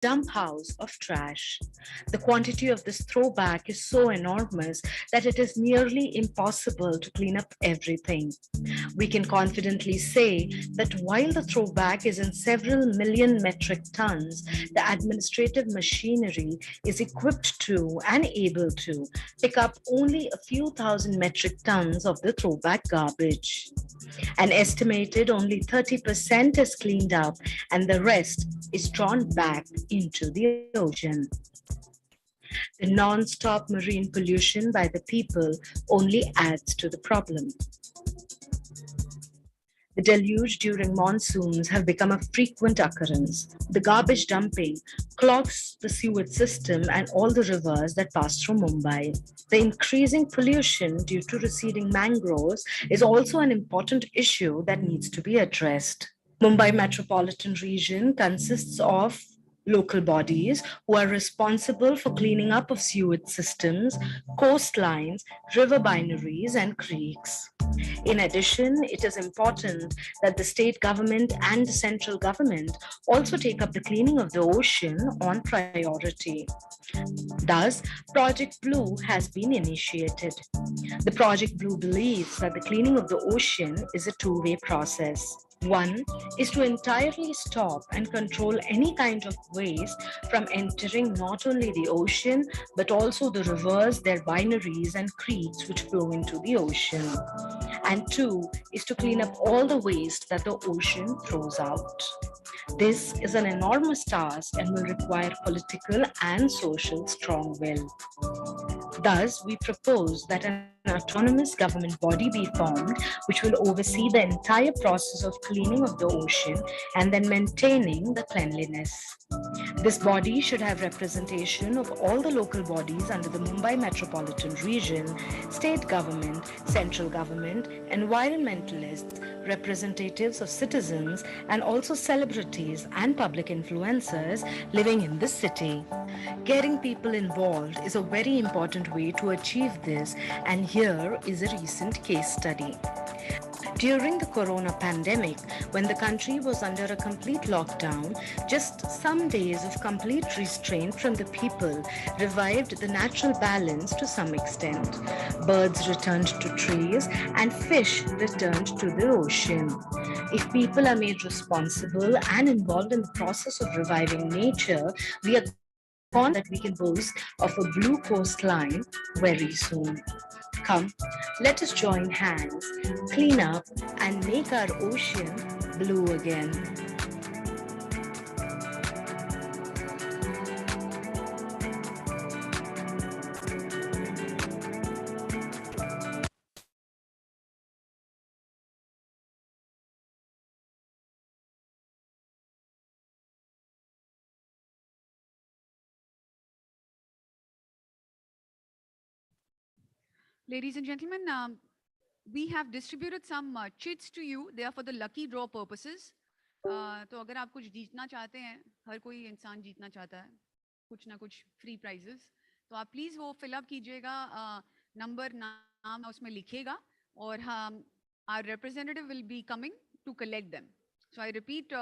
dump house of trash. The quantity of this throwback is so enormous that it is nearly impossible to clean up everything. We can confidently say that while the throwback is in several million metric tons, the administrative machinery is equipped to and able to pick up only a few thousand metric tons of the throwback garbage. An estimated only 30% is cleaned up, and the rest is drawn back into the ocean. The non-stop marine pollution by the people only adds to the problem. The deluge during monsoons have become a frequent occurrence. The garbage dumping clogs the sewage system and all the rivers that pass through Mumbai. The increasing pollution due to receding mangroves is also an important issue that needs to be addressed. Mumbai metropolitan region consists of local bodies who are responsible for cleaning up of sewage systems, coastlines, river binaries, and creeks. In addition, it is important that the state government and the central government also take up the cleaning of the ocean on priority. Thus, Project Blue has been initiated. The Project Blue believes that the cleaning of the ocean is a two-way process. One is to entirely stop and control any kind of waste from entering not only the ocean but also the rivers, their binaries, and creeks which flow into the ocean. And two is to clean up all the waste that the ocean throws out. This is an enormous task and will require political and social strong will. Thus, we propose that an autonomous government body be formed which will oversee the entire process of cleaning of the ocean and then maintaining the cleanliness. This body should have representation of all the local bodies under the Mumbai metropolitan region, state government, central government, environmentalists, representatives of citizens, and also celebrities and public influencers living in the city. Getting people involved is a very important way to achieve this, and here is a recent case study. During the corona pandemic, when the country was under a complete lockdown, just some days of complete restraint from the people revived the natural balance to some extent. Birds returned to trees and fish returned to the ocean. If people are made responsible and involved in the process of reviving nature, we are confident that we can boast of a blue coastline very soon. Come, let us join hands, clean up, and make our ocean blue again. Ladies and gentlemen, we have distributed some chits to you. They are for the lucky draw purposes. तो अगर आप कुछ जीतना चाहते हैं, हर कोई इंसान जीतना चाहता है कुछ ना कुछ फ्री प्राइजेस, तो आप प्लीज वो फिल अप कीजिएगा, नंबर नाम उसमें लिखिएगा, और हम our representative will be coming to collect them. So I repeat,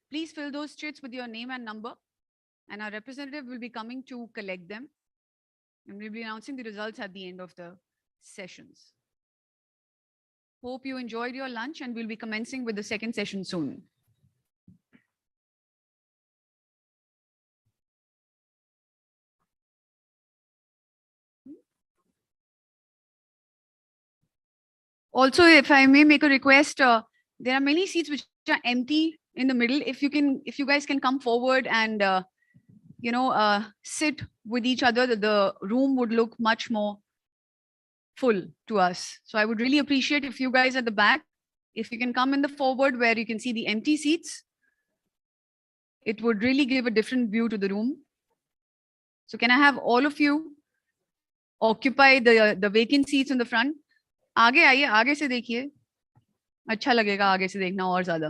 please fill those chits with your name and number, and our representative will be coming to collect them, and we'll be announcing the results at the end of the sessions. Hope you enjoyed your lunch, and we'll be commencing with the second session soon. Also, if I may make a request, there are many seats which are empty in the middle. If you guys can come forward and sit with each other, the room would look much more full to us. So I would really appreciate if you guys at the back, if you can come in the forward where you can see the empty seats, it would really give a different view to the room. So can I have all of you occupy the vacant seats in the front? आगे आइए, आगे से देखिए, अच्छा लगेगा आगे से देखना और ज्यादा.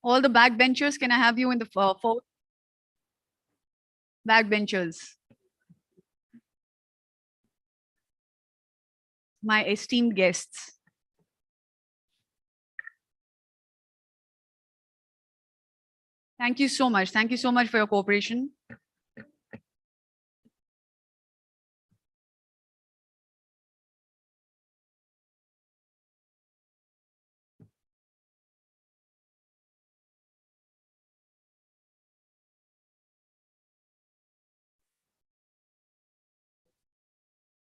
All the backbenchers, can I have you in the forward? Backbenchers. My esteemed guests. Thank you so much. Thank you so much for your cooperation.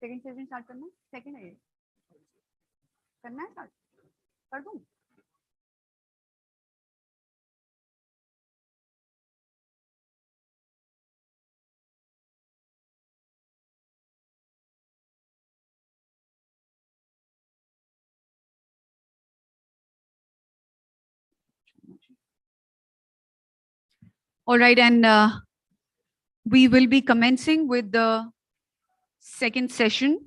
Second session start करना सेकंड है करना है स्टार्ट कर दूं All right, and we will be commencing with the second session.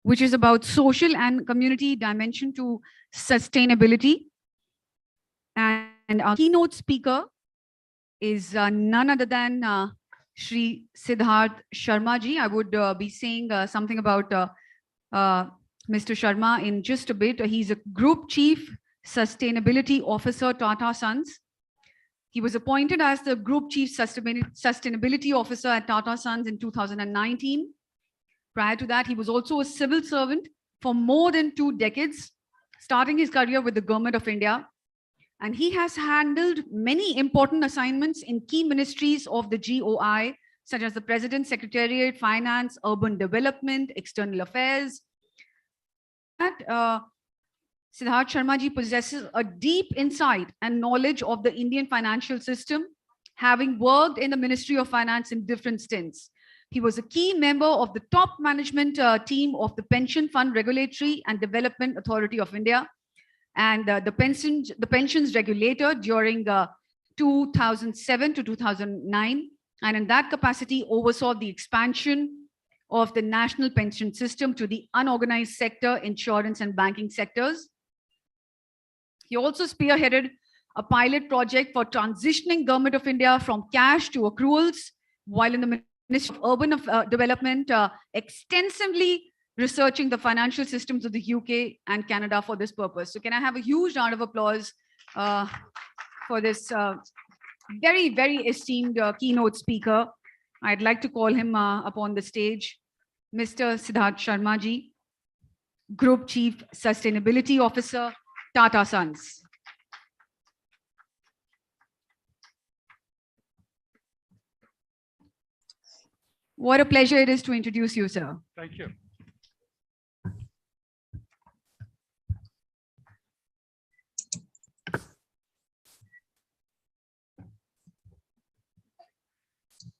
Which is about social and community dimension to sustainability. And our keynote speaker is none other than Shri Siddharth Sharma ji. I would be saying something about Mr. Sharma in just a bit. He's a Group Chief Sustainability Officer, Tata Sons. He was appointed as the Group Chief Sustainability Officer at Tata Sons in 2019. Prior to that, he was also a civil servant for more than 2 decades, starting his career with the Government of India. And he has handled many important assignments in key ministries of the GOI, such as the President, Secretariat, Finance, Urban Development, External Affairs. Siddharth Sharma ji possesses a deep insight and knowledge of the Indian financial system, having worked in the Ministry of Finance in different stints. He was a key member of the top management team of the Pension Fund Regulatory and Development Authority of India and the pensions regulator during 2007 to 2009. And in that capacity, oversaw the expansion of the national pension system to the unorganized sector, insurance and banking sectors. He also spearheaded a pilot project for transitioning Government of India from cash to accruals, while in the Ministry of Urban Development, extensively researching the financial systems of the UK and Canada for this purpose. So can I have a huge round of applause for this very, very esteemed keynote speaker. I'd like to call him upon the stage, Mr. Siddharth Sharma ji, Group Chief Sustainability Officer, Tata Sons. What a pleasure it is to introduce you, sir. Thank you.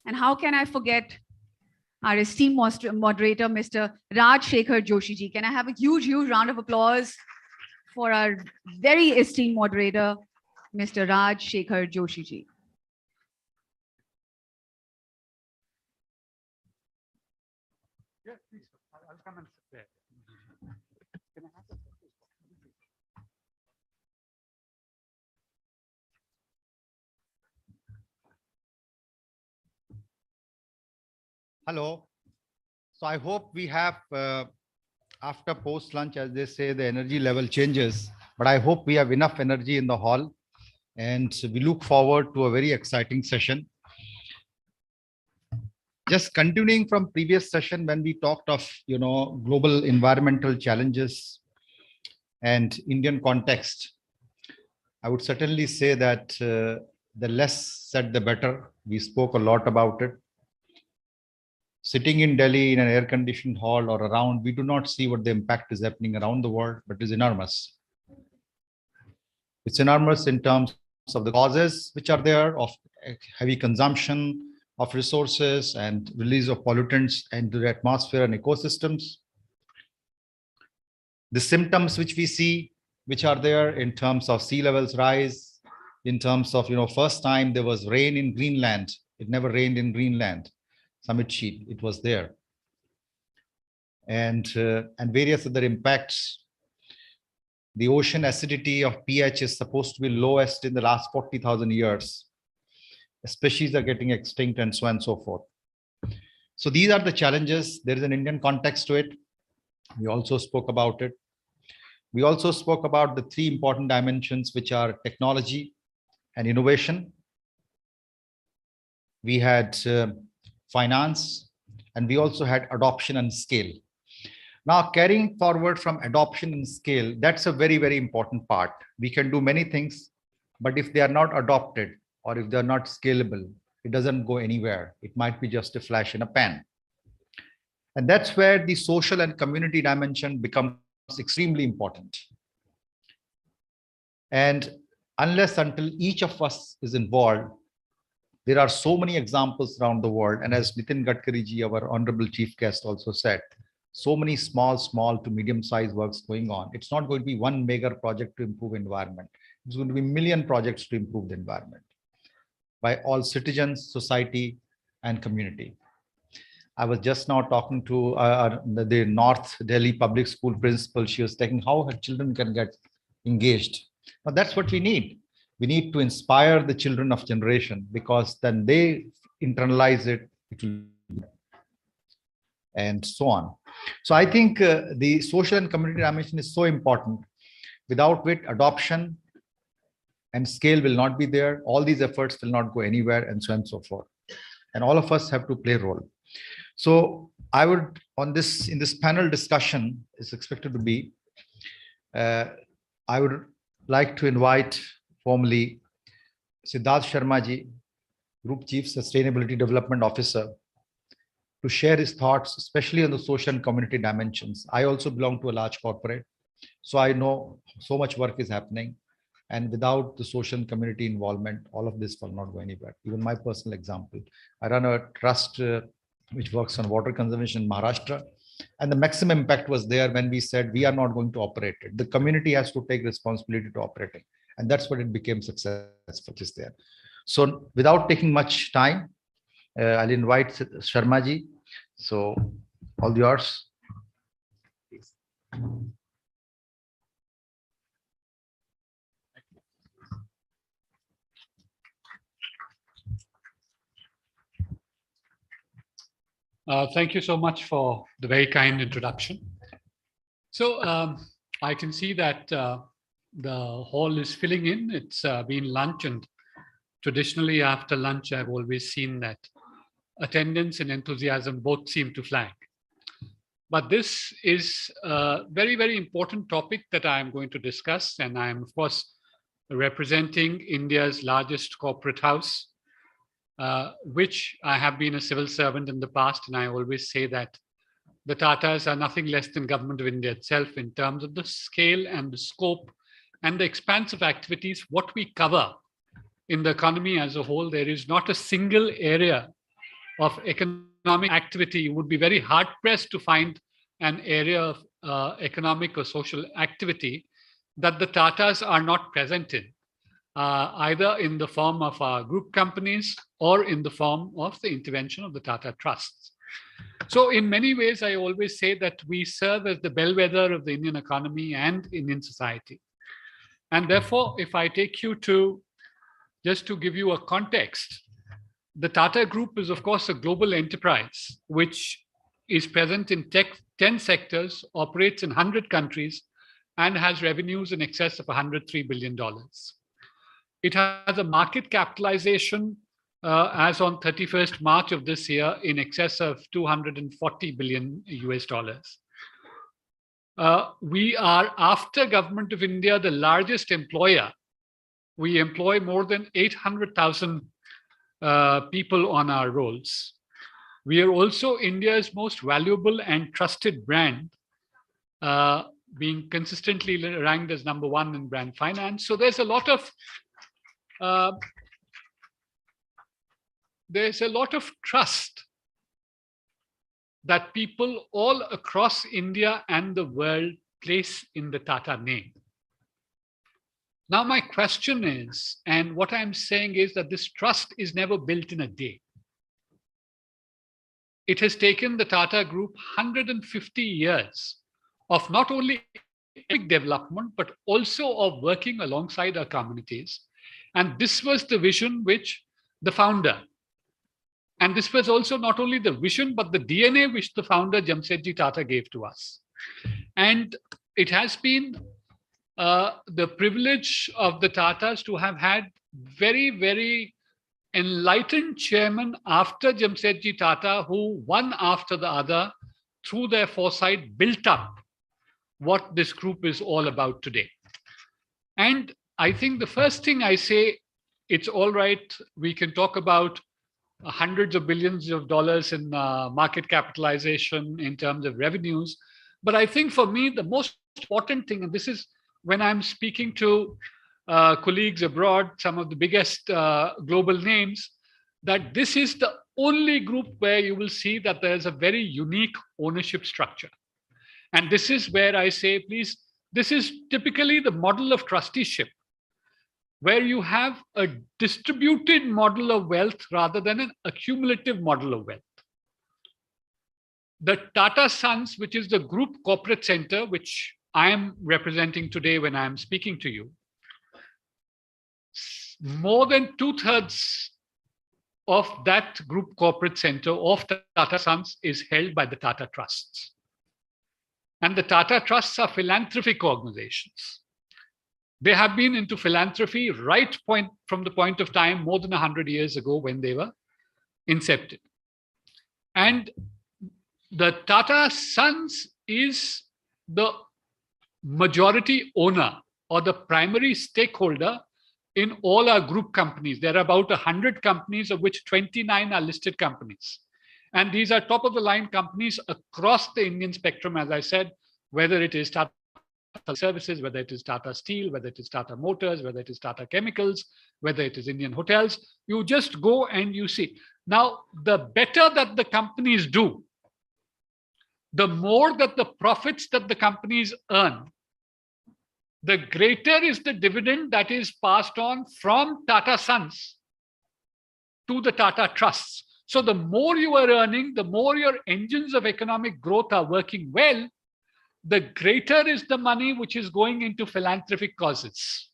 And how can I forget our esteemed moderator, Mr. Raj Shekhar Joshi ji. Can I have a huge, huge round of applause for our very esteemed moderator, Mr. Raj Shekhar Joshi ji. Yeah, please. I'll come and sit there. Can I have the Hello. So I hope we have, after post lunch, as they say, the energy level changes, but I hope we have enough energy in the hall, and we look forward to a very exciting session. Just continuing from previous session when we talked of, global environmental challenges and Indian context, I would certainly say that the less said, the better. We spoke a lot about it. Sitting in Delhi in an air-conditioned hall or around, we do not see what the impact is happening around the world, but it's enormous. It's enormous in terms of the causes which are there of heavy consumption of resources and release of pollutants into the atmosphere and ecosystems. The symptoms which we see, which are there in terms of sea levels rise, in terms of, first time there was rain in Greenland. It never rained in Greenland. Summit sheet, it was there. And various other impacts. The ocean acidity of pH is supposed to be lowest in the last 40,000 years. Species are getting extinct and so on and so forth. So these are the challenges. There is an Indian context to it. We also spoke about it. We also spoke about the three important dimensions, which are technology and innovation. We had finance, and we also had adoption and scale. Now, carrying forward from adoption and scale, that's a very, very important part. We can do many things, but if they are not adopted or if they're not scalable, it doesn't go anywhere. It might be just a flash in a pan. And that's where the social and community dimension becomes extremely important. And unless until each of us is involved, there are so many examples around the world. And as Nitin Gadkari ji, our honorable chief guest, also said, so many small to medium-sized works going on. It's not going to be one mega project to improve environment. It's going to be million projects to improve the environment by all citizens, society, and community. I was just now talking to the North Delhi public school principal. She was taking how her children can get engaged. Now that's what we need. We need to inspire the children of generation, because then they internalize it, and so on. So I think the social and community dimension is so important. Without which, adoption and scale will not be there. All these efforts will not go anywhere, and so on and so forth. And all of us have to play a role. So I would, in this panel discussion is expected to be, I would like to invite formally Siddharth Sharma ji, Group Chief Sustainability Development Officer, to share his thoughts, especially on the social and community dimensions. I also belong to a large corporate, so I know so much work is happening. And without the social and community involvement, all of this will not go anywhere. Even my personal example, I run a trust which works on water conservation in Maharashtra. And the maximum impact was there when we said we are not going to operate it. The community has to take responsibility to operating. And that's what it became successful, is there. So without taking much time, I'll invite Sharma ji. So all yours. Thank you so much for the very kind introduction. So I can see that the hall is filling in. It's been lunch, and traditionally after lunch, I've always seen that attendance and enthusiasm both seem to flag. But this is a very, very important topic that I'm going to discuss. And I'm, of course, representing India's largest corporate house, which I have been a civil servant in the past. And I always say that the Tatas are nothing less than Government of India itself in terms of the scale and the scope and the expanse of activities, what we cover in the economy as a whole. There is not a single area of economic activity. You would be very hard pressed to find an area of economic or social activity that the Tatas are not present in, either in the form of our group companies or in the form of the intervention of the Tata Trusts. So in many ways, I always say that we serve as the bellwether of the Indian economy and Indian society. And therefore, if I take you to, just to give you a context, the Tata Group is, of course, a global enterprise, which is present in 10 sectors, operates in 100 countries, and has revenues in excess of $103 billion. It has a market capitalization as on 31st March of this year in excess of $240 billion US dollars. We are, after Government of India, the largest employer. We employ more than 800,000 people on our rolls. We are also India's most valuable and trusted brand, being consistently ranked as #1 in brand finance. So there's a lot of trust that people all across India and the world place in the Tata name. Now, my question is, and what I'm saying is that this trust is never built in a day. It has taken the Tata Group 150 years of not only economic development, but also of working alongside our communities. And this was the vision which the founder, and this was also not only the vision, but the DNA which the founder Jamsetji Tata gave to us. And it has been the privilege of the Tatas to have had very, very enlightened chairman after Jamsetji Tata, who one after the other, through their foresight, built up what this group is all about today. And I think the first thing I say, it's all right, we can talk about hundreds of billions of dollars in market capitalization in terms of revenues. But I think for me, the most important thing, and this is when I'm speaking to colleagues abroad, some of the biggest global names, that this is the only group where you will see that there's a very unique ownership structure. And this is where I say, please, this is typically the model of trusteeship, where you have a distributed model of wealth rather than an accumulative model of wealth. The Tata Sons, which is the group corporate center, which I am representing today when I am speaking to you, more than 2/3 of that group corporate center of Tata Sons is held by the Tata Trusts. And the Tata Trusts are philanthropic organizations. They have been into philanthropy from the point of time more than 100 years ago when they were incepted. And the Tata Sons is the majority owner or the primary stakeholder in all our group companies. There are about 100 companies, of which 29 are listed companies. And these are top of the line companies across the Indian spectrum, as I said, whether it is Tata Services, whether it is Tata Steel, whether it is Tata Motors, whether it is Tata Chemicals, whether it is Indian Hotels. You just go and you see. Now, the better that the companies do, the more that the profits that the companies earn, the greater is the dividend that is passed on from Tata Sons to the Tata Trusts. So the more you are earning, the more your engines of economic growth are working well, the greater is the money which is going into philanthropic causes.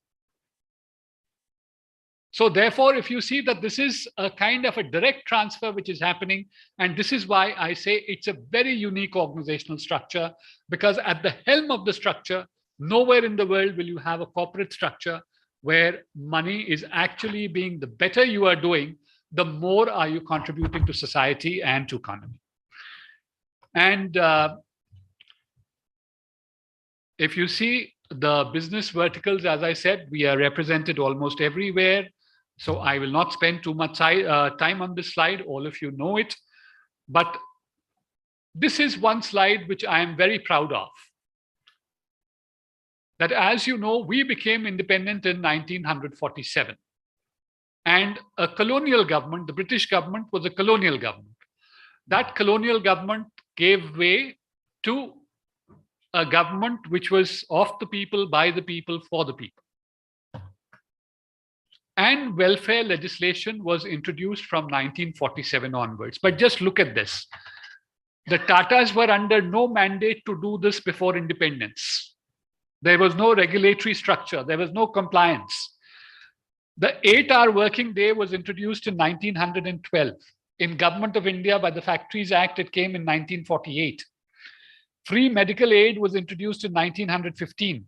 So therefore, if you see that this is a kind of a direct transfer which is happening, and this is why I say it's a very unique organizational structure, because at the helm of the structure, nowhere in the world will you have a corporate structure where money is actually being, the better you are doing, the more are you contributing to society and to economy. And if you see the business verticals, as I said, we are represented almost everywhere. So I will not spend too much time on this slide. All of you know it. But this is one slide which I am very proud of. That, as you know, we became independent in 1947. And a colonial government, the British government, was a colonial government. That colonial government gave way to a government which was of the people, by the people, for the people. And welfare legislation was introduced from 1947 onwards. But just look at this. The Tatas were under no mandate to do this before independence. There was no regulatory structure. There was no compliance. The 8-hour working day was introduced in 1912. In Government of India, by the Factories Act, it came in 1948. Free medical aid was introduced in 1915.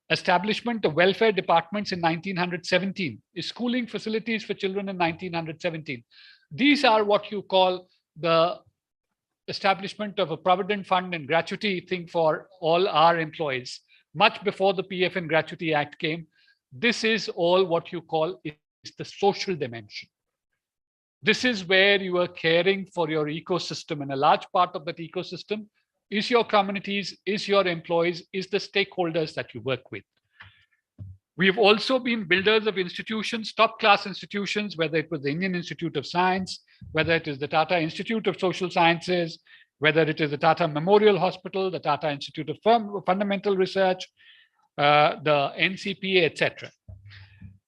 Establishment of welfare departments in 1917. Schooling facilities for children in 1917. These are what you call the establishment of a provident fund and gratuity thing for all our employees. Much before the PF and Gratuity Act came, this is all what you call is the social dimension. This is where you are caring for your ecosystem, and a large part of that ecosystem is your communities, is your employees, is the stakeholders that you work with. We've also been builders of institutions, top class institutions, whether it was the Indian Institute of Science, whether it is the Tata Institute of Social Sciences, whether it is the Tata Memorial Hospital, the Tata Institute of Fundamental Research, the NCPA, etc.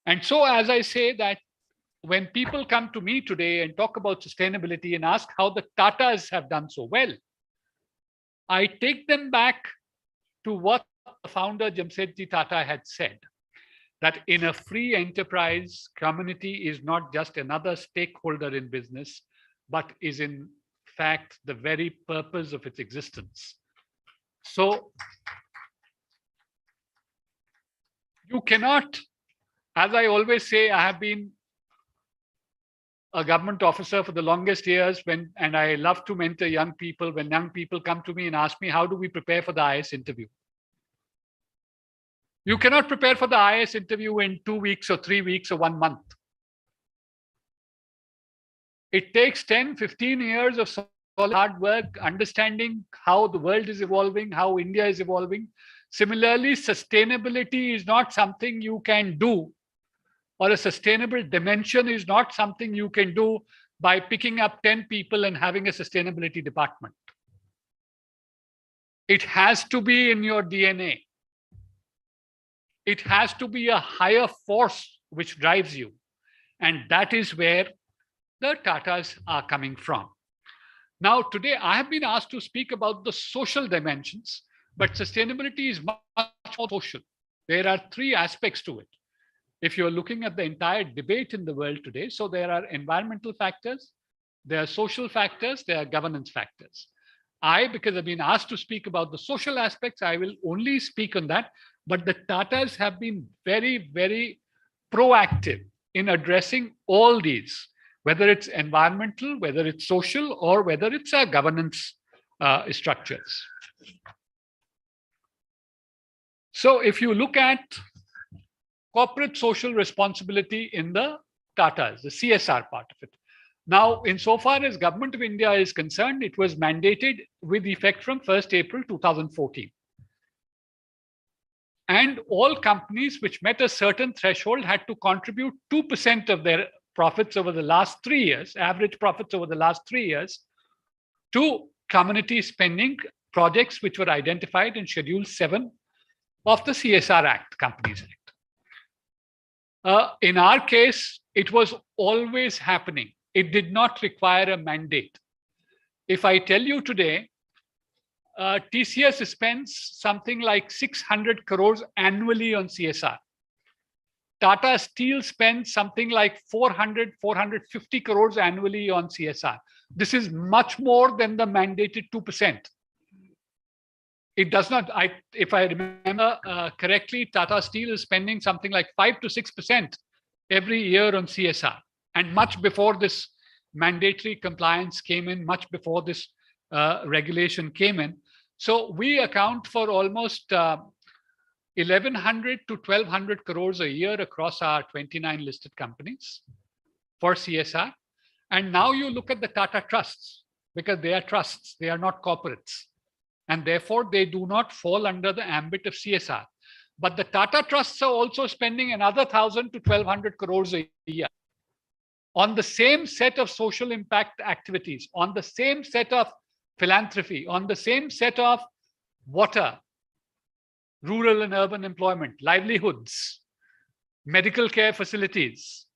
And so, as I say, that when people come to me today and talk about sustainability and ask how the Tatas have done so well, I take them back to what the founder Jamsetji Tata had said, that in a free enterprise, community is not just another stakeholder in business, but is in fact the very purpose of its existence. So You cannot, as I always say, I have been a government officer for the longest years and I love to mentor young people. When young people come to me and ask me, how do we prepare for the IS interview? You cannot prepare for the IS interview in 2 weeks or 3 weeks or 1 month. It takes 10, 15 years of solid hard work, understanding how the world is evolving, how India is evolving. Similarly, sustainability is not something you can do, or a sustainable dimension is not something you can do by picking up 10 people and having a sustainability department. It has to be in your DNA. It has to be a higher force which drives you. And that is where the Tatas are coming from. Now, today I have been asked to speak about the social dimensions, but sustainability is much more social. There are 3 aspects to it. If you're looking at the entire debate in the world today, so there are environmental factors, there are social factors, there are governance factors. Because I've been asked to speak about the social aspects, I will only speak on that. But the Tatas have been very, very proactive in addressing all these, whether it's environmental, whether it's social, or whether it's governance structures. So if you look at corporate social responsibility in the Tatas, the CSR part of it. Now, insofar as Government of India is concerned, it was mandated with effect from 1st April 2014. And all companies which met a certain threshold had to contribute 2% of their profits over the last 3 years, average profits over the last 3 years, to community spending projects which were identified in Schedule 7 of the CSR Act, Companies Act. In our case, it was always happening. It did not require a mandate. If I tell you today, TCS spends something like 600 crores annually on CSR. Tata Steel spends something like 400, 450 crores annually on CSR. This is much more than the mandated 2%. It does not, if I remember correctly, Tata Steel is spending something like 5 to 6% every year on CSR. And much before this mandatory compliance came in, much before this regulation came in. So we account for almost 1,100 to 1,200 crores a year across our 29 listed companies for CSR. And now you look at the Tata Trusts, because they are trusts, they are not corporates. And therefore, they do not fall under the ambit of CSR. But the Tata Trusts are also spending another 1,000 to 1,200 crores a year on the same set of social impact activities, on the same set of philanthropy, on the same set of water, rural and urban employment, livelihoods, medical care facilities.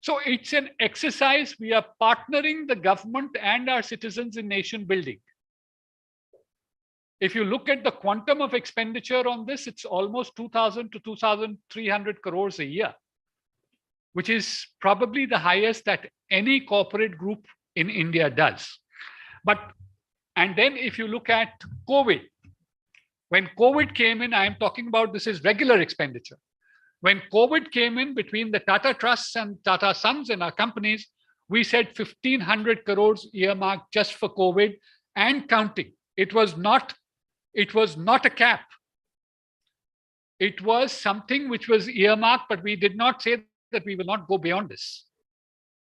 So it's an exercise. We are partnering the government and our citizens in nation building. If you look at the quantum of expenditure on this, it's almost 2,000 to 2,300 crores a year, which is probably the highest that any corporate group in India does. And then if you look at COVID, when COVID came in, I am talking about this is regular expenditure. When COVID came in between the Tata Trusts and Tata Sons and our companies, we said 1,500 crores earmarked just for COVID and counting. It was not a cap. It was something which was earmarked, but we did not say that we will not go beyond this.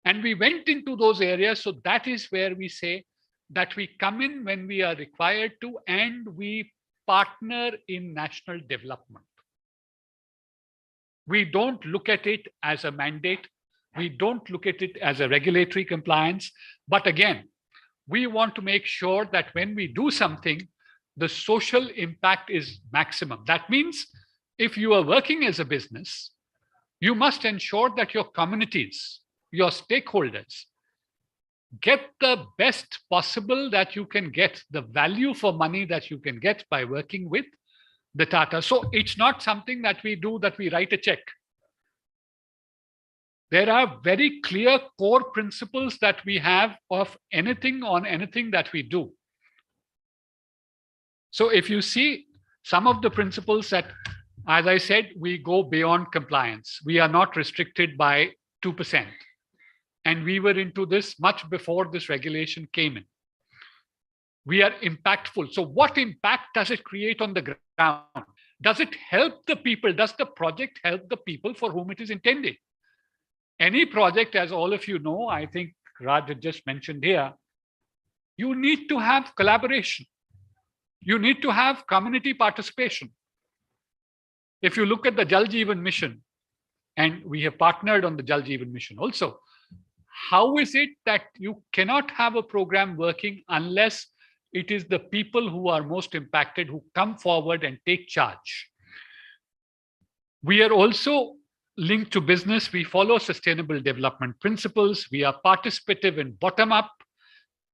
And we went into those areas. So that is where we say that we come in when we are required to, and we partner in national development. We don't look at it as a mandate. We don't look at it as a regulatory compliance. But again, we want to make sure that when we do something, the social impact is maximum. That means if you are working as a business, you must ensure that your communities, your stakeholders, get the best possible that you can get, the value for money that you can get by working with the Tata. So it's not something that we do, that we write a check. There are very clear core principles that we have of anything on anything that we do. So if you see some of the principles that As I said, we go beyond compliance. We are not restricted by 2%. And we were into this much before this regulation came in. We are impactful. So what impact does it create on the ground? Does it help the people? Does the project help the people for whom it is intended? Any project, as all of you know, I think Raj had just mentioned here, you need to have collaboration. You need to have community participation. If you look at the Jal Jeevan mission, and we have partnered on the Jal Jeevan mission also, how is it that you cannot have a program working unless it is the people who are most impacted who come forward and take charge? We are also linked to business. We follow sustainable development principles. We are participative and bottom up.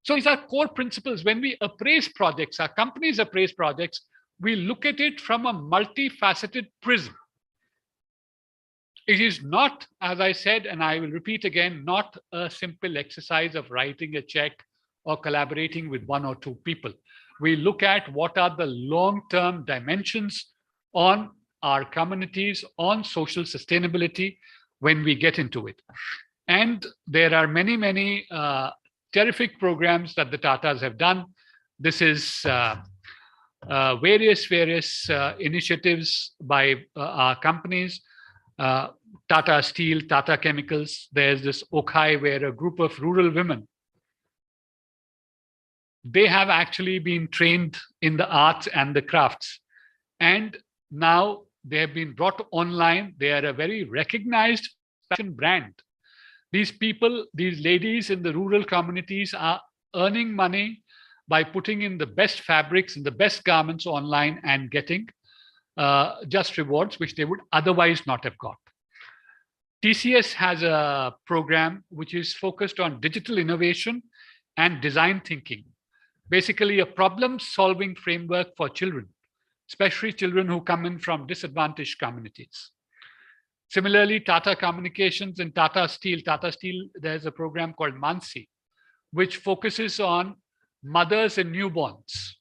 So these are core principles. When we appraise projects, our companies appraise projects, we look at it from a multifaceted prism. It is not, as I said, and I will repeat again, not a simple exercise of writing a check or collaborating with one or two people. We look at what are the long-term dimensions on our communities, on social sustainability when we get into it. And there are many, many terrific programs that the Tatas have done. This is various initiatives by our companies. Tata Steel, Tata Chemicals. There's this Okhai where a group of rural women, they have actually been trained in the arts and the crafts. And now they have been brought online. They are a very recognized fashion brand. These people, these ladies in the rural communities are earning money by putting in the best fabrics and the best garments online and getting just rewards, which they would otherwise not have got. TCS has a program which is focused on digital innovation and design thinking. Basically, a problem-solving framework for children, especially children who come in from disadvantaged communities. Similarly, Tata Communications and Tata Steel, there's a program called Mansi, which focuses on mothers and newborns.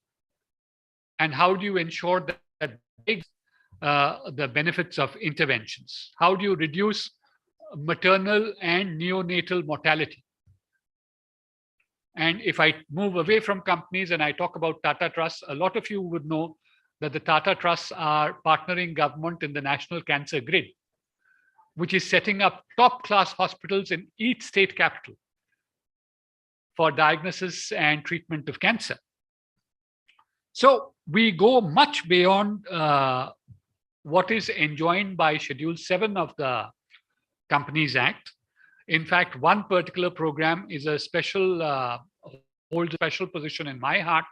And how do you ensure that the benefits of interventions? How do you reduce maternal and neonatal mortality? And if I move away from companies and I talk about Tata Trusts, a lot of you would know that the Tata Trusts are partnering government in the National Cancer Grid, which is setting up top-class hospitals in each state capital for diagnosis and treatment of cancer. So we go much beyond what is enjoined by Schedule 7 of the Companies Act. In fact, one particular program is a special, holds a special position in my heart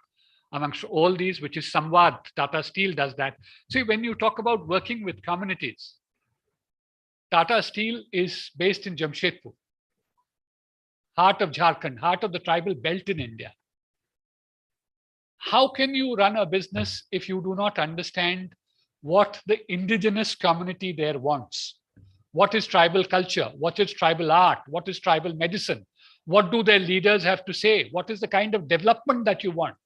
amongst all these, which is Samvad. Tata Steel does that. See, when you talk about working with communities, Tata Steel is based in Jamshedpur, heart of Jharkhand, heart of the tribal belt in India. How can you run a business if you do not understand what the indigenous community there wants? What is tribal culture? What is tribal art? What is tribal medicine? What do their leaders have to say? What is the kind of development that you want?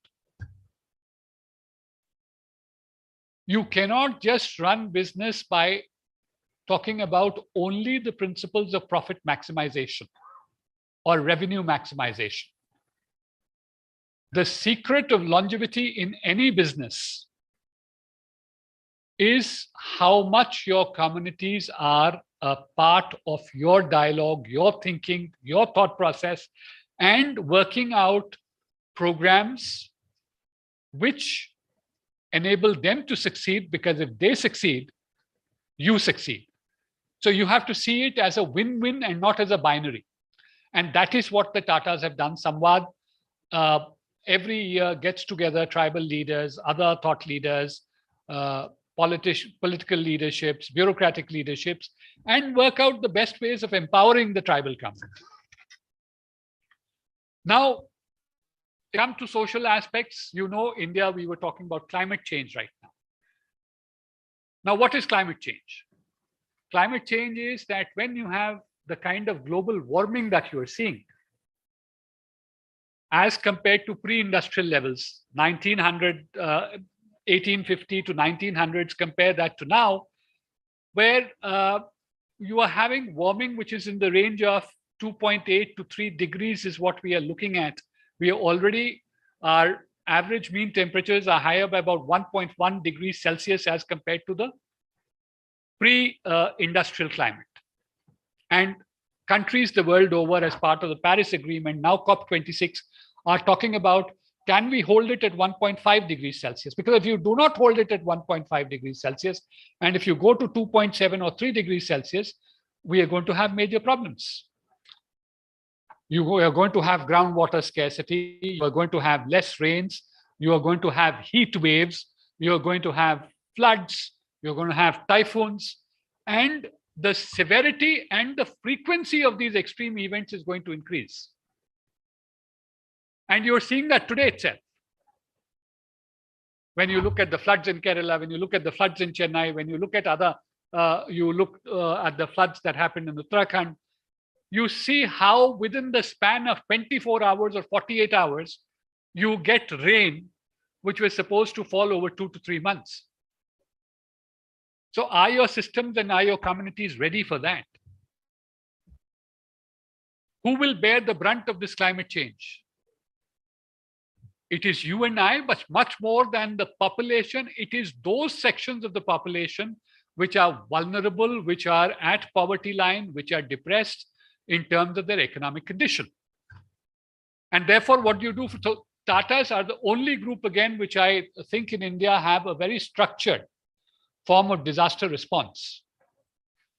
You cannot just run business by talking about only the principles of profit maximization or revenue maximization. The secret of longevity in any business is how much your communities are a part of your dialogue, your thinking, your thought process, and working out programs which enable them to succeed, because if they succeed, you succeed. So you have to see it as a win-win and not as a binary. And that is what the Tatas have done. Samvad every year gets together tribal leaders, other thought leaders, political leaderships, bureaucratic leaderships, and work out the best ways of empowering the tribal community. Now, come to social aspects. You know, India, we were talking about climate change right now. Now, what is climate change? Climate change is that when you have the kind of global warming that you are seeing, as compared to pre-industrial levels, 1900 1850 to 1900s, compare that to now, where you are having warming which is in the range of 2.8 to 3 degrees is what we are looking at. We are already, our average mean temperatures are higher by about 1.1 degrees Celsius as compared to the pre-industrial climate. And countries the world over, as part of the Paris Agreement, now COP26, are talking about, can we hold it at 1.5 degrees Celsius? Because if you do not hold it at 1.5 degrees Celsius, and if you go to 2.7 or 3 degrees Celsius, we are going to have major problems. You are going to have groundwater scarcity, you are going to have less rains, you are going to have heat waves, you are going to have floods, you're going to have typhoons, and the severity and the frequency of these extreme events is going to increase. And you're seeing that today itself. When you look at the floods in Kerala, when you look at the floods in Chennai, when you look at other, you look at the floods that happened in Uttarakhand, you see how within the span of 24 hours or 48 hours, you get rain, which was supposed to fall over 2 to 3 months. So are your systems and are your communities ready for that? Who will bear the brunt of this climate change? It is you and I, but much more than the population, it is those sections of the population which are vulnerable, which are at poverty line, which are depressed in terms of their economic condition. And therefore, what do you do? So Tatas are the only group, again, which I think in India have a very structured form of disaster response.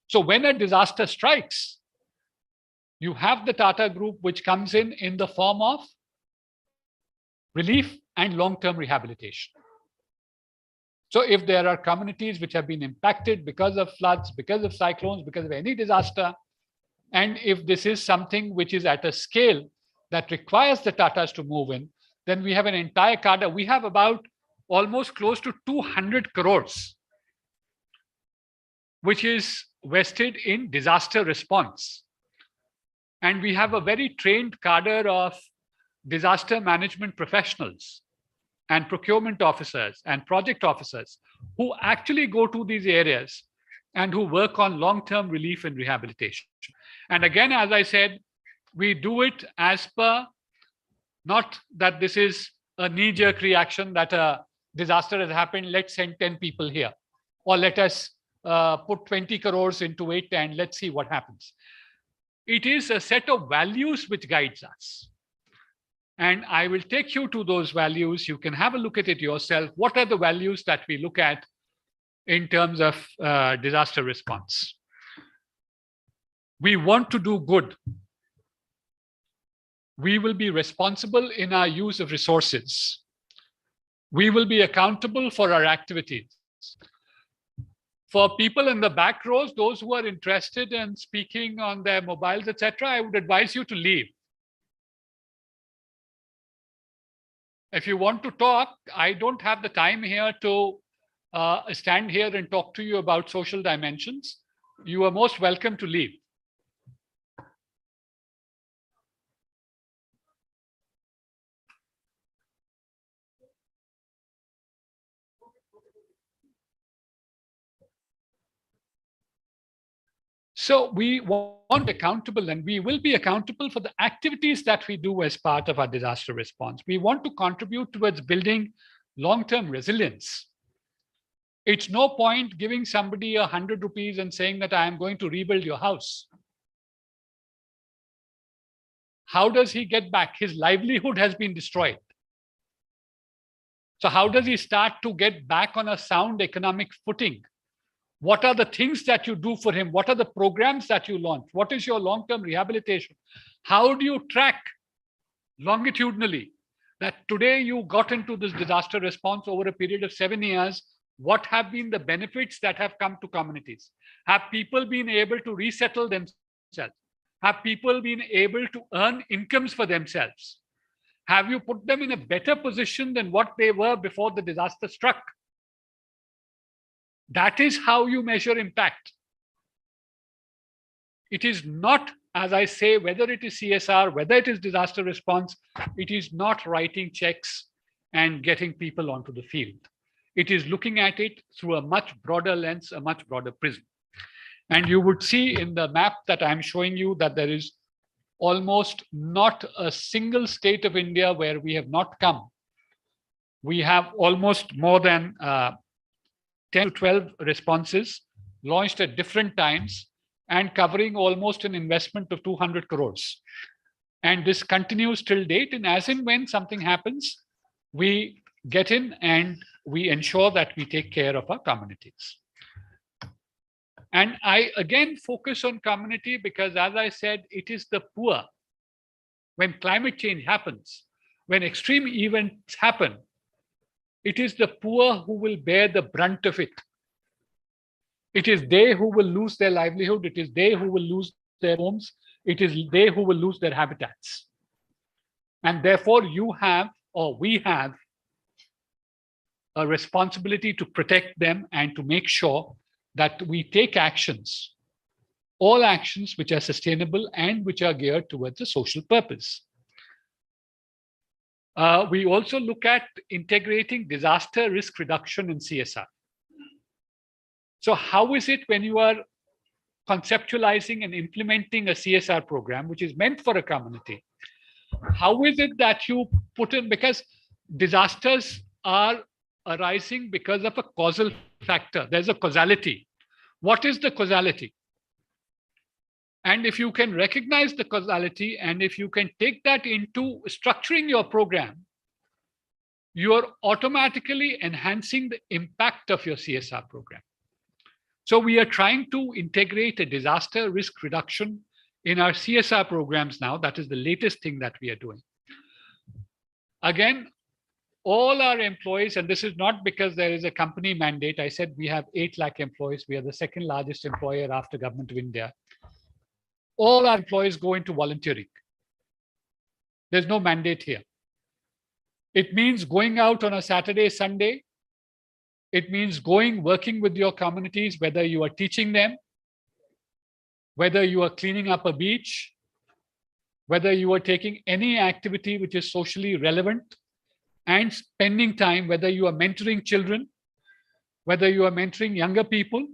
So when a disaster strikes, you have the Tata group, which comes in the form of relief and long-term rehabilitation. So if there are communities which have been impacted because of floods, because of cyclones, because of any disaster, and if this is something which is at a scale that requires the Tatas to move in, then we have an entire cadre. We have about almost close to 200 crores, which is vested in disaster response. And we have a very trained cadre of disaster management professionals and procurement officers and project officers who actually go to these areas and who work on long-term relief and rehabilitation. And again, as I said, we do it as per, not that this is a knee-jerk reaction that a disaster has happened, let's send 10 people here, or let us put 20 crores into it and let's see what happens. It is a set of values which guides us. And I will take you to those values. You can have a look at it yourself. What are the values that we look at in terms of disaster response? We want to do good. We will be responsible in our use of resources. We will be accountable for our activities. For people in the back rows, those who are interested in speaking on their mobiles, etc., I would advise you to leave. If you want to talk, I don't have the time here to stand here and talk to you about social dimensions. You are most welcome to leave. So we want accountable, and we will be accountable for the activities that we do as part of our disaster response. We want to contribute towards building long-term resilience. It's no point giving somebody 100 rupees and saying that I am going to rebuild your house. How does he get back? His livelihood has been destroyed. So how does he start to get back on a sound economic footing? What are the things that you do for him? What are the programs that you launch? What is your long-term rehabilitation? How do you track longitudinally that today you got into this disaster response over a period of 7 years? What have been the benefits that have come to communities? Have people been able to resettle themselves? Have people been able to earn incomes for themselves? Have you put them in a better position than what they were before the disaster struck? That is how you measure impact. It is not, as I say, whether it is CSR, whether it is disaster response, it is not writing checks and getting people onto the field. it is looking at it through a much broader lens, a much broader prism. And you would see in the map that I'm showing you that there is almost not a single state of India where we have not come. We have almost more than 10 to 12 responses launched at different times and covering almost an investment of 200 crores. And this continues till date. And as and when something happens, we get in and we ensure that we take care of our communities. And I again focus on community because, as I said, it is the poor. When climate change happens, when extreme events happen, it is the poor who will bear the brunt of it. It is they who will lose their livelihood. It is they who will lose their homes. It is they who will lose their habitats. And therefore, you have, or we have, a responsibility to protect them and to make sure that we take actions, all actions which are sustainable and which are geared towards a social purpose. We also look at integrating disaster risk reduction in CSR. So how is it when you are conceptualizing and implementing a CSR program, which is meant for a community? How is it that you put in, because disasters are arising because of a causal factor. There's a causality. What is the causality? And if you can recognize the causality and if you can take that into structuring your program, you're automatically enhancing the impact of your CSR program. So we are trying to integrate a disaster risk reduction in our CSR programs now. That is the latest thing that we are doing. Again, all our employees, and this is not because there is a company mandate. I said we have 8 lakh employees. We are the second largest employer after Government of India. All our employees go into volunteering. There's no mandate here. It means going out on a Saturday, Sunday. It means working with your communities, whether you are teaching them, whether you are cleaning up a beach, whether you are taking any activity which is socially relevant, and spending time, whether you are mentoring children, whether you are mentoring younger people.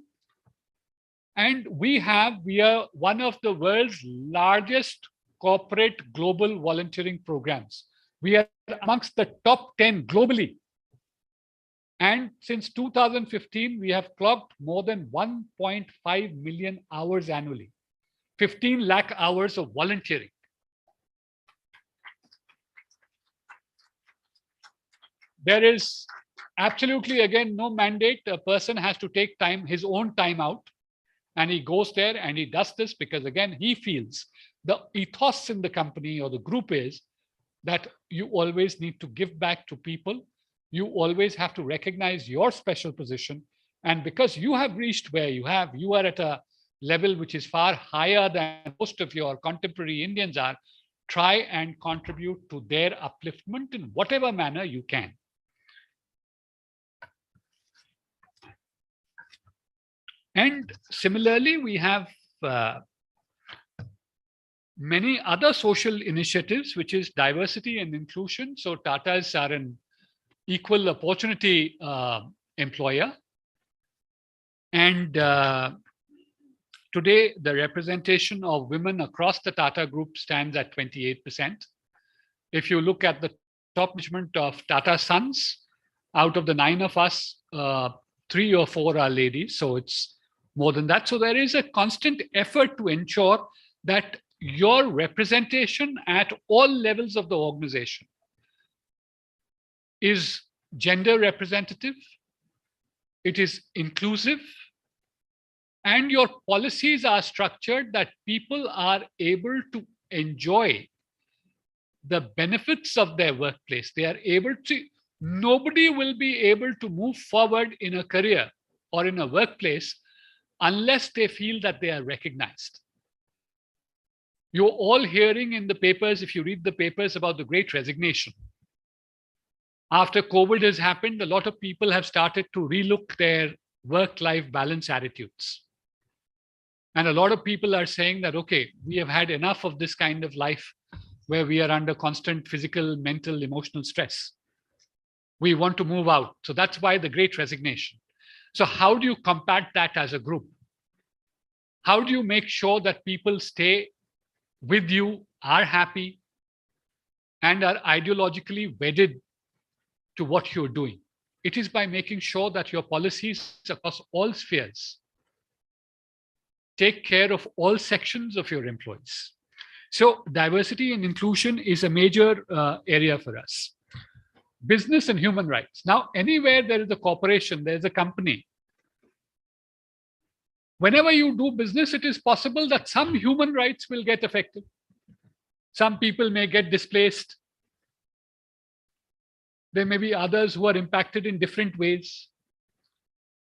And we are one of the world's largest corporate global volunteering programs. We are amongst the top 10 globally. And since 2015, we have clocked more than 1.5 million hours annually, 15 lakh hours of volunteering. There is absolutely, again, no mandate. A person has to take time, his own time out, and he goes there and he does this because, again, he feels the ethos in the company or the group is that you always need to give back to people. You always have to recognize your special position. And because you have reached where you are at a level which is far higher than most of your contemporary Indians are, try and contribute to their upliftment in whatever manner you can. And similarly, we have many other social initiatives, which is diversity and inclusion. So Tatas are an equal opportunity employer. And today, the representation of women across the Tata Group stands at 28%. If you look at the top management of Tata Sons, out of the 9 of us, 3 or 4 are ladies. So it's more than that. So there is a constant effort to ensure that your representation at all levels of the organization is gender representative, it is inclusive, and your policies are structured that people are able to enjoy the benefits of their workplace. They are able to, nobody will be able to move forward in a career or in a workplace unless they feel that they are recognized. You're all hearing in the papers, if you read the papers, about the Great Resignation. After COVID has happened, a lot of people have started to relook their work-life balance attitudes. And a lot of people are saying that, okay, we have had enough of this kind of life where we are under constant physical, mental, emotional stress. We want to move out. So that's why the great resignation. So how do you combat that as a group? How do you make sure that people stay with you, are happy, and are ideologically wedded to what you're doing? It is by making sure that your policies across all spheres take care of all sections of your employees. So diversity and inclusion is a major area for us. Business and human rights. Now, anywhere there is a corporation, there is a company. Whenever you do business, it is possible that some human rights will get affected. Some people may get displaced. There may be others who are impacted in different ways.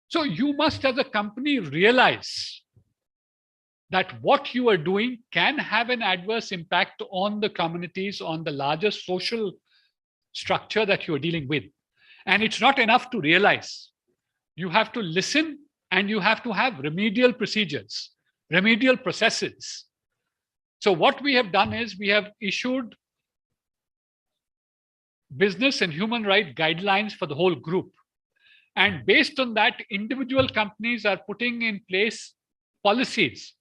So you must, as a company, realize that what you are doing can have an adverse impact on the communities, on the larger social structure that you are dealing with. And it's not enough to realize. You have to listen, and you have to have remedial procedures, remedial processes. So what we have done is we have issued business and human rights guidelines for the whole group. And based on that, individual companies are putting in place policies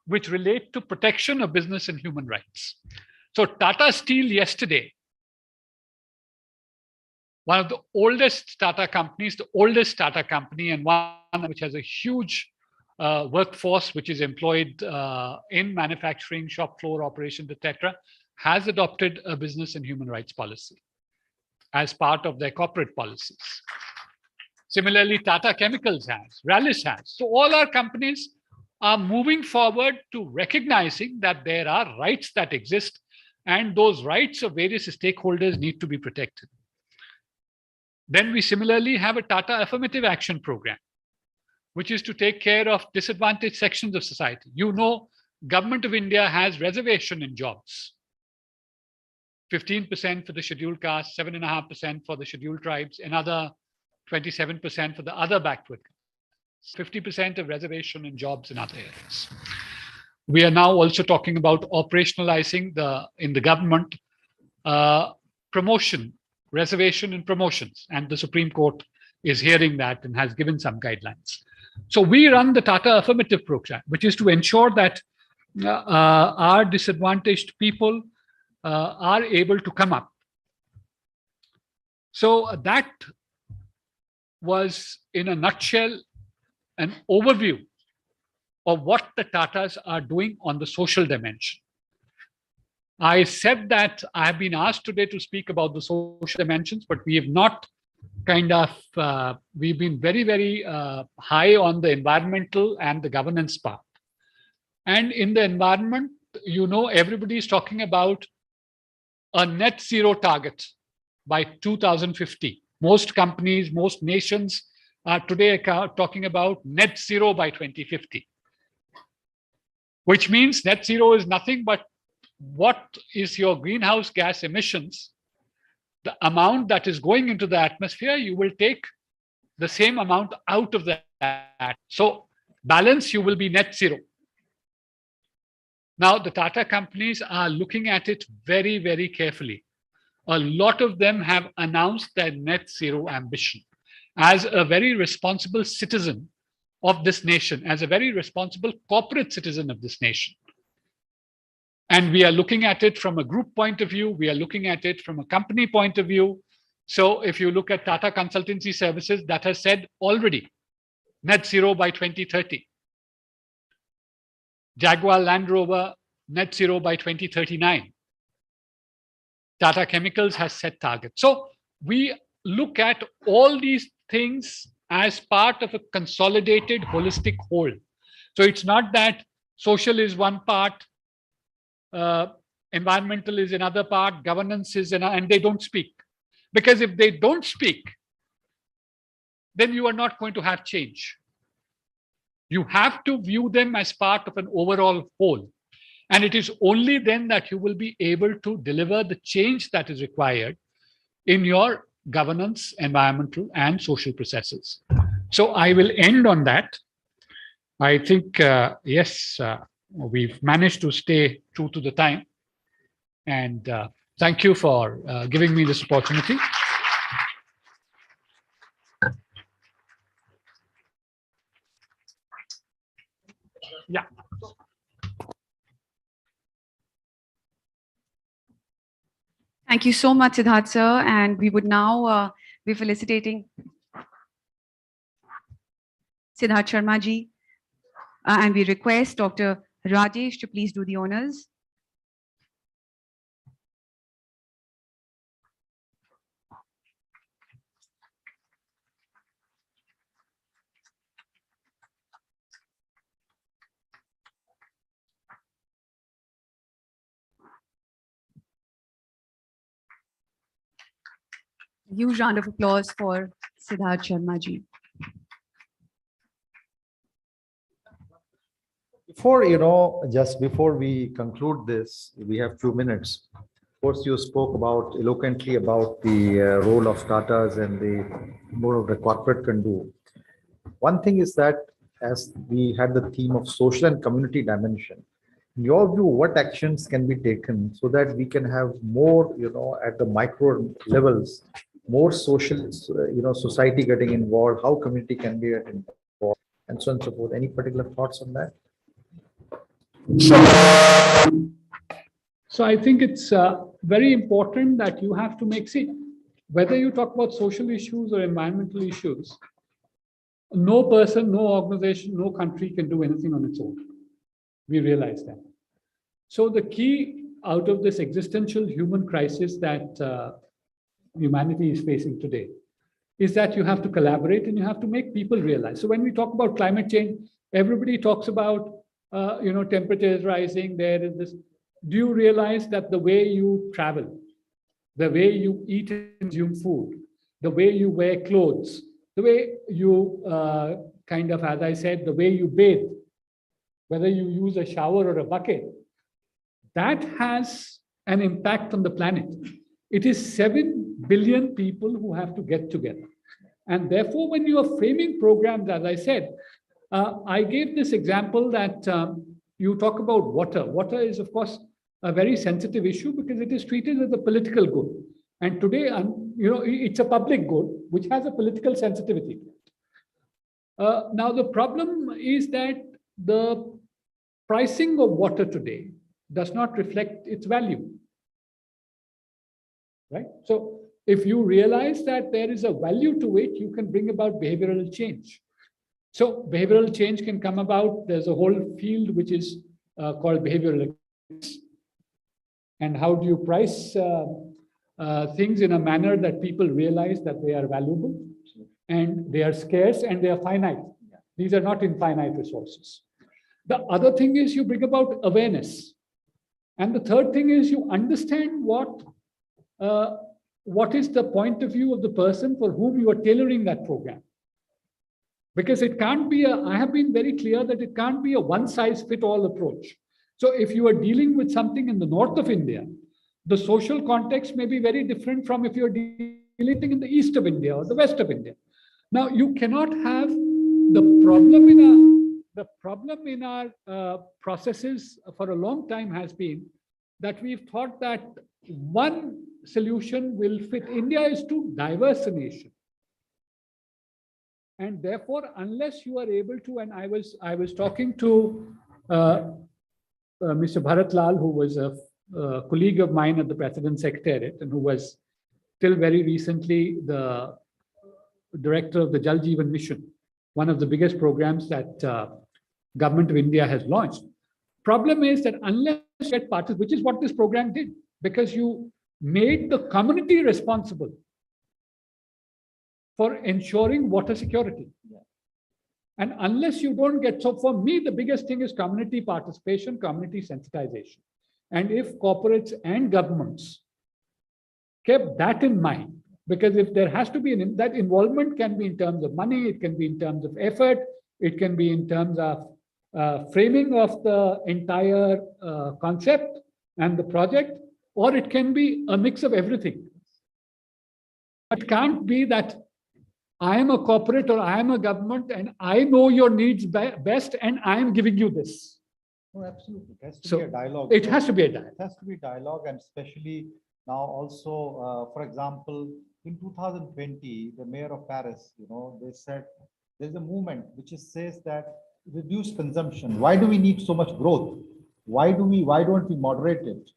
which relate to protection of business and human rights. So Tata Steel yesterday, one of the oldest Tata companies, the oldest Tata company, and one which has a huge workforce which is employed in manufacturing, shop floor operations, etc., has adopted a business and human rights policy as part of their corporate policies. Similarly, Tata Chemicals has, Rallis has. So all our companies are moving forward to recognizing that there are rights that exist, and those rights of various stakeholders need to be protected. Then we similarly have a Tata Affirmative Action Program, which is to take care of disadvantaged sections of society. You know, Government of India has reservation in jobs. 15% for the scheduled caste, 7.5% for the scheduled tribes, another 27% for the other backward, 50% of reservation in jobs in other areas. We are now also talking about operationalizing in the government promotion, reservation and promotions, and the Supreme Court is hearing that and has given some guidelines. So we run the Tata Affirmative Program, which is to ensure that our disadvantaged people are able to come up. So that was, in a nutshell, an overview of what the Tatas are doing on the social dimension. I said that I have been asked today to speak about the social dimensions, but we have not we've been very, very high on the environmental and the governance part. And in the environment, you know, everybody is talking about a net zero target by 2050. Most companies, most nations are today talking about net zero by 2050, which means net zero is nothing but what is your greenhouse gas emissions, the amount that is going into the atmosphere, you will take the same amount out of that. So balance, you will be net zero. Now, the Tata companies are looking at it very, very carefully. A lot of them have announced their net zero ambition as a very responsible citizen of this nation, as a very responsible corporate citizen of this nation. And we are looking at it from a group point of view. We are looking at it from a company point of view. So if you look at Tata Consultancy Services, that has said already net zero by 2030. Jaguar Land Rover, net zero by 2039. Tata Chemicals has set targets. So we look at all these things as part of a consolidated, holistic whole. So it's not that social is one part, environmental is another part, governance is another, and they don't speak. Because if they don't speak, then you are not going to have change. You have to view them as part of an overall whole. And it is only then that you will be able to deliver the change that is required in your governance, environmental, and social processes. So I will end on that. I think, yes, we've managed to stay true to the time. And thank you for giving me this opportunity. Yeah. Thank you so much, Siddharth sir. And we would now be felicitating Siddharth Sharma ji. And we request Dr. Rajesh to please do the honors. Huge round of applause for Siddharth Sharma ji. Before, just before we conclude this, we have few minutes. Of course, you spoke about eloquently about the role of Tatas and the more of the corporate can do. One thing is that as we had the theme of social and community dimension, in your view, what actions can be taken so that we can have more, at the micro levels, more social, society getting involved, how community can be involved, and so on and so forth. Any particular thoughts on that? So I think it's very important that you have to whether you talk about social issues or environmental issues, no person, no organization, no country can do anything on its own. We realize that. So the key out of this existential human crisis that humanity is facing today is that you have to collaborate and you have to make people realize. So when we talk about climate change, everybody talks about temperature is rising, there is this. Do you realize that the way you travel, the way you eat and consume food, the way you wear clothes, the way you as I said, the way you bathe, whether you use a shower or a bucket, that has an impact on the planet. It is 7 billion people who have to get together. And therefore, when you are framing programs, as I said, I gave this example that you talk about water. Water is, of course, a very sensitive issue because it is treated as a political good. And today, it's a public good, which has a political sensitivity. Now, the problem is that the pricing of water today does not reflect its value. Right? So if you realize that there is a value to it, you can bring about behavioral change. So behavioral change can come about. There's a whole field which is called behavioral economics. And how do you price things in a manner that people realize that they are valuable and they are scarce and they are finite. These are not infinite resources. The other thing is you bring about awareness. And the third thing is you understand what is the point of view of the person for whom you are tailoring that program. Because it can't be I have been very clear that it can't be a one-size-fits-all approach. So if you are dealing with something in the north of India, the social context may be very different from if you're dealing in the east of India or the west of India. Now, you cannot have the problem in our processes for a long time has been that we've thought that one solution will fit. India is too diverse a nation. And therefore, unless you are able to, and I was talking to Mr. Bharat Lal, who was a colleague of mine at the President's Secretariat and who was till very recently the director of the Jal Jeevan Mission, one of the biggest programs that government of India has launched. Problem is that unless you get parties, which is what this program did, because you made the community responsible for ensuring water security. Yeah. And unless you don't get, so for me, the biggest thing is community participation, community sensitization. And if corporates and governments kept that in mind, because if there has to be that involvement can be in terms of money, it can be in terms of effort, it can be in terms of framing of the entire concept and the project, or it can be a mix of everything. It can't be that I am a corporate or I am a government and I know your needs best and I am giving you this. No, absolutely. It has to be a dialogue. It has to be a dialogue. It has to be dialogue, and especially now also, for example, in 2020, the mayor of Paris, they said there's a movement which says that reduce consumption? Why do we need so much growth? Why don't we moderate it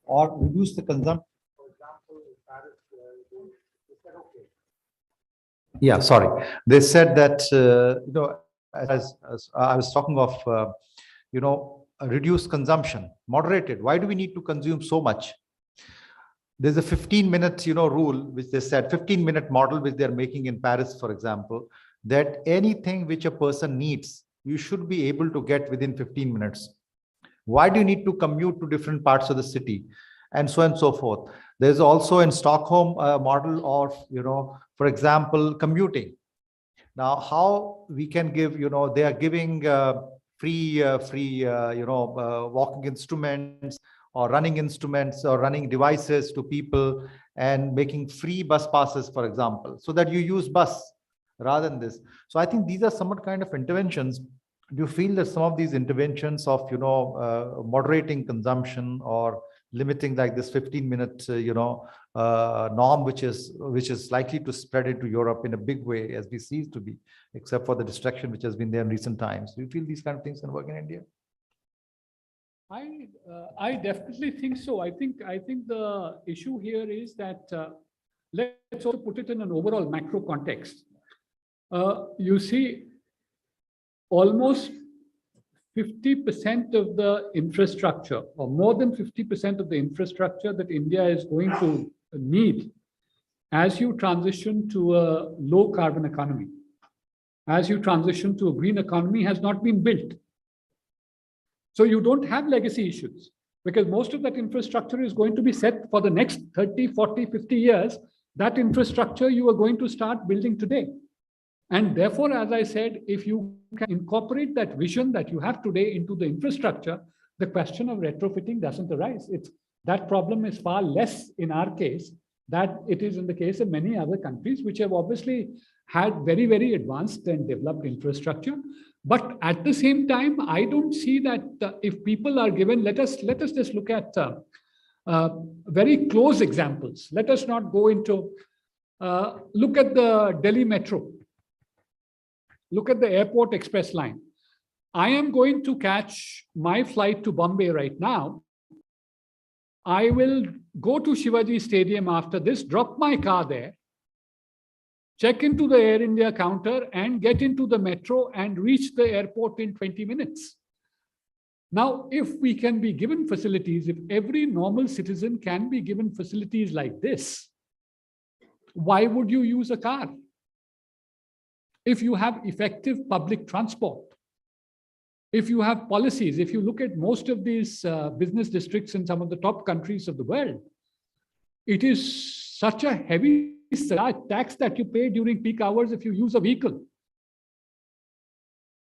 or reduce the consumption? For example, in Paris, they said, okay. Yeah, sorry. They said that, as I was talking of, reduce consumption, moderated. Why do we need to consume so much? There's a 15-minute, rule, which they said, 15-minute model, which they're making in Paris, for example, that anything which a person needs, you should be able to get within 15 minutes. Why do you need to commute to different parts of the city? And so on and so forth. There's also in Stockholm a model of, for example, commuting. Now, how we can give, they are giving free, walking instruments or running instruments or running devices to people and making free bus passes, for example, so that you use bus rather than this. So I think these are somewhat kind of interventions. Do you feel that some of these interventions of, moderating consumption or limiting like this 15-minute, norm, which is likely to spread into Europe in a big way as we see it to be, except for the distraction which has been there in recent times? Do you feel these kind of things can work in India? I definitely think so. I think the issue here is that let's also put it in an overall macro context. You see, almost 50% of the infrastructure, or more than 50% of the infrastructure that India is going to need as you transition to a low carbon economy, as you transition to a green economy, has not been built. So you don't have legacy issues because most of that infrastructure is going to be set for the next 30, 40, 50 years. That infrastructure you are going to start building today. And therefore, as I said, if you can incorporate that vision that you have today into the infrastructure, the question of retrofitting doesn't arise. That problem is far less in our case than it is in the case of many other countries, which have obviously had very, very advanced and developed infrastructure. But at the same time, I don't see that if people are given, let us just look at very close examples. Let us not go into, look at the Delhi Metro. Look at the airport express line. I am going to catch my flight to Bombay right now. I will go to Shivaji Stadium after this, drop my car there, check into the Air India counter and get into the metro and reach the airport in 20 minutes. Now, if we can be given facilities, if every normal citizen can be given facilities like this, why would you use a car? If you have effective public transport, if you have policies, if you look at most of these business districts in some of the top countries of the world, it is such a heavy tax that you pay during peak hours if you use a vehicle.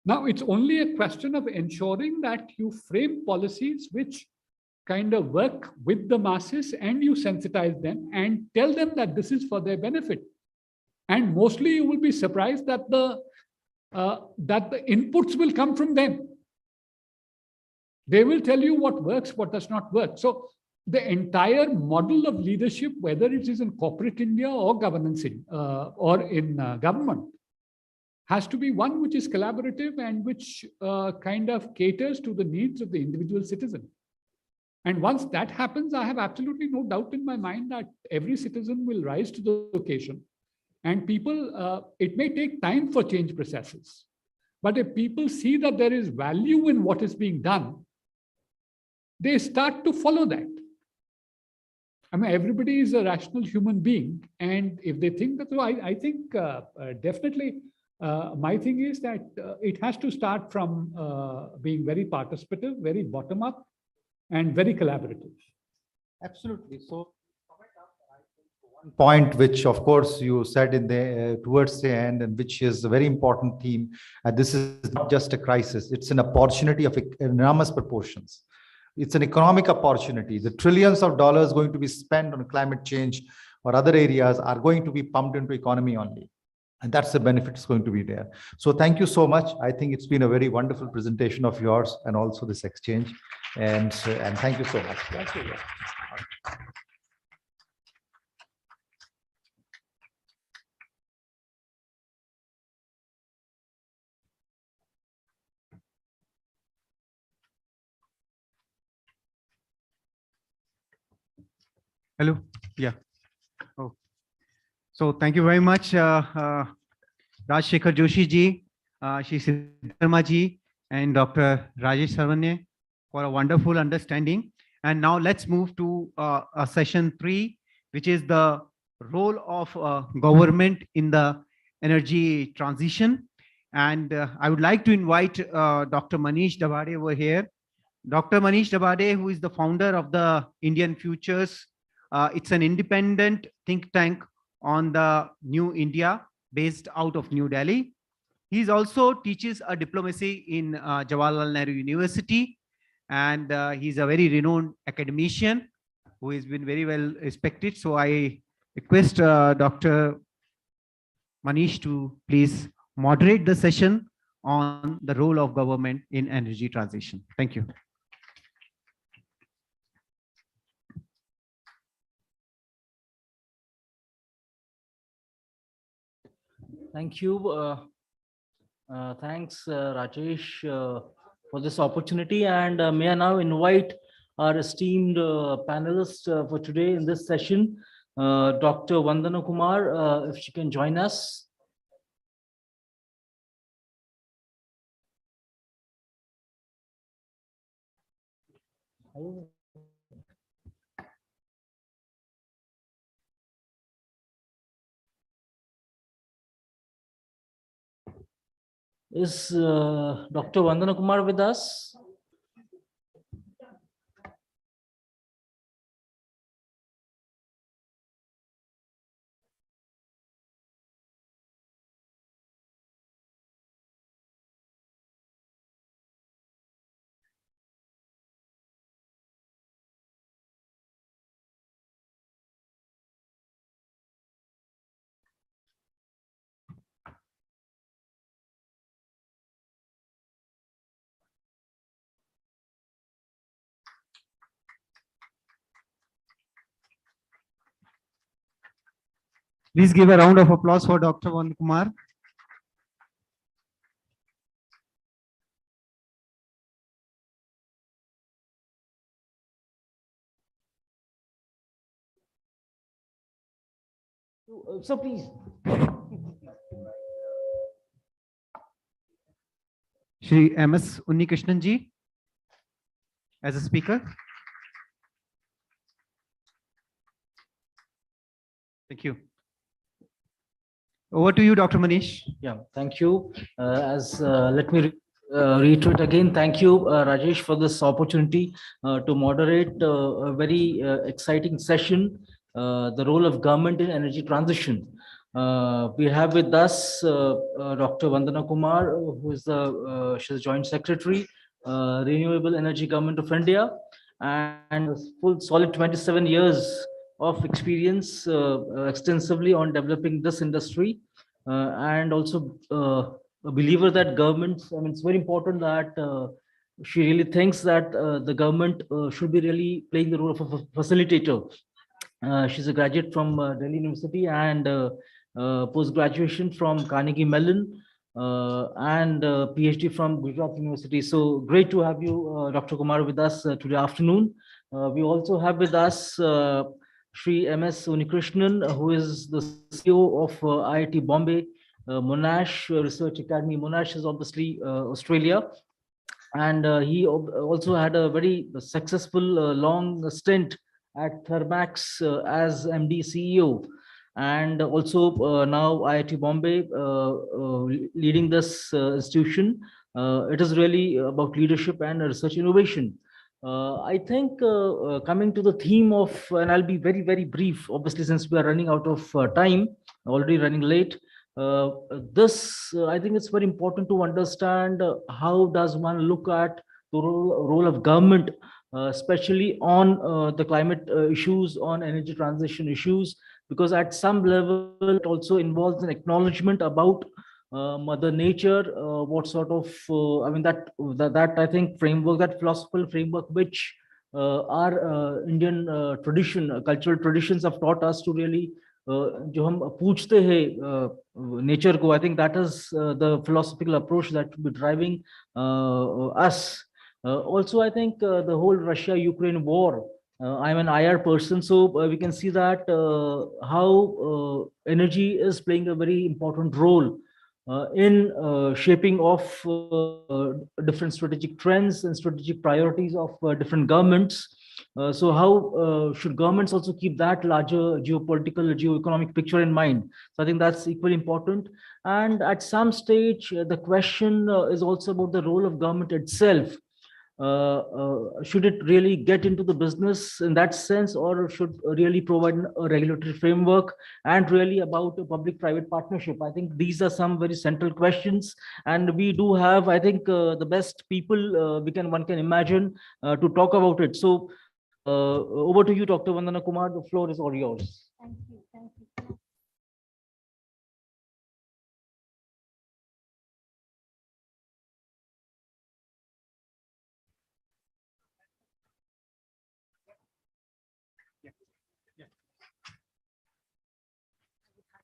Now, it's only a question of ensuring that you frame policies which kind of work with the masses and you sensitize them and tell them that this is for their benefit. And mostly you will be surprised that the inputs will come from them. They will tell you what works, what does not work. So the entire model of leadership, whether it is in corporate India or governance or in government, has to be one which is collaborative and which kind of caters to the needs of the individual citizen. And once that happens, I have absolutely no doubt in my mind that every citizen will rise to the occasion. And people, it may take time for change processes, but if people see that there is value in what is being done, they start to follow that. I mean, everybody is a rational human being. And if they think that, so I think definitely my thing is that it has to start from being very participative, very bottom up, and very collaborative. Absolutely. So one point which, of course, you said in the towards the end, and which is a very important theme, this is not just a crisis; it's an opportunity of enormous proportions. It's an economic opportunity. The trillions of dollars going to be spent on climate change or other areas are going to be pumped into economy only. And that's the benefit is going to be there. So thank you so much. I think it's been a very wonderful presentation of yours and also this exchange. And thank you so much. Thank you. Hello. Yeah. Oh. So thank you very much, Rajshekhar Joshi ji, Shri Siddharma ji, and Dr. Rajesh Sarvanye for a wonderful understanding. And now let's move to session 3, which is the role of government in the energy transition. And I would like to invite Dr. Manish Dabade over here. Dr. Manish Dabade, who is the founder of the Indian Futures. It's an independent think tank on the New India based out of New Delhi. He also teaches a diplomacy in Jawaharlal Nehru University, and he's a very renowned academician who has been very well respected. So I request Dr. Manish to please moderate the session on the role of government in energy transition. Thank you. Thank you. Thanks, Rajesh, for this opportunity. And may I now invite our esteemed panelists for today in this session, Dr. Vandana Kumar, if she can join us. Is Dr. Vandana Kumar with us? Please give a round of applause for Dr. Vandana Kumar. So please. Shri M.S. Unnikrishnan ji as a speaker. Thank you. Over to you, Dr. Manish. Yeah, thank you. Let me reiterate again, thank you, Rajesh, for this opportunity to moderate a very exciting session, the role of government in energy transition. We have with us Dr. Vandana Kumar, who is she's Joint Secretary, Renewable Energy Government of India, and a full solid 27 years of experience extensively on developing this industry, and also a believer that governments, I mean, it's very important that she really thinks that the government should be really playing the role of a facilitator. She's a graduate from Delhi University and post-graduation from Carnegie Mellon, and PhD from Gujarat University. So great to have you, Dr. Kumar, with us today afternoon. We also have with us Shri M.S. Unikrishnan, who is the CEO of IIT Bombay, Monash Research Academy. Monash is obviously Australia. And he also had a very successful long stint at Thermax as MD CEO. And also now IIT Bombay leading this institution. It is really about leadership and research innovation. I think coming to the theme of, and I'll be very, very brief, obviously, since we are running out of time, already running late. I think it's very important to understand how does one look at the role of government, especially on the climate issues, on energy transition issues, because at some level it also involves an acknowledgement about Mother Nature, what sort of, I mean, that I think framework, that philosophical framework, which our Indian tradition, cultural traditions have taught us to really, जो हम पूछते हैं nature को, I think that is the philosophical approach that will be driving us. Also, I think the whole Russia-Ukraine war I'm an IR person, so we can see that how energy is playing a very important role in shaping of different strategic trends and strategic priorities of different governments. So how should governments also keep that larger geopolitical, geoeconomic picture in mind? So I think that's equally important. And at some stage, the question is also about the role of government itself. Should it really get into the business in that sense, or should really provide a regulatory framework, and really about a public-private partnership? I think these are some very central questions, and we do have, I think, the best people one can imagine to talk about it. So over to you, Dr. Vandana Kumar. The floor is all yours. Thank you. Thank you.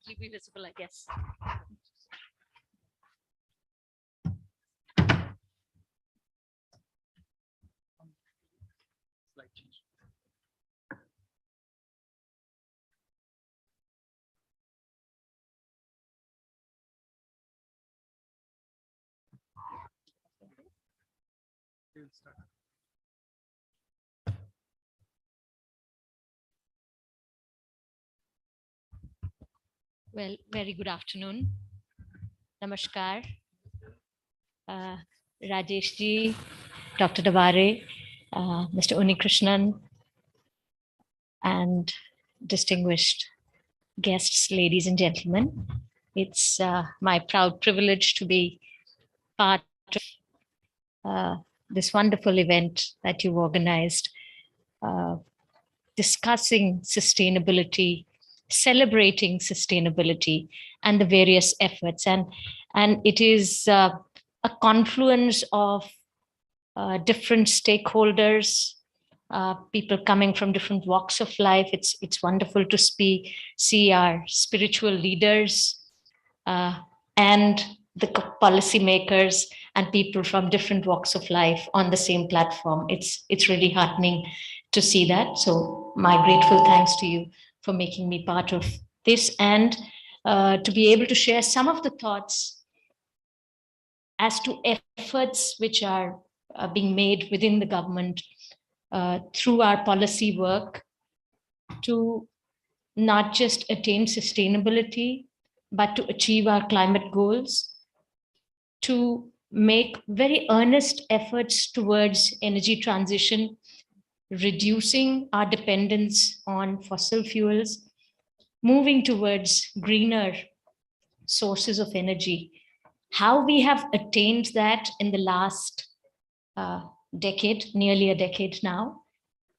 Hardly be visible, I guess. Well, very good afternoon. Namaskar. Rajesh ji, Dr. Davare, Mr. Unikrishnan, and distinguished guests, ladies and gentlemen. It's my proud privilege to be part of this wonderful event that you've organized, discussing sustainability, celebrating sustainability and the various efforts. And it is a confluence of different stakeholders, people coming from different walks of life. It's wonderful to see our spiritual leaders and the policymakers and people from different walks of life on the same platform. It's really heartening to see that. So my grateful thanks to you for making me part of this, and to be able to share some of the thoughts as to efforts which are being made within the government through our policy work to not just attain sustainability, but to achieve our climate goals, to make very earnest efforts towards energy transition, reducing our dependence on fossil fuels, moving towards greener sources of energy. How we have attained that in the last decade, nearly a decade now,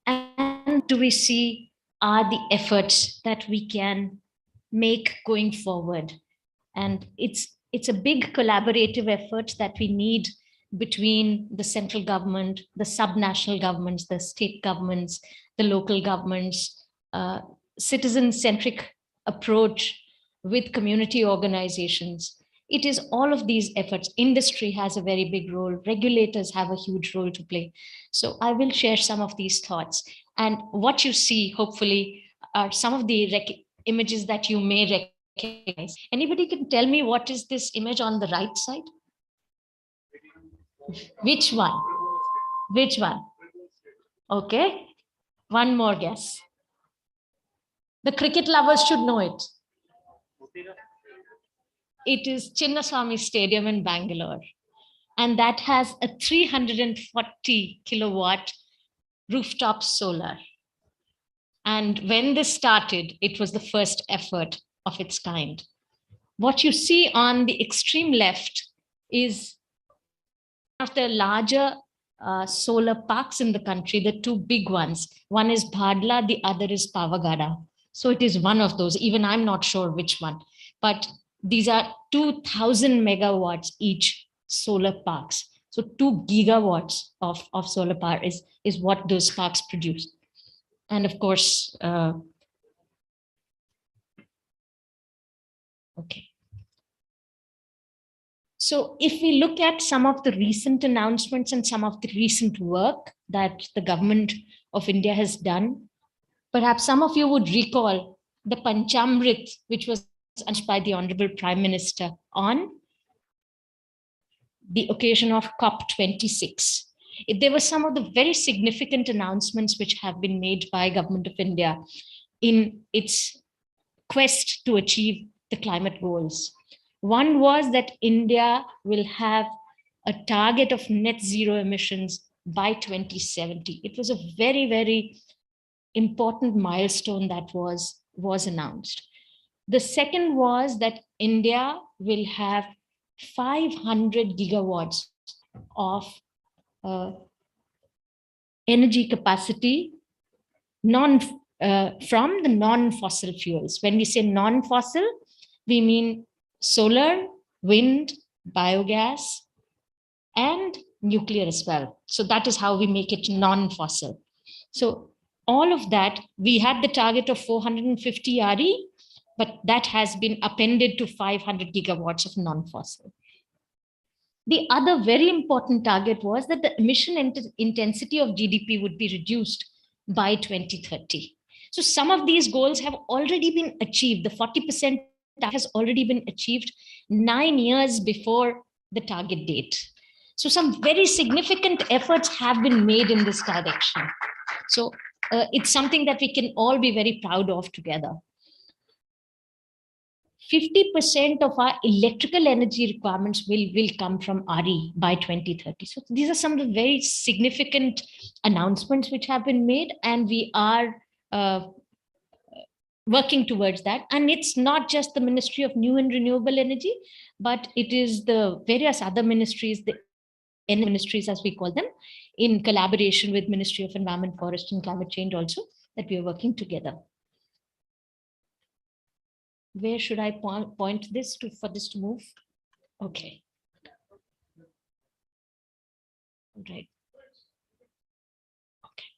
and do we see are the efforts that we can make going forward. And it's a big collaborative effort that we need between the central government, the subnational governments, the state governments, the local governments, citizen-centric approach with community organizations. It is all of these efforts. Industry has a very big role. Regulators have a huge role to play. So I will share some of these thoughts. And what you see, hopefully, are some of the images that you may recognize. Anybody can tell me what is this image on the right side? Which one? Which one? Okay. One more guess. The cricket lovers should know it. It is Chinnaswamy Stadium in Bangalore. And that has a 340 kilowatt rooftop solar. And when this started, it was the first effort of its kind. What you see on the extreme left is one of the larger solar parks in the country, the two big ones. One is Bhadla, the other is Pavagada. So it is one of those, even I'm not sure which one, but these are 2000 megawatts each solar parks. So 2 gigawatts of solar power is what those parks produce. And of course, okay. So if we look at some of the recent announcements and some of the recent work that the government of India has done. Perhaps some of you would recall the Panchamrit, which was announced by the Honorable Prime Minister on the occasion of COP26. There were some of the very significant announcements which have been made by Government of India in its quest to achieve the climate goals. One was that India will have a target of net zero emissions by 2070. It was a very, very important milestone that was announced. The second was that India will have 500 gigawatts of energy capacity from the non-fossil fuels. When we say non-fossil, we mean solar, wind, biogas, and nuclear as well. So that is how we make it non-fossil. So all of that, we had the target of 450 RE, but that has been appended to 500 gigawatts of non-fossil. The other very important target was that the emission intensity of GDP would be reduced by 2030. So some of these goals have already been achieved. The 40% has already been achieved 9 years before the target date. So some very significant efforts have been made in this direction. So it's something that we can all be very proud of together. 50% of our electrical energy requirements will come from RE by 2030. So these are some of the very significant announcements which have been made, and we are working towards that. And it's not just the Ministry of New and Renewable Energy, but it is the various other ministries, the ministries as we call them, in collaboration with Ministry of Environment, Forest and Climate Change also, that we are working together. Where should I point this to for this to move? Okay. Right. Okay.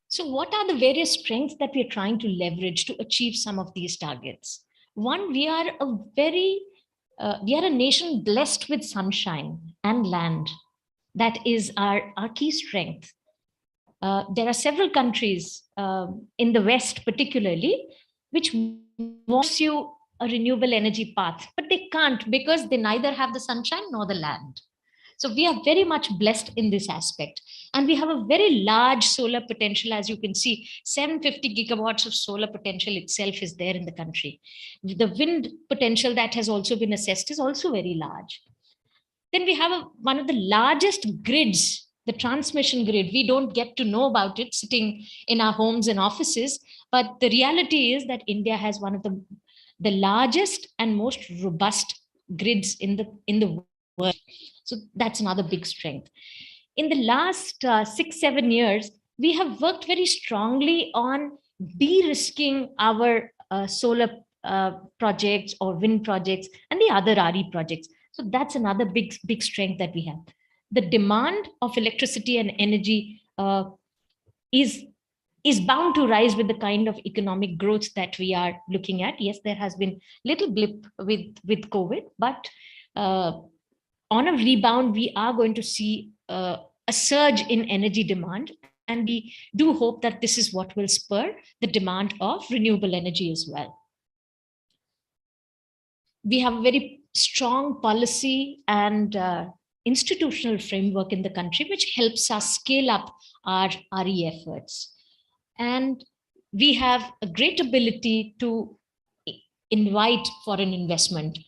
So what are the various strengths that we are trying to leverage to achieve some of these targets? One, we are a nation blessed with sunshine and land. That is our key strength. There are several countries in the West particularly, which wants you a renewable energy path, but they can't because they neither have the sunshine nor the land. So we are very much blessed in this aspect. And we have a very large solar potential. As you can see, 750 gigawatts of solar potential itself is there in the country. The wind potential that has also been assessed is also very large. Then we have one of the largest grids, the transmission grid. We don't get to know about it sitting in our homes and offices, but the reality is that India has one of the largest and most robust grids in the world. So that's another big strength. In the last 6-7 years, we have worked very strongly on de-risking our solar projects or wind projects and the other RE projects. So that's another big strength that we have. The demand of electricity and energy is bound to rise with the kind of economic growth that we are looking at. Yes, there has been little blip with COVID, but on a rebound, we are going to see a surge in energy demand. And we do hope that this is what will spur the demand of renewable energy as well. We have a very strong policy and institutional framework in the country, which helps us scale up our RE efforts. And we have a great ability to invite foreign investment.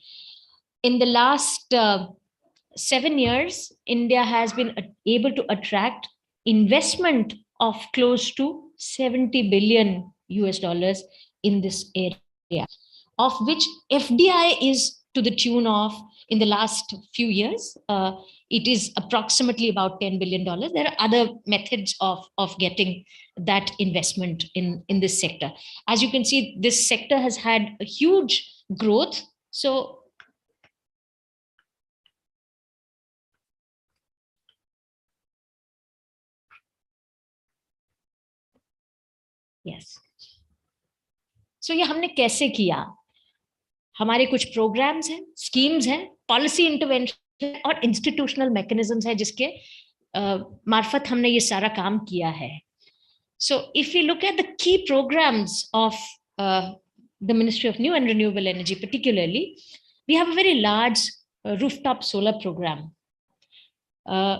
In the last 7 years, India has been able to attract investment of close to $70 billion in this area, of which FDI is to the tune of, in the last few years, it is approximately about $10 billion. There are other methods of getting that investment in this sector. As you can see, this sector has had a huge growth. So yes. So ये हमने कैसे किया? हमारे कुछ programmes हैं, schemes हैं, policy intervention और institutional mechanisms हैं जिसके मार्फत हमने ये सारा काम किया है. So if we look at the key programs of the Ministry of New and Renewable Energy particularly, we have a very large rooftop solar program.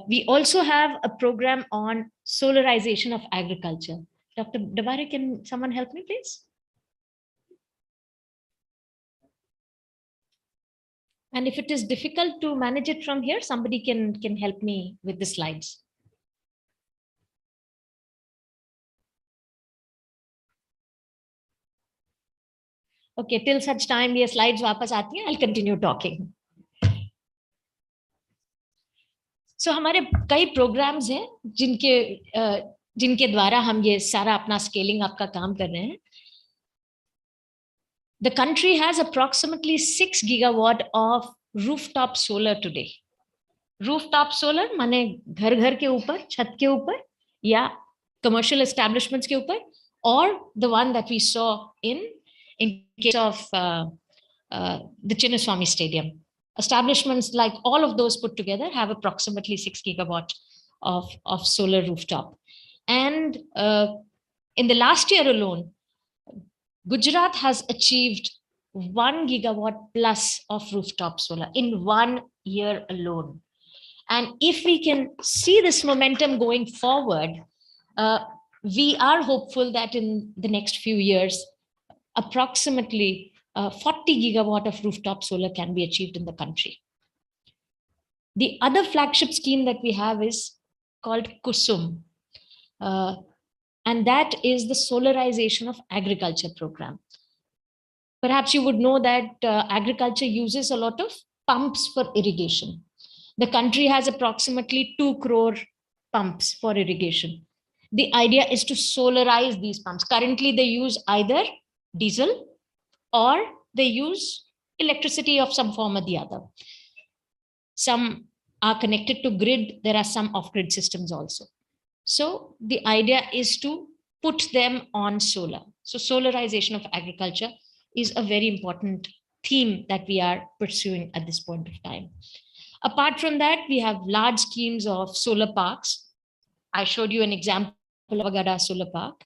We also have a program on solarization of agriculture. Dr. Davare, can someone help me, please? And if it is difficult to manage it from here, somebody can help me with the slides. Okay, till such time ये slides वापस आती हैं, I'll continue talking. So हमारे कई programs हैं जिनके द्वारा हम ये सारा अपना scaling up का काम कर रहे हैं. The country has approximately 6 gigawatt of rooftop solar today. Rooftop solar माने घर के ऊपर, छत के ऊपर या commercial establishments के ऊपर, or the one that we saw in case of the Chinnaswamy Stadium. Establishments like all of those put together have approximately 6 gigawatt of solar rooftop. And in the last year alone, Gujarat has achieved 1 gigawatt plus of rooftop solar in 1 year alone. And if we can see this momentum going forward, we are hopeful that in the next few years, approximately 40 gigawatt of rooftop solar can be achieved in the country. The other flagship scheme that we have is called Kusum. And that is the solarization of agriculture program. Perhaps you would know that agriculture uses a lot of pumps for irrigation. The country has approximately 2 crore pumps for irrigation. The idea is to solarize these pumps. Currently, they use either diesel or they use electricity of some form or the other. Some are connected to grid. There are some off-grid systems also. So the idea is to put them on solar. So solarization of agriculture is a very important theme that we are pursuing at this point of time. Apart from that, we have large schemes of solar parks. I showed you an example of Agada Solar Park.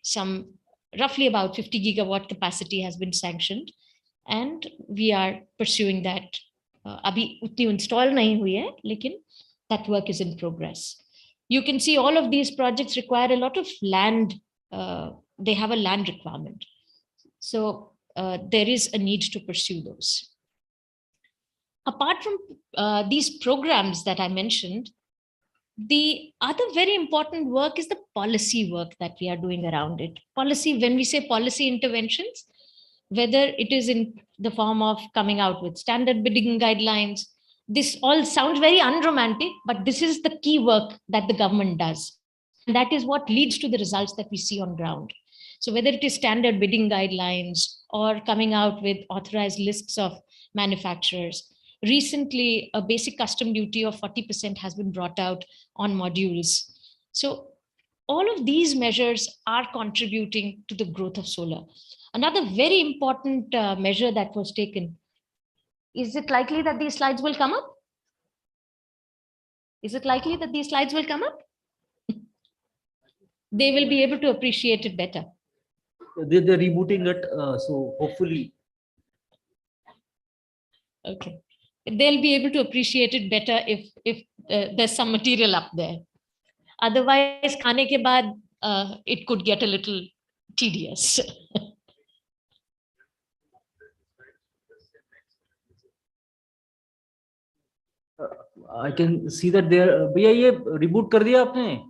Some roughly about 50 gigawatt capacity has been sanctioned, and we are pursuing that. Abhi utni install nahi hui hai, lekin that work is in progress. You can see all of these projects require a lot of land. They have a land requirement. So there is a need to pursue those. Apart from these programs that I mentioned, the other very important work is the policy work that we are doing around it. Policy, when we say policy interventions, whether it is in the form of coming out with standard bidding guidelines, this all sounds very unromantic, but this is the key work that the government does. And that is what leads to the results that we see on ground. So whether it is standard bidding guidelines or coming out with authorized lists of manufacturers, recently a basic custom duty of 40% has been brought out on modules. So all of these measures are contributing to the growth of solar. Another very important measure that was taken. Is it likely that these slides will come up? Is it likely that these slides will come up? They will be able to appreciate it better. They're rebooting it, so hopefully. Okay. They'll be able to appreciate it better if there's some material up there. Otherwise, khane ke baad, it could get a little tedious. I can see that they're भैया ये reboot कर दिया आपने?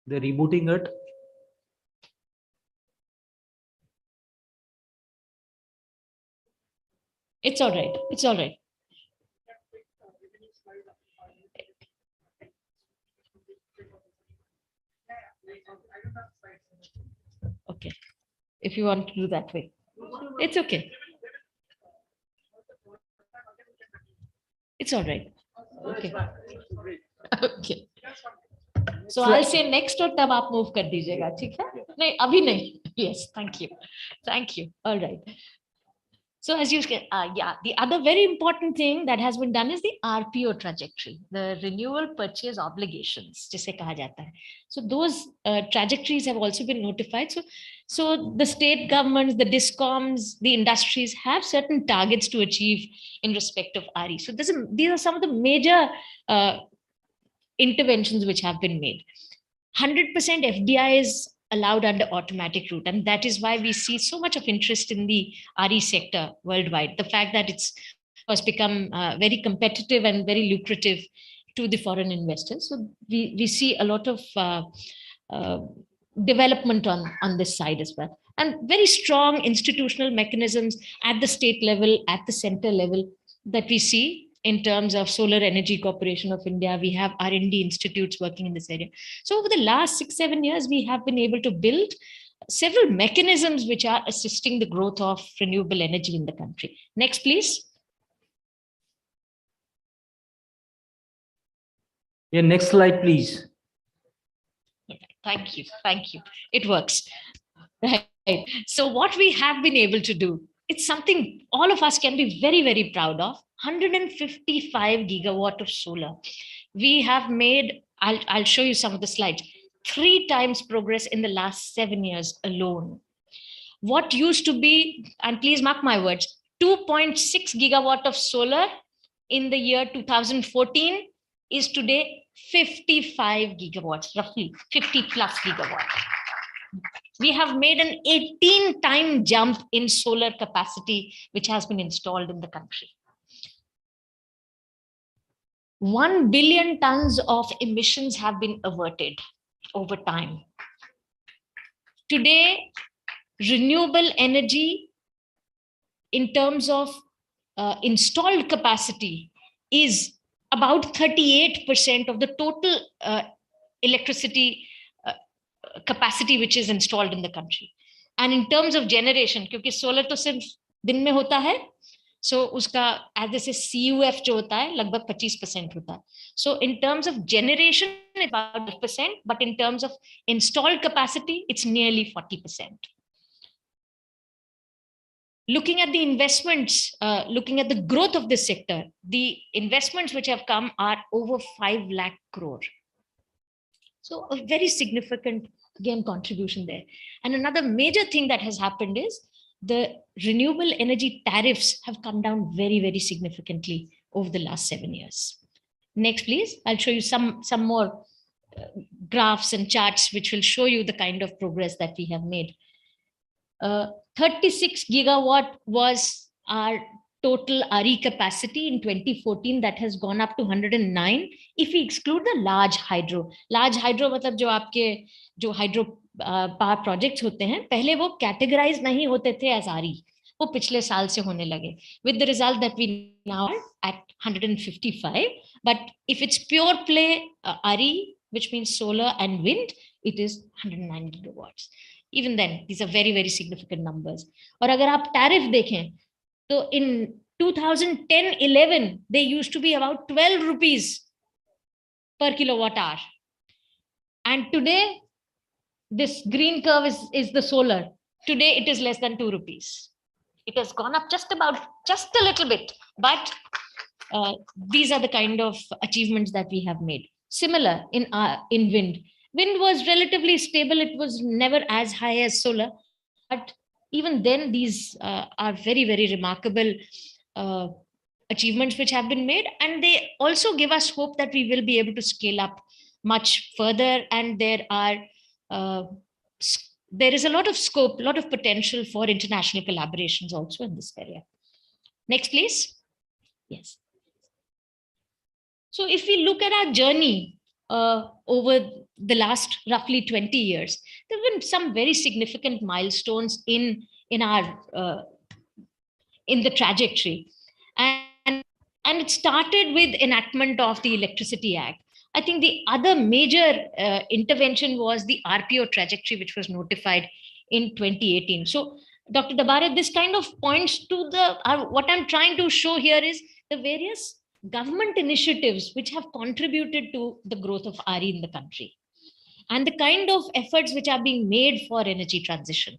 They're rebooting it. It's all right. It's all right. Okay. If you want to do that way, it's okay. It's all right. Okay. Okay. So I'll say next और तब आप move कर दीजिएगा, ठीक है? नहीं, अभी नहीं. Yes, thank you. Thank you. All right. So as you can, yeah, the other very important thing that has been done is the RPO trajectory, the renewal purchase obligations, जिसे कहा जाता है. So those trajectories have also been notified. So the state governments, the discoms, the industries have certain targets to achieve in respect of RE. So these are some of the major interventions which have been made. 100% FDI is allowed under automatic route, and that is why we see so much of interest in the RE sector worldwide. The fact that it's has become very competitive and very lucrative to the foreign investors. So we see a lot of development on this side as well, and very strong institutional mechanisms at the state level, at the center level, that we see in terms of Solar Energy Corporation of India. We have R&D institutes working in this area. So over the last 6-7 years, we have been able to build several mechanisms which are assisting the growth of renewable energy in the country. Next, please. Yeah, next slide, please. Thank you. Thank you. It works. Right. So what we have been able to do, it's something all of us can be very, very proud of. 155 gigawatt of solar. We have made, I'll show you some of the slides, 3 times progress in the last 7 years alone. What used to be, and please mark my words, 2.6 gigawatt of solar in the year 2014 is today 55 gigawatts, roughly 50 plus gigawatts. We have made an 18-time jump in solar capacity, which has been installed in the country. 1 billion tons of emissions have been averted over time. Today, renewable energy in terms of installed capacity is about 38% of the total electricity capacity which is installed in the country. And in terms of generation, क्योंकि solar तो सिर्फ दिन में होता है, so उसका as जैसे CUF जो होता है लगभग 25% होता है. So in terms of generation, it's about 10%, but in terms of installed capacity, it's nearly 40%. Looking at the investments, looking at the growth of this sector, the investments which have come are over 5 lakh crore. So a very significant, again, contribution there. And another major thing that has happened is the renewable energy tariffs have come down very, very significantly over the last 7 years. Next, please. I'll show you some more graphs and charts which will show you the kind of progress that we have made. 36 gigawatt was our total RE capacity in 2014. That has gone up to 109 if we exclude the large hydro. Large hydro मतलब जो आपके जो hydro power projects होते हैं, पहले वो categorized नहीं होते थे as RE. वो पिछले साल से होने लगे. With the result that we now are at 155. But if it's pure play RE, which means solar and wind, it is 109 gigawatts. Even then, these are very, very significant numbers. और अगर आप tariff देखें, so in 2010-11, they used to be about 12 rupees per kilowatt hour. And today, this green curve is the solar. Today, it is less than 2 rupees. It has gone up just a little bit. But these are the kind of achievements that we have made. Similar in wind. Wind was relatively stable. It was never as high as solar. But even then, these are very, very remarkable achievements which have been made. And they also give us hope that we will be able to scale up much further. And there is a lot of scope, a lot of potential for international collaborations also in this area. Next, please. Yes. So if we look at our journey over the last roughly 20 years, there have been some very significant milestones in the trajectory. And it started with enactment of the Electricity Act. I think the other major intervention was the RPO trajectory, which was notified in 2018. So, Dr. Dabare, this kind of points to what I'm trying to show here is the various government initiatives which have contributed to the growth of RE in the country and the kind of efforts which are being made for energy transition.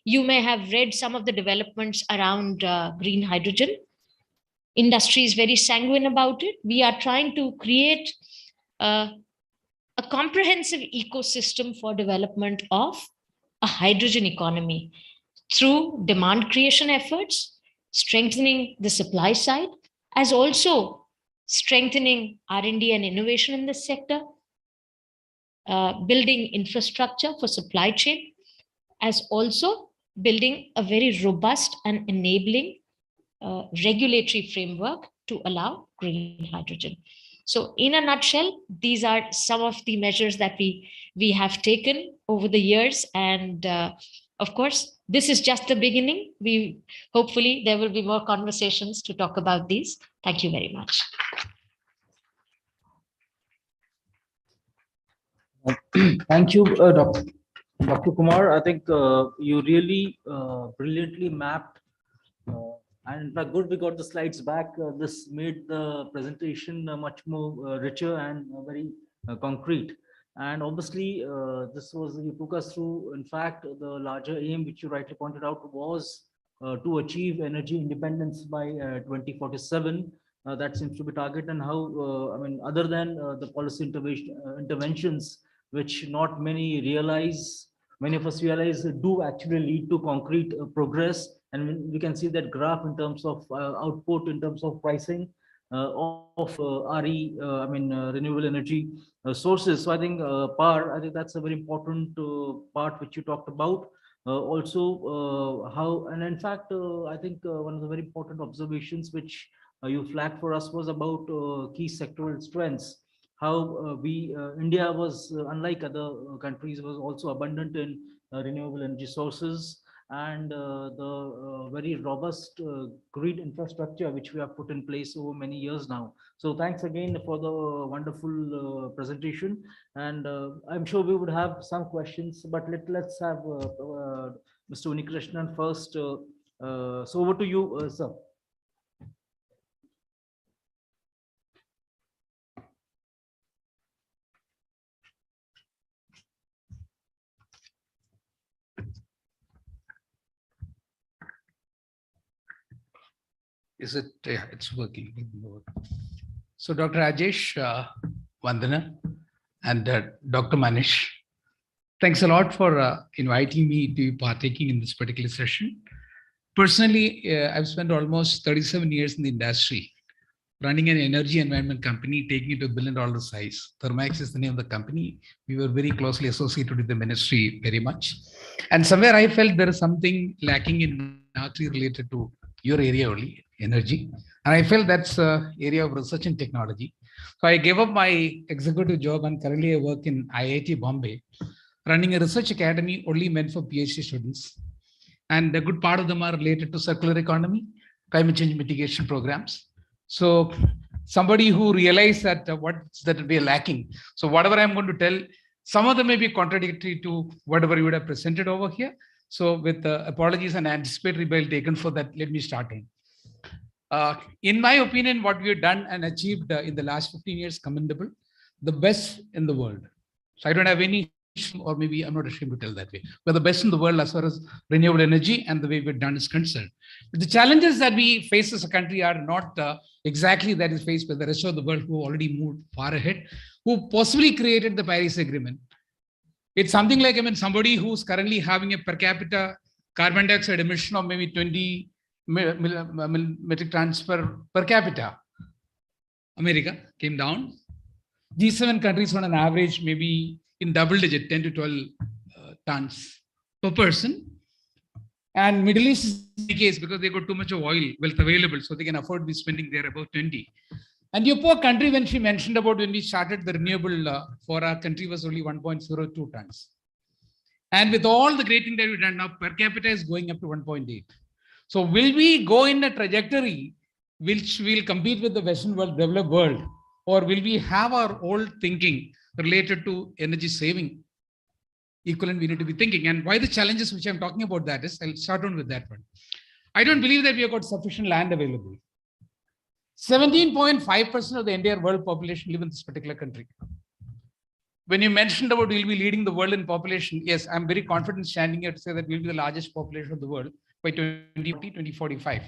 You may have read some of the developments around green hydrogen. Industry is very sanguine about it. We are trying to create a comprehensive ecosystem for development of a hydrogen economy through demand creation efforts, strengthening the supply side, as also strengthening R&D and innovation in this sector, building infrastructure for supply chain, as also building a very robust and enabling regulatory framework to allow green hydrogen. So in a nutshell, these are some of the measures that we have taken over the years. And of course, this is just the beginning. Hopefully there will be more conversations to talk about these. Thank you very much. Thank you, Dr. Kumar. I think you really brilliantly mapped, and in fact, good we got the slides back. This made the presentation much more richer and very concrete. And obviously, this was, you took us through, in fact, the larger aim, which you rightly pointed out, was to achieve energy independence by 2047. That seems to be target, and how, I mean, other than the policy interventions, which not many realize, many of us realize do actually lead to concrete progress. And we can see that graph in terms of output, in terms of pricing of renewable energy sources. So I think I think that's a very important part which you talked about. Also, how, and in fact, I think one of the very important observations which you flagged for us was about key sectoral strengths. How India was, unlike other countries, was also abundant in renewable energy sources, and the very robust grid infrastructure which we have put in place over many years now. So thanks again for the wonderful presentation, and I'm sure we would have some questions, but let's have Mr. Unikrishnan first. So over to you, sir. Is it? Yeah, it's working. So Dr. Rajesh, Vandana, and Dr. Manish, thanks a lot for inviting me to be partaking in this particular session. Personally, I've spent almost 37 years in the industry, running an energy environment company, taking it to $1 billion size. Thermax is the name of the company. We were very closely associated with the ministry very much. And somewhere I felt there is something lacking in related to your area only, energy. And I felt that's an area of research and technology. So I gave up my executive job, and currently I work in IIT Bombay, running a research academy only meant for PhD students. And a good part of them are related to circular economy, climate change mitigation programs. So somebody who realized that what's that we are lacking. So whatever I'm going to tell, some of them may be contradictory to whatever you would have presented over here. So with apologies and anticipatory bail taken for that, let me start in. In my opinion, what we have done and achieved in the last 15 years, commendable, the best in the world. So I don't have any, or maybe I'm not ashamed to tell that way. We're the best in the world as far as renewable energy and the way we've done is concerned. But the challenges that we face as a country are not exactly that is faced by the rest of the world who already moved far ahead, who possibly created the Paris Agreement. It's something like, I mean, somebody who's currently having a per capita carbon dioxide emission of maybe 20 metric tons per capita. America came down. G7 countries on an average, maybe in double digit, 10 to 12 tons per person. And Middle East is the case because they got too much of oil wealth available, so they can afford to be spending there about 20. And your poor country, when she mentioned about when we started the renewable for our country was only 1.02 tons. And with all the great things that we've done now, per capita is going up to 1.8. So will we go in a trajectory which will compete with the Western world, developed world, or will we have our old thinking related to energy saving? Equivalent, we need to be thinking. And why the challenges which I'm talking about that is, I'll start on with that one. I don't believe that we have got sufficient land available. 17.5% of the entire world population live in this particular country. When you mentioned about we'll be leading the world in population, yes, I'm very confident standing here to say that we'll be the largest population of the world by 2045.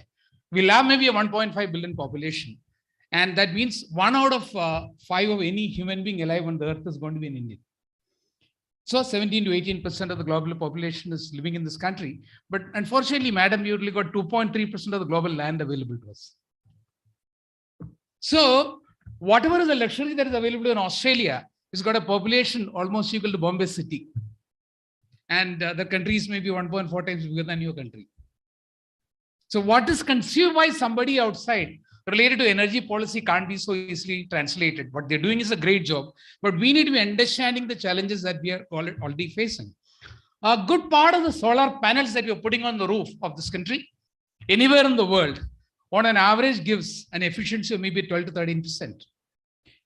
We'll have maybe a 1.5 billion population. And that means 1 out of 5 of any human being alive on the earth is going to be an Indian. So 17 to 18% of the global population is living in this country. But unfortunately, madam, you only got 2.3% of the global land available to us. So whatever is the luxury that is available in Australia, it's got a population almost equal to Bombay city. And the country is maybe 1.4 times bigger than your country. So what is consumed by somebody outside related to energy policy can't be so easily translated. What they're doing is a great job, but we need to be understanding the challenges that we are already facing. A good part of the solar panels that you're putting on the roof of this country, anywhere in the world, on an average gives an efficiency of maybe 12 to 13%.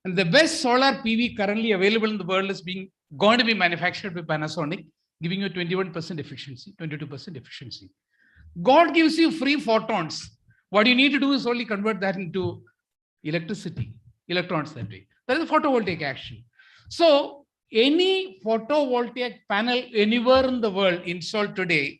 And the best solar PV currently available in the world is going to be manufactured by Panasonic, giving you 21% efficiency, 22% efficiency. God gives you free photons. What you need to do is only convert that into electricity, electrons that way. That is a photovoltaic action. So any photovoltaic panel anywhere in the world installed today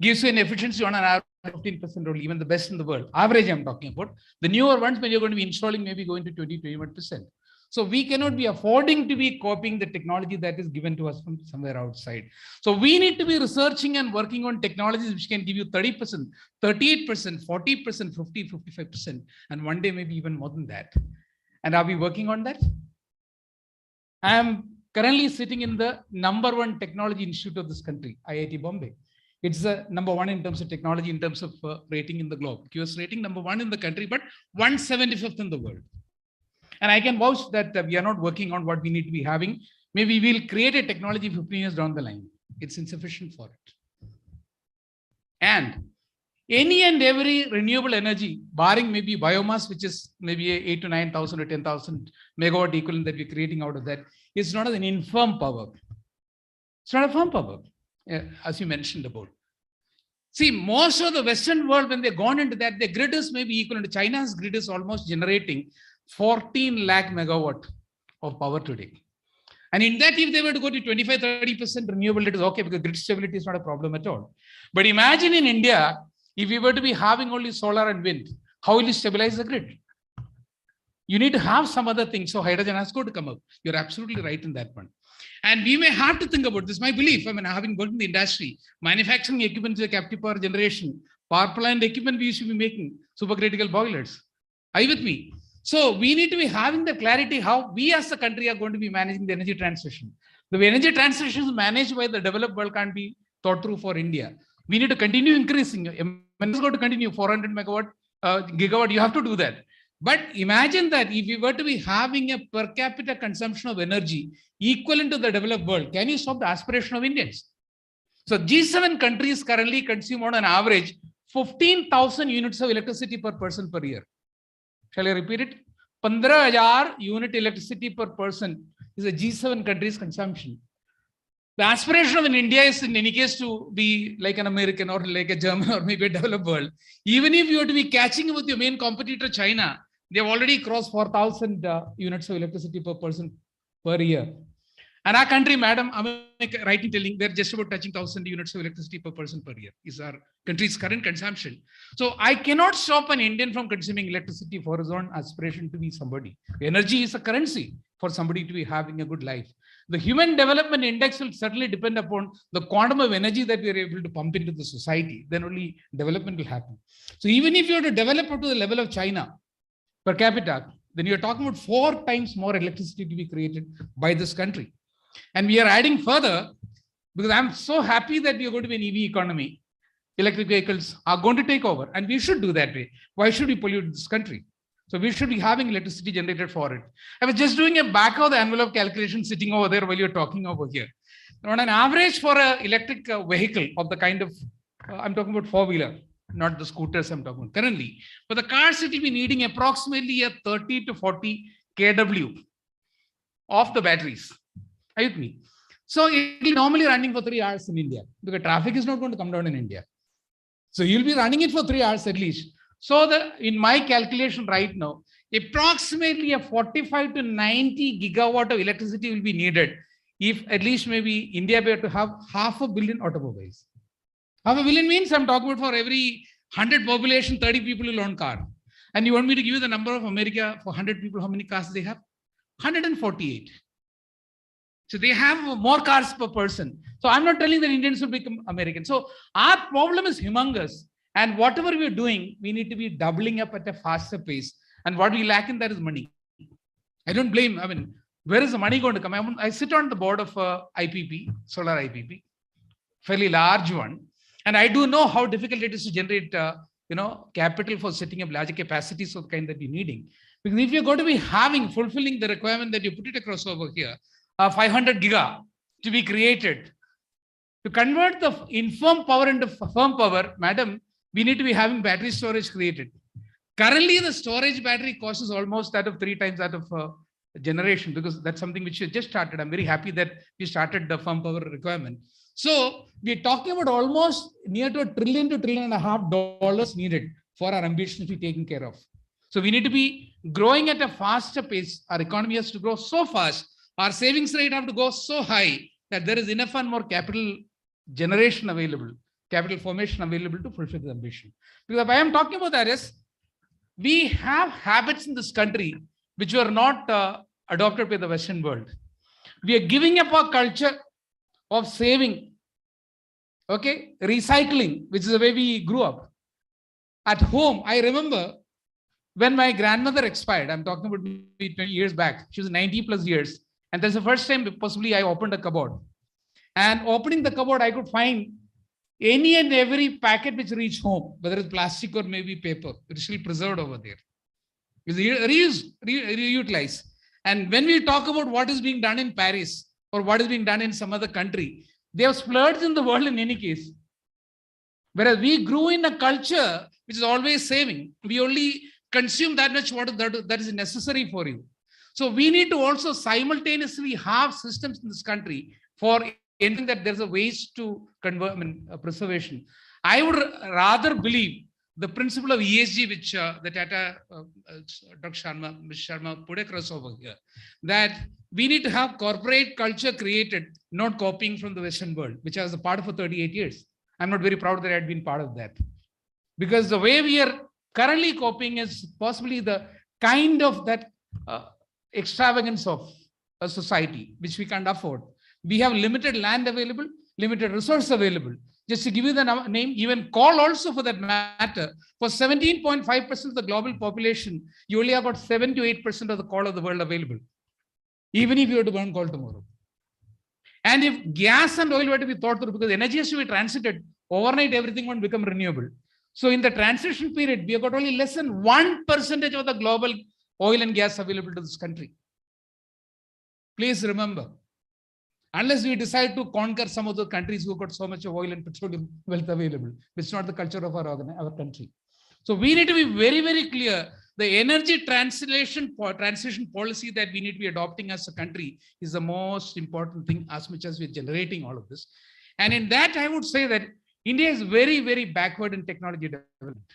gives you an efficiency on an average 15% only, even the best in the world. Average I'm talking about. The newer ones, when you're going to be installing, maybe going to 20, 21%. So we cannot be affording to be copying the technology that is given to us from somewhere outside. So we need to be researching and working on technologies which can give you 30%, 38%, 40%, 50, 55%, and one day maybe even more than that. And are we working on that? I am currently sitting in the #1 technology institute of this country, IIT Bombay. It's the #1 in terms of technology, in terms of rating in the globe. QS rating #1 in the country, but 175th in the world. And I can vouch that we are not working on what we need to be having. Maybe we'll create a technology 15 years down the line. It's insufficient for it. And any and every renewable energy, barring maybe biomass, which is maybe 8 to 9,000 or 10,000 megawatt equivalent that we're creating out of that, is not an infirm power. It's not a firm power, as you mentioned about. See, most of the Western world, when they've gone into that, the grid is maybe equivalent to China's grid is almost generating 14 lakh megawatt of power today. And in that, if they were to go to 25, 30% renewable, it is okay because grid stability is not a problem at all. But imagine in India, if we were to be having only solar and wind, how will you stabilize the grid? You need to have some other things. So hydrogen has got to come up. You're absolutely right in that one. And we may have to think about this. My belief, I mean, having worked in the industry, manufacturing equipment to captive power generation, power plant equipment we used to be making, supercritical boilers. Are you with me? So we need to be having the clarity how we as a country are going to be managing the energy transition. The energy transition is managed by the developed world can't be thought through for India. We need to continue increasing. It's going to continue 400 gigawatt. You have to do that. But imagine that if we were to be having a per capita consumption of energy equivalent to the developed world, can you stop the aspiration of Indians? So G7 countries currently consume on an average 15,000 units of electricity per person per year. Shall I repeat it? 15,000 unit electricity per person is a G7 country's consumption. The aspiration of India is in any case to be like an American or like a German or maybe a developed world. Even if you are to be catching up with your main competitor, China, they have already crossed 4,000 units of electricity per person per year. And our country, madam, I'm right in telling, they're just about touching 1,000 units of electricity per person per year is our country's current consumption. So I cannot stop an Indian from consuming electricity for his own aspiration to be somebody. Energy is a currency for somebody to be having a good life. The Human Development Index will certainly depend upon the quantum of energy that we are able to pump into the society. Then only development will happen. So even if you are to develop up to the level of China per capita, then you're talking about 4 times more electricity to be created by this country. And we are adding further because I'm so happy that we are going to be an EV economy. Electric vehicles are going to take over and we should do that way. Why should we pollute this country? So we should be having electricity generated for it. I was just doing a back of the envelope calculation sitting over there while you're talking over here. On an average for an electric vehicle of the kind of, I'm talking about 4-wheeler, not the scooters I'm talking about currently. For the cars, it will be needing approximately a 30 to 40 kW of the batteries. Are you with me? So it will be normally running for 3 hours in India because traffic is not going to come down in India. So you'll be running it for 3 hours at least. So in my calculation right now, approximately a 45 to 90 gigawatt of electricity will be needed if at least maybe India were to have 500 million automobiles. 500 million means I'm talking about for every 100 population, 30 people will own car. And you want me to give you the number of America for 100 people, how many cars they have? 148. So they have more cars per person. So I'm not telling that Indians will become American. So our problem is humongous. And whatever we're doing, we need to be doubling up at a faster pace. And what we lack in that is money. I don't blame, I mean, where is the money going to come? I sit on the board of IPP, solar IPP, fairly large one. And I do know how difficult it is to generate, capital for setting up larger capacities of the kind that we're needing. Because if you're going to be fulfilling the requirement that you put it across over here, 500 giga to be created, to convert the informed power into firm power, madam, we need to be having battery storage created. Currently, the storage battery cost is almost that of 3 times that of generation, because that's something which you just started. I'm very happy that we started the firm power requirement. So we're talking about almost near to $1 trillion to $1.5 trillion needed for our ambition to be taken care of. So we need to be growing at a faster pace. Our economy has to grow so fast. Our savings rate have to go so high that there is enough and more capital generation available, capital formation available to fulfill the ambition. Because if I am talking about that is, we have habits in this country which were not adopted by the Western world. We are giving up our culture of saving, okay, recycling, which is the way we grew up. At home, I remember when my grandmother expired, I'm talking about maybe 20 years back, she was 90 plus years. And that's the first time possibly I opened a cupboard. And opening the cupboard, I could find any and every packet which reached home, whether it's plastic or maybe paper, it's still preserved over there. It's reused, reutilized. And when we talk about what is being done in Paris or what is being done in some other country, they have splurged in the world in any case. Whereas we grew in a culture which is always saving. We only consume that much water that is necessary for you. So we need to also simultaneously have systems in this country for anything that there's a waste to convert, preservation. I would rather believe the principle of ESG, which the Tata, Dr. Sharma, Ms. Sharma put across over here, that we need to have corporate culture created, not copying from the Western world, which I was a part of for 38 years. I'm not very proud that I had been part of that. Because the way we are currently copying is possibly the kind of that extravagance of a society, which we can't afford. We have limited land available, limited resource available. Just to give you the name, even coal also for that matter, for 17.5% of the global population, you only have about 7 to 8% of the coal of the world available, even if you were to burn coal tomorrow. And if gas and oil were to be thought through, because energy has to be transited, overnight everything won't become renewable. So in the transition period, we have got only less than 1% of the global oil and gas available to this country. Please remember, unless we decide to conquer some of the countries who got so much of oil and petroleum wealth available, it's not the culture of our country. So we need to be very, very clear. The energy transition policy that we need to be adopting as a country is the most important thing, as much as we're generating all of this. And in that, I would say that India is very, very backward in technology development,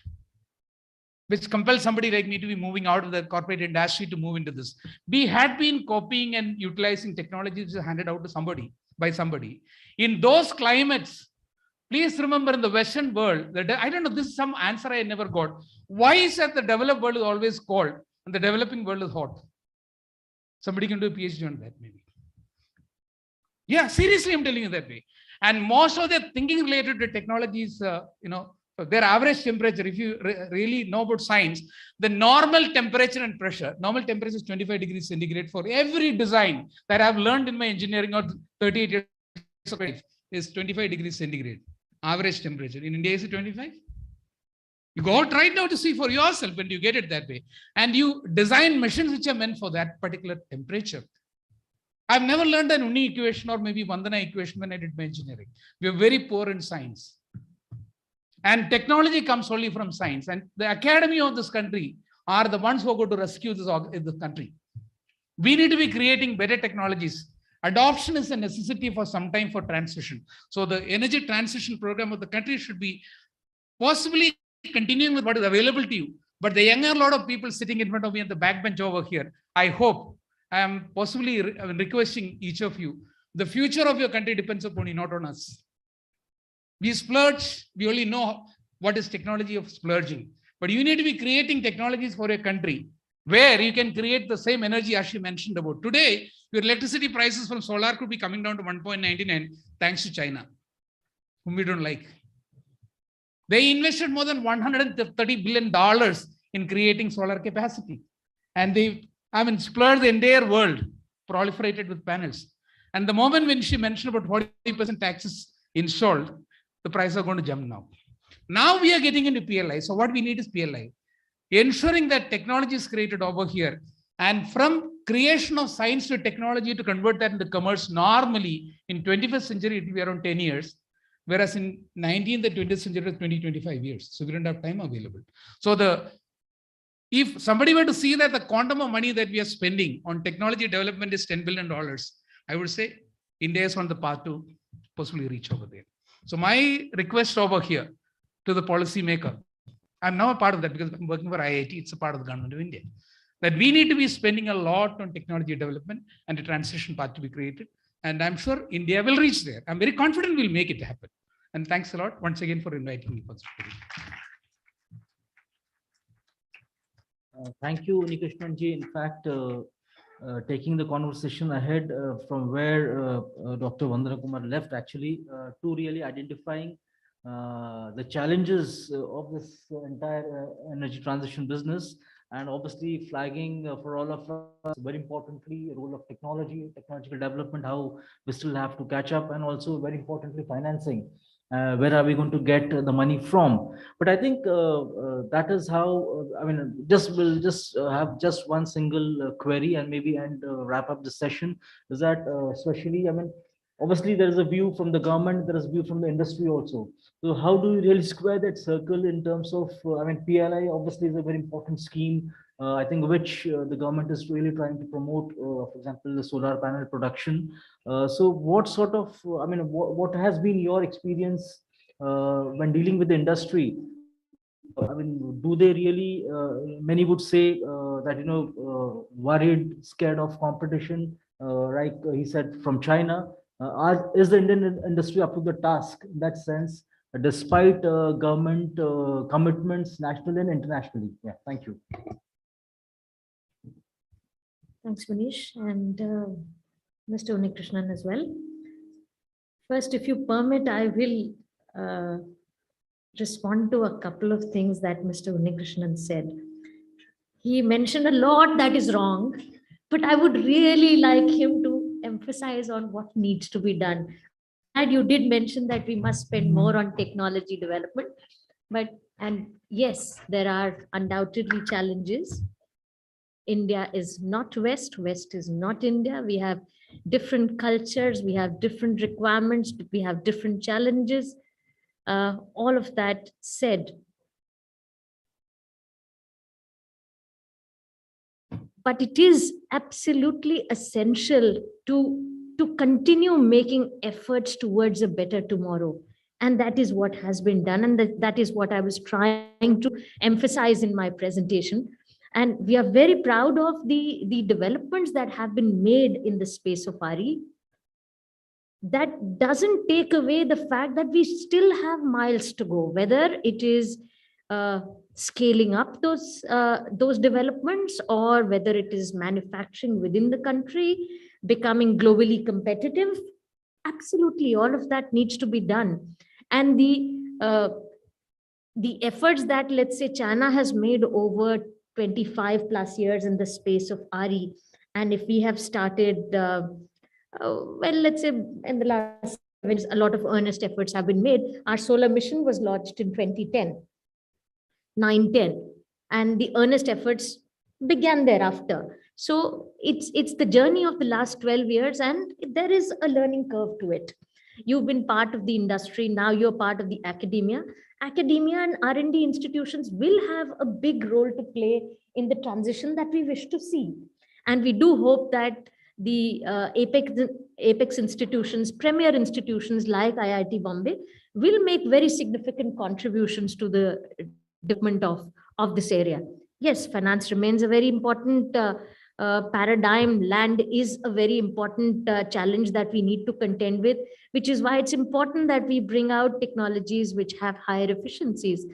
which compels somebody like me to be moving out of the corporate industry to move into this. We had been copying and utilizing technologies handed out to somebody by somebody. In those climates, please remember, in the Western world, I don't know, this is some answer I never got. Why is that the developed world is always cold and the developing world is hot? Somebody can do a PhD on that, maybe. Yeah, seriously, I'm telling you that way. And most of their thinking related to technologies, their average temperature, if you really know about science, the normal temperature and pressure, normal temperature is 25 degrees centigrade for every design that I've learned in my engineering or 38 years of life is 25 degrees centigrade, average temperature. In India, is it 25? You go out right now to see for yourself when you get it that way. And you design machines which are meant for that particular temperature. I've never learned an Uni equation or maybe Vandana equation when I did my engineering. We are very poor in science. And technology comes only from science. And the academy of this country are the ones who are going to rescue this country. We need to be creating better technologies. Adoption is a necessity for some time for transition. So the energy transition program of the country should be possibly continuing with what is available to you. But the younger lot of people sitting in front of me at the backbench over here, I hope, I am possibly requesting each of you The future of your country depends upon you, not on us. We splurge, we only know what is technology of splurging. But you need to be creating technologies for your country where you can create the same energy as you mentioned about. Today, your electricity prices from solar could be coming down to 1.99 thanks to China, whom we don't like. They invested more than $130 billion in creating solar capacity. And they, splurged the entire world, proliferated with panels. And the moment when she mentioned about 40% taxes installed, the prices are going to jump now. Now we are getting into PLI. So what we need is PLI. Ensuring that technology is created over here. And from creation of science to technology to convert that into commerce, normally in 21st century, it will be around 10 years. Whereas in 19th and 20th century, it was 20-25 years. So we don't have time available. So if somebody were to see that the quantum of money that we are spending on technology development is $10 billion, I would say India is on the path to possibly reach over there. So my request over here to the policymaker, I'm now a part of that because I'm working for IIT, it's a part of the government of India, that we need to be spending a lot on technology development and a transition path to be created. And I'm sure India will reach there. I'm very confident we'll make it happen. And thanks a lot once again for inviting me. Thank you, Unikrishnan-ji. In fact, taking the conversation ahead from where Dr. Vandana Kumar left, actually, to really identifying the challenges of this entire energy transition business, and obviously flagging for all of us, very importantly, the role of technology, technological development, how we still have to catch up, and also very importantly, financing. Where are we going to get the money from? But I think that is how, we'll just have just one single query and maybe wrap up the session, is that especially, obviously there is a view from the government, there is a view from the industry also. So how do you really square that circle in terms of, PLI obviously is a very important scheme, I think which the government is really trying to promote, for example, the solar panel production. So what sort of, what has been your experience when dealing with the industry? Do they really, many would say that, worried, scared of competition, like he said, from China. Is the Indian industry up to the task in that sense, despite government commitments nationally and internationally? Yeah, thank you. Thanks, Manish, and Mr. Unikrishnan as well. First, if you permit, I will respond to a couple of things that Mr. Unikrishnan said. He mentioned a lot that is wrong, but I would really like him to emphasize on what needs to be done. And you did mention that we must spend more on technology development, and yes, there are undoubtedly challenges. India is not West, West is not India. We have different cultures, we have different requirements, we have different challenges. All of that said, but it is absolutely essential to continue making efforts towards a better tomorrow. And that is what has been done. And that is what I was trying to emphasize in my presentation. And we are very proud of the developments that have been made in the space of RE. That doesn't take away the fact that we still have miles to go, whether it is scaling up those developments, or whether it is manufacturing within the country, becoming globally competitive. Absolutely, all of that needs to be done. And the efforts that, let's say, China has made over 25 plus years in the space of RE, and if we have started, well, let's say in the last, a lot of earnest efforts have been made. Our solar mission was launched in 2010, 9-10, and the earnest efforts began thereafter. So it's the journey of the last 12 years, and there is a learning curve to it. You've been part of the industry, now you're part of the academia. Academia and R&D institutions will have a big role to play in the transition that we wish to see. And we do hope that the apex institutions, premier institutions like IIT Bombay will make very significant contributions to the development of this area. Yes, finance remains a very important paradigm, land is a very important challenge that we need to contend with, which is why it's important that we bring out technologies which have higher efficiencies.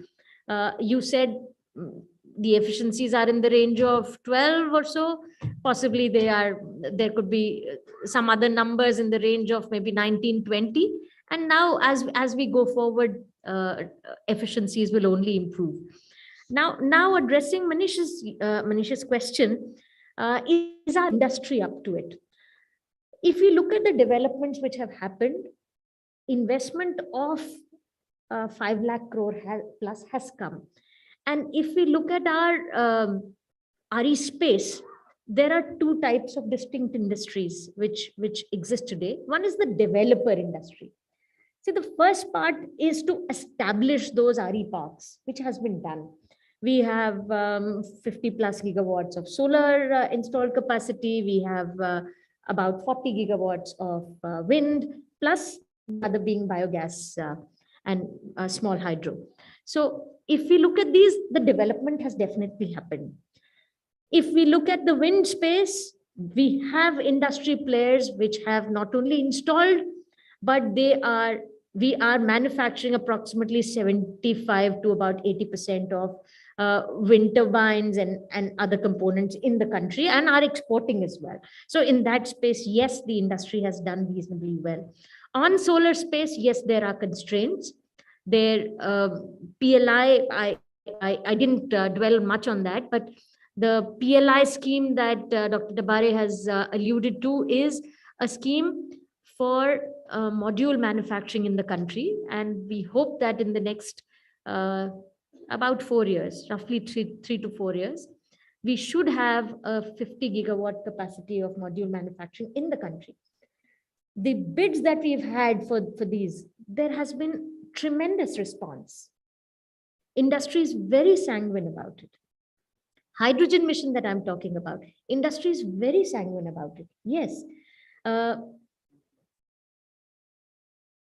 You said the efficiencies are in the range of 12 or so. Possibly there could be some other numbers in the range of maybe 19, 20. And now as we go forward, efficiencies will only improve. Now addressing Manish's question, is our industry up to it? If we look at the developments which have happened, investment of 5 lakh crore plus has come. And if we look at our RE space, there are two types of distinct industries which exist today. One is the developer industry. See, the first part is to establish those RE parks, which has been done. We have 50 plus gigawatts of solar installed capacity. We have about 40 gigawatts of wind, plus the other being biogas and small hydro. So if we look at these, the development has definitely happened. If we look at the wind space, we have industry players which have not only installed, but we are manufacturing approximately 75 to about 80% of wind turbines and other components in the country, and are exporting as well. So in that space, yes, the industry has done reasonably well. On solar space, yes, there are constraints. There, PLI, I didn't dwell much on that, but the PLI scheme that Dr. Dabare has alluded to is a scheme for module manufacturing in the country. And we hope that in the next about 4 years, roughly 3 to 4 years, we should have a 50 gigawatt capacity of module manufacturing in the country. The bids that we've had for these, there has been tremendous response. Industry is very sanguine about it. Hydrogen mission that I'm talking about, industry is very sanguine about it. Yes.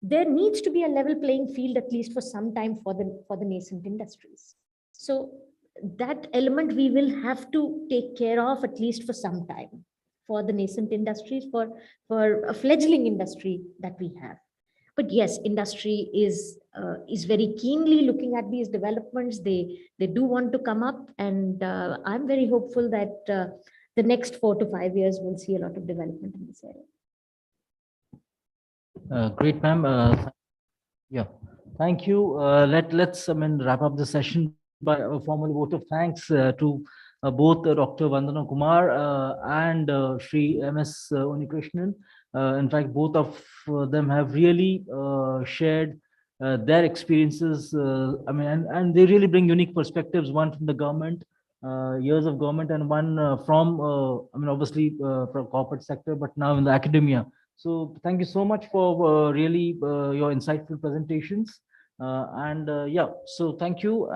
There needs to be a level playing field, at least for some time, for the nascent industries. So that element we will have to take care of, at least for some time, for the nascent industries, for a fledgling industry that we have. But yes, industry is very keenly looking at these developments. They do want to come up, and I'm very hopeful that the next 4 to 5 years will see a lot of development in this area. Great, ma'am. Yeah, thank you. Let's wrap up the session by a formal vote of thanks to both Dr. Vandana Kumar and Shri M.S. Unikrishnan. In fact, both of them have really shared their experiences. And they really bring unique perspectives. One from the government, years of government, and one from, obviously from corporate sector, but now in the academia. So thank you so much for really your insightful presentations. So thank you.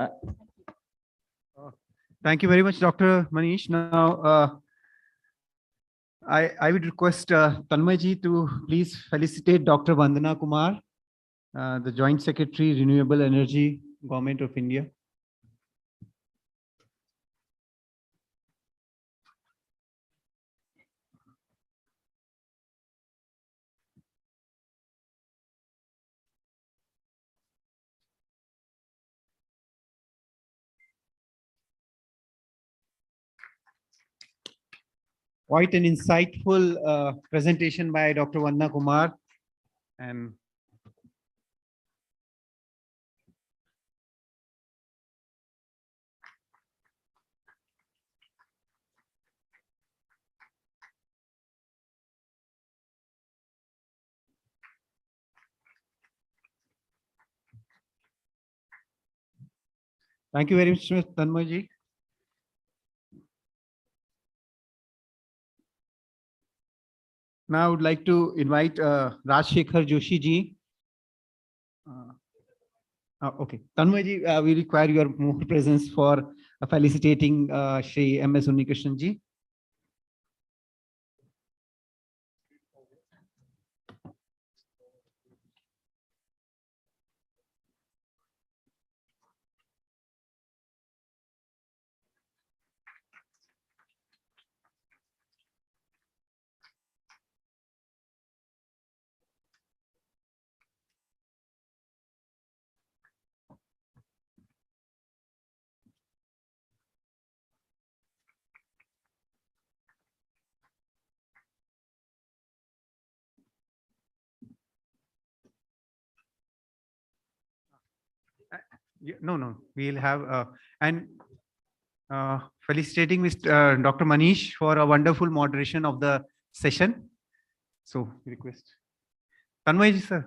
Thank you very much, Dr. Manish. Now, I would request Tanmay to please felicitate Dr. Vandana Kumar, the Joint Secretary, Renewable Energy, Government of India. Quite an insightful presentation by Dr. Vandana Kumar. And thank you very much, Tanmay. Now I would like to invite Rajshekhar Joshi ji. Okay, Tanmay ji, we require your more presence for felicitating Shri M.S. Unikrishnan ji. No, we'll have and felicitating Mr. Dr. Manish for a wonderful moderation of the session. So request. Tanmay ji sir.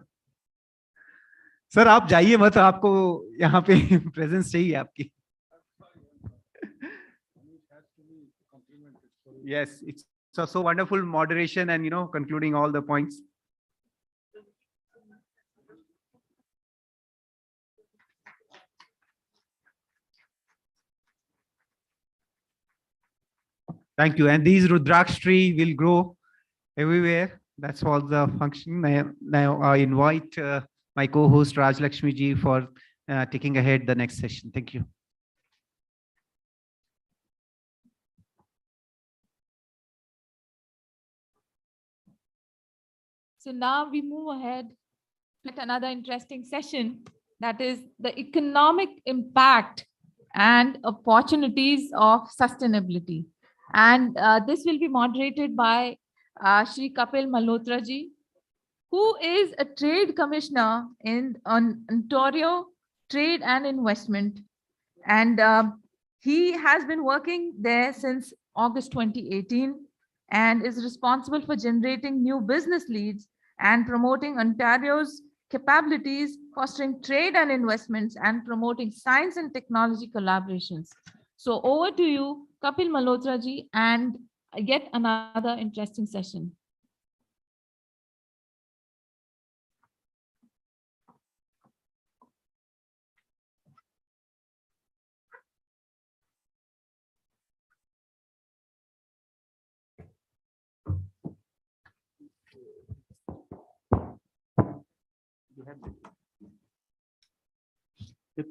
Sir आप जाइए मत, आपको यहाँ पे presence चाहिए आपकी. Yes, it's so wonderful moderation and concluding all the points. Thank you. And these Rudraksh tree will grow everywhere. That's all the function. Now I invite my co-host Raj Lakshmi ji for taking ahead the next session. Thank you. So now we move ahead with another interesting session, that is the economic impact and opportunities of sustainability. And this will be moderated by Shri Kapil Malhotra ji, who is a trade commissioner in Ontario Trade and Investment. And he has been working there since August 2018 and is responsible for generating new business leads and promoting Ontario's capabilities, fostering trade and investments, and promoting science and technology collaborations. So over to you, Kapil Malhotra ji, and yet another interesting session.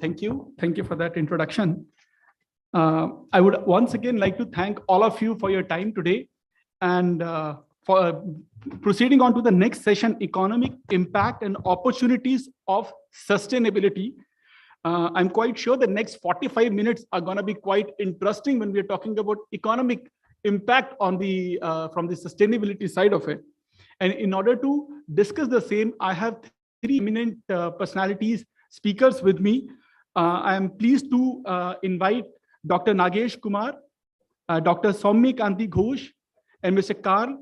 Thank you. Thank you for that introduction. I would once again like to thank all of you for your time today and for proceeding on to the next session, economic impact and opportunities of sustainability. I'm quite sure the next 45 minutes are going to be quite interesting when we're talking about economic impact on the from the sustainability side of it. And in order to discuss the same, I have three eminent personalities, speakers with me. I am pleased to invite Dr. Nagesh Kumar, Dr. Soumya Kanti Ghosh, and Mr. Karl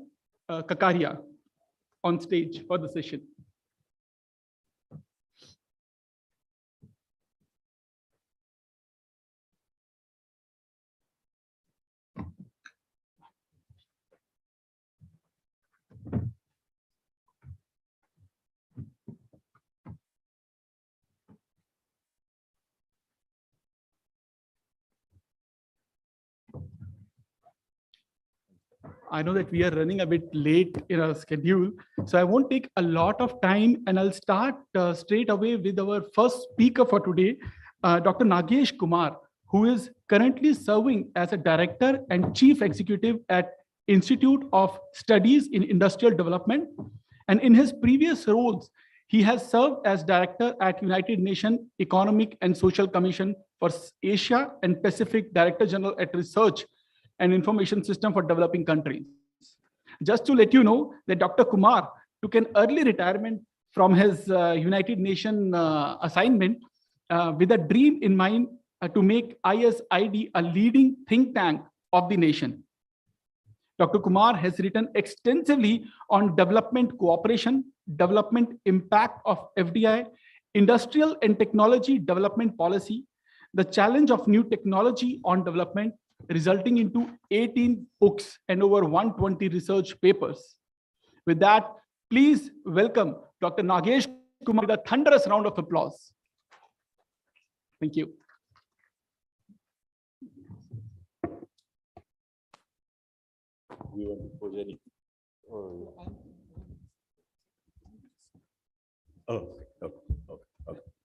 Kakaria on stage for the session. I know that we are running a bit late in our schedule, so I won't take a lot of time, and I'll start straight away with our first speaker for today, Dr. Nagesh Kumar, who is currently serving as a director and chief executive at Institute of Studies in Industrial Development. And in his previous roles, he has served as director at United Nations Economic and Social Commission for Asia and Pacific, Director General at Research and Information System for Developing Countries. Just to let you know that Dr. Kumar took an early retirement from his United Nations assignment with a dream in mind to make ISID a leading think tank of the nation. Dr. Kumar has written extensively on development cooperation, development impact of FDI, industrial and technology development policy, the challenge of new technology on development, resulting into 18 books and over 120 research papers. With that, please welcome Dr. Nagesh Kumar with a thunderous round of applause. Thank you.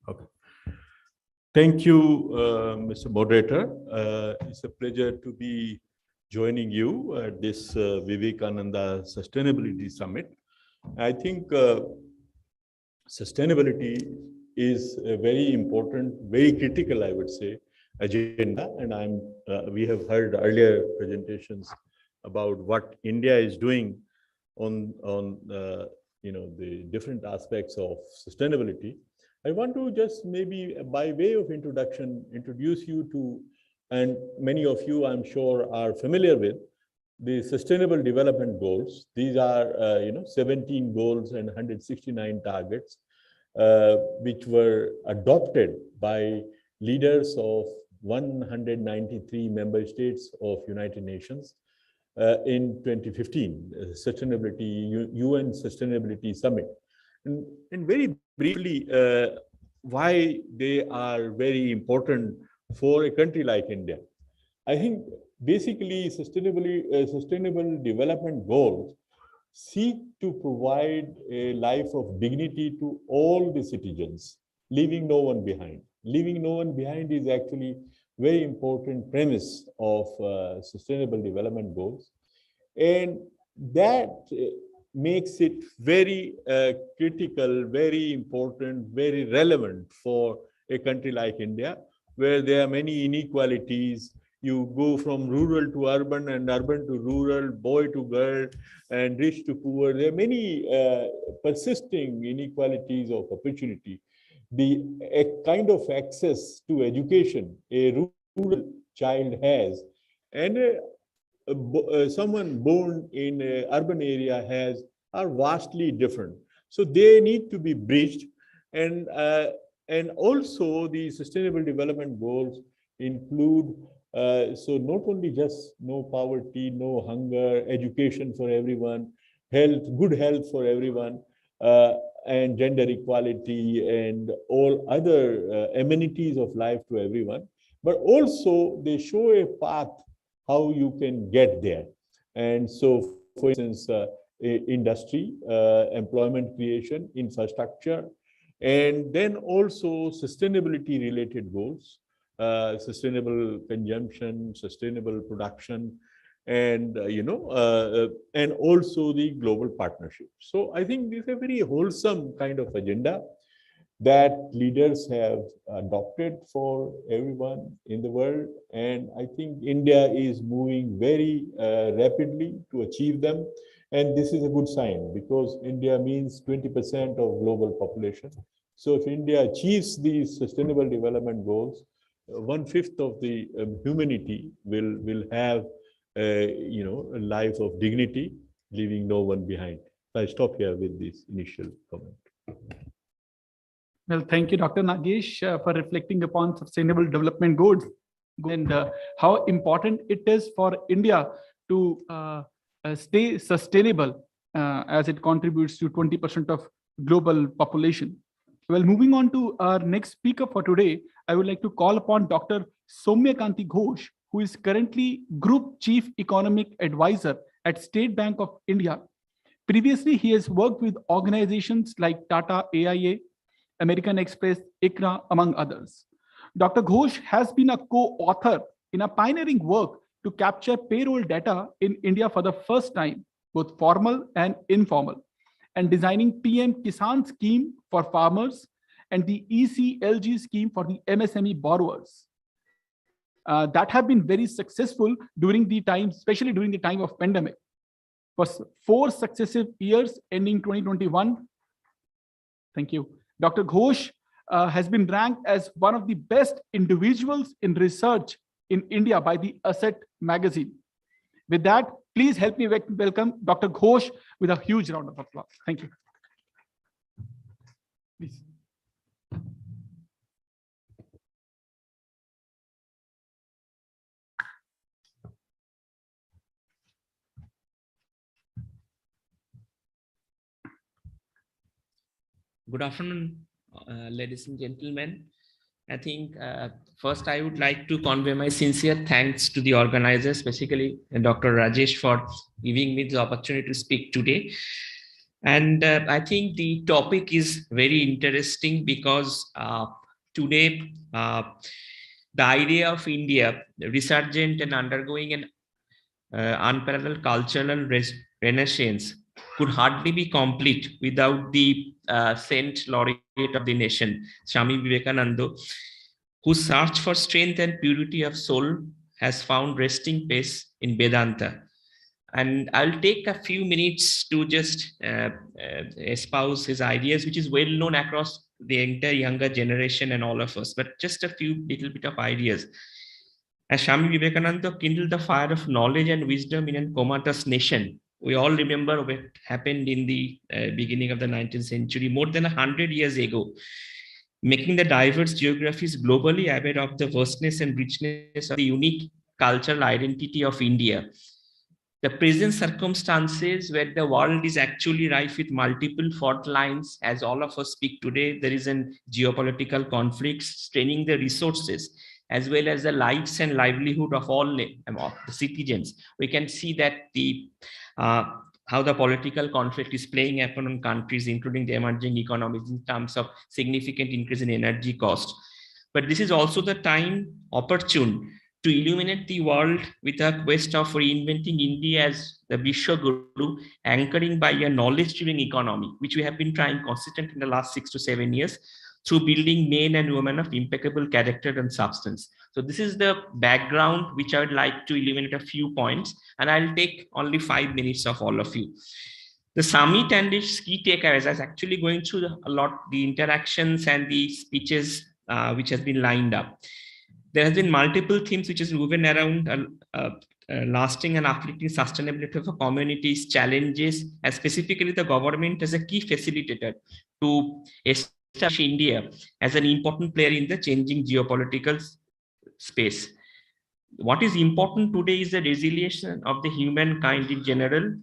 Okay. Thank you, Mr. Moderator. It's a pleasure to be joining you at this Vivekananda Sustainability Summit. I think sustainability is a very important, very critical, I would say, agenda. And we have heard earlier presentations about what India is doing on the different aspects of sustainability. I want to just maybe by way of introduction, introduce you to, and many of you I'm sure are familiar with, the Sustainable Development Goals. These are 17 goals and 169 targets, which were adopted by leaders of 193 member states of United Nations in 2015, UN Sustainability Summit. And very briefly, why they are very important for a country like India. I think basically sustainable development goals seek to provide a life of dignity to all the citizens, leaving no one behind. Leaving no one behind is actually very important premise of sustainable development goals. And that makes it very critical, very important, very relevant for a country like India, where there are many inequalities. You go from rural to urban and urban to rural, boy to girl, and rich to poor. There are many persisting inequalities of opportunity. A kind of access to education a rural child has, and someone born in an urban area has, are vastly different. So they need to be bridged, and also the Sustainable Development Goals include so not only just no poverty, no hunger, education for everyone, health, good health for everyone, and gender equality and all other amenities of life to everyone, but also they show a path how you can get there. And so, for instance, industry, employment creation, infrastructure, and then also sustainability related goals, sustainable consumption, sustainable production, and and also the global partnership. So I think this is a very wholesome kind of agenda that leaders have adopted for everyone in the world. And I think India is moving very rapidly to achieve them. And this is a good sign, because India means 20% of global population. So if India achieves these sustainable development goals, 1/5 of the humanity will have a life of dignity, leaving no one behind. I stop here with this initial comment. Well, thank you, Dr. Nagesh, for reflecting upon sustainable development goals and how important it is for India to stay sustainable as it contributes to 20% of global population. Well, moving on to our next speaker for today, I would like to call upon Dr. Soumyakanti Ghosh, who is currently Group Chief Economic Advisor at State Bank of India. Previously, he has worked with organizations like Tata AIA, American Express, ICRA, among others. Dr. Ghosh has been a co-author in a pioneering work to capture payroll data in India for the first time, both formal and informal, and designing PM Kisan scheme for farmers and the ECLG scheme for the MSME borrowers. That have been very successful during the time, especially during the time of pandemic. For 4 successive years ending 2021, thank you, Dr. Ghosh has been ranked as one of the best individuals in research in India by the Asset magazine. With that, please help me welcome Dr. Ghosh with a huge round of applause. Thank you. Please. Good afternoon, ladies and gentlemen. I think first I would like to convey my sincere thanks to the organizers, specifically Dr. Rajesh, for giving me the opportunity to speak today. And I think the topic is very interesting because today the idea of India resurgent and undergoing an unparalleled cultural renaissance could hardly be complete without the Saint Laureate of the nation, Swami Vivekananda, whose search for strength and purity of soul has found resting place in Vedanta. And I'll take a few minutes to just espouse his ideas, which is well known across the entire younger generation and all of us, but just a few little bit of ideas. As Swami Vivekananda kindled the fire of knowledge and wisdom in a comatose nation, we all remember what happened in the beginning of the 19th century, more than 100 years ago, making the diverse geographies globally aware of the vastness and richness of the unique cultural identity of India. The present circumstances where the world is actually rife with multiple fault lines, as all of us speak today, there is a geopolitical conflict straining the resources as well as the lives and livelihood of all the citizens. We can see that how the political conflict is playing upon countries, including the emerging economies, in terms of significant increase in energy cost. But this is also the time opportune to illuminate the world with a quest of reinventing India as the Vishwa Guru, anchoring by a knowledge-driven economy, which we have been trying consistently in the last 6 to 7 years, through building men and women of impeccable character and substance. So this is the background which I would like to illuminate a few points, and I'll take only 5 minutes of all of you. The summit and its key takeaways, I was actually going through a lot the interactions and the speeches which has been lined up. There has been multiple themes which is woven around lasting and uplifting sustainability of communities, challenges, and specifically the government as a key facilitator to establish India as an important player in the changing geopolitical space. What is important today is the resilience of the humankind in general.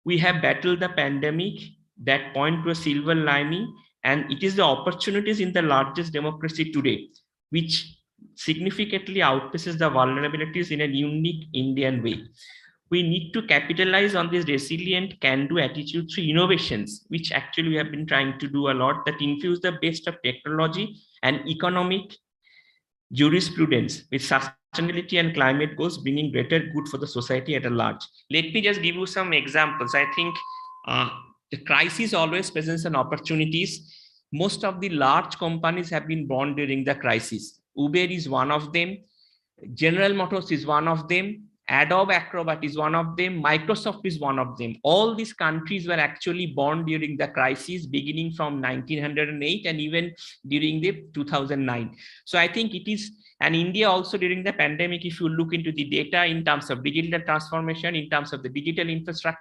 We have battled the pandemic that point to a silver lining, and it is the opportunities in the largest democracy today, which significantly outpaces the vulnerabilities in a unique Indian way. We need to capitalize on this resilient can-do attitude through innovations, which actually we have been trying to do a lot, that infuse the best of technology and economic jurisprudence with sustainability and climate goals, bringing greater good for the society at a large. Let me just give you some examples. I think the crisis always presents an opportunities. Most of the large companies have been born during the crisis. Uber is one of them. General Motors is one of them. Adobe Acrobat is one of them. Microsoft is one of them. All these countries were actually born during the crisis, beginning from 1908 and even during the 2009. So I think it is, and India also during the pandemic, if you look into the data in terms of digital transformation, in terms of the digital infrastructure,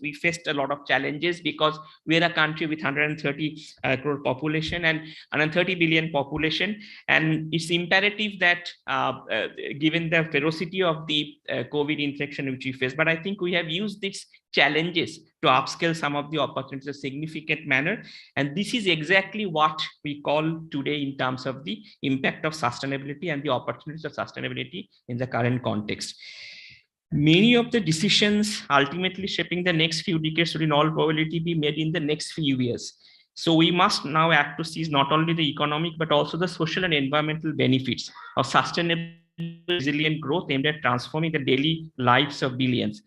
we faced a lot of challenges because we're a country with 130 crore population and 130 billion population, and it's imperative that given the ferocity of the COVID infection which we face, but I think we have used these challenges to upscale some of the opportunities in a significant manner, and this is exactly what we call today in terms of the impact of sustainability and the opportunities of sustainability in the current context. Many of the decisions ultimately shaping the next few decades will in all probability be made in the next few years. So we must now act to seize not only the economic, but also the social and environmental benefits of sustainable resilient growth aimed at transforming the daily lives of billions.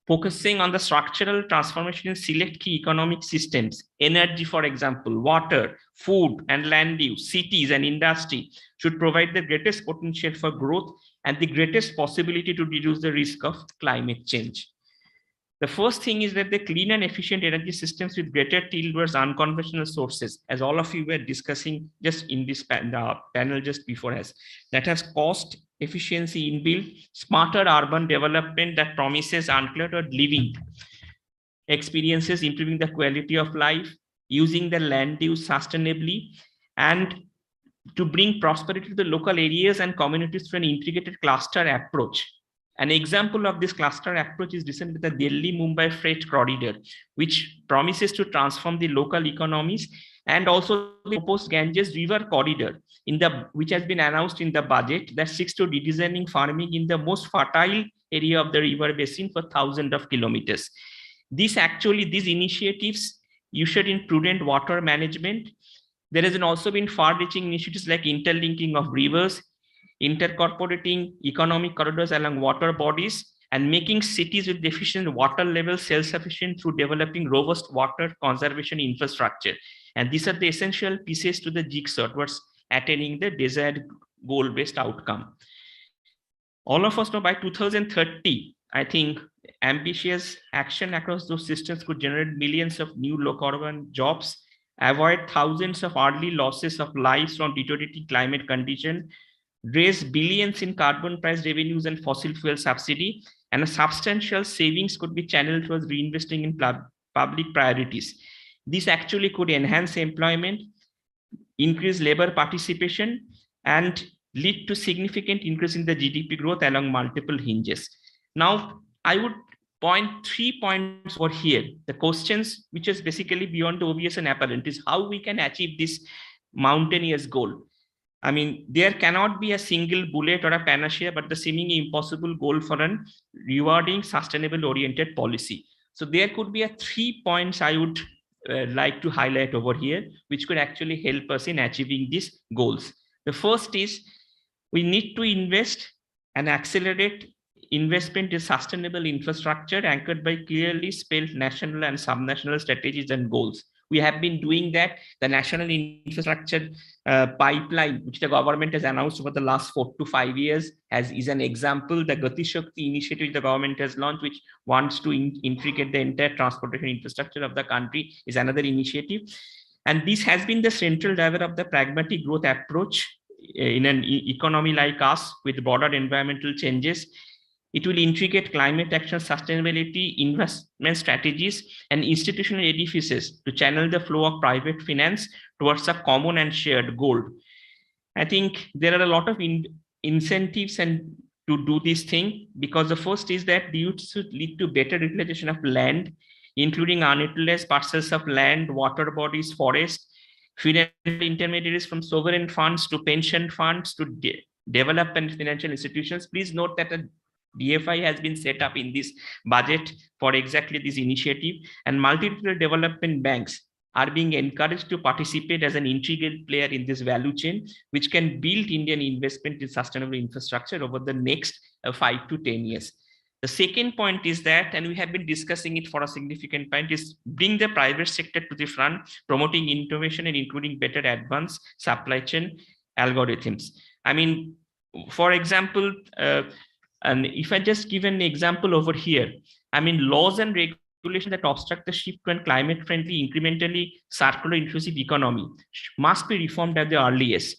Focusing on the structural transformation in select key economic systems, energy, for example, water, food and land use, cities and industry should provide the greatest potential for growth and the greatest possibility to reduce the risk of climate change. The first thing is that the clean and efficient energy systems with greater tilt towards unconventional sources, as all of you were discussing just in this panel just before us, that has cost efficiency inbuilt, smarter urban development that promises uncluttered living experiences, improving the quality of life, using the land use sustainably, and to bring prosperity to the local areas and communities through an integrated cluster approach. An example of this cluster approach is recently the Delhi-Mumbai freight corridor, which promises to transform the local economies, and also the proposed Ganges River corridor, which has been announced in the budget, that seeks to redesigning farming in the most fertile area of the river basin for thousands of kilometers. These initiatives ushered in prudent water management. There has also been far-reaching initiatives like interlinking of rivers, intercorporating economic corridors along water bodies, and making cities with deficient water levels self-sufficient through developing robust water conservation infrastructure. And these are the essential pieces to the jigsaw towards attaining the desired goal-based outcome. All of us know by 2030, I think ambitious action across those systems could generate millions of new low-carbon jobs, avoid thousands of early losses of lives from deteriorating climate condition, raise billions in carbon price revenues and fossil fuel subsidy, and a substantial savings could be channeled towards reinvesting in public priorities. This actually could enhance employment, increase labor participation, and lead to significant increase in the GDP growth along multiple hinges. Now, I would point 3 points over here. The questions, which is basically beyond the obvious and apparent, is how we can achieve this mountainous goal. I mean, there cannot be a single bullet or a panacea, but the seemingly impossible goal for an rewarding, sustainable oriented policy. So there could be a 3 points I would like to highlight over here, which could actually help us in achieving these goals. The first is we need to invest and accelerate investment in sustainable infrastructure anchored by clearly spelled national and subnational strategies and goals. We have been doing that. The national infrastructure pipeline, which the government has announced over the last 4 to 5 years, is an example. The Gati Shakti initiative the government has launched, which wants to integrate the entire transportation infrastructure of the country, is another initiative. And this has been the central driver of the pragmatic growth approach in an economy like us with broader environmental changes. It will integrate climate action, sustainability, investment strategies, and institutional edifices to channel the flow of private finance towards a common and shared goal. I think there are a lot of incentives and to do this thing, because the first is that the youth should lead to better utilization of land, including unutilized parcels of land, water bodies, forest, financial intermediaries from sovereign funds to pension funds to development financial institutions. Please note that a DFI has been set up in this budget for exactly this initiative, and multiple development banks are being encouraged to participate as an integral player in this value chain, which can build Indian investment in sustainable infrastructure over the next 5 to 10 years. The second point is that, and we have been discussing it for a significant point, is bring the private sector to the front, promoting innovation and including better advanced supply chain algorithms. I mean, for example, and if I just give an example over here, I mean, laws and regulations that obstruct the shift to a climate-friendly, incrementally circular, inclusive economy must be reformed at the earliest,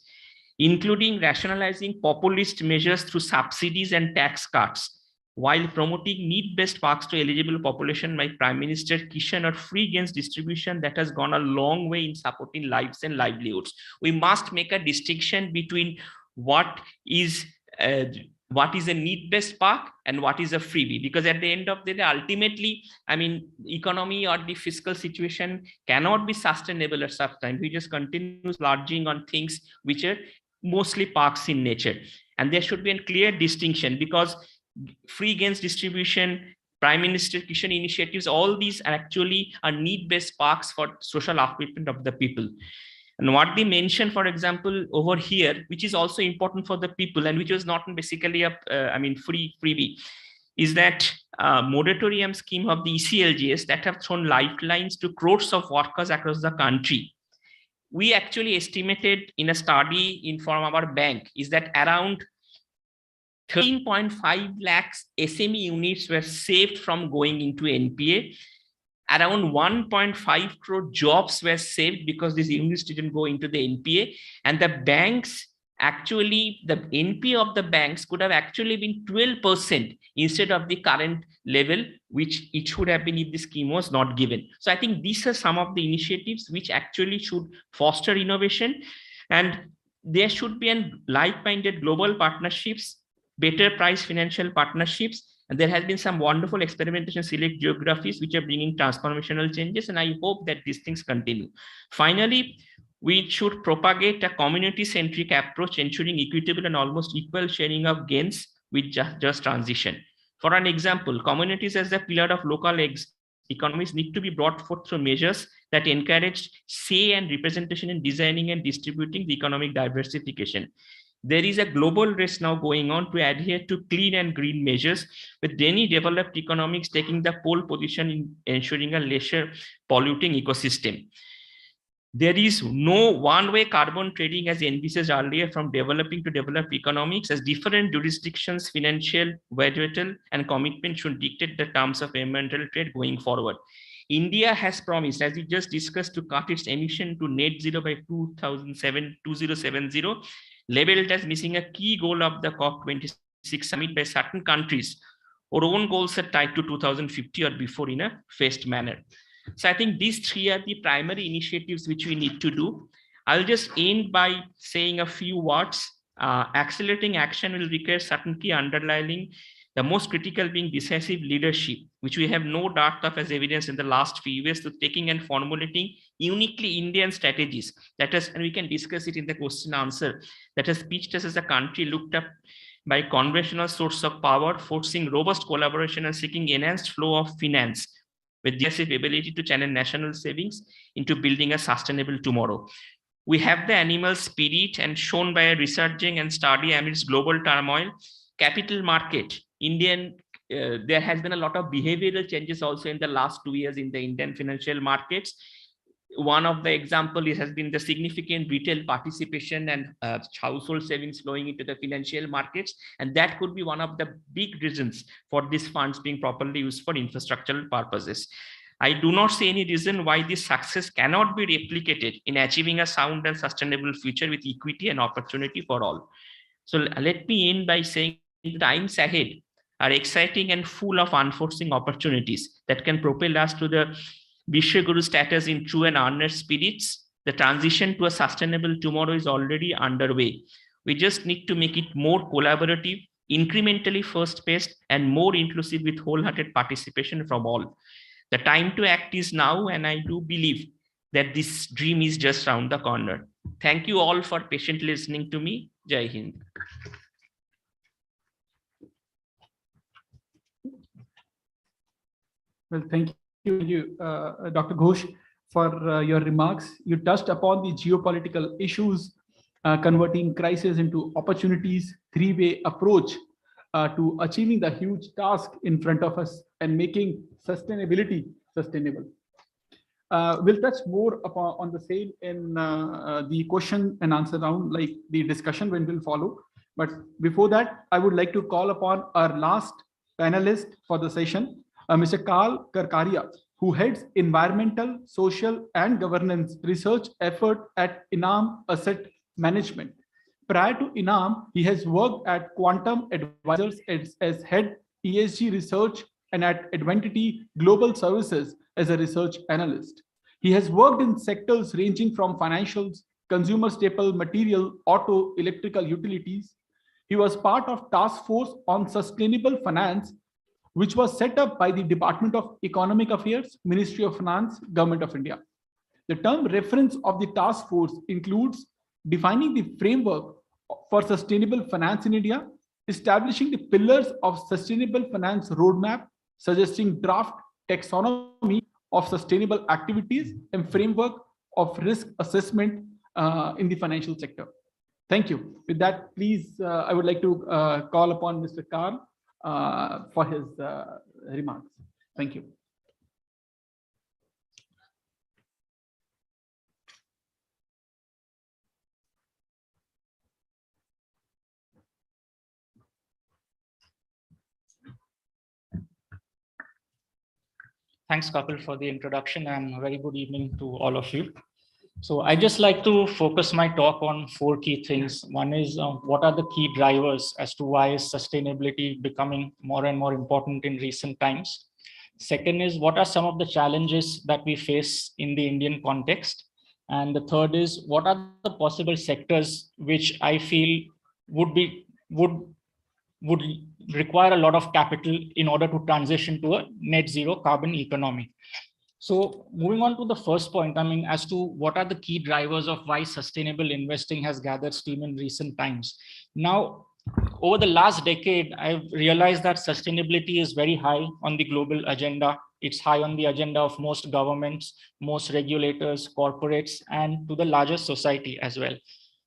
including rationalizing populist measures through subsidies and tax cuts, while promoting need-based parks to eligible population by Prime Minister Kishan or free gains distribution that has gone a long way in supporting lives and livelihoods. We must make a distinction between what is a need-based park and what is a freebie, because at the end of the day, ultimately, I mean, economy or the fiscal situation cannot be sustainable at such time. We just continue splurging on things which are mostly parks in nature, and there should be a clear distinction, because free gains distribution, Prime Minister Kishan initiatives, all these actually are need-based parks for social upliftment of the people. And what they mention, for example, over here, which is also important for the people and which was not basically a, freebie, is that moratorium scheme of the ECLGS that have thrown lifelines to crores of workers across the country. We actually estimated in a study from our bank is that around 13.5 lakhs SME units were saved from going into NPA. Around 1.5 crore jobs were saved because these units didn't go into the NPA. And the banks, actually, the NPA of the banks could have actually been 12% instead of the current level, which it should have been if the scheme was not given. So I think these are some of the initiatives which actually should foster innovation. And there should be like-minded global partnerships, better price financial partnerships. And there has been some wonderful experimentation select geographies which are bringing transformational changes. And I hope that these things continue. Finally, we should propagate a community-centric approach, ensuring equitable and almost equal sharing of gains with just transition. For an example, communities as the pillar of local economies need to be brought forth through measures that encourage say and representation in designing and distributing the economic diversification. There is a global race now going on to adhere to clean and green measures, with many developed economies taking the pole position in ensuring a lesser polluting ecosystem. There is no one-way carbon trading as envisaged earlier from developing to developed economics, as different jurisdictions, financial, budgetal, and commitment should dictate the terms of environmental trade going forward. India has promised, as we just discussed, to cut its emission to net zero by 2070, labeled as missing a key goal of the COP26 summit by certain countries. Our own goals are tied to 2050 or before in a phased manner. So I think these three are the primary initiatives which we need to do. I'll just end by saying a few words. Accelerating action will require certain key underlying, the most critical being decisive leadership, which we have no doubt of as evidence in the last few years, to taking and formulating uniquely Indian strategies. That is, and we can discuss it in the question answer, that has pitched us as a country looked up by conventional source of power, forcing robust collaboration and seeking enhanced flow of finance with decisive ability to channel national savings into building a sustainable tomorrow. We have the animal spirit, and shown by a researching and study amidst global turmoil. Capital market, there has been a lot of behavioral changes also in the last 2 years in the Indian financial markets. One of the example has been the significant retail participation and household savings flowing into the financial markets, and that could be one of the big reasons for these funds being properly used for infrastructural purposes. I do not see any reason why this success cannot be replicated in achieving a sound and sustainable future with equity and opportunity for all. So let me end by saying the times ahead are exciting and full of unforeseen opportunities that can propel us to the Vishwaguru status in true and earnest spirits. The transition to a sustainable tomorrow is already underway. We just need to make it more collaborative, incrementally first-paced, and more inclusive with wholehearted participation from all. The time to act is now, and I do believe that this dream is just around the corner. Thank you all for patiently listening to me. Jai Hind. Well, thank you, Dr. Ghosh, for your remarks. You touched upon the geopolitical issues, converting crisis into opportunities, three-way approach to achieving the huge task in front of us and making sustainability sustainable. We'll touch more upon on the same in the question and answer round, like the discussion when will follow. But before that, I would like to call upon our last panelist for the session, Mr. Karl Karkaria, who heads Environmental, Social and Governance Research Effort at Inam Asset Management. Prior to Inam, he has worked at Quantum Advisors as head ESG research and at Adventity Global Services as a research analyst. He has worked in sectors ranging from financials, consumer staple material, auto, electrical utilities. He was part of Task Force on Sustainable Finance, which was set up by the Department of Economic Affairs, Ministry of Finance, Government of India. The term reference of the task force includes defining the framework for sustainable finance in India, establishing the pillars of sustainable finance roadmap, suggesting draft taxonomy of sustainable activities and framework of risk assessment in the financial sector. Thank you. With that, please, I would like to call upon Mr. Karl for his remarks. Thank you. Thanks, Kapil, for the introduction, and very good evening to all of you. So I just like to focus my talk on 4 key things. One is what are the key drivers as to why is sustainability becoming more and more important in recent times. Second is what are some of the challenges that we face in the Indian context. And the third is what are the possible sectors which I feel would require a lot of capital in order to transition to a net zero carbon economy. So moving on to the first point, I mean, as to what are the key drivers of why sustainable investing has gathered steam in recent times. Now, over the last decade, I've realized that sustainability is very high on the global agenda. It's high on the agenda of most governments, most regulators, corporates, and to the larger society as well.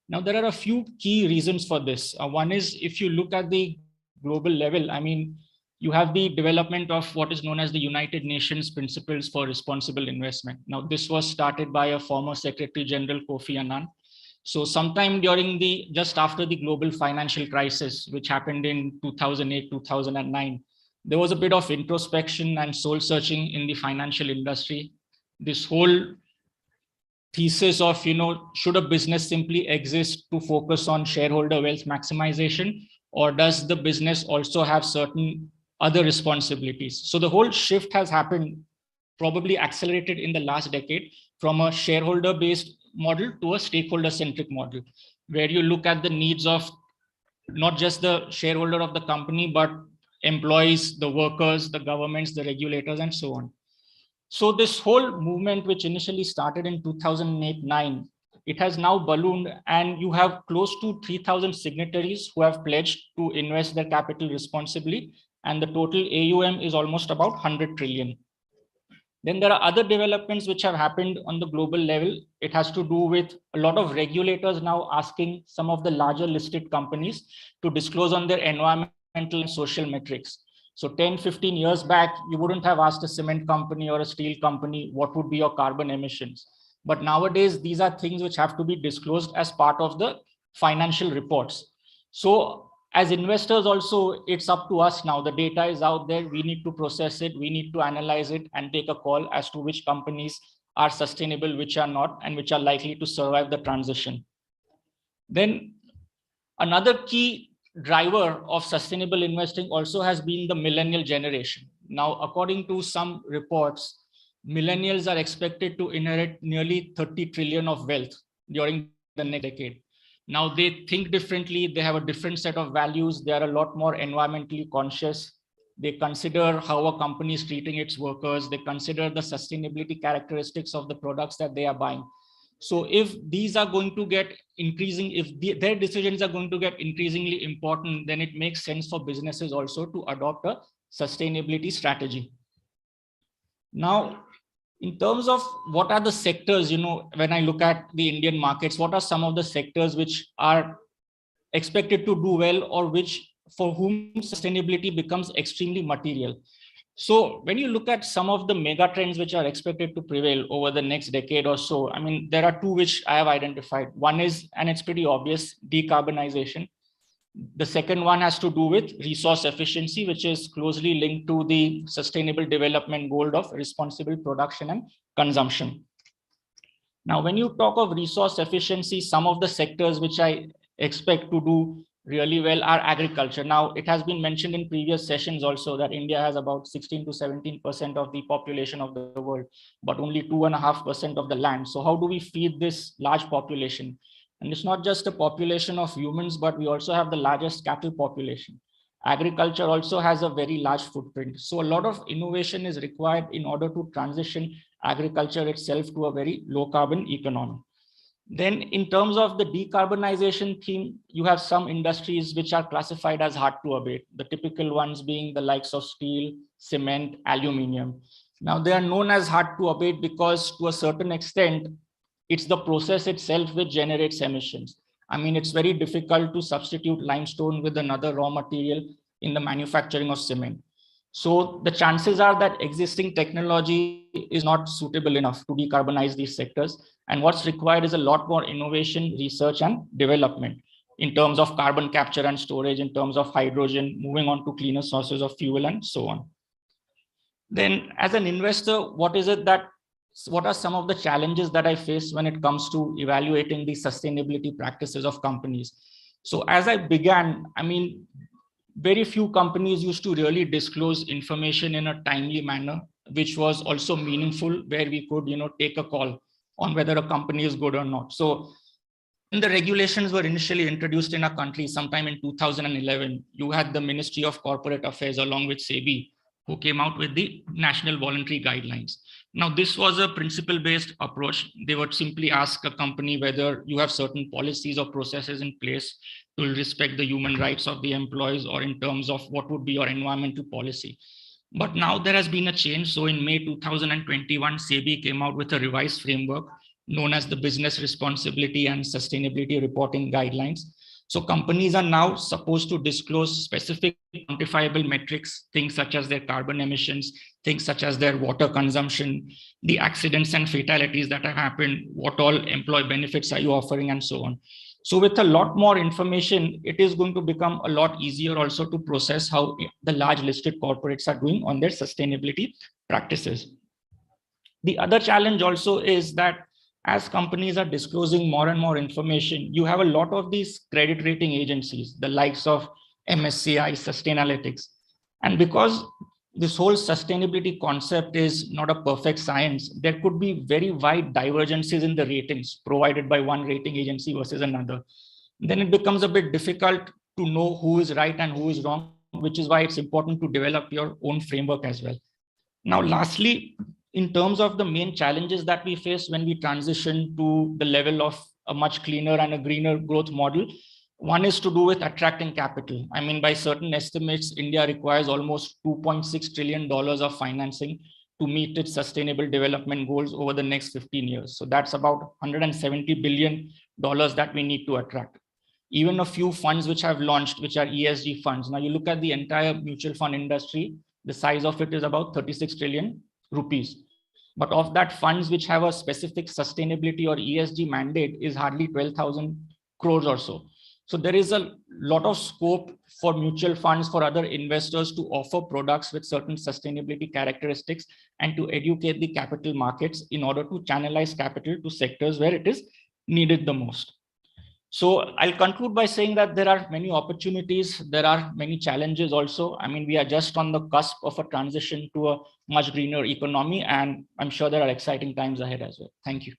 Now, there are a few key reasons for this. One is if you look at the global level, I mean, you have the development of what is known as the United Nations Principles for Responsible Investment. Now, this was started by a former Secretary General Kofi Annan. So sometime during just after the global financial crisis, which happened in 2008, 2009, there was a bit of introspection and soul searching in the financial industry. This whole thesis of, should a business simply exist to focus on shareholder wealth maximization, or does the business also have certain other responsibilities? So the whole shift has happened, probably accelerated in the last decade, from a shareholder based model to a stakeholder centric model, where you look at the needs of not just the shareholder of the company, but employees, the workers, the governments, the regulators, and so on. So this whole movement, which initially started in 2008-9, it has now ballooned, and you have close to 3,000 signatories who have pledged to invest their capital responsibly, and the total AUM is almost about 100 trillion. Then there are other developments which have happened on the global level. It has to do with a lot of regulators now asking some of the larger listed companies to disclose on their environmental and social metrics. So 10, 15 years back, you wouldn't have asked a cement company or a steel company, what would be your carbon emissions? But nowadays, these are things which have to be disclosed as part of the financial reports. So as investors also, it's up to us now. The data is out there. We need to process it. We need to analyze it and take a call as to which companies are sustainable, which are not, and which are likely to survive the transition. Then another key driver of sustainable investing also has been the millennial generation. Now, according to some reports, millennials are expected to inherit nearly 30 trillion of wealth during the next decade. Now, they think differently. They have a different set of values. They are a lot more environmentally conscious. They consider how a company is treating its workers. They consider the sustainability characteristics of the products that they are buying. So if these are going to get increasing, if their decisions are going to get increasingly important, then it makes sense for businesses also to adopt a sustainability strategy. Now, in terms of what are the sectors, when I look at the Indian markets, what are some of the sectors which are expected to do well, or which for whom sustainability becomes extremely material? So when you look at some of the mega trends which are expected to prevail over the next decade or so, I mean, there are two which I have identified. One is, and it's pretty obvious, decarbonization. The second one has to do with resource efficiency, which is closely linked to the sustainable development goal of responsible production and consumption. Now, when you talk of resource efficiency, some of the sectors which I expect to do really well are agriculture. Now, it has been mentioned in previous sessions also that India has about 16 to 17% of the population of the world, but only 2.5% of the land. So how do we feed this large population? And it's not just a population of humans, but we also have the largest cattle population. Agriculture also has a very large footprint. So a lot of innovation is required in order to transition agriculture itself to a very low carbon economy. Then in terms of the decarbonization theme, you have some industries which are classified as hard to abate, the typical ones being the likes of steel, cement, aluminium. Now they are known as hard to abate because to a certain extent, it's the process itself which generates emissions. I mean, it's very difficult to substitute limestone with another raw material in the manufacturing of cement. So the chances are that existing technology is not suitable enough to decarbonize these sectors. And what's required is a lot more innovation, research, and development in terms of carbon capture and storage, in terms of hydrogen, moving on to cleaner sources of fuel, and so on. Then as an investor, what are some of the challenges that I face when it comes to evaluating the sustainability practices of companies? So as I began, I mean, very few companies used to really disclose information in a timely manner, which was also meaningful, where we could, take a call on whether a company is good or not. So when the regulations were initially introduced in our country sometime in 2011, you had the Ministry of Corporate Affairs along with SEBI, who came out with the National Voluntary Guidelines. Now, this was a principle-based approach. They would simply ask a company whether you have certain policies or processes in place to respect the human rights of the employees, or in terms of what would be your environmental policy. But now there has been a change. So in May 2021, SEBI came out with a revised framework known as the Business Responsibility and Sustainability Reporting Guidelines. So companies are now supposed to disclose specific quantifiable metrics, things such as their carbon emissions, things such as their water consumption, the accidents and fatalities that have happened, what all employee benefits are you offering, and so on. So with a lot more information, it is going to become a lot easier also to process how the large listed corporates are doing on their sustainability practices. The other challenge also is that as companies are disclosing more and more information, you have a lot of these credit rating agencies, the likes of MSCI, Sustainalytics. And because this whole sustainability concept is not a perfect science, there could be very wide divergences in the ratings provided by one rating agency versus another. Then it becomes a bit difficult to know who is right and who is wrong, which is why it's important to develop your own framework as well. Now, lastly, in terms of the main challenges that we face when we transition to the level of a much cleaner and a greener growth model, one is to do with attracting capital. I mean, by certain estimates, India requires almost $2.6 trillion of financing to meet its sustainable development goals over the next 15 years. So that's about $170 billion that we need to attract. Even a few funds which have launched, which are ESG funds. Now you look at the entire mutual fund industry, the size of it is about 36 trillion rupees. But of that, funds which have a specific sustainability or ESG mandate is hardly 12,000 crores or so. So there is a lot of scope for mutual funds, for other investors to offer products with certain sustainability characteristics and to educate the capital markets in order to channelize capital to sectors where it is needed the most. So I'll conclude by saying that there are many opportunities, there are many challenges also. I mean, we are just on the cusp of a transition to a much greener economy, and I'm sure there are exciting times ahead as well. Thank you.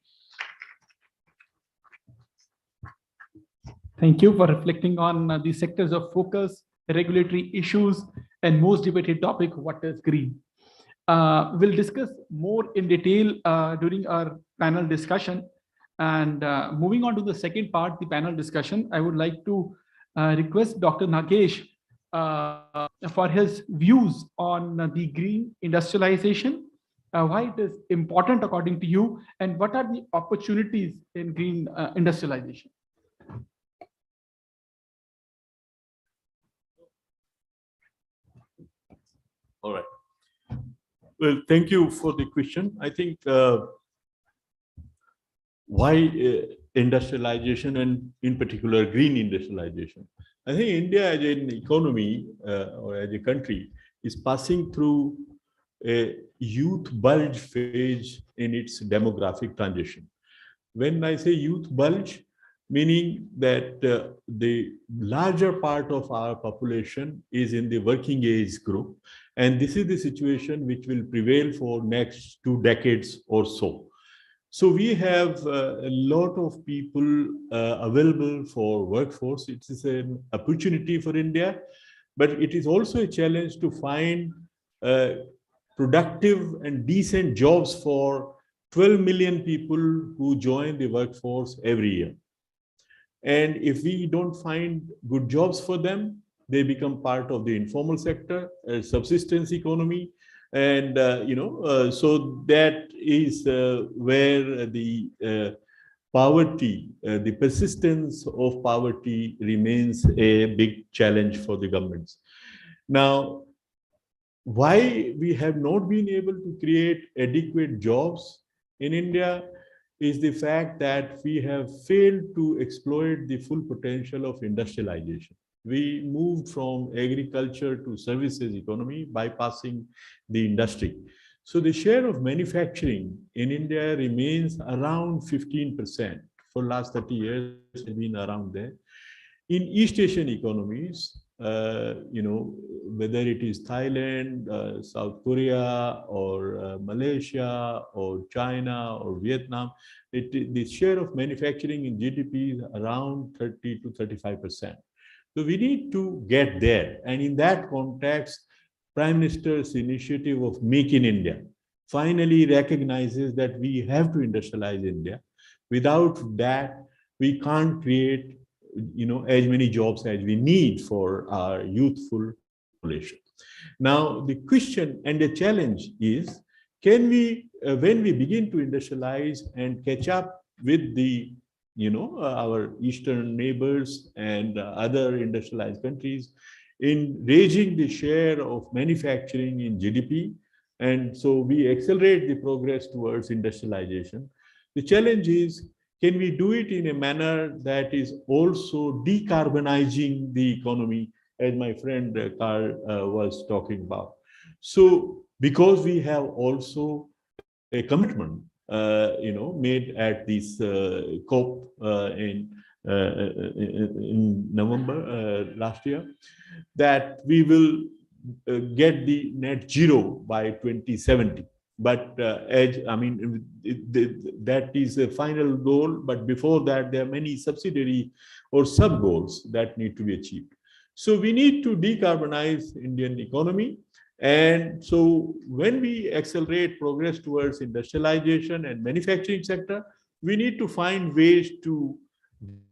Thank you for reflecting on the sectors of focus, regulatory issues, and most debated topic, what is green? We'll discuss more in detail during our panel discussion. And moving on to the second part, the panel discussion, I would like to request Dr. Nagesh for his views on the green industrialization, why it is important according to you, and what are the opportunities in green industrialization? All right. Well, thank you for the question. I think why industrialization, and in particular green industrialization? I think India as an economy or as a country is passing through a youth bulge phase in its demographic transition. When I say youth bulge, meaning that the larger part of our population is in the working age group. And this is the situation which will prevail for next 2 decades or so. So we have a lot of people available for workforce. It is an opportunity for India, but it is also a challenge to find productive and decent jobs for 12 million people who join the workforce every year. And if we don't find good jobs for them, they become part of the informal sector, subsistence economy. And, so that is where the poverty, the persistence of poverty remains a big challenge for the governments. Now, why we have not been able to create adequate jobs in India is the fact that we have failed to exploit the full potential of industrialization. We moved from agriculture to services economy, bypassing the industry. So the share of manufacturing in India remains around 15%. For last 30 years, it's been around there. In East Asian economies, whether it is Thailand, South Korea, or Malaysia, or China, or Vietnam, the share of manufacturing in GDP is around 30 to 35%. So we need to get there. And in that context, Prime Minister's initiative of Make in India finally recognizes that we have to industrialize India. Without that, we can't create as many jobs as we need for our youthful population. Now, the question and the challenge is, can we, when we begin to industrialize and catch up with the our eastern neighbors and other industrialized countries in raising the share of manufacturing in GDP. And so we accelerate the progress towards industrialization. The challenge is, can we do it in a manner that is also decarbonizing the economy, as my friend Carl was talking about? So, because we have also a commitment, made at this COP in November last year, that we will get the net zero by 2070. But that is a final goal. But before that, there are many subsidiary or sub goals that need to be achieved. So we need to decarbonize Indian economy. And so when we accelerate progress towards industrialization and manufacturing sector, we need to find ways to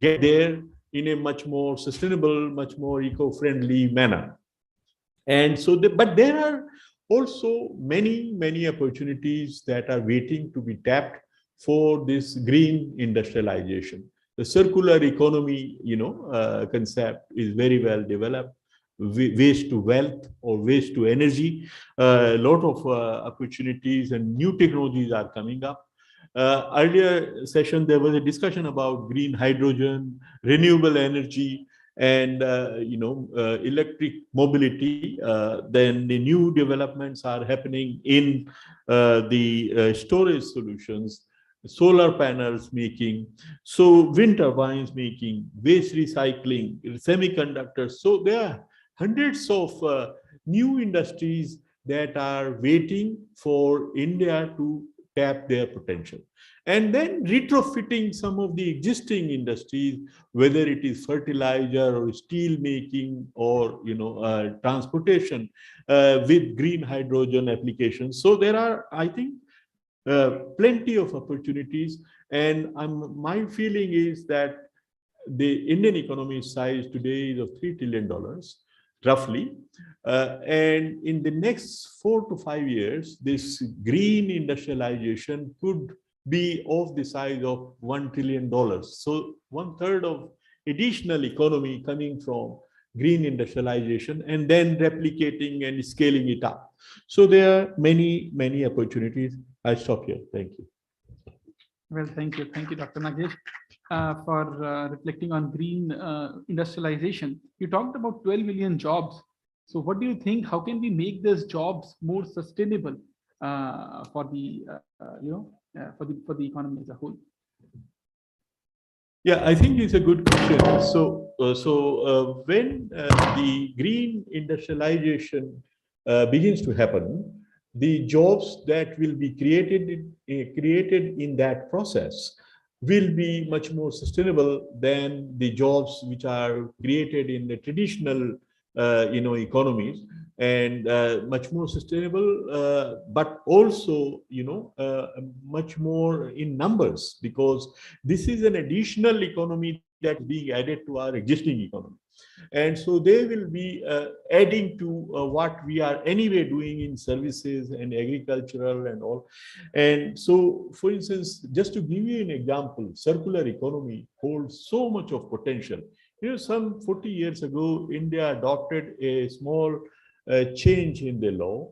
get there in a much more sustainable, much more eco-friendly manner. And so, but there are also many opportunities that are waiting to be tapped for this green industrialization. The circular economy, concept is very well developed. Waste to wealth or waste to energy. A lot of opportunities and new technologies are coming up. Earlier session, there was a discussion about green hydrogen, renewable energy, and electric mobility. Then the new developments are happening in the storage solutions, solar panels making, so wind turbines making, waste recycling, semiconductors. So there are hundreds of new industries that are waiting for India to tap their potential. And then retrofitting some of the existing industries, whether it is fertilizer or steel making or transportation, with green hydrogen applications. So there are, I think, plenty of opportunities. And my feeling is that the Indian economy size today is of $3 trillion, roughly. And in the next 4 to 5 years, this green industrialization could be of the size of $1 trillion. So 1/3 of additional economy coming from green industrialization and then replicating and scaling it up. So there are many opportunities. I stop here. Thank you. Well, thank you. Thank you, Dr. Nagesh, for reflecting on green industrialization. You talked about 12 million jobs. So what do you think? How can we make these jobs more sustainable for the economy as a whole? Yeah, I think it's a good question. So when the green industrialization begins to happen, the jobs that will be created in that process will be much more sustainable than the jobs which are created in the traditional economies, and much more sustainable, but also much more in numbers, because this is an additional economy that's being added to our existing economy. And so they will be adding to what we are anyway doing in services and agricultural and all. And so, for instance, just to give you an example, circular economy holds so much of potential. Some 40 years ago, India adopted a small change in the law,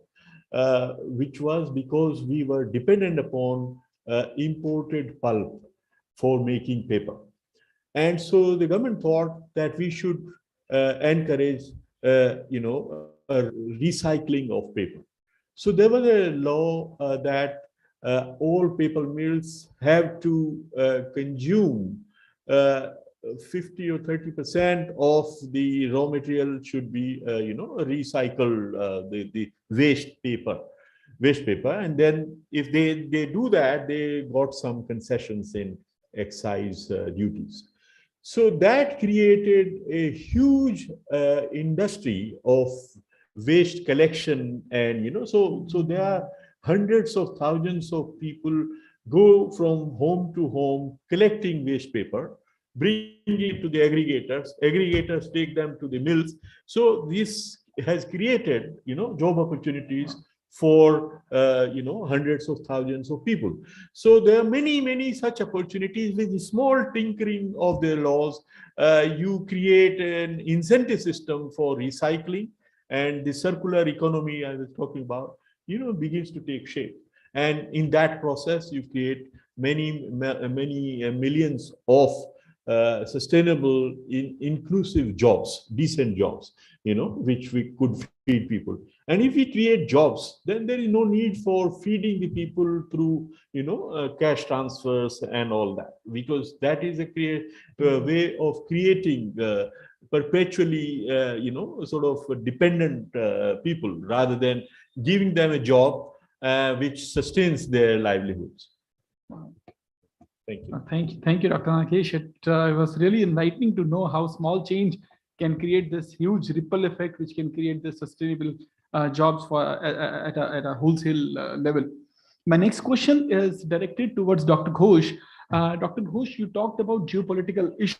which was because we were dependent upon imported pulp for making paper. And so the government thought that we should encourage, recycling of paper. So there was a law that all paper mills have to consume 50 or 30% of the raw material should be, recycled, the waste paper. And then if they do that, they got some concessions in excise duties. So that created a huge industry of waste collection. And, so there are hundreds of thousands of people go from home to home collecting waste paper, bring it to the aggregators take them to the mills. So this has created, job opportunities for, hundreds of thousands of people. So there are many such opportunities. With the small tinkering of the laws, you create an incentive system for recycling, and the circular economy I was talking about, begins to take shape. And in that process, you create many millions of sustainable, inclusive jobs, decent jobs, which we could feed people. And if we create jobs, then there is no need for feeding the people through, cash transfers and all that, because that is a way of creating perpetually, sort of dependent people, rather than giving them a job which sustains their livelihoods. Thank you. Thank you, Dr. Nagesh. It was really enlightening to know how small change can create this huge ripple effect, which can create the sustainable jobs for at a wholesale level. My next question is directed towards Dr. Ghosh. Dr. Ghosh, you talked about geopolitical issues,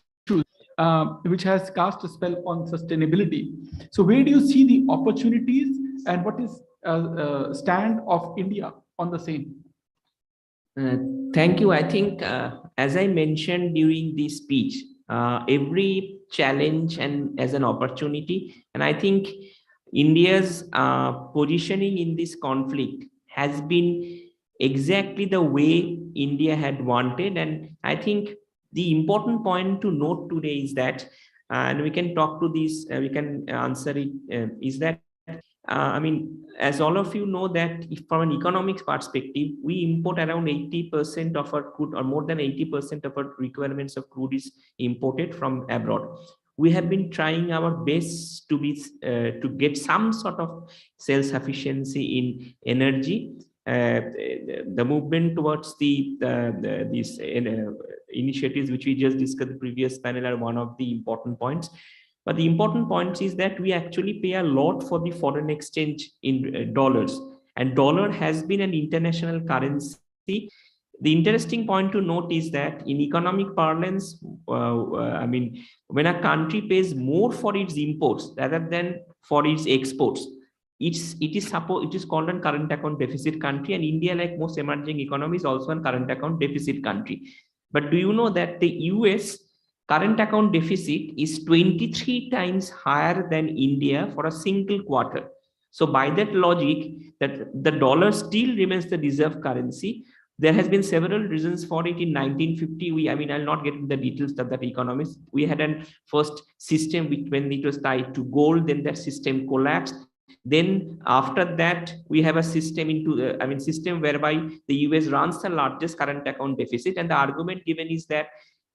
which has cast a spell on sustainability. So where do you see the opportunities, and what is stand of India on the same? Thank you. I think, as I mentioned during this speech, every challenge and as an opportunity, and I think India's positioning in this conflict has been exactly the way India had wanted. And I think the important point to note today is that, and we can talk to this, we can answer it, is that I mean, as all of you know, that if from an economics perspective, we import around 80% of our crude, or more than 80% of our requirements of crude is imported from abroad. We have been trying our best to get some sort of self-sufficiency in energy. The movement towards these initiatives which we just discussed in the previous panel are one of the important points. But the important point is that we actually pay a lot for the foreign exchange in dollars, and dollar has been an international currency. The interesting point to note is that in economic parlance, I mean, when a country pays more for its imports rather than for its exports, it is called a current account deficit country, and India, like most emerging economies, is also a current account deficit country. But do you know that the US current account deficit is 23 times higher than India for a single quarter? So by that logic, that the dollar still remains the reserve currency. There has been several reasons for it. In 1950, I mean, I'll not get into the details of that economics. We had a first system when it was tied to gold, then that system collapsed. Then after that, we have a system system whereby the US runs the largest current account deficit. And the argument given is that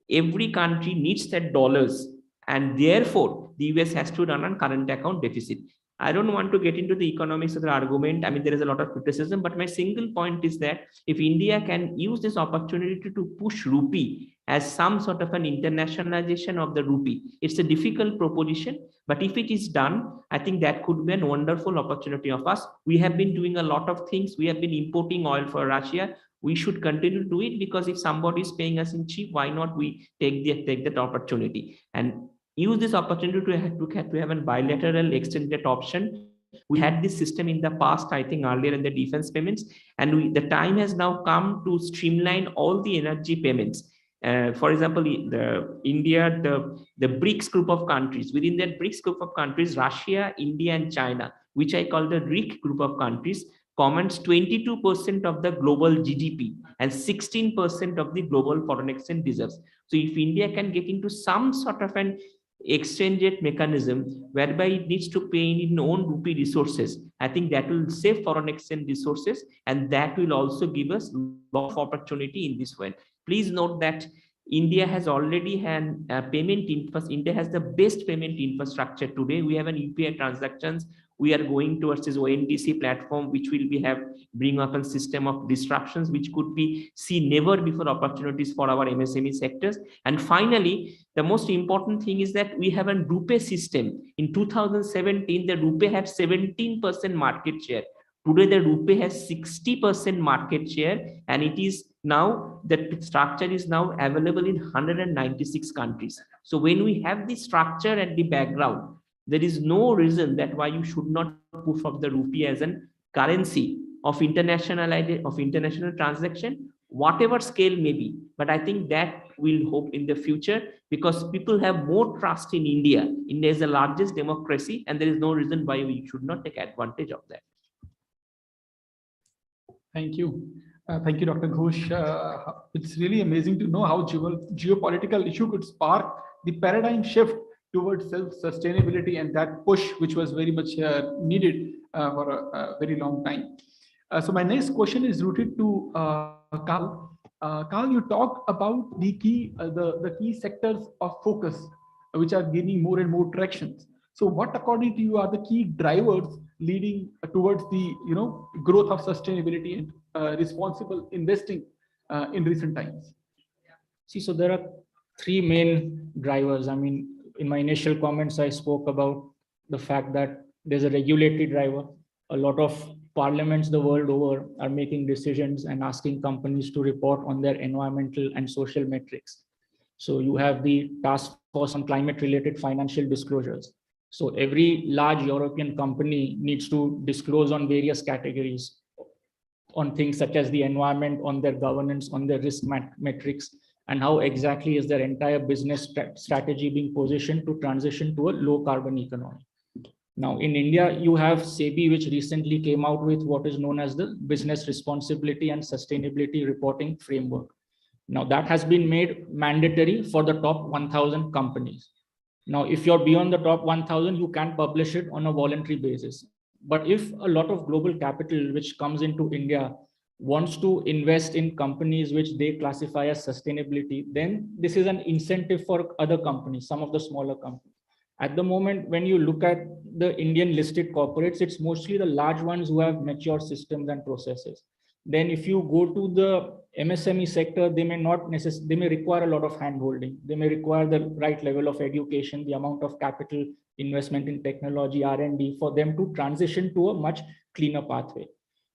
every country needs that dollars, and therefore the US has to run on current account deficit. I don't want to get into the economics of the argument. I mean, there is a lot of criticism, but my single point is that if India can use this opportunity to push rupee as some sort of an internationalization of the rupee, it's a difficult proposition, but if it is done, I think that could be a wonderful opportunity of us. We have been doing a lot of things. We have been importing oil for Russia. We should continue to do it, because if somebody is paying us in cheap, why not we take that opportunity and use this opportunity to have a bilateral extended option. We had this system in the past, I think earlier in the defense payments, and the time has now come to streamline all the energy payments. For example, India, the BRICS group of countries, within that BRICS group of countries, Russia, India, and China, which I call the RIC group of countries, commands 22% of the global GDP and 16% of the global foreign exchange reserves. So if India can get into some sort of an exchange rate mechanism whereby it needs to pay in own rupee resources, I think that will save foreign exchange resources, and that will also give us a lot of opportunity in this way. Please note that India has already had payment infrastructure. India has the best payment infrastructure today. We have an UPI transactions. We are going towards this ONDC platform, which will bring up a system of disruptions, which could be see never before opportunities for our MSME sectors. And finally, the most important thing is that we have a RuPay system. In 2017, the RuPay had 17% market share. Today, the RuPay has 60% market share, and it is now, the structure is now available in 196 countries. So when we have the structure at the background, there is no reason that why you should not push off the rupee as a currency of international transaction, whatever scale may be. But I think that will hope in the future, because people have more trust in India. India is the largest democracy, and there is no reason why we should not take advantage of that. Thank you. Thank you, Dr. Ghosh. It's really amazing to know how geopolitical issue could spark the paradigm shift towards self-sustainability and that push, which was very much needed for a very long time. So my next question is rooted to Carl. Carl, you talked about the key sectors of focus, which are gaining more and more traction. So what, according to you, are the key drivers leading towards the growth of sustainability and responsible investing in recent times? See, so there are three main drivers. I mean, in my initial comments, I spoke about the fact that there's a regulatory driver. A lot of parliaments the world over are making decisions and asking companies to report on their environmental and social metrics. So you have the task force on climate related financial disclosures. So every large European company needs to disclose on various categories on things such as the environment, on their governance, on their risk metrics, and how exactly is their entire business strategy being positioned to transition to a low carbon economy. Now, in India, you have SEBI, which recently came out with what is known as the Business Responsibility and Sustainability Reporting Framework. Now, that has been made mandatory for the top 1,000 companies. Now, if you're beyond the top 1,000, you can publish it on a voluntary basis. But if a lot of global capital which comes into India wants to invest in companies which they classify as sustainability, then this is an incentive for other companies, some of the smaller companies. At the moment, when you look at the Indian listed corporates, it's mostly the large ones who have mature systems and processes. Then if you go to the MSME sector, they may require a lot of handholding. They may require the right level of education, the amount of capital investment in technology, R&D for them to transition to a much cleaner pathway.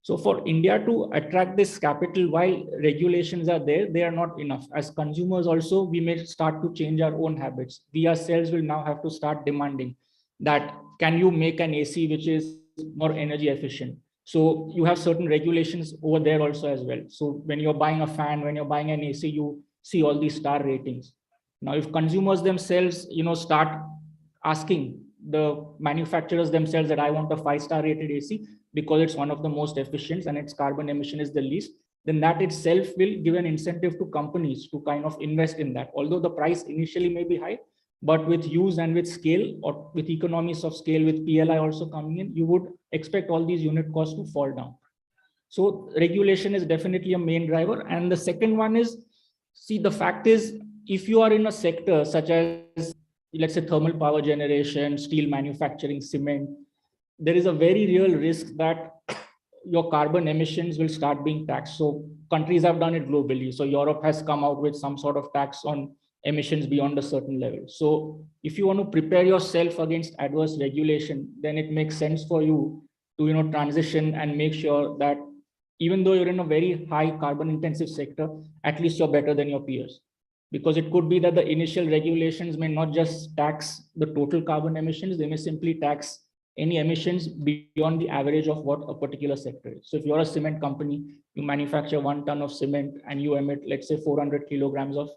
So for India to attract this capital, while regulations are there, they are not enough. As consumers also, we may start to change our own habits. We ourselves will now have to start demanding that, can you make an AC which is more energy efficient? So you have certain regulations over there also as well. So when you're buying a fan, when you're buying an AC, you see all these star ratings. Now, if consumers themselves, start asking the manufacturers themselves that I want a 5-star rated AC because it's one of the most efficient and its carbon emission is the least, then that itself will give an incentive to companies to kind of invest in that. Although the price initially may be high, but with use and with scale or with economies of scale, with PLI also coming in, you would expect all these unit costs to fall down. So regulation is definitely a main driver. And the second one is, see, the fact is, if you are in a sector such as, let's say, thermal power generation, steel manufacturing, cement, there is a very real risk that your carbon emissions will start being taxed. So countries have done it globally. So Europe has come out with some sort of tax on emissions beyond a certain level. So if you want to prepare yourself against adverse regulation, then it makes sense for you to transition and make sure that even though you're in a very high carbon intensive sector, at least you're better than your peers. Because it could be that the initial regulations may not just tax the total carbon emissions, they may simply tax any emissions beyond the average of what a particular sector is. So if you're a cement company, you manufacture 1 ton of cement and you emit, let's say, 400 kilograms of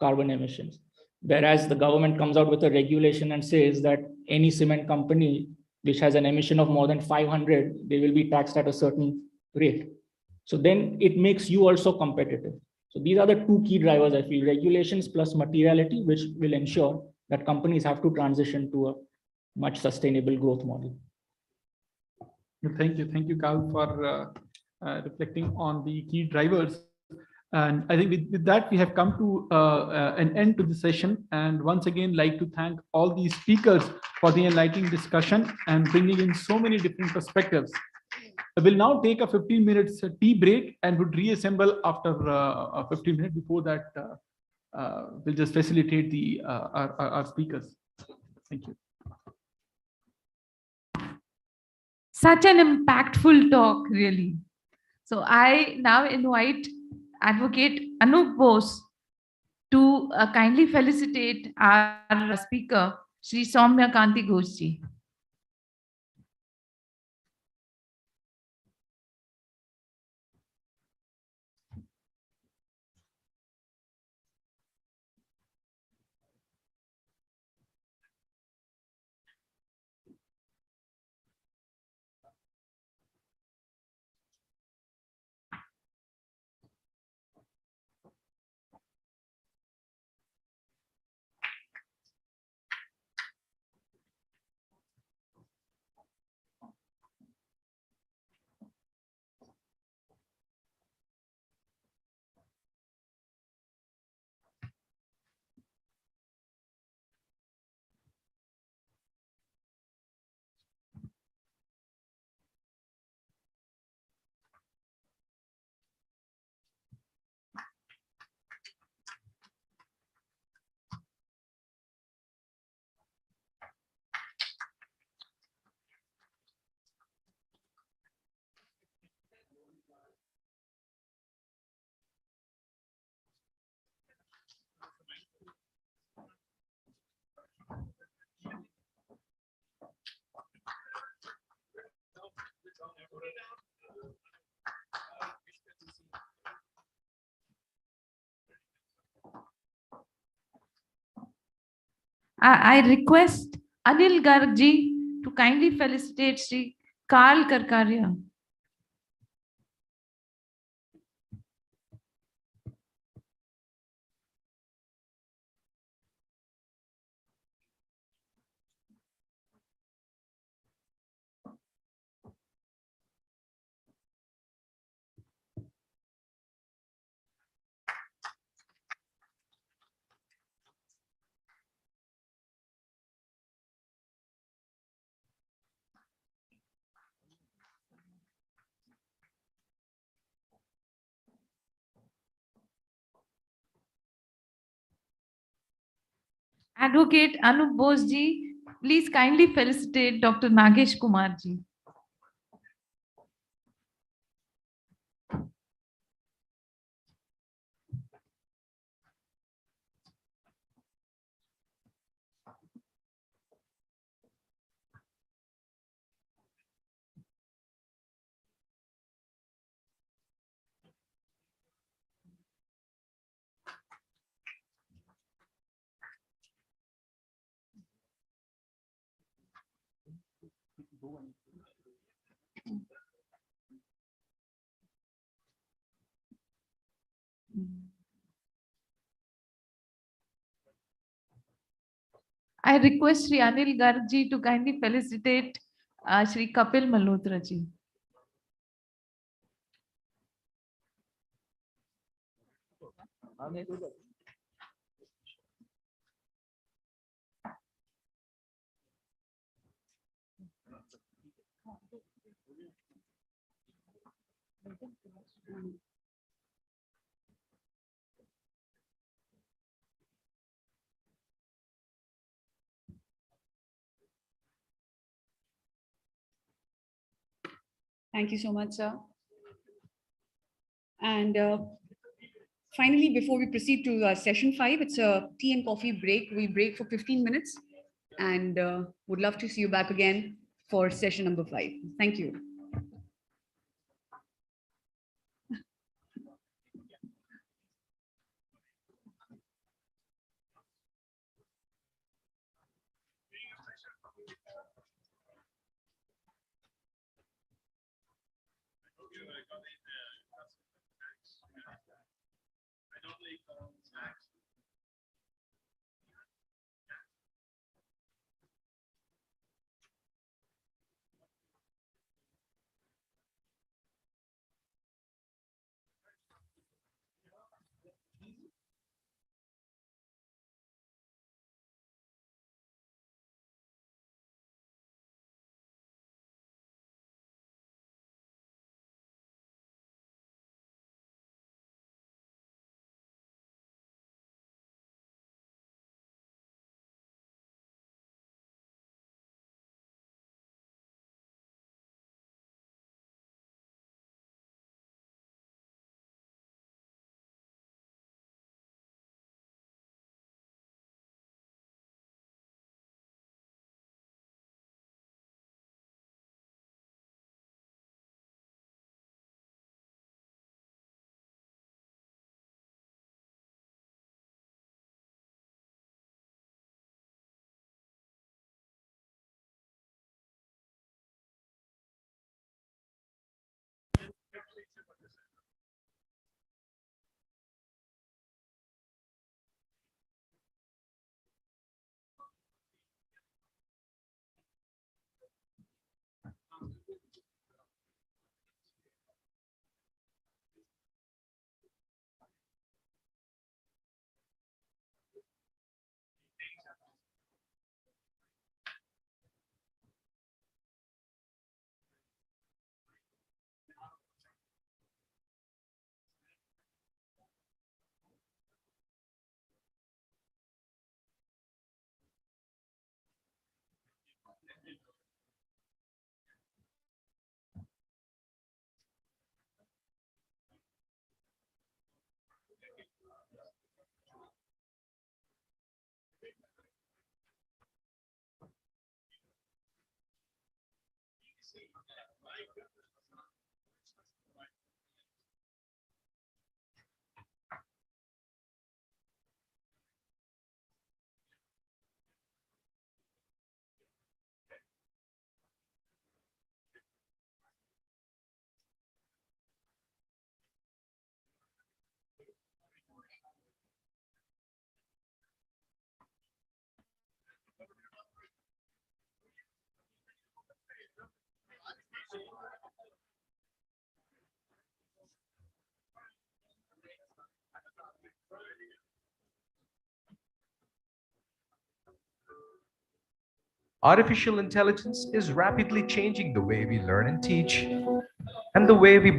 carbon emissions. Whereas the government comes out with a regulation and says that any cement company which has an emission of more than 500, they will be taxed at a certain rate. So then it makes you also competitive. So these are the two key drivers, I feel: regulations plus materiality, which will ensure that companies have to transition to a much sustainable growth model. Thank you, Carl, for reflecting on the key drivers. And I think with that, we have come to an end to the session. And once again, like to thank all these speakers for the enlightening discussion and bringing in so many different perspectives. We'll now take a 15 minutes tea break and would reassemble after 15 minutes. Before that, we'll just facilitate our speakers. Thank you. Such an impactful talk, really. So I now invite Advocate Anup Bose to kindly felicitate our speaker, Sri Soumya Kanti Ghosh ji. I request Anil Gargji to kindly felicitate Sri Karl Karkaria. Advocate Anup Bose-ji, please kindly felicitate Dr. Nagesh Kumar-ji. I request Sri Anil Gargji to kindly felicitate Sri Kapil Malhotra ji. Thank you so much, sir. And finally, before we proceed to session 5, it's a tea and coffee break. We break for 15 minutes and would love to see you back again for session number 5. Thank you. Artificial intelligence is rapidly changing the way we learn and teach, and the way we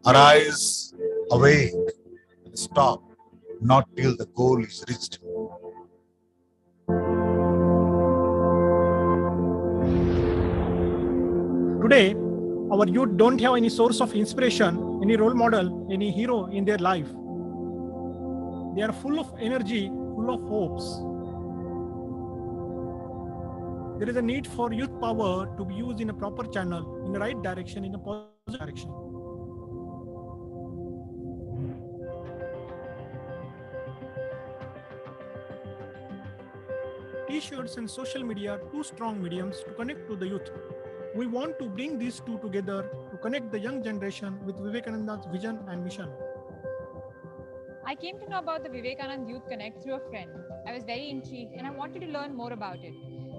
Arise, awake, and stop, not till the goal is reached. Today, our youth don't have any source of inspiration, any role model, any hero in their life. They are full of energy, full of hopes. There is a need for youth power to be used in a proper channel, in the right direction, in a positive direction. T-shirts and social media are two strong mediums to connect to the youth. We want to bring these two together to connect the young generation with Vivekananda's vision and mission. I came to know about the Vivekananda Youth Connect through a friend. I was very intrigued and I wanted to learn more about it.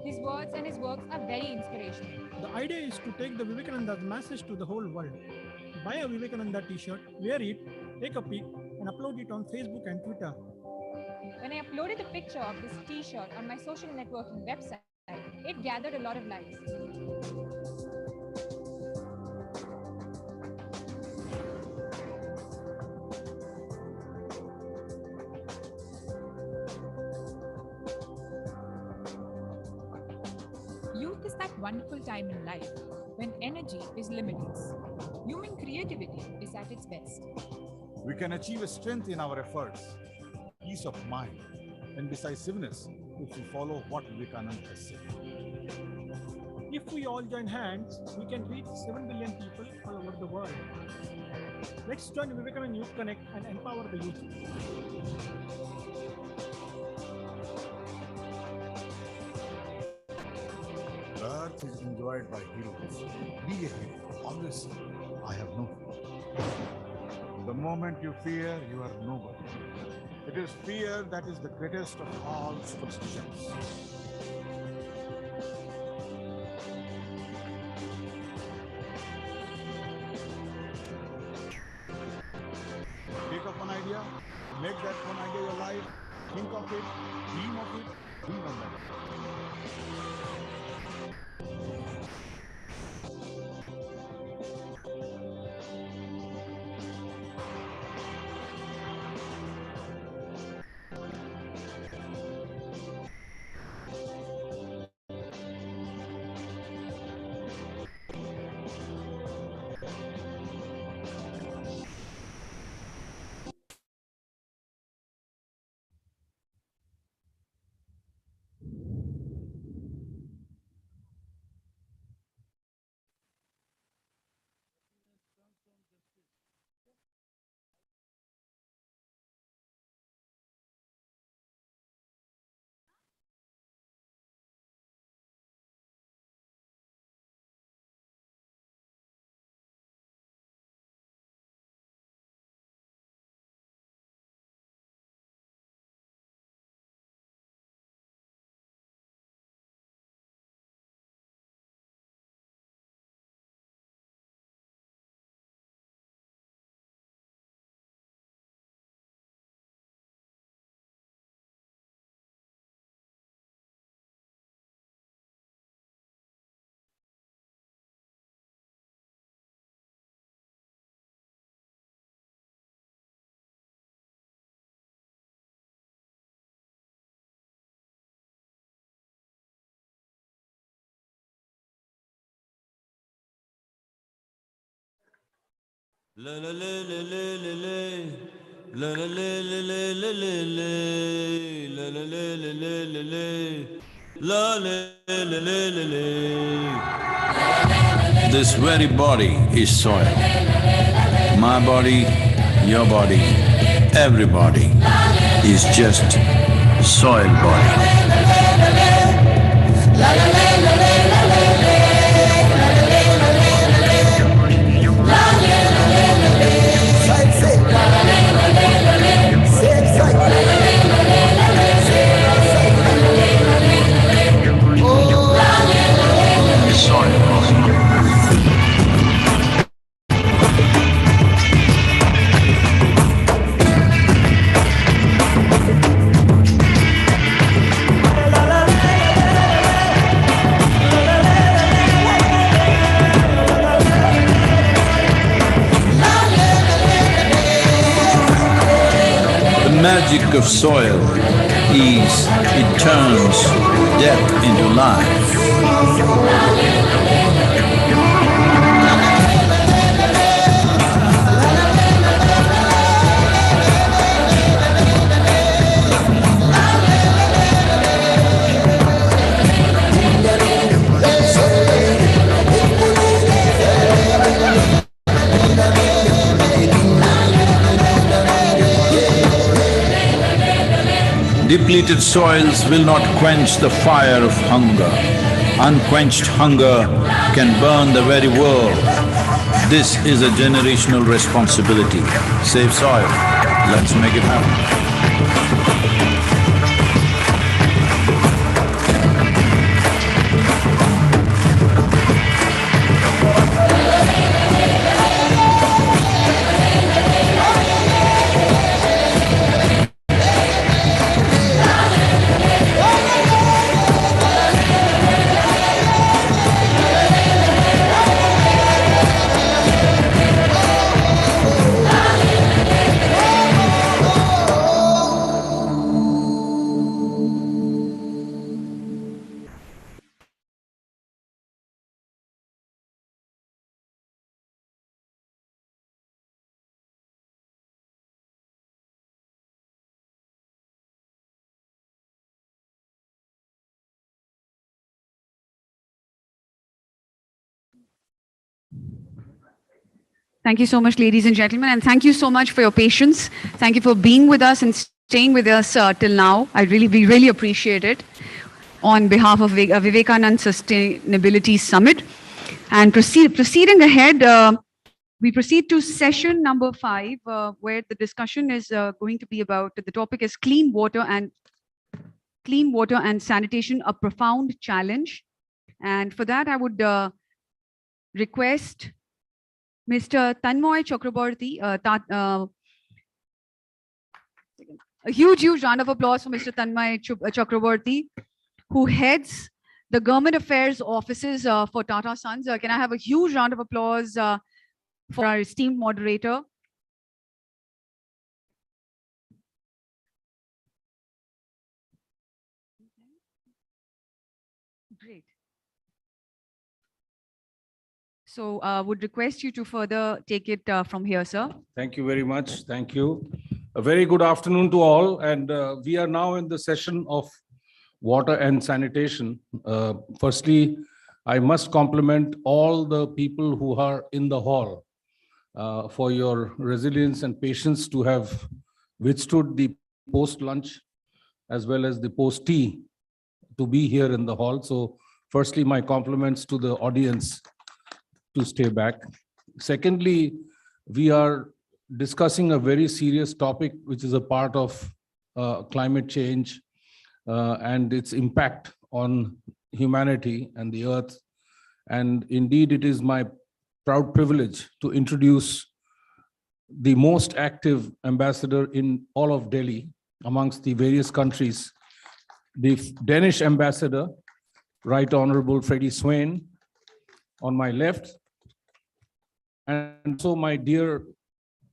His words and his works are very inspirational. The idea is to take the Vivekananda's message to the whole world. Buy a Vivekananda t-shirt, wear it, take a pic and upload it on Facebook and Twitter. When I uploaded a picture of this t-shirt on my social networking website, it gathered a lot of likes. Youth is that wonderful time in life when energy is limitless. Human creativity is at its best. We can achieve a strength in our efforts, peace of mind, and decisiveness if we follow what Vivekananda has said. If we all join hands, we can reach 7 billion people all over the world. Let's join Vivekananda Youth Connect and empower the youth. The earth is enjoyed by heroes. Be a hero. Always say, I have no fear. The moment you fear, you are nobody. It is fear that is the greatest of all superstitions. Take up one idea, make that one idea your life, think of it, dream of it, dream on that. La la la la la la la la la la la la la la la la la. This very body is soil. My body, your body, everybody is just soil body. magic of soil is it turns death into life. Depleted soils will not quench the fire of hunger. Unquenched hunger can burn the very world. This is a generational responsibility. Save soil. Let's make it happen. Thank you so much, ladies and gentlemen, and thank you so much for your patience. Thank you for being with us and staying with us till now. We really appreciate it on behalf of Vivekanand Sustainability Summit. And proceeding ahead, we proceed to session number 5, where the discussion is going to be about, the topic is clean water and sanitation, a profound challenge. And for that, I would request Mr. Tanmoy Chakraborty, a huge round of applause for Mr. Tanmoy Chakraborty, who heads the Government Affairs Offices for Tata Sons. Can I have a huge round of applause for our esteemed moderator? Great. So would request you to further take it from here, sir. Thank you very much. Thank you. A very good afternoon to all. And we are now in the session of water and sanitation. Firstly, I must compliment all the people who are in the hall for your resilience and patience to have withstood the post-lunch as well as the post-tea to be here in the hall. So firstly, my compliments to the audience to stay back. Secondly, we are discussing a very serious topic, which is a part of climate change and its impact on humanity and the earth. And indeed, it is my proud privilege to introduce the most active ambassador in all of Delhi amongst the various countries, the Danish ambassador, Right Honorable Freddie Swain, on my left, and so my dear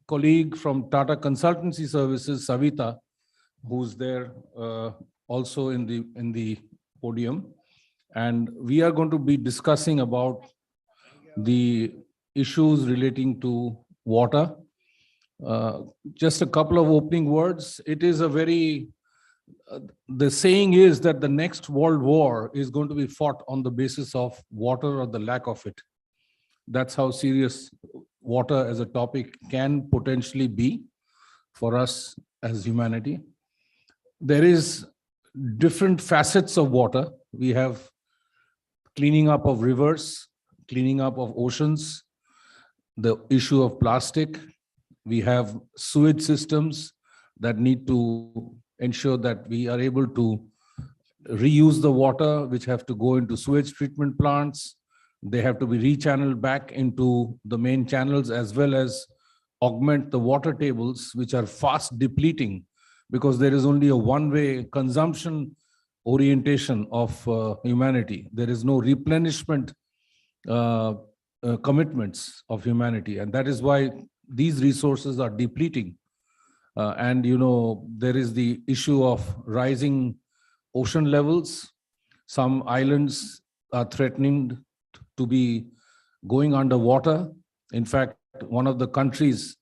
colleague from Tata Consultancy Services, Savita, who's there also in the podium. And we are going to be discussing about the issues relating to water. Just a couple of opening words. It is a very, the saying is that the next world war is going to be fought on the basis of water or the lack of it. That's how serious water as a topic can potentially be for us as humanity. There is different facets of water. We have cleaning up of rivers, cleaning up of oceans, the issue of plastic. We have sewage systems that need to ensure that we are able to reuse the water, which have to go into sewage treatment plants. They have to be rechanneled back into the main channels, as well as augment the water tables, which are fast depleting because there is only a one-way consumption orientation of humanity. There is no replenishment commitments of humanity. And that is why these resources are depleting And, there is the issue of rising ocean levels. Some islands are threatening to be going underwater. In fact, one of the countries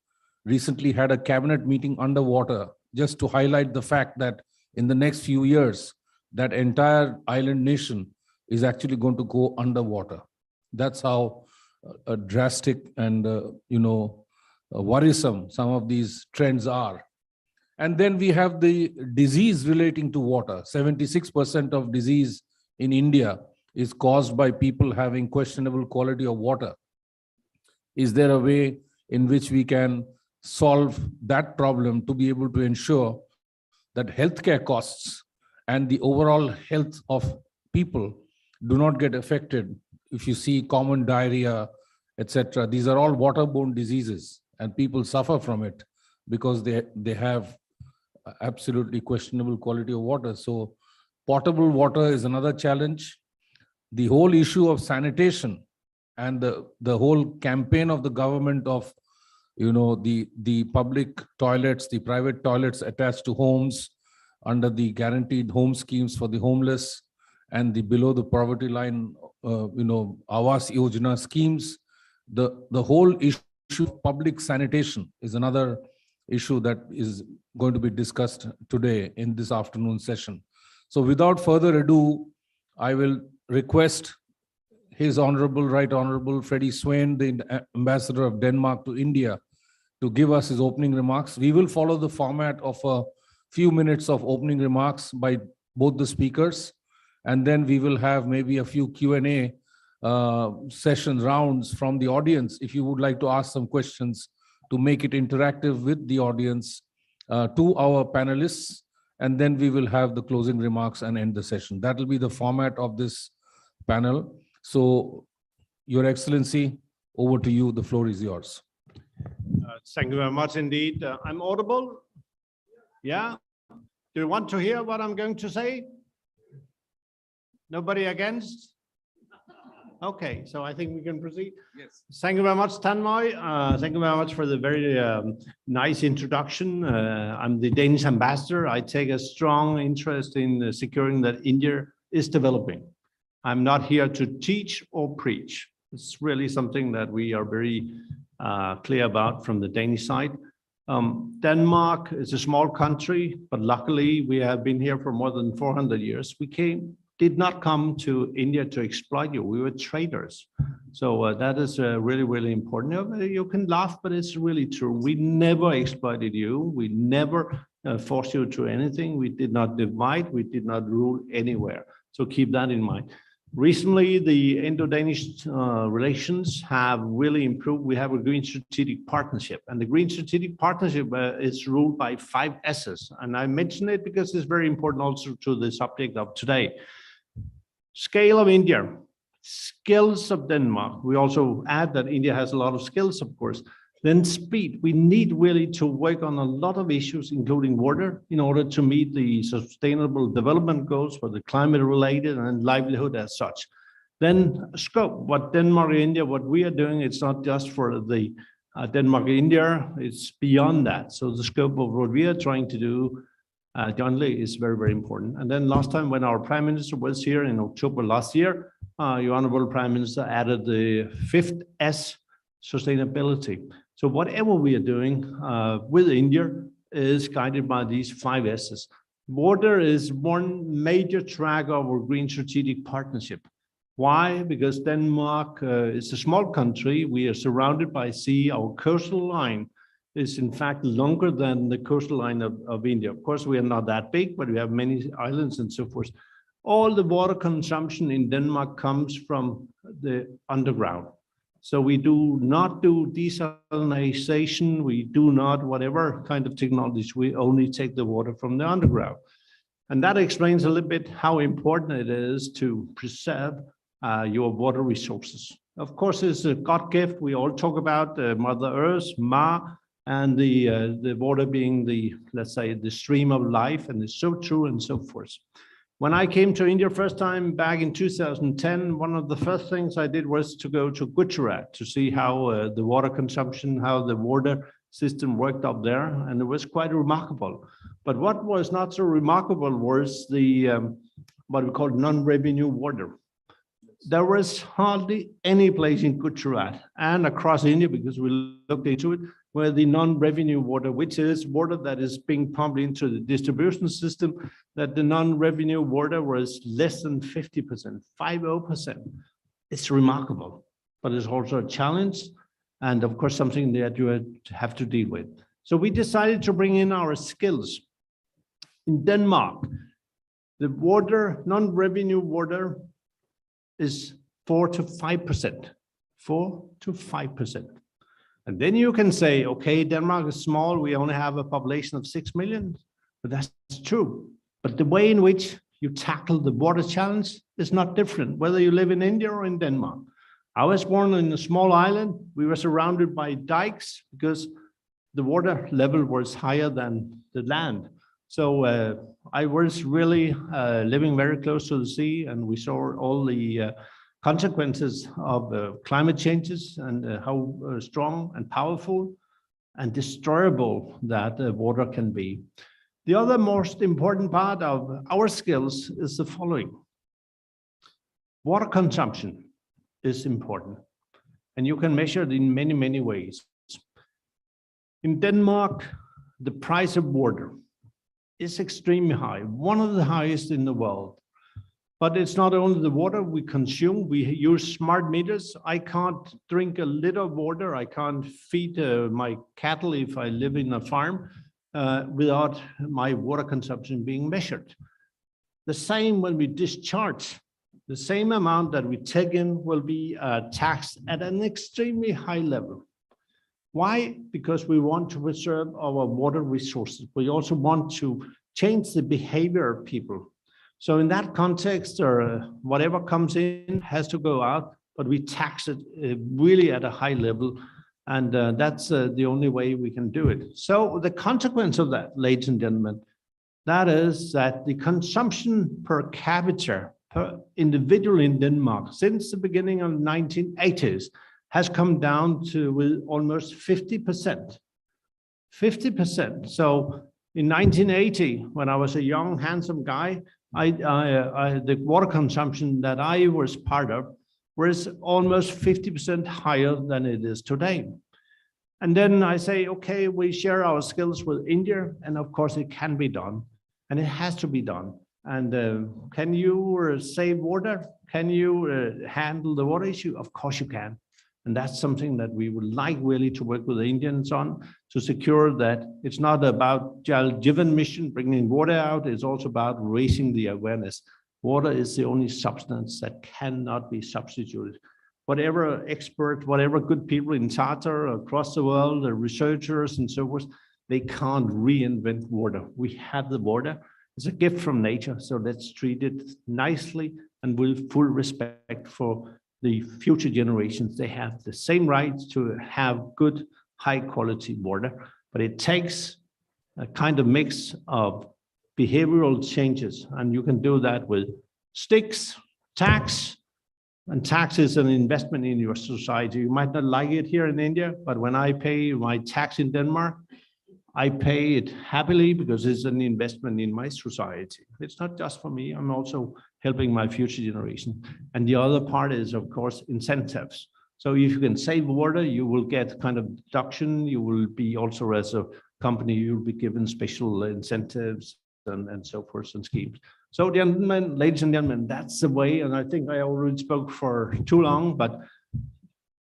recently had a cabinet meeting underwater just to highlight the fact that in the next few years, that entire island nation is actually going to go underwater. That's how drastic and, worrisome some of these trends are. And then we have the disease relating to water. 76% of disease in India is caused by people having questionable quality of water. Is there a way in which we can solve that problem to be able to ensure that healthcare costs and the overall health of people do not get affected? If you see common diarrhea, etc., these are all waterborne diseases, and people suffer from it because they have absolutely questionable quality of water. So potable water is another challenge. The whole issue of sanitation and the whole campaign of the government of, the public toilets, the private toilets attached to homes under the guaranteed home schemes for the homeless and the below the poverty line, Awas Yojana schemes. The whole issue of public sanitation is another issue that is going to be discussed today in this afternoon session. So without further ado, I will request His Honorable, Right Honorable Freddie Swain, the Ambassador of Denmark to India, to give us his opening remarks. We will follow the format of a few minutes of opening remarks by both the speakers, and then we will have maybe a few Q&A session rounds from the audience if you would like to ask some questions to make it interactive with the audience to our panelists, and then we will have the closing remarks and end the session. That will be the format of this panel. So, Your Excellency, over to you. The floor is yours. Thank you very much indeed. I'm audible? Yeah? Do you want to hear what I'm going to say? Nobody against? Okay, so I think we can proceed. Yes. Thank you very much, Tanmoy. Thank you very much for the very nice introduction. I'm the Danish ambassador. I take a strong interest in securing that India is developing. I'm not here to teach or preach. It's really something that we are very clear about from the Danish side. Denmark is a small country, but luckily we have been here for more than 400 years. We did not come to India to exploit you. We were traders. So that is really, really important. You can laugh, but it's really true. We never exploited you. We never forced you to anything. We did not divide. We did not rule anywhere. So keep that in mind. Recently, the Indo-Danish relations have really improved. We have a Green Strategic Partnership, and the Green Strategic Partnership is ruled by 5 S's. And I mention it because it's very important also to the subject of today. Scale of India, skills of Denmark. We also add that India has a lot of skills, of course. Then speed. We need really to work on a lot of issues, including water, in order to meet the sustainable development goals for the climate related and livelihood as such. Then scope, what Denmark and India, what we are doing, it's not just for the Denmark and India, it's beyond that. So the scope of what we are trying to do jointly is very, very important. And then last time when our Prime Minister was here in October last year, your Honorable Prime Minister added the 5th S, sustainability. So whatever we are doing with India is guided by these 5 S's. Water is one major track of our Green Strategic Partnership. Why? Because Denmark is a small country. We are surrounded by sea. Our coastal line is in fact longer than the coastal line of India. Of course, we are not that big, but we have many islands and so forth. All the water consumption in Denmark comes from the underground. So we do not do desalination, we do not whatever kind of technologies, we only take the water from the underground. And that explains a little bit how important it is to preserve your water resources. Of course, it's a God gift. We all talk about Mother Earth, Ma, and the water being the, let's say, the stream of life, and it's so true and so forth. When I came to India first time back in 2010, one of the first things I did was to go to Gujarat to see how the water consumption, how the water system worked up there, and it was quite remarkable. But what was not so remarkable was the what we call non-revenue water. There was hardly any place in Gujarat and across India, because we looked into it, where the non-revenue water, which is water that is being pumped into the distribution system, that the non-revenue water was less than 50%, 50%. It's remarkable, but it's also a challenge, and of course, something that you have to deal with. So we decided to bring in our skills. In Denmark, the water, non-revenue water is 4 to 5%, 4 to 5%. And then you can say, okay, Denmark is small, we only have a population of 6 million, but that's true. But the way in which you tackle the water challenge is not different, whether you live in India or in Denmark. I was born in a small island. We were surrounded by dikes because the water level was higher than the land. So I was really living very close to the sea, and we saw all the consequences of climate changes and how strong and powerful and destroyable that water can be. The other most important part of our skills is the following. Water consumption is important, and you can measure it in many, many ways. In Denmark, the price of water is extremely high, one of the highest in the world. But it's not only the water we consume, we use smart meters. I can't drink a liter of water, I can't feed my cattle if I live in a farm without my water consumption being measured. The same when we discharge, the same amount that we take in will be taxed at an extremely high level. Why? Because we want to preserve our water resources. We also want to change the behavior of people. So in that context, whatever comes in has to go out, but we tax it really at a high level. And that's the only way we can do it. So the consequence of that, ladies and gentlemen, that is that the consumption per capita, per individual in Denmark, since the beginning of the 1980s, has come down to with almost 50%. 50%. So in 1980, when I was a young, handsome guy, the water consumption that I was part of was almost 50% higher than it is today. And then I say, okay, we share our skills with India, and of course it can be done, and it has to be done. And can you save water? Can you handle the water issue? Of course you can. And that's something that we would like really to work with the Indians on, to secure that it's not about Jal Jeevan mission, bringing water out, it's also about raising the awareness. Water is the only substance that cannot be substituted. Whatever expert, whatever good people in Tata across the world, the researchers and so forth, they can't reinvent water. We have the water. It's a gift from nature, so let's treat it nicely and with full respect for the future generations. They have the same rights to have good, high quality water, but it takes a kind of mix of behavioral changes. And you can do that with sticks, tax, and tax is an investment in your society. You might not like it here in India, but when I pay my tax in Denmark, I pay it happily because it's an investment in my society. It's not just for me, I'm also helping my future generation. And the other part is, of course, incentives. So if you can save water, you will get kind of deduction. You will be also, as a company, you'll be given special incentives and so forth and schemes. So gentlemen, ladies and gentlemen, that's the way. And I think I already spoke for too long, but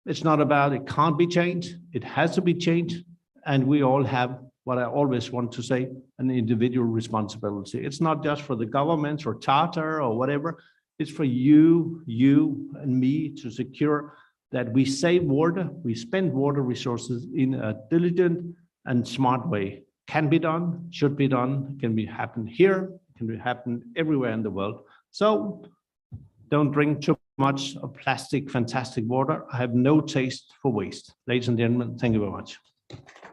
it's not about, it can't be changed. It has to be changed. And we all have, what I always want to say, an individual responsibility. It's not just for the governments or Tata or whatever. It's for you and me to secure that we save water, we spend water resources in a diligent and smart way. Can be done, should be done, can be happen here, can be happen everywhere in the world. So don't drink too much of plastic, fantastic water. I have no taste for waste. Ladies and gentlemen, thank you very much.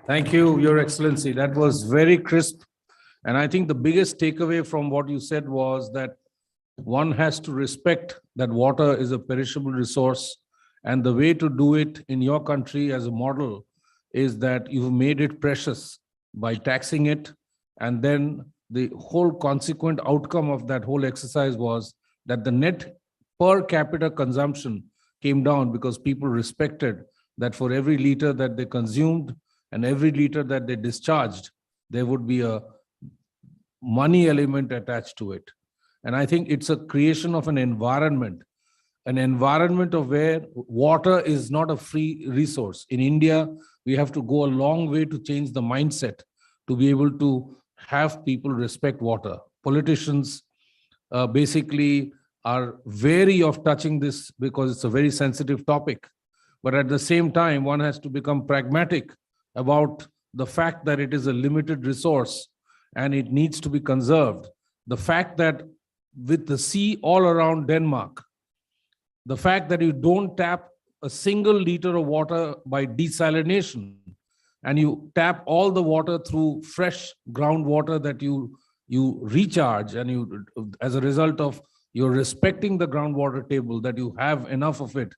Thank you, Your Excellency. That was very crisp. And I think the biggest takeaway from what you said was that one has to respect that water is a perishable resource. And the way to do it in your country as a model is that you've made it precious by taxing it. And then the whole consequent outcome of that whole exercise was that the net per capita consumption came down because people respected that for every liter that they consumed and every liter that they discharged, there would be a money element attached to it. And I think it's a creation of an environment of where water is not a free resource. In India, we have to go a long way to change the mindset to be able to have people respect water. Politicians basically are wary of touching this because it's a very sensitive topic. But at the same time, one has to become pragmatic about the fact that it is a limited resource and it needs to be conserved. The fact that with the sea all around Denmark, the fact that you don't tap a single liter of water by desalination and you tap all the water through fresh groundwater that you recharge, and you, as a result of you're respecting the groundwater table, that you have enough of it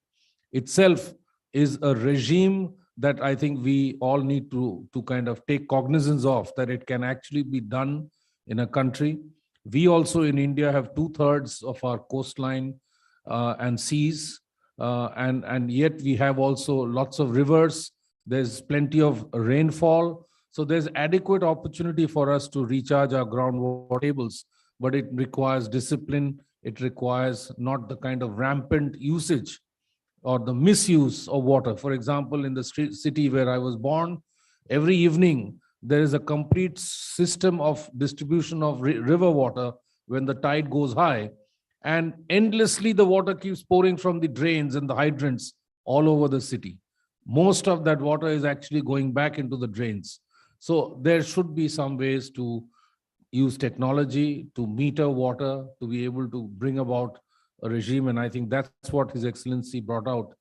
itself is a regime that I think we all need to kind of take cognizance of, that it can actually be done in a country. We also in India have 2/3 of our coastline and seas, and yet we have also lots of rivers. There's plenty of rainfall. So there's adequate opportunity for us to recharge our groundwater tables, but it requires discipline. It requires not the kind of rampant usage or the misuse of water. For example, in the city where I was born, every evening there is a complete system of distribution of river water when the tide goes high, and endlessly the water keeps pouring from the drains and the hydrants all over the city. Most of that water is actually going back into the drains. So there should be some ways to use technology to meter water, to be able to bring about a regime. And I think that's what His Excellency brought out.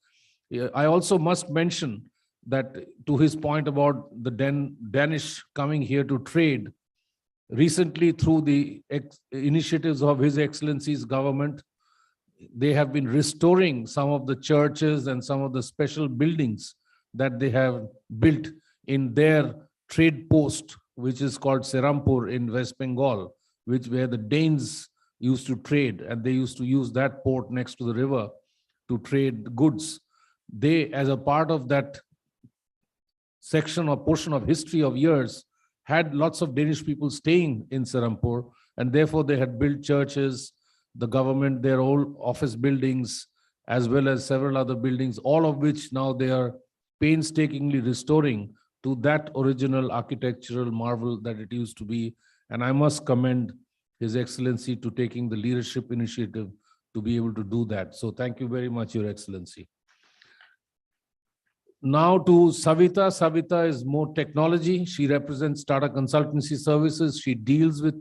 I also must mention that, to his point about the Danish coming here to trade, recently through the initiatives of His Excellency's government, they have been restoring some of the churches and some of the special buildings that they have built in their trade post, which is called Serampur in West Bengal, where the Danes used to trade, and they used to use that port next to the river to trade goods. They, as a part of that section or portion of history of years, had lots of Danish people staying in Serampur, and therefore they had built churches, the government, their old office buildings, as well as several other buildings, all of which now they are painstakingly restoring to that original architectural marvel that it used to be. And I must commend His Excellency to taking the leadership initiative to be able to do that. So thank you very much, Your Excellency. Now to Savita. Savita is more technology. She represents Tata Consultancy Services. She deals with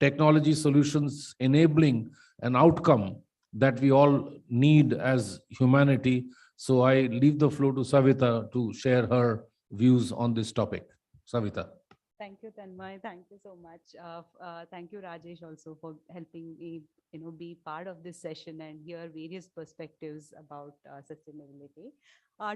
technology solutions, enabling an outcome that we all need as humanity. So I leave the floor to Savita to share her views on this topic. Savita. Thank you, Tanmay. Thank you so much. Thank you, Rajesh, also for helping me, be part of this session and hear various perspectives about sustainability.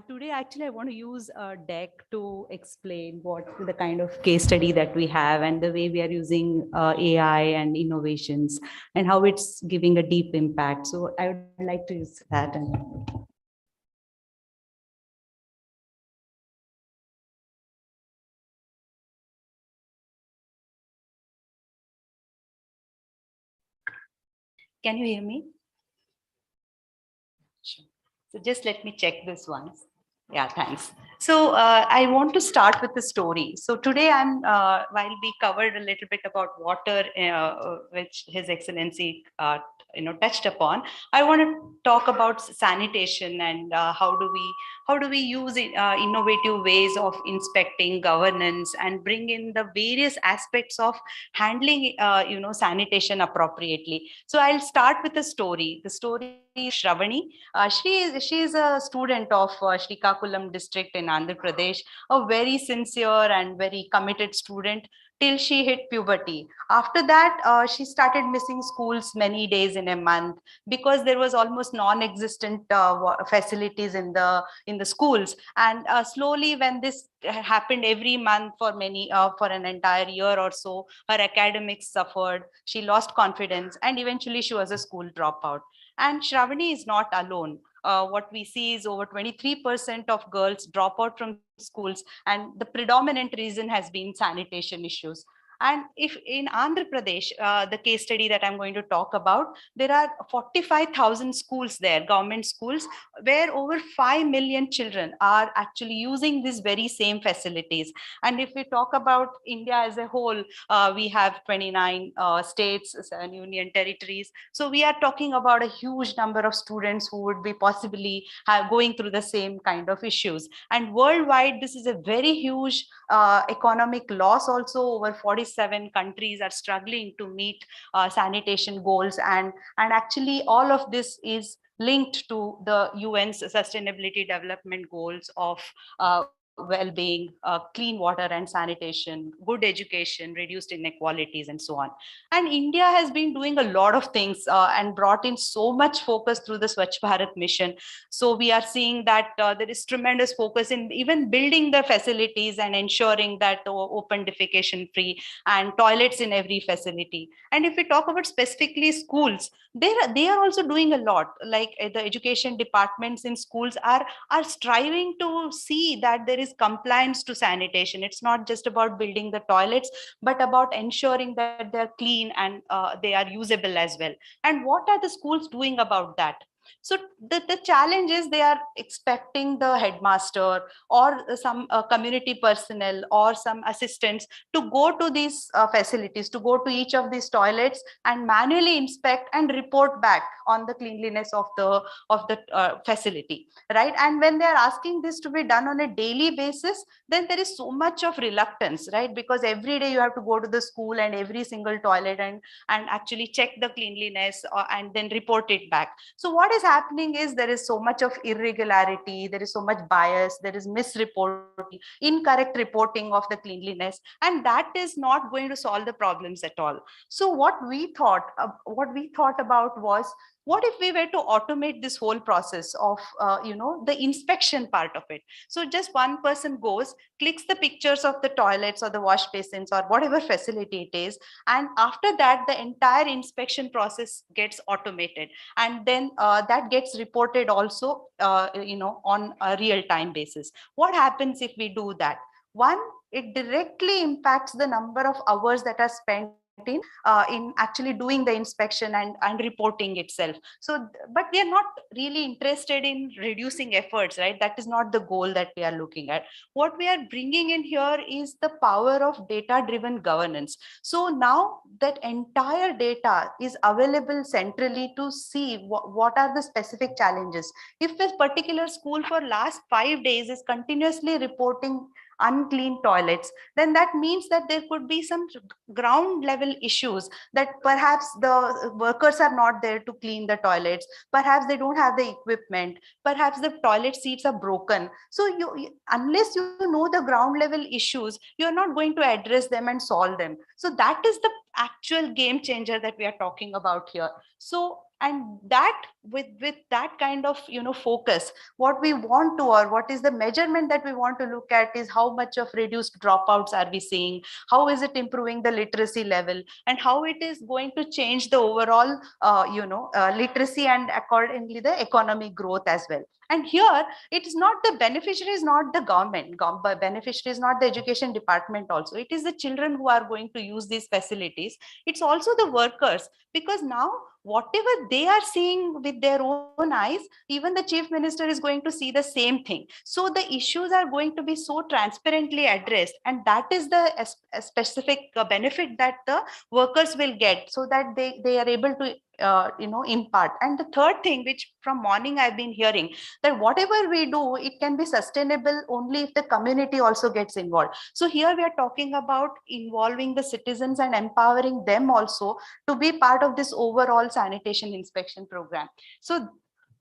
Today, actually, I want to use a deck to explain what the kind of case study that we have and the way we are using AI and innovations and how it's giving a deep impact. So I would like to use that. Can you hear me? Sure. So just let me check this once. Yeah, thanks. So I want to start with the story. So today while we covered a little bit about water, which His Excellency touched upon, I want to talk about sanitation and how do we use innovative ways of inspecting, governance, and bring in the various aspects of handling sanitation appropriately. So I'll start with the story. The story is Shravani. She is a student of Srikakulam district in Andhra Pradesh, a very sincere and very committed student. till she hit puberty. After that, she started missing schools many days in a month because there was almost non-existent facilities in the schools. And slowly, when this happened every month for for an entire year or so, her academics suffered. She lost confidence, and eventually she was a school dropout. And Shravani is not alone. What we see is over 23% of girls drop out from schools, and the predominant reason has been sanitation issues. And if in Andhra Pradesh, the case study that I'm going to talk about, there are 45,000 schools there, government schools, where over 5 million children are actually using these very same facilities. And if we talk about India as a whole, we have 29 states and union territories. So we are talking about a huge number of students who would be possibly going through the same kind of issues. And worldwide, this is a very huge economic loss also. Over 47 countries are struggling to meet sanitation goals. And actually all of this is linked to the UN's sustainability development goals of well-being, clean water and sanitation, good education, reduced inequalities, and so on. And India has been doing a lot of things and brought in so much focus through the Swachh Bharat mission. So we are seeing that there is tremendous focus in even building the facilities and ensuring that open defecation free and toilets in every facility. And if we talk about specifically schools, they are also doing a lot. Like the education departments in schools are striving to see that there is compliance to sanitation. It's not just about building the toilets, but about ensuring that they're clean and they are usable as well. And what are the schools doing about that? So the challenge is they are expecting the headmaster or some community personnel or some assistants to go to these facilities, to go to each of these toilets and manually inspect and report back on the cleanliness of the facility, right? And when they are asking this to be done on a daily basis, then there is so much of reluctance, right? Because every day you have to go to the school and every single toilet and actually check the cleanliness and then report it back. So what is happening is there is so much of irregularity, there is so much bias, there is misreporting, incorrect reporting of the cleanliness, and that is not going to solve the problems at all. So what we thought about was, what if we were to automate this whole process of the inspection part of it? So just one person goes, clicks the pictures of the toilets or the wash basins or whatever facility it is, and after that the entire inspection process gets automated, and then that gets reported also on a real-time basis. What happens if we do that? One, it directly impacts the number of hours that are spent in actually doing the inspection and reporting itself. So, but we are not really interested in reducing efforts, right? That is not the goal that we are looking at. What we are bringing in here is the power of data-driven governance. So now that entire data is available centrally to see what are the specific challenges. If a particular school for last 5 days is continuously reporting unclean toilets, then that means that there could be some ground level issues, that perhaps the workers are not there to clean the toilets, perhaps they don't have the equipment, perhaps the toilet seats are broken. So unless you know the ground level issues, you're not going to address them and solve them. So that is the actual game changer that we are talking about here. So, and that with that kind of focus, what we want to, or what is the measurement that we want to look at, is how much of reduced dropouts are we seeing, how is it improving the literacy level, and how it is going to change the overall literacy and accordingly the economic growth as well. And here it is not the beneficiary, is not the government, beneficiary is not the education department also, it is the children who are going to use these facilities. It's also the workers, because now whatever they are seeing with their own eyes, even the chief minister is going to see the same thing. So the issues are going to be so transparently addressed, and that is the specific benefit that the workers will get, so that they are able to impart. And the third thing, which from morning I've been hearing, that whatever we do, it can be sustainable only if the community also gets involved. So here we are talking about involving the citizens and empowering them also to be part of this overall sanitation inspection program. So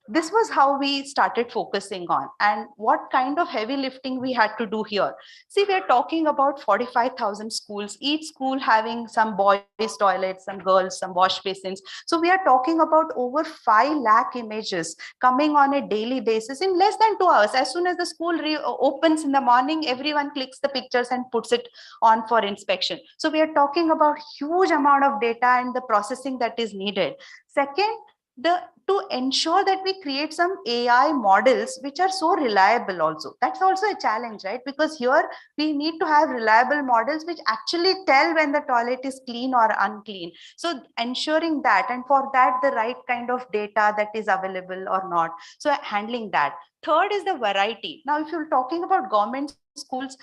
This was how we started focusing on, and what kind of heavy lifting we had to do here. See, we're talking about 45,000 schools, each school having some boys toilets, some girls, some wash basins. So we are talking about over 5 lakh images coming on a daily basis in less than 2 hours. As soon as the school opens in the morning, everyone clicks the pictures and puts it on for inspection. So we are talking about huge amount of data and the processing that is needed. Second, to ensure that we create some AI models which are so reliable also. That's also a challenge, right? Because here we need to have reliable models which actually tell when the toilet is clean or unclean. So ensuring that, and for that, the right kind of data that is available or not. So handling that. Third is the variety. Now, if you're talking about government schools,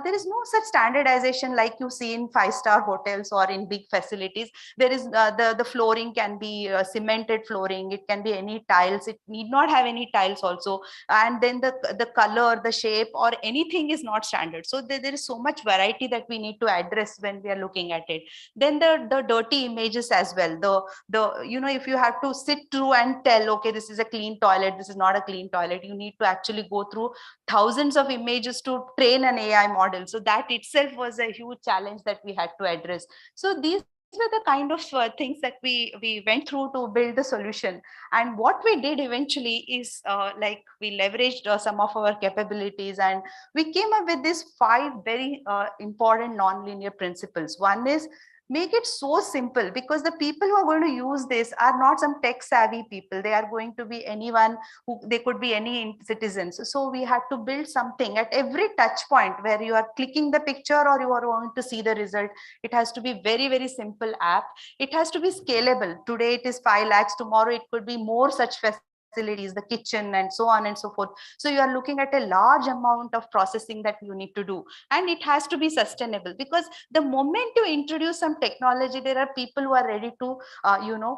there is no such standardization like you see in 5-star hotels or in big facilities. There is the flooring can be cemented flooring, it can be any tiles, it need not have any tiles also, and then the color, the shape or anything is not standard. So there is so much variety that we need to address when we are looking at it. Then the dirty images as well, if you have to sit through and tell, okay, this is a clean toilet, this is not a clean toilet, you need to actually go through thousands of images to train an AI model. So that itself was a huge challenge that we had to address. So these were the kind of things that we went through to build the solution. And what we did eventually is like we leveraged some of our capabilities, and we came up with these 5 very important nonlinear principles. One is make it so simple, because the people who are going to use this are not some tech savvy people. They are going to be anyone who, they could be any citizens. So we had to build something at every touch point where you are clicking the picture or you are going to see the result. It has to be very, very simple app. It has to be scalable. Today it is 5 lakhs. Tomorrow it could be more such facilities, the kitchen and so on and so forth. So you are looking at a large amount of processing that you need to do, and it has to be sustainable, because the moment you introduce some technology, there are people who are ready to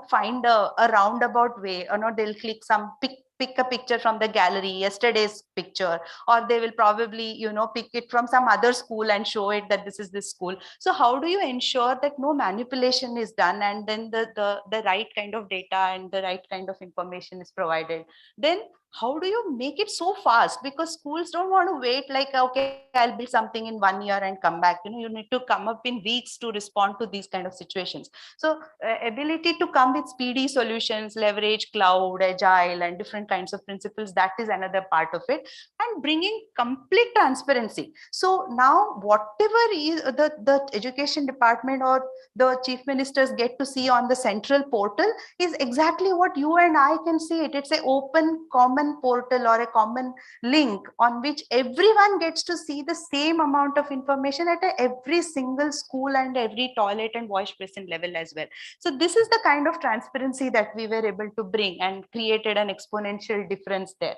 find a roundabout way. They'll click some pick a picture from the gallery, yesterday's picture, or they will probably pick it from some other school and show it that this is this school. So how do you ensure that no manipulation is done, and then the right kind of data and the right kind of information is provided? Then how do you make it so fast? Because schools don't want to wait like, okay, I'll build something in 1 year and come back. You need to come up in weeks to respond to these kind of situations. So ability to come with speedy solutions, leverage cloud, agile, and different kinds of principles, that is another part of it. And bringing complete transparency. So now whatever is the education department or the chief ministers get to see on the central portal is exactly what you and I can see it. It's an open common portal or a common link on which everyone gets to see the same amount of information at every single school and every toilet and wash basin level as well. So this is the kind of transparency that we were able to bring and created an exponential difference there.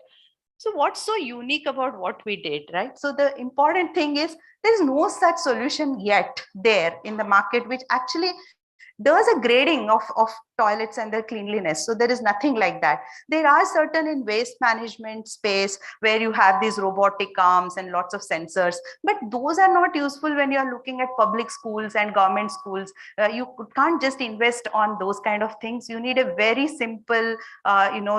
So what's so unique about what we did, right? So the important thing is there is no such solution yet there in the market which actually does a grading of toilets and their cleanliness. So there is nothing like that. There are certain in waste management space where you have these robotic arms and lots of sensors, but those are not useful when you are looking at public schools and government schools. You can't just invest on those kind of things. You need a very simple,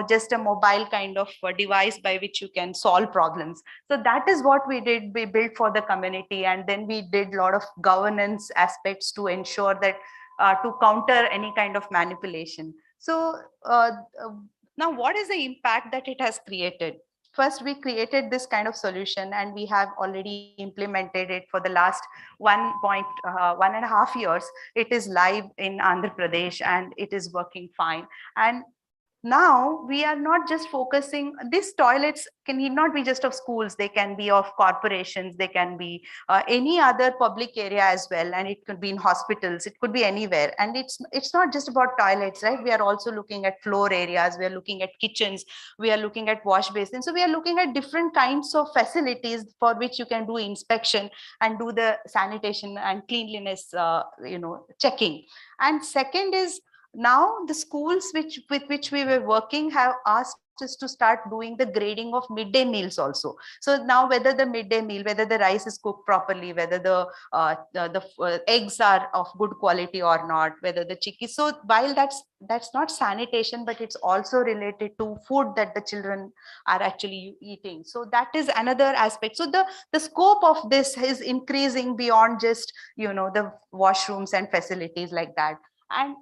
just a mobile kind of device by which you can solve problems. So that is what we did. We built for the community, and then we did a lot of governance aspects to ensure that to counter any kind of manipulation. So now what is the impact that it has created? First, we created this kind of solution, and we have already implemented it for the last 1.5 years. It is live in Andhra Pradesh and it is working fine. And now we are not just focusing, these toilets need not be just of schools, they can be of corporations, they can be any other public area as well, and it could be in hospitals, it could be anywhere. And it's not just about toilets, right? We are also looking at floor areas, we are looking at kitchens, we are looking at wash basins. So we are looking at different kinds of facilities for which you can do inspection and do the sanitation and cleanliness checking. And second is, now the schools with which we were working have asked is to start doing the grading of midday meals also. So now whether the midday meal, whether the rice is cooked properly, whether the eggs are of good quality or not, whether the chicken. So while that's not sanitation, but it's also related to food that the children are actually eating. So that is another aspect. So the scope of this is increasing beyond just, the washrooms and facilities like that. And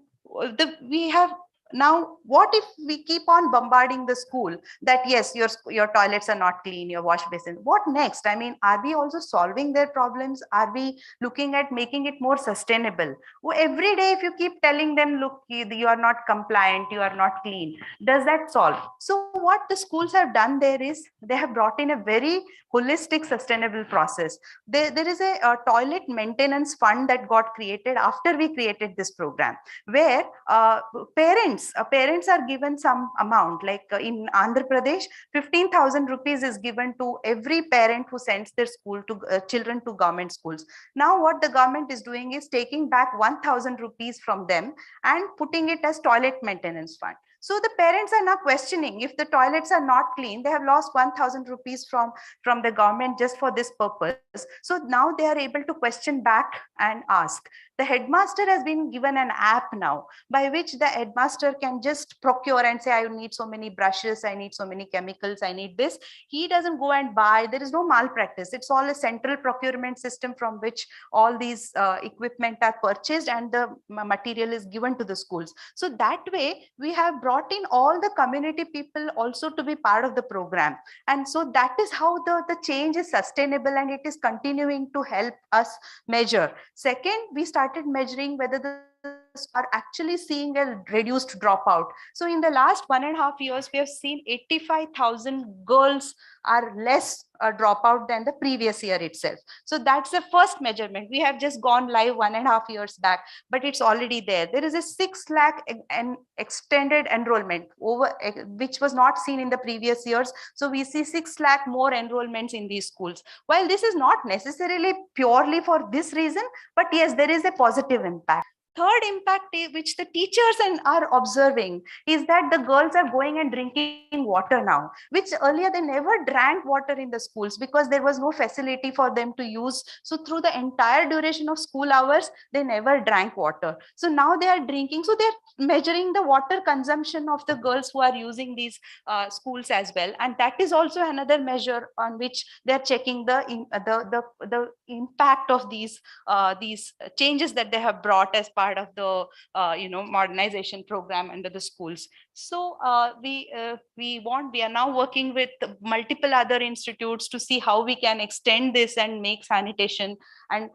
we have now, what if we keep on bombarding the school that yes, your toilets are not clean, your wash basin? What next? I mean, are we also solving their problems? Are we looking at making it more sustainable? Every day, if you keep telling them, look, you are not compliant, you are not clean, does that solve? So what the schools have done there is they have brought in a very holistic, sustainable process. There is a toilet maintenance fund that got created after we created this program, where parents are given some amount, like in Andhra Pradesh, 15,000 rupees is given to every parent who sends their children to government schools. Now what the government is doing is taking back 1,000 rupees from them and putting it as toilet maintenance fund. So the parents are now questioning, if the toilets are not clean, they have lost 1,000 rupees from the government just for this purpose. So now they are able to question back and ask. The headmaster has been given an app now by which the headmaster can just procure and say, I need so many brushes, I need so many chemicals, I need this. He doesn't go and buy. There is no malpractice. It's all a central procurement system from which all these equipment are purchased and the material is given to the schools. So that way we have brought in all the community people also to be part of the program. And so that is how the change is sustainable, and it is continuing to help us measure. Second, we started measuring whether the are actually seeing a reduced dropout. So in the last 1.5 years, we have seen 85,000 girls are less dropout than the previous year itself. So that's the first measurement. We have just gone live 1.5 years back, but it's already there. There is a 6 lakh extended enrollment over, which was not seen in the previous years. So we see 6 lakh more enrollments in these schools. While this is not necessarily purely for this reason, but yes, there is a positive impact. Third impact, which the teachers are observing, is that the girls are going and drinking water now, which earlier they never drank water in the schools because there was no facility for them to use. So through the entire duration of school hours, they never drank water. So now they are drinking. So they're measuring the water consumption of the girls who are using these schools as well. And that is also another measure on which they're checking the impact of these changes that they have brought as part of the modernization program under the schools. So we are now working with multiple other institutes to see how we can extend this and make sanitation and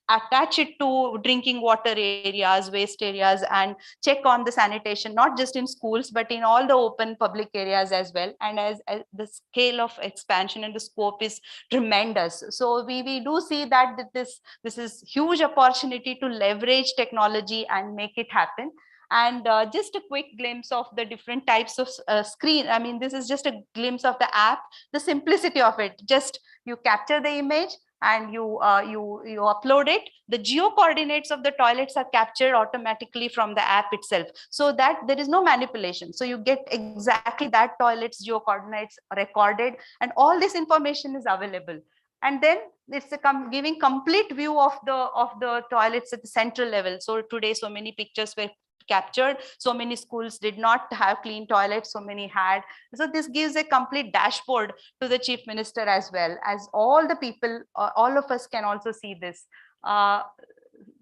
attach it to drinking water areas, waste areas, and check on the sanitation, not just in schools, but in all the open public areas as well. And as the scale of expansion and the scope is tremendous. So we do see that this is huge opportunity to leverage technology and make it happen. And just a quick glimpse of the different types of screen. I mean, this is just a glimpse of the app, the simplicity of it. Just you capture the image and you upload it. The geo coordinates of the toilets are captured automatically from the app itself, so that there is no manipulation. So you get exactly that toilet's geo coordinates recorded, and all this information is available. And then it's giving complete view of the toilets at the central level. So today, so many pictures were captured, so many schools did not have clean toilets, so many had. So this gives a complete dashboard to the chief minister, as well as all the people, all of us can also see this.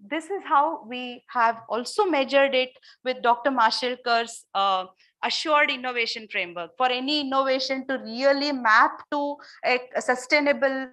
This is how we have also measured it with Dr. Mashelkar's assured innovation framework. For any innovation to really map to a sustainable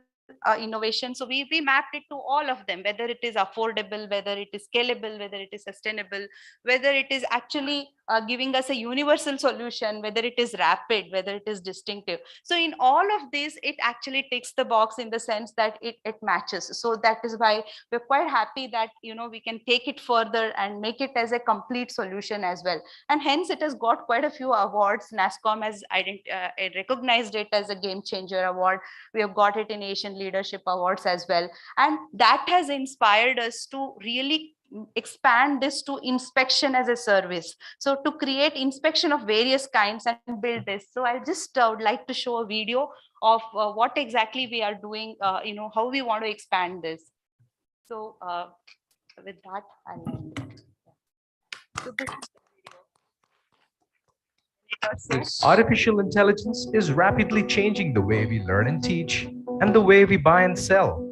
innovation. So we mapped it to all of them, whether it is affordable, whether it is scalable, whether it is sustainable, whether it is actually giving us a universal solution, whether it is rapid, whether it is distinctive. So in all of this, it actually ticks the box in the sense that it matches. So that is why we're quite happy that we can take it further and make it as a complete solution as well. And hence it has got quite a few awards. NASSCOM has recognized it as a game changer award. We have got it in Asian Leadership Awards as well. And that has inspired us to really expand this to inspection as a service. So to create inspection of various kinds and build this. So I just would like to show a video of what exactly we are doing, how we want to expand this. So with that, I'll end it. So this is the video. Artificial intelligence is rapidly changing the way we learn and teach and the way we buy and sell.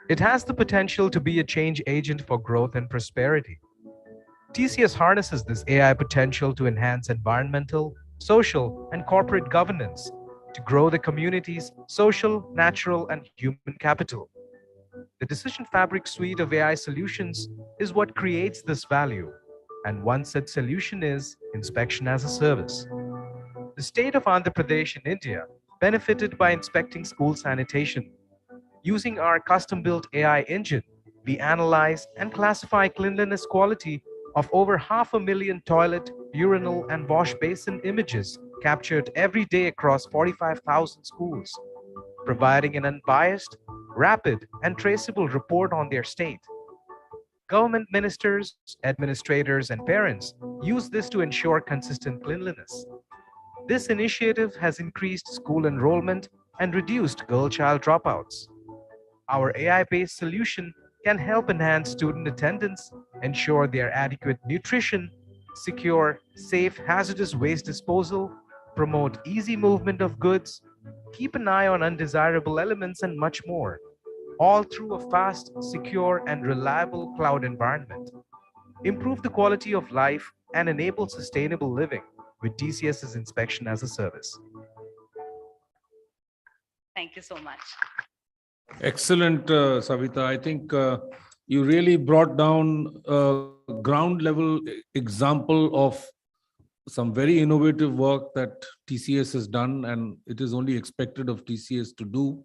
It has the potential to be a change agent for growth and prosperity. TCS harnesses this AI potential to enhance environmental, social, and corporate governance to grow the community's social, natural, and human capital. The Decision Fabric suite of AI solutions is what creates this value, and one such solution is inspection as a service. The state of Andhra Pradesh in India benefited by inspecting school sanitation. Using our custom-built AI engine, we analyze and classify cleanliness quality of over 500,000 toilet, urinal, and wash basin images captured every day across 45,000 schools, providing an unbiased, rapid, and traceable report on their state. Government ministers, administrators, and parents use this to ensure consistent cleanliness. This initiative has increased school enrollment and reduced girl-child dropouts. Our AI-based solution can help enhance student attendance, ensure their adequate nutrition, secure safe hazardous waste disposal, promote easy movement of goods, keep an eye on undesirable elements, and much more, all through a fast, secure, and reliable cloud environment. Improve the quality of life and enable sustainable living with TCS's inspection as a service. Thank you so much. Excellent, Savita. I think you really brought down a ground level example of some very innovative work that TCS has done, and it is only expected of TCS to do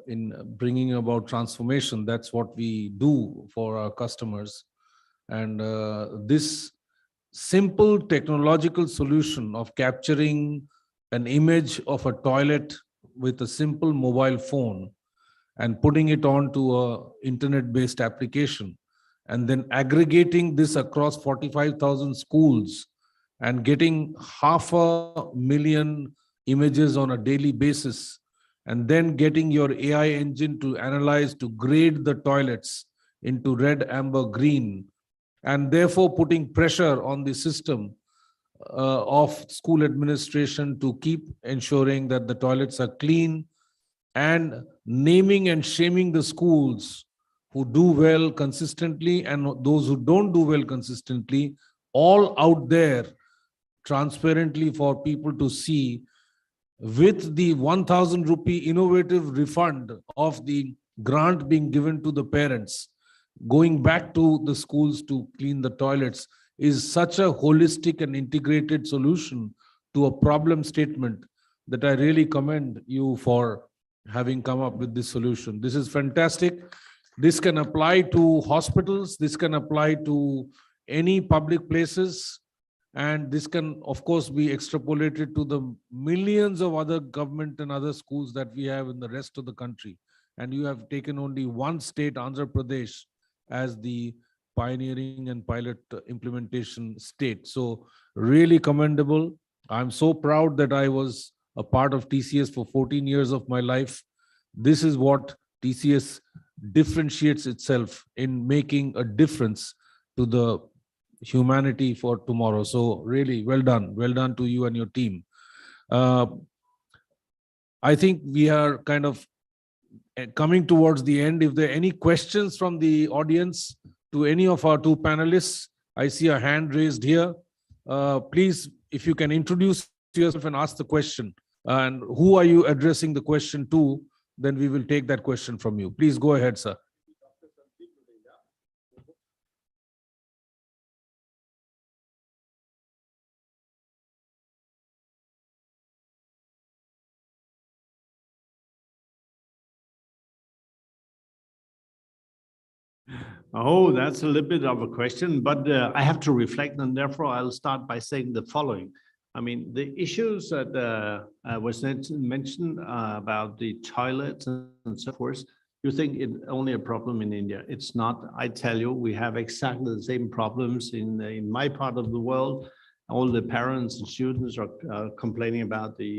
in bringing about transformation. That's what we do for our customers. And this simple technological solution of capturing an image of a toilet with a simple mobile phone and putting it onto a internet-based application, and then aggregating this across 45,000 schools and getting 500,000 images on a daily basis, and then getting your AI engine to analyze, to grade the toilets into red, amber, green, and therefore putting pressure on the system of school administration to keep ensuring that the toilets are clean, and naming and shaming the schools who do well consistently and those who don't do well consistently, all out there transparently for people to see, with the 1,000 rupee innovative refund of the grant being given to the parents, going back to the schools to clean the toilets, is such a holistic and integrated solution to a problem statement that I really commend you for having come up with this solution. This is fantastic. This can apply to hospitals, this can apply to any public places, and this can, of course, be extrapolated to the millions of other government and other schools that we have in the rest of the country. And you have taken only one state, Andhra Pradesh, as the pioneering and pilot implementation state. So really commendable. I'm so proud that I was a part of TCS for 14 years of my life. This is what TCS differentiates itself in making a difference to the humanity for tomorrow. So really well done to you and your team. I think we are kind of coming towards the end. If there are any questions from the audience to any of our two panelists, I see a hand raised here. Please, if you can introduce yourself and ask the question, and who are you addressing the question to, then we will take that question from you. Please go ahead, sir. Oh, that's a little bit of a question, but I have to reflect, and therefore I'll start by saying the following. I mean, the issues that was mentioned about the toilets and so forth, You think it's only a problem in India. It's not. I tell you, we have exactly the same problems in my part of the world. All the parents and students are complaining about the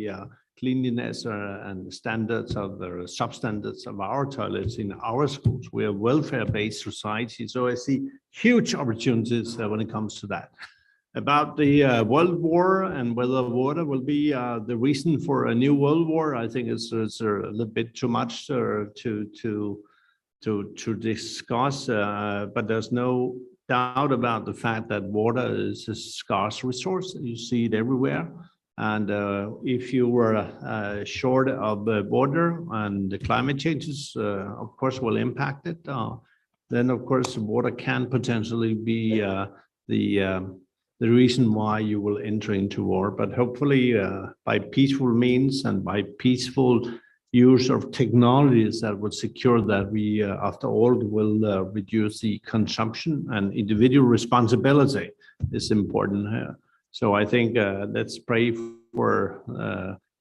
cleanliness and the standards of the substandards of our toilets in our schools. We are a welfare-based society, so I see huge opportunities when it comes to that. About the World War and whether water will be the reason for a new World War, I think it's a little bit too much to discuss. But there's no doubt about the fact that water is a scarce resource. You see it everywhere. And if you were short of water and the climate changes, of course, will impact it, then of course water can potentially be the reason why you will enter into war. But hopefully by peaceful means and by peaceful use of technologies that would secure that we, after all, will reduce the consumption, and individual responsibility is important here. So I think let's pray for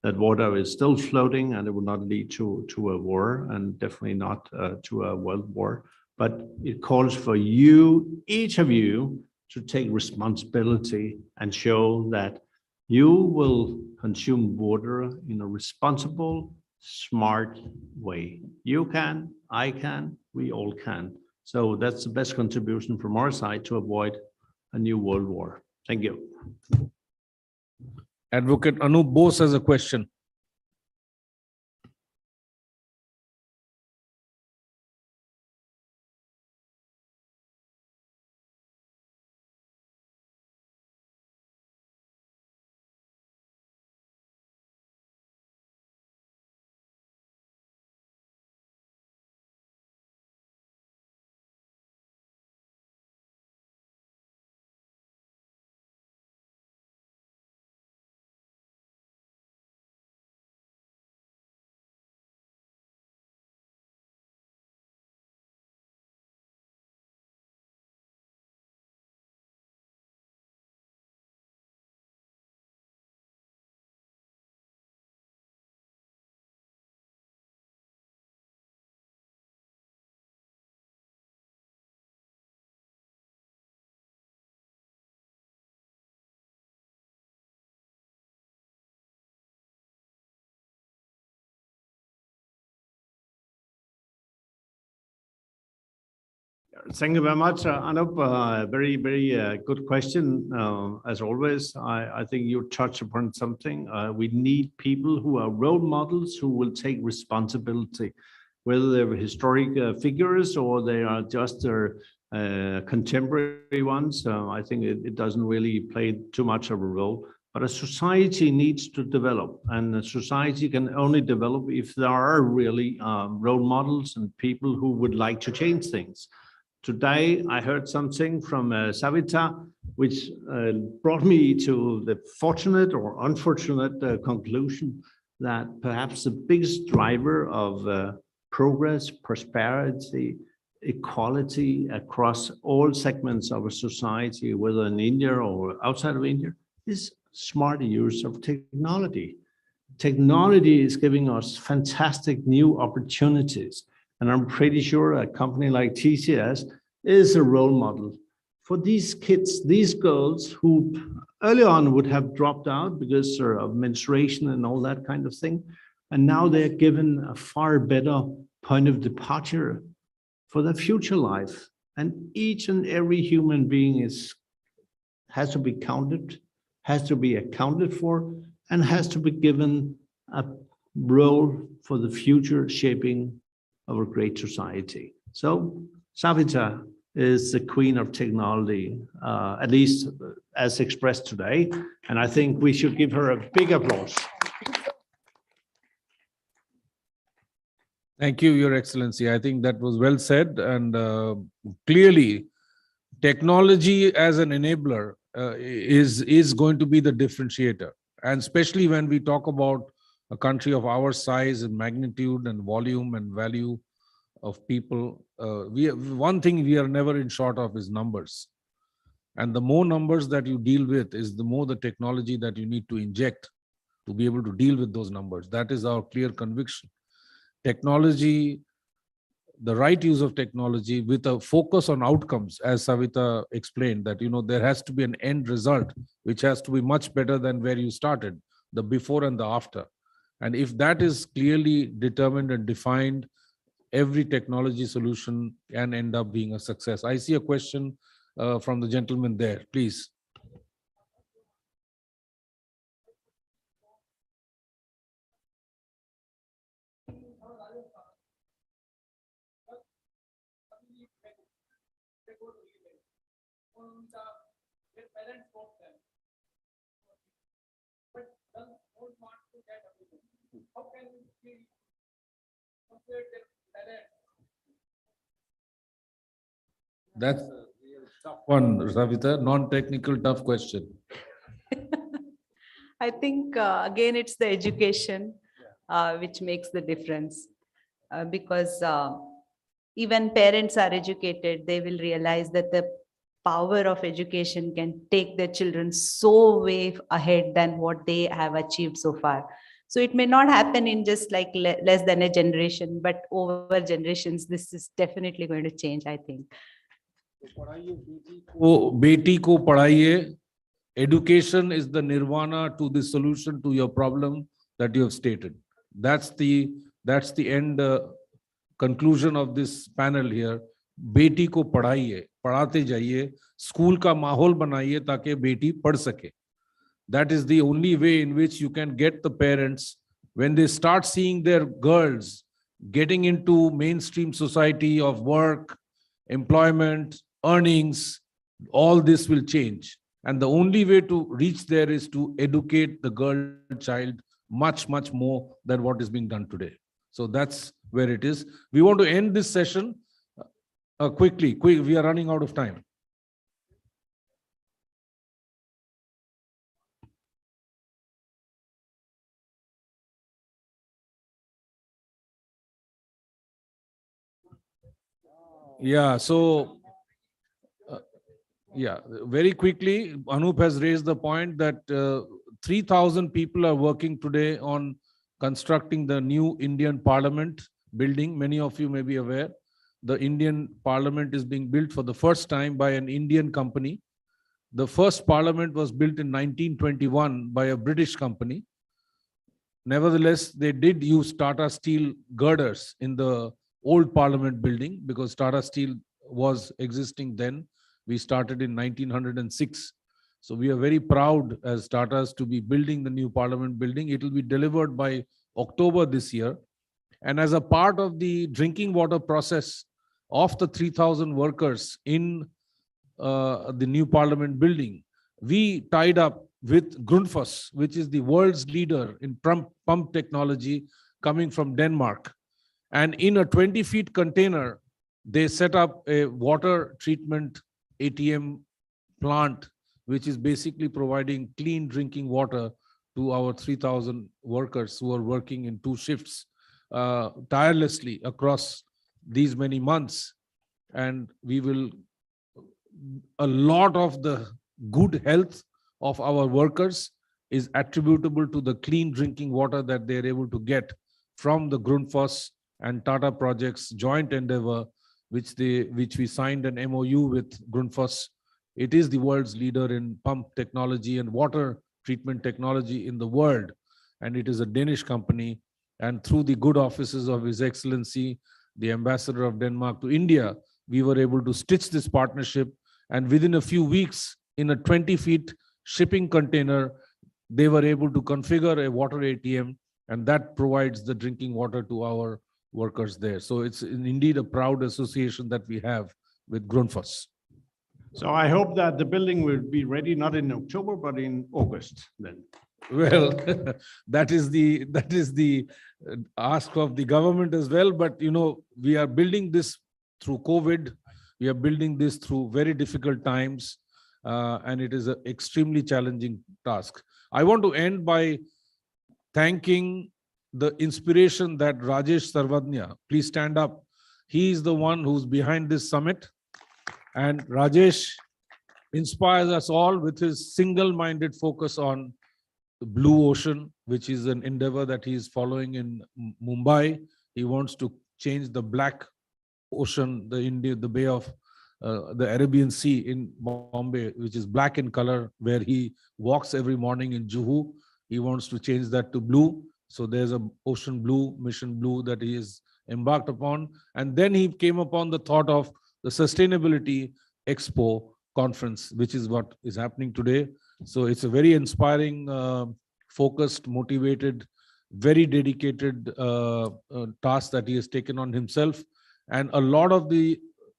that water is still floating and it will not lead to a war, and definitely not to a world war. But it calls for you, each of you, to take responsibility and show that you will consume water in a responsible, smart way. You can, I can, we all can. So that's the best contribution from our side to avoid a new world war. Thank you. Advocate Anup Bose has a question. Thank you very much, Anup. Very, very good question. As always, I think you touch upon something. We need people who are role models who will take responsibility, whether they're historic figures or they are just contemporary ones. I think it doesn't really play too much of a role. But a society needs to develop, and a society can only develop if there are really role models and people who would like to change things. Today, I heard something from Savita, which brought me to the fortunate or unfortunate conclusion that perhaps the biggest driver of progress, prosperity, equality across all segments of a society, whether in India or outside of India, is smart use of technology. Technology is giving us fantastic new opportunities. And I'm pretty sure a company like TCS is a role model for these kids, these girls who early on would have dropped out because of menstruation and all that kind of thing. And now they're given a far better point of departure for their future life. And each and every human being has to be counted, has to be accounted for, and has to be given a role for the future shaping of a great society. So Savita is the queen of technology, at least as expressed today. And I think we should give her a big applause. Thank you, Your Excellency. I think that was well said. And clearly, technology as an enabler is going to be the differentiator. And especially when we talk about a country of our size and magnitude and volume and value of people, one thing we are never in short of is numbers. And the more numbers that you deal with is the more the technology that you need to inject to be able to deal with those numbers. That is our clear conviction. Technology the right use of technology with a focus on outcomes, as Savita explained, that there has to be an end result which has to be much better than where you started, the before and the after. And if that is clearly determined and defined, every technology solution can end up being a success. I see a question from the gentleman there, please. That's a tough one, Savita, non-technical tough question. I think again, it's the education which makes the difference because even parents are educated, they will realize that the power of education can take their children so way ahead than what they have achieved so far. So it may not happen in just like less than a generation, but over generations, this is definitely going to change, I think. Beti ko padhaiye. Education is the nirvana to the solution to your problem that you have stated. That's the end conclusion of this panel here. Beti ko padhaiye, padhate jaiye, school ka mahol banaiye taaki beti padh sake. That is the only way in which you can get the parents, when they start seeing their girls getting into mainstream society of work, employment, earnings, all this will change. And the only way to reach there is to educate the girl child much, much more than what is being done today. So that's where it is. We want to end this session quickly. We are running out of time. Yeah, so yeah, very quickly, Anup has raised the point that 3,000 people are working today on constructing the new Indian Parliament building. Many of you may be aware, the Indian Parliament is being built for the first time by an Indian company. The first Parliament was built in 1921 by a British company. Nevertheless, they did use Tata Steel girders in the old Parliament building because Tata Steel was existing then. We started in 1906. So we are very proud as Tatas to be building the new Parliament building. It will be delivered by October this year. And as a part of the drinking water process of the 3,000 workers in the new Parliament building, we tied up with Grundfos, which is the world's leader in pump technology coming from Denmark. And in a 20-feet container, they set up a water treatment ATM plant, which is basically providing clean drinking water to our 3,000 workers who are working in 2 shifts tirelessly across these many months. And we will, a lot of the good health of our workers is attributable to the clean drinking water that they are able to get from the Grundfos and Tata Projects joint endeavor, which we signed an MOU with Grundfos. It is the world's leader in pump technology and water treatment technology in the world. And it is a Danish company. And through the good offices of His Excellency, the Ambassador of Denmark to India, we were able to stitch this partnership. And within a few weeks, in a 20-feet shipping container, they were able to configure a water ATM, and that provides the drinking water to our workers there. So it's indeed a proud association that we have with Grundfos. So I hope that the building will be ready not in October, but in August then. Well, that is the ask of the government as well. But we are building this through COVID. We are building this through very difficult times, and it is an extremely challenging task. I want to end by thanking the inspiration that Rajesh Sarvadnya, please stand up. He is the one who's behind this summit. And Rajesh inspires us all with his single-minded focus on the blue ocean, which is an endeavor that he is following in Mumbai. He wants to change the black ocean, the Bay of the Arabian Sea in Bombay, which is black in color, where he walks every morning in Juhu. He wants to change that to blue. So there's a ocean blue, mission blue that he is embarked upon. And then he came upon the thought of the Sustainability Expo conference, which is what is happening today. So it's a very inspiring, focused, motivated, very dedicated task that he has taken on himself. And a lot of the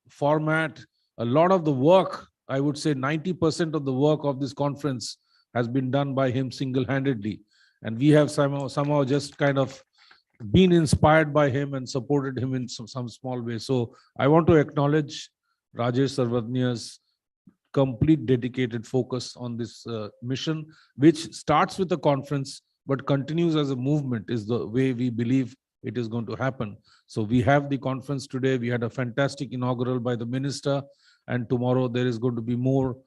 format, a lot of the work, I would say 90% of the work of this conference has been done by him single-handedly. And we have somehow just kind of been inspired by him and supported him in some small way. So I want to acknowledge Rajesh Sarvadnia's complete dedicated focus on this mission, which starts with the conference but continues as a movement, is the way we believe it is going to happen. So we have the conference today. We had a fantastic inaugural by the minister, and tomorrow there is going to be more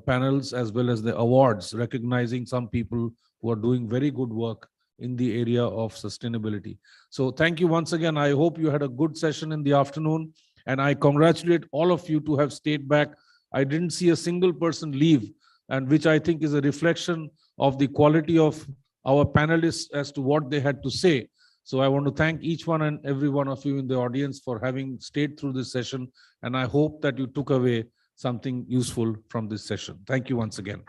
panels as well as the awards recognizing some people who are doing very good work in the area of sustainability. So thank you once again. I hope you had a good session in the afternoon, and I congratulate all of you to have stayed back. I didn't see a single person leave, and which I think is a reflection of the quality of our panelists as to what they had to say. So I want to thank each one and every one of you in the audience for having stayed through this session. And I hope that you took away something useful from this session. Thank you once again.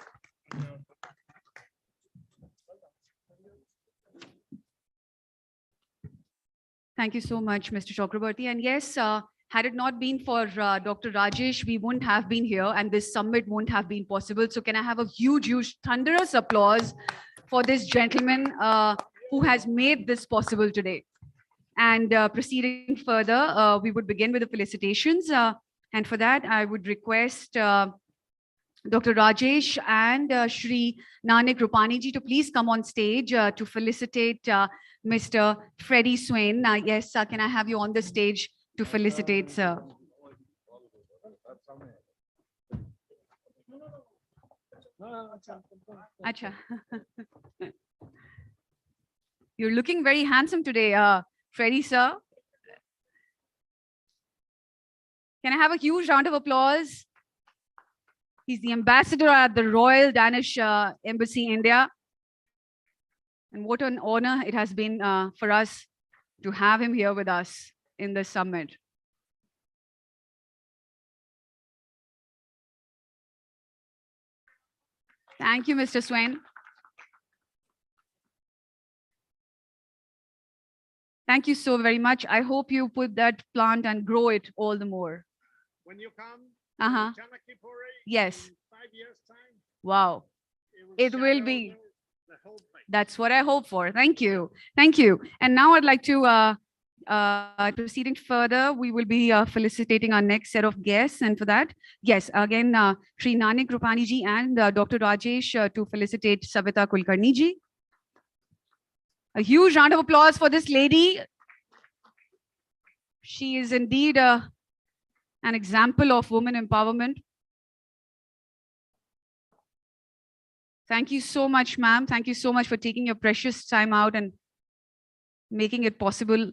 Thank you so much, Mr. Chakraborty. And yes, had it not been for Dr. Rajesh, we wouldn't have been here and this summit wouldn't have been possible. So can I have a huge, huge, thunderous applause for this gentleman who has made this possible today. And proceeding further, we would begin with the felicitations. And for that, I would request Dr. Rajesh and Shri Nanak Rupani ji to please come on stage to felicitate Mr. Freddie Swain. Yes, can I have you on the stage to felicitate, sir? Acha. You're looking very handsome today, Freddie, sir. Can I have a huge round of applause? He's the ambassador at the Royal Danish Embassy, India. And what an honor it has been for us to have him here with us in this summit. Thank you, Mr. Swain. Thank you so very much. I hope you put that plant and grow it all the more. When you come, yes. in 5 years' time, Wow. It will be. That's what I hope for. Thank you. Thank you. And now I'd like to, proceeding further, we will be felicitating our next set of guests. And for that, yes, again, Sri Nanak Rupani ji and Dr. Rajesh to felicitate Savita Kulkarni ji. A huge round of applause for this lady. She is indeed an example of women empowerment. Thank you so much, ma'am. Thank you so much for taking your precious time out and making it possible.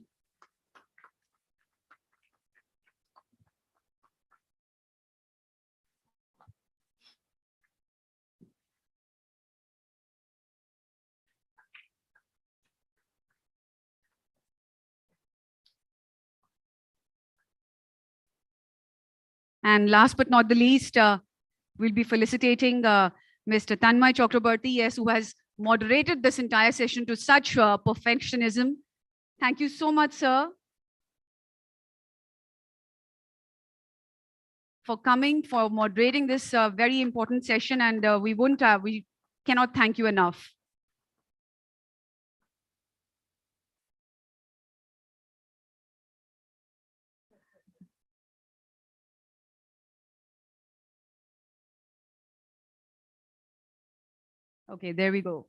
And last but not the least, we'll be felicitating Mr. Tanmay Chakraborty, yes, who has moderated this entire session to such perfectionism. Thank you so much, sir, for coming, for moderating this very important session. And we cannot thank you enough. Okay, there we go.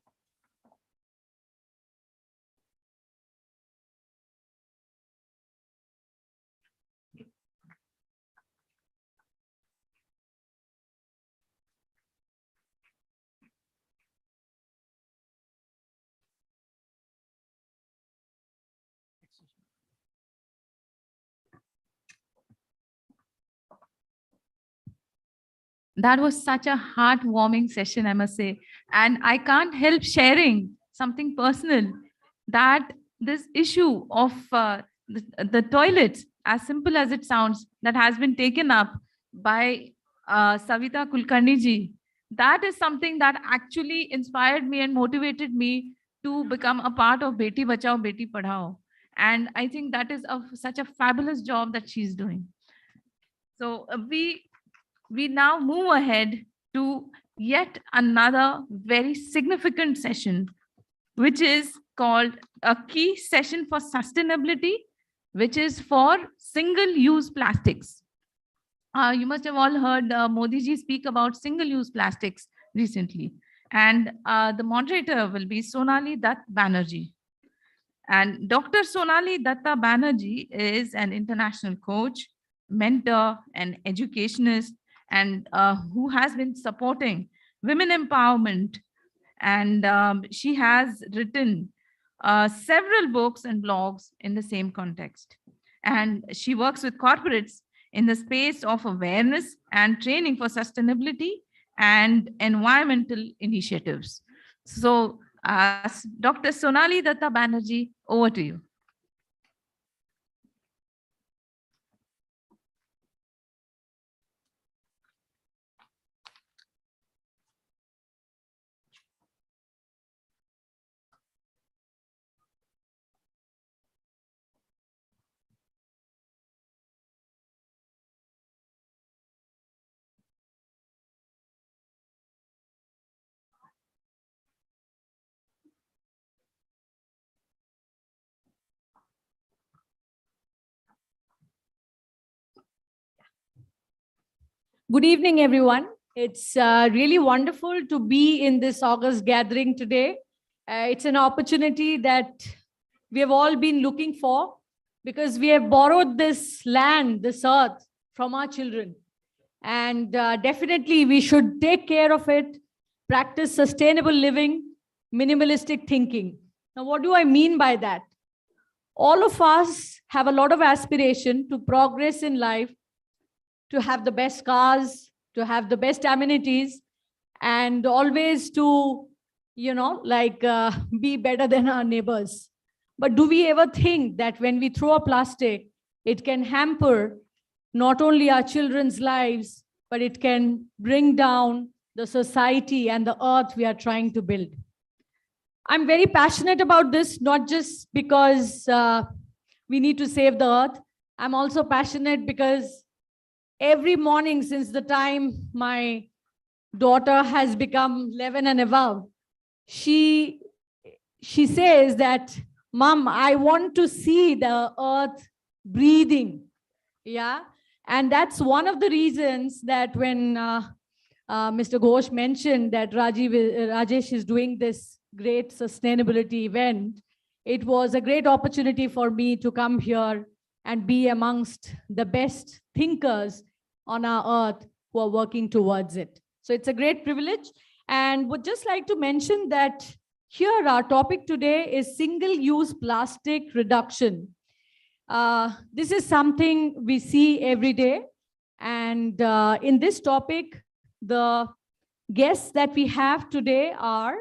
That was such a heartwarming session, I must say. And I can't help sharing something personal, that this issue of the toilets, as simple as it sounds, that has been taken up by Savita Kulkarni ji, that is something that actually inspired me and motivated me to become a part of Beti Bachao, Beti Padhao. And I think that is such a fabulous job that she's doing. So we now move ahead to yet another very significant session, which is called a key session for sustainability, which is for single-use plastics. You must have all heard Modi ji speak about single-use plastics recently. And the moderator will be Sonali Dutt Banerjee. And Dr. Sonali Datta Banerjee is an international coach, mentor, and educationist, and who has been supporting women empowerment. And she has written several books and blogs in the same context. And she works with corporates in the space of awareness and training for sustainability and environmental initiatives. So, Dr. Sonali Datta Banerjee, over to you. Good evening, everyone. It's really wonderful to be in this August gathering today. It's an opportunity that we have all been looking for, because we have borrowed this land, this earth, from our children. And definitely we should take care of it, practice sustainable living, minimalistic thinking. Now, what do I mean by that? All of us have a lot of aspiration to progress in life, to have the best cars, to have the best amenities, and always to, be better than our neighbors. But do we ever think that when we throw a plastic, it can hamper not only our children's lives, but it can bring down the society and the earth we are trying to build? I'm very passionate about this, not just because we need to save the earth. I'm also passionate because every morning since the time my daughter has become 11 and above, she says that, Mom, I want to see the earth breathing. Yeah. And that's one of the reasons that when Mr. Ghosh mentioned that Rajesh is doing this great sustainability event, it was a great opportunity for me to come here and be amongst the best thinkers on our earth who are working towards it. So it's a great privilege, and would just like to mention that here our topic today is single-use plastic reduction. This is something we see every day, and in this topic, the guests that we have today are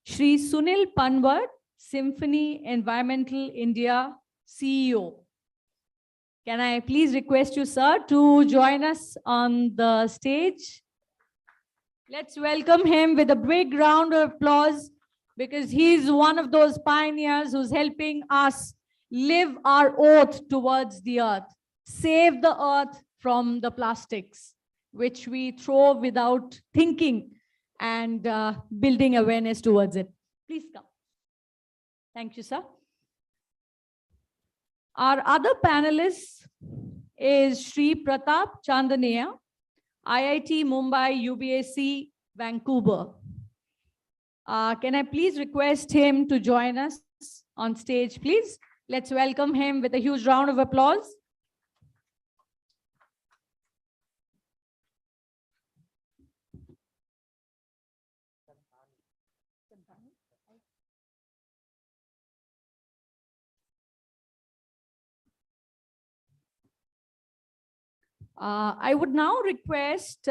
Shri Sunil Panwar, Symphony Environmental India CEO. Can I please request you, sir, to join us on the stage? Let's welcome him with a big round of applause, because he's one of those pioneers who's helping us live our oath towards the earth, save the earth from the plastics, which we throw without thinking, and building awareness towards it. Please come. Thank you, sir. Our other panelist is Shri Pratap Chandaniya, IIT Mumbai, UBAC, Vancouver. Can I please request him to join us on stage, please? Let's welcome him with a huge round of applause. I would now request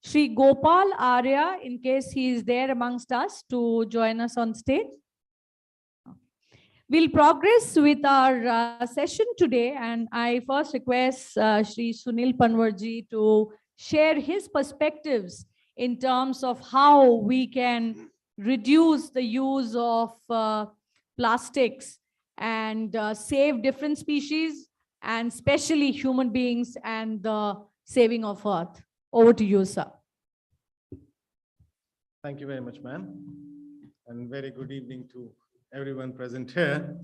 Sri Gopal Arya, in case he is there amongst us, to join us on stage. We'll progress with our session today, and I first request Sri Sunil Panwarji to share his perspectives in terms of how we can reduce the use of plastics and save different species, and especially human beings, and the saving of Earth. Over to you, sir. Thank you very much, ma'am. And very good evening to everyone present here.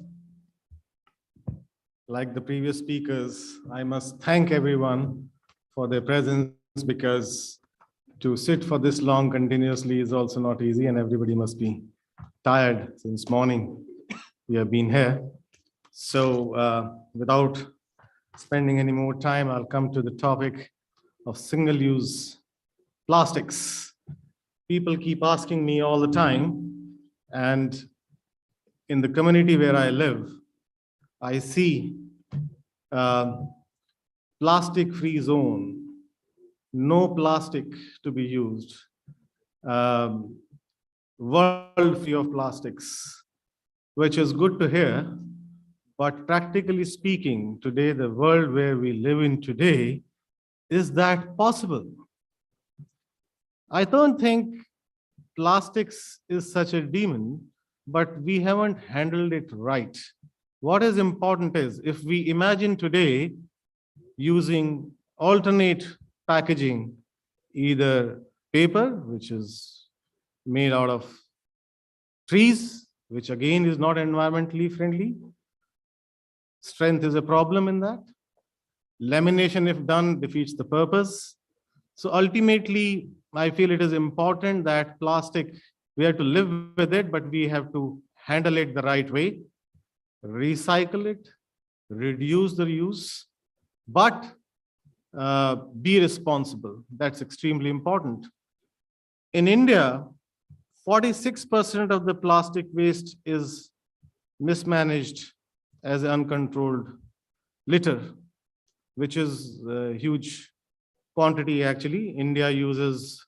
Like the previous speakers, I must thank everyone for their presence, because to sit for this long continuously is also not easy, and everybody must be tired since morning. We have been here. So without spending any more time, I'll come to the topic of single-use plastics. People keep asking me all the time, and in the community where I live, I see plastic-free zone, no plastic to be used, world free of plastics, which is good to hear. But practically speaking, today, the world where we live in today, is that possible? I don't think plastics is such a demon, but we haven't handled it right. What is important is, if we imagine today using alternate packaging, either paper, which is made out of trees, which again is not environmentally friendly. Strength is a problem in that. Lamination, if done, defeats the purpose. So ultimately, I feel it is important that plastic, we have to live with it, but we have to handle it the right way, recycle it, reduce the use, but be responsible. That's extremely important. In India, 46% of the plastic waste is mismanaged as uncontrolled litter, which is a huge quantity actually. India uses,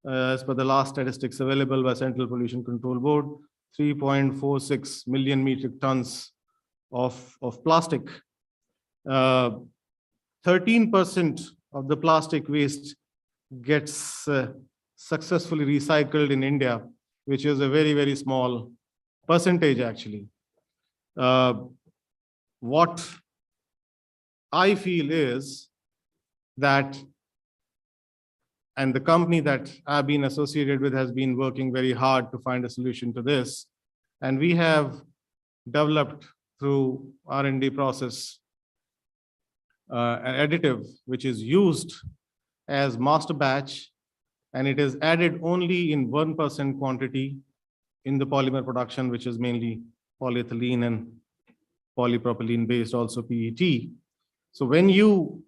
as per the last statistics available by Central Pollution Control Board, 3.46 million metric tons of plastic. 13% of the plastic waste gets successfully recycled in India, which is a very, very small percentage actually. What I feel is that, and the company that I've been associated with has been working very hard to find a solution to this. And we have developed through R&D process an additive which is used as master batch, and it is added only in 1% quantity in the polymer production, which is mainly polyethylene and polypropylene based, also PET. So when you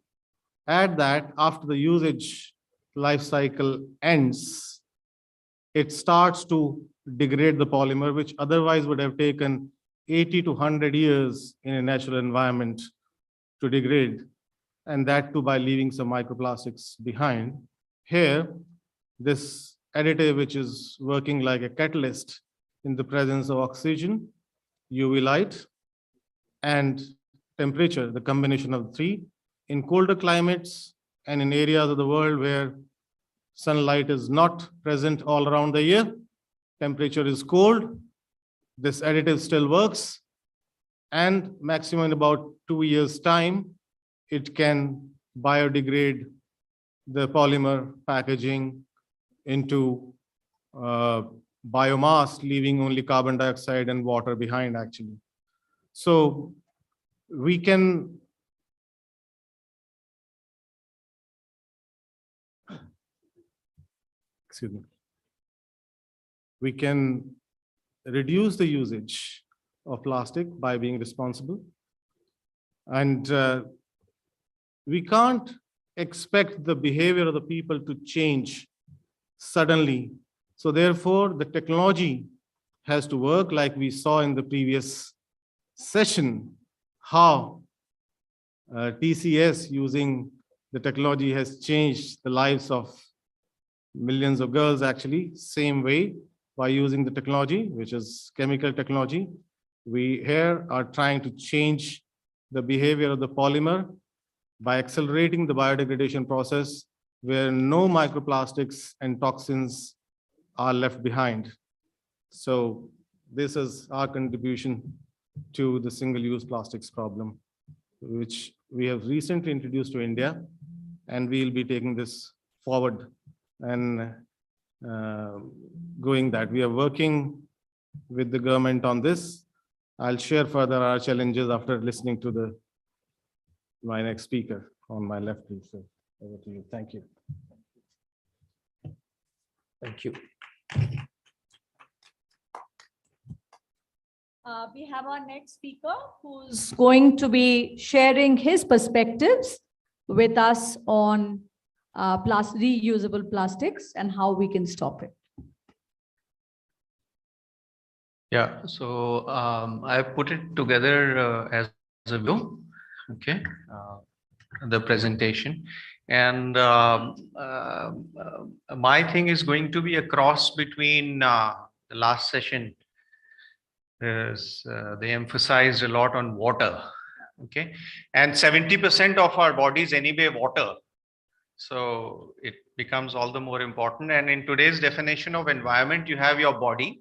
add that after the usage life cycle ends, it starts to degrade the polymer, which otherwise would have taken 80 to 100 years in a natural environment to degrade, and that too by leaving some microplastics behind. Here, this additive, which is working like a catalyst in the presence of oxygen, UV light, and temperature, the combination of the three, in colder climates and in areas of the world where sunlight is not present all around the year, temperature is cold, this additive still works, and maximum in about 2 years' time, it can biodegrade the polymer packaging into biomass, leaving only carbon dioxide and water behind actually. So we can we can reduce the usage of plastic by being responsible. And we can't expect the behavior of the people to change suddenly. So therefore, the technology has to work like we saw in the previous session, how TCS using the technology has changed the lives of millions of girls actually, same way by using the technology, which is chemical technology. We here are trying to change the behavior of the polymer by accelerating the biodegradation process where no microplastics and toxins are left behind. So this is our contribution to the single-use plastics problem, which we have recently introduced to India, and we'll be taking this forward and going that. We are working with the government on this. I'll share further our challenges after listening to my next speaker on my left, please. So over to you. Thank you. Thank you. We have our next speaker who's going to be sharing his perspectives with us on reusable plastics and how we can stop it. Yeah, so I put it together as a view, okay, the presentation. And my thing is going to be a cross between the last session. They emphasized a lot on water, okay, and 70% of our body is anyway water. So it becomes all the more important. And in today's definition of environment, you have your body,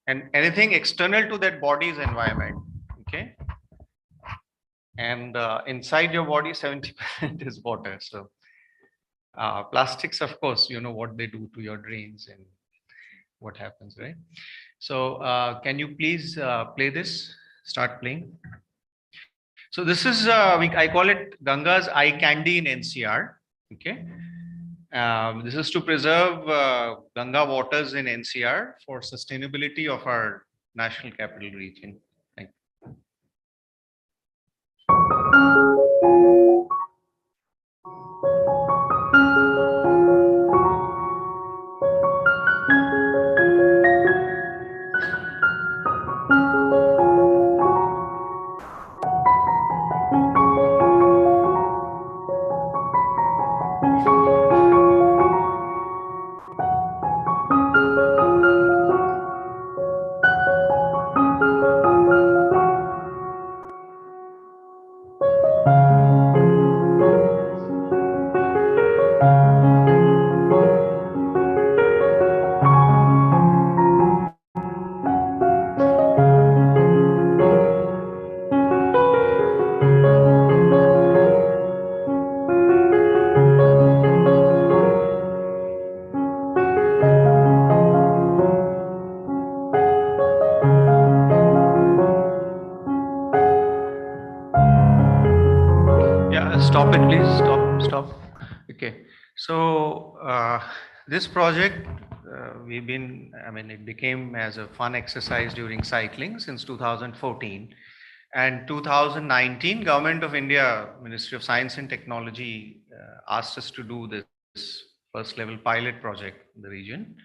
and anything external to that body is environment, okay? And inside your body, 70% is water. So plastics, of course, you know what they do to your drains and what happens, right? So can you please play this? Start playing. So this is, I call it Ganga's eye candy in NCR, okay? This is to preserve Ganga waters in NCR for sustainability of our national capital region. Thank you. Stop it, please. Stop. Okay. So this project, it became as a fun exercise during cycling since 2014. And 2019, Government of India, Ministry of Science and Technology asked us to do this first level pilot project in the region.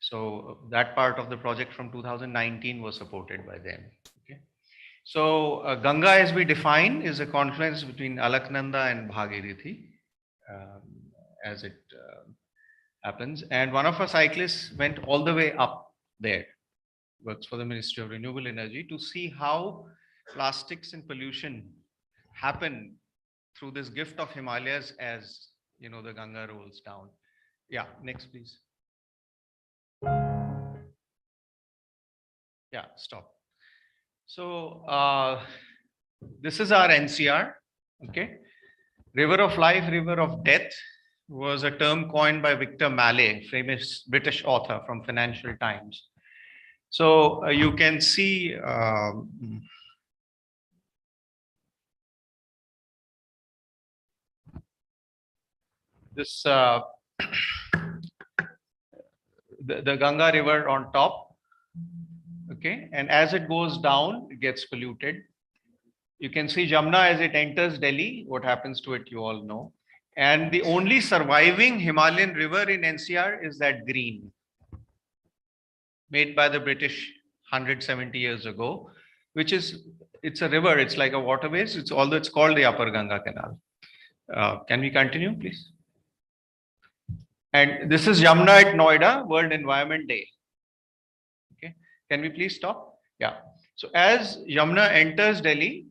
So that part of the project from 2019 was supported by them. Okay. So Ganga, as we define, is a confluence between Alaknanda and Bhagirathi, as it happens. And one of our cyclists went all the way up there, works for the Ministry of Renewable Energy, to see how plastics and pollution happen through this gift of Himalayas as, you know, the Ganga rolls down. Yeah, next, please. Yeah, stop. So this is our NCR, okay? River of life, river of death was a term coined by Victor Mallet, famous British author from Financial Times. So you can see this the Ganga river on top. Okay, and as it goes down, it gets polluted. You can see Jamna as it enters Delhi. What happens to it, you all know. And the only surviving Himalayan river in NCR is that green, made by the British 170 years ago, which is, it's a river, it's like a waterways, it's although it's called the Upper Ganga Canal. Can we continue, please? And this is Yamuna at Noida, World Environment Day. Okay, can we please stop? Yeah. So as Yamuna enters Delhi,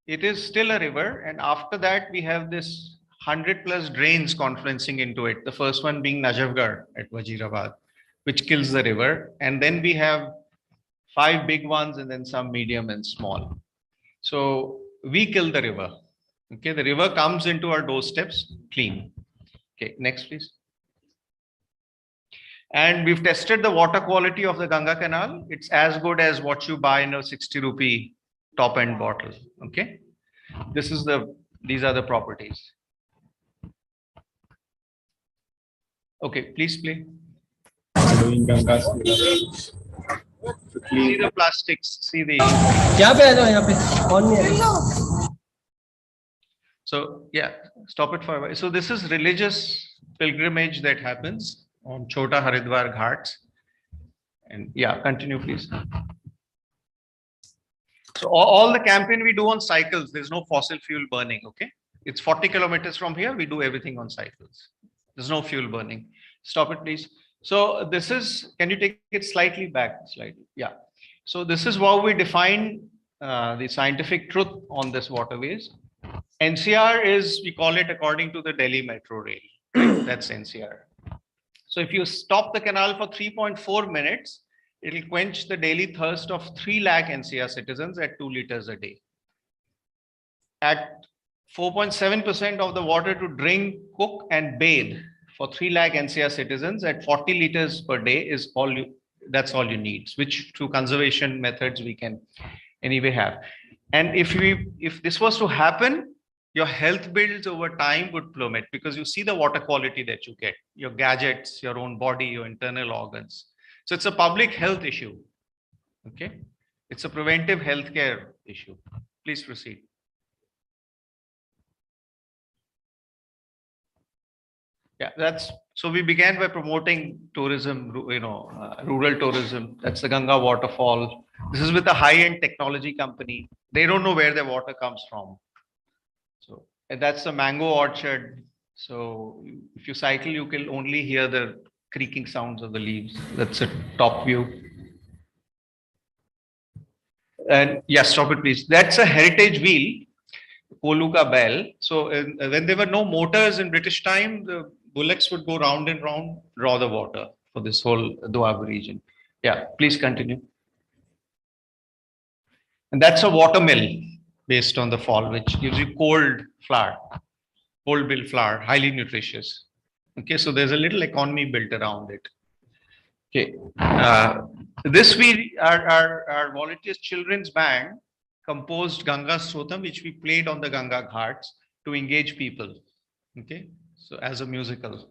it is still a river, and after that we have this 100+ drains confluencing into it. The first one being Najafgarh at Wazirabad, which kills the river, and then we have 5 big ones and then some medium and small. So we kill the river. Okay, the river comes into our doorsteps clean. Okay, next please. And we've tested the water quality of the Ganga Canal. It's as good as what you buy in a 60 rupee top end bottle. Okay, these are the properties. Okay, please play. See the plastics, see the. So yeah, stop it for a while. So this is religious pilgrimage that happens on Chota Haridwar Ghats. And yeah, continue please. So all the campaign we do on cycles, there's no fossil fuel burning, okay? It's 40 kilometers from here, we do everything on cycles. There's no fuel burning. Stop it please. So this is, can you take it slightly back, slightly? Yeah. So this is how we define the scientific truth on this waterways. NCR is, we call it according to the Delhi Metro Rail. That's NCR. So if you stop the canal for 3.4 minutes, it'll quench the daily thirst of 3 lakh NCR citizens at 2 liters a day. At 4.7% of the water to drink, cook and bathe for 3 lakh NCR citizens at 40 liters per day is all you, that's all you need, which through conservation methods we can anyway have. And if this was to happen, your health bills over time would plummet because you see the water quality that you get, your gadgets, your own body, your internal organs. So it's a public health issue. Okay. It's a preventive healthcare issue. Please proceed. Yeah, that's, so we began by promoting tourism, rural tourism. That's the Ganga waterfall. This is with a high-end technology company. They don't know where their water comes from. So and that's the mango orchard. So if you cycle, you can only hear the creaking sounds of the leaves. That's a top view. And yeah, stop it please. That's a heritage wheel, Koluka bell. So when there were no motors in British time, the bullocks would go round and round, draw the water for this whole Doab region. Yeah, please continue. And that's a water mill based on the fall, which gives you cold flour, cold bill flour, highly nutritious. Okay, so there's a little economy built around it. Okay, this our volunteers children's band composed Ganga Stotam, which we played on the Ganga Ghats to engage people. Okay, so as a musical.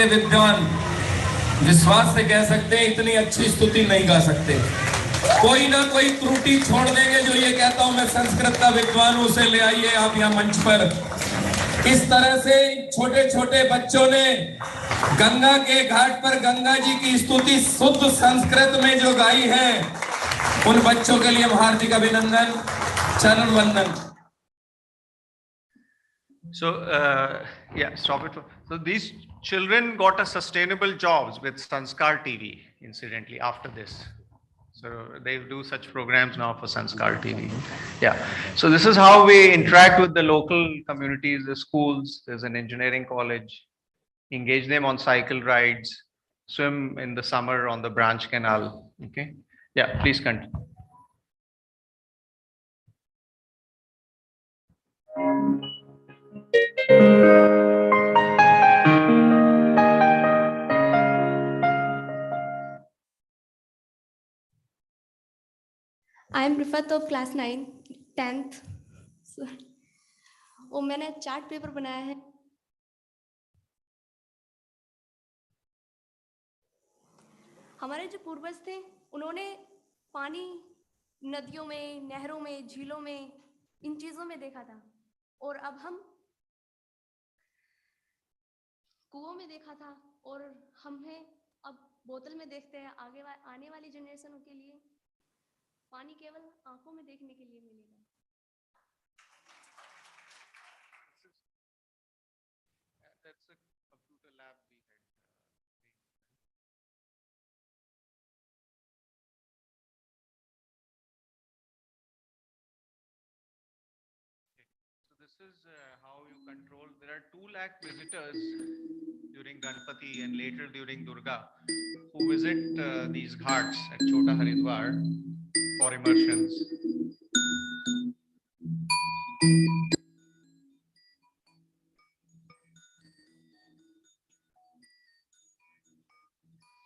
के विद्वान विश्वास से कह सकते हैं इतनी अच्छी स्तुति नहीं गा सकते। कोई ना कोई त्रुटि छोड़ देंगे जो ये कहता हूं मैं संस्कृत का विद्वान हूं, उसे ले आइए आप यहाँ मंच पर। इस तरह से छोटे छोटे बच्चों ने गंगा के घाट पर गंगा जी की स्तुति शुद्ध संस्कृत में जो गाई है, उन बच्चों के लिए हार्दिक अभिनंदन, चरण वंदन। So, yeah, stop it. So these children got a sustainable jobs with Sanskar TV, incidentally, after this. So they do such programs now for Sanskar TV. Yeah. So this is how we interact with the local communities, the schools. There's an engineering college. Engage them on cycle rides, swim in the summer on the branch canal. Okay. Yeah, please continue. I am Rifat of class 9 10th। वो मैंने chart paper बनाया है। हमारे जो पूर्वज थे उन्होंने पानी नदियों में, नहरों में, झीलों में, इन चीजों में देखा था और अब हम कुओं में देखा था और हमें अब बोतल में देखते हैं। आने वाली जनरेशनों के लिए पानी केवल आंखों में देखने के लिए मिलेगा। That's a computer lab we had. So this is how you control. There are 2 lakh visitors during Ganpati and later during Durga who visit these ghats at Chota Haridwar for immersions.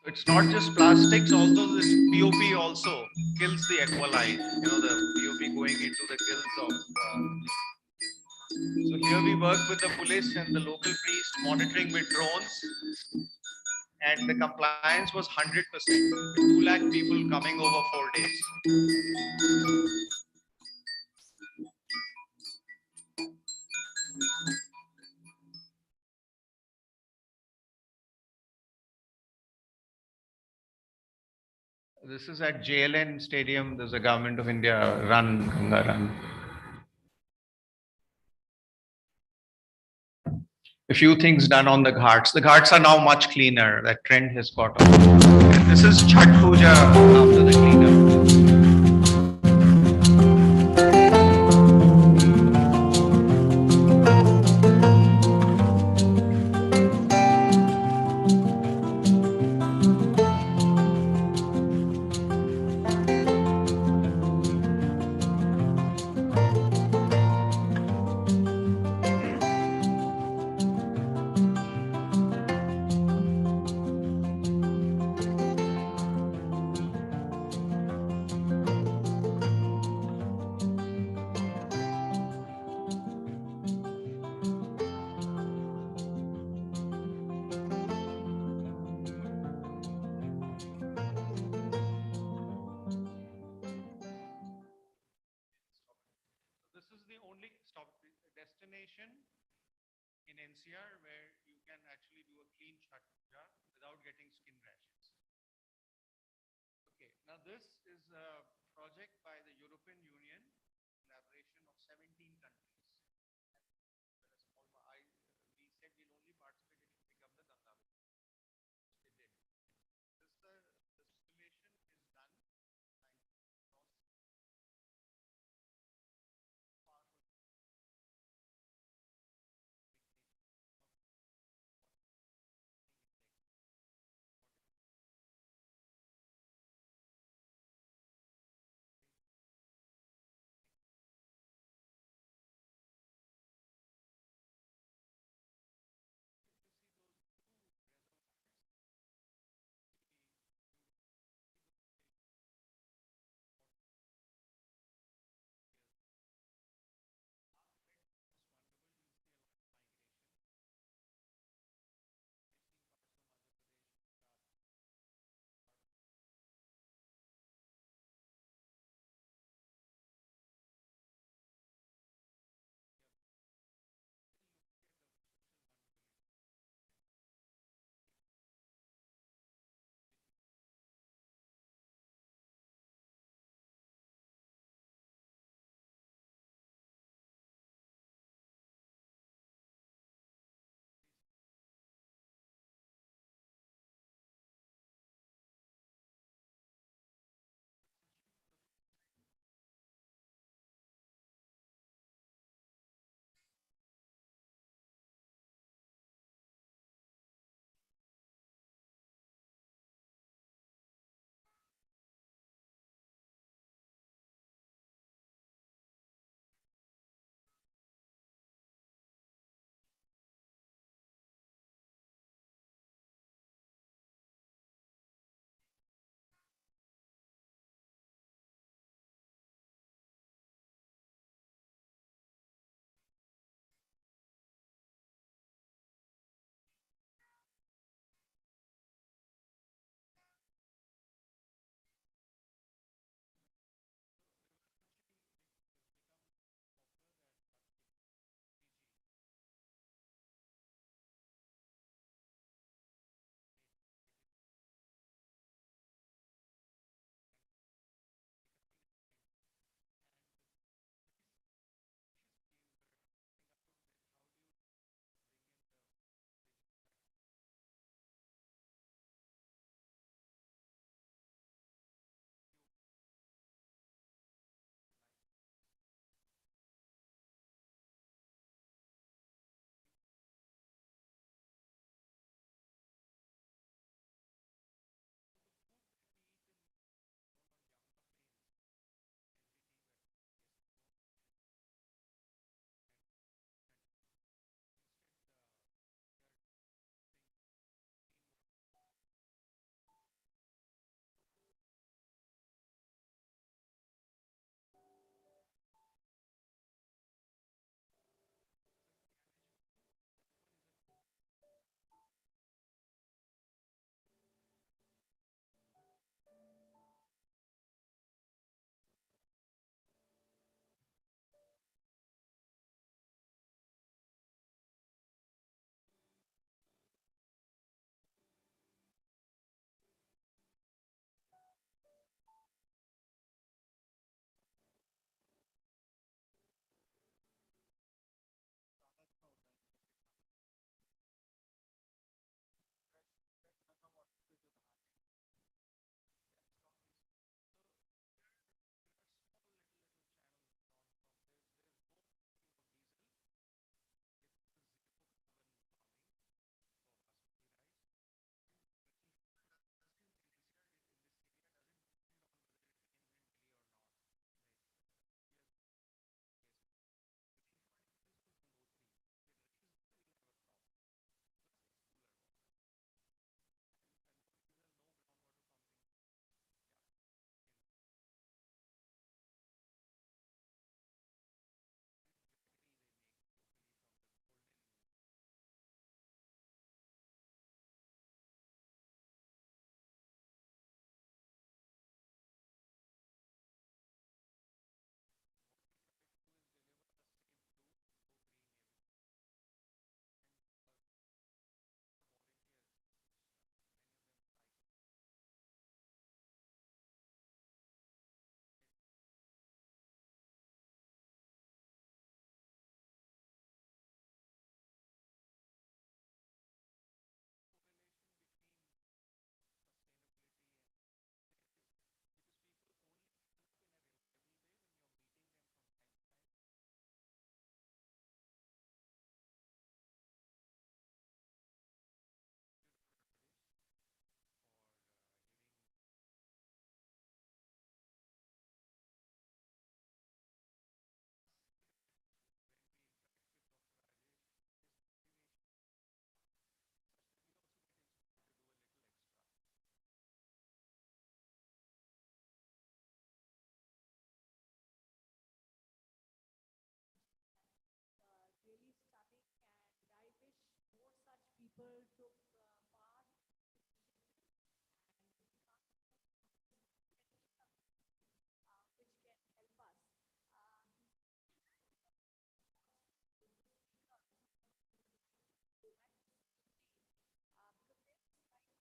It's not just plastics, also this POP also kills the aqualine. You know, the POP going into the gills of. So here we work with the police and the local priest monitoring with drones. And the compliance was 100%. 2 lakh people coming over 4 days. This is at JLN Stadium. There's a Government of India run, Ganga run. A few things done on the ghats. The ghats are now much cleaner. That trend has got on. And this is Chhat Puja after the cleanup. This is the only destination in NCR where you can actually do a clean Chhat Puja without getting skin rashes. Okay, now this is a project by the European Union, collaboration of 17 countries. We said we'll only participate if we become the Ganga. They did. The simulation is done.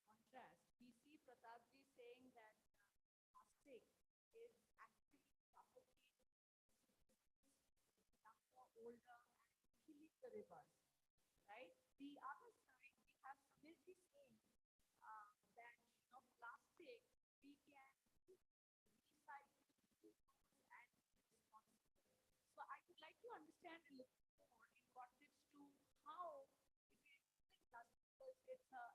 contrast, we see Pratapji saying that plastic is actually suffocating younger, older, and killing the rivers, right? The other side, we have Smriti saying that plastic we can recycle, reuse, and be responsible. So I would like to understand a little more in context to how, if we think plastic, because it's a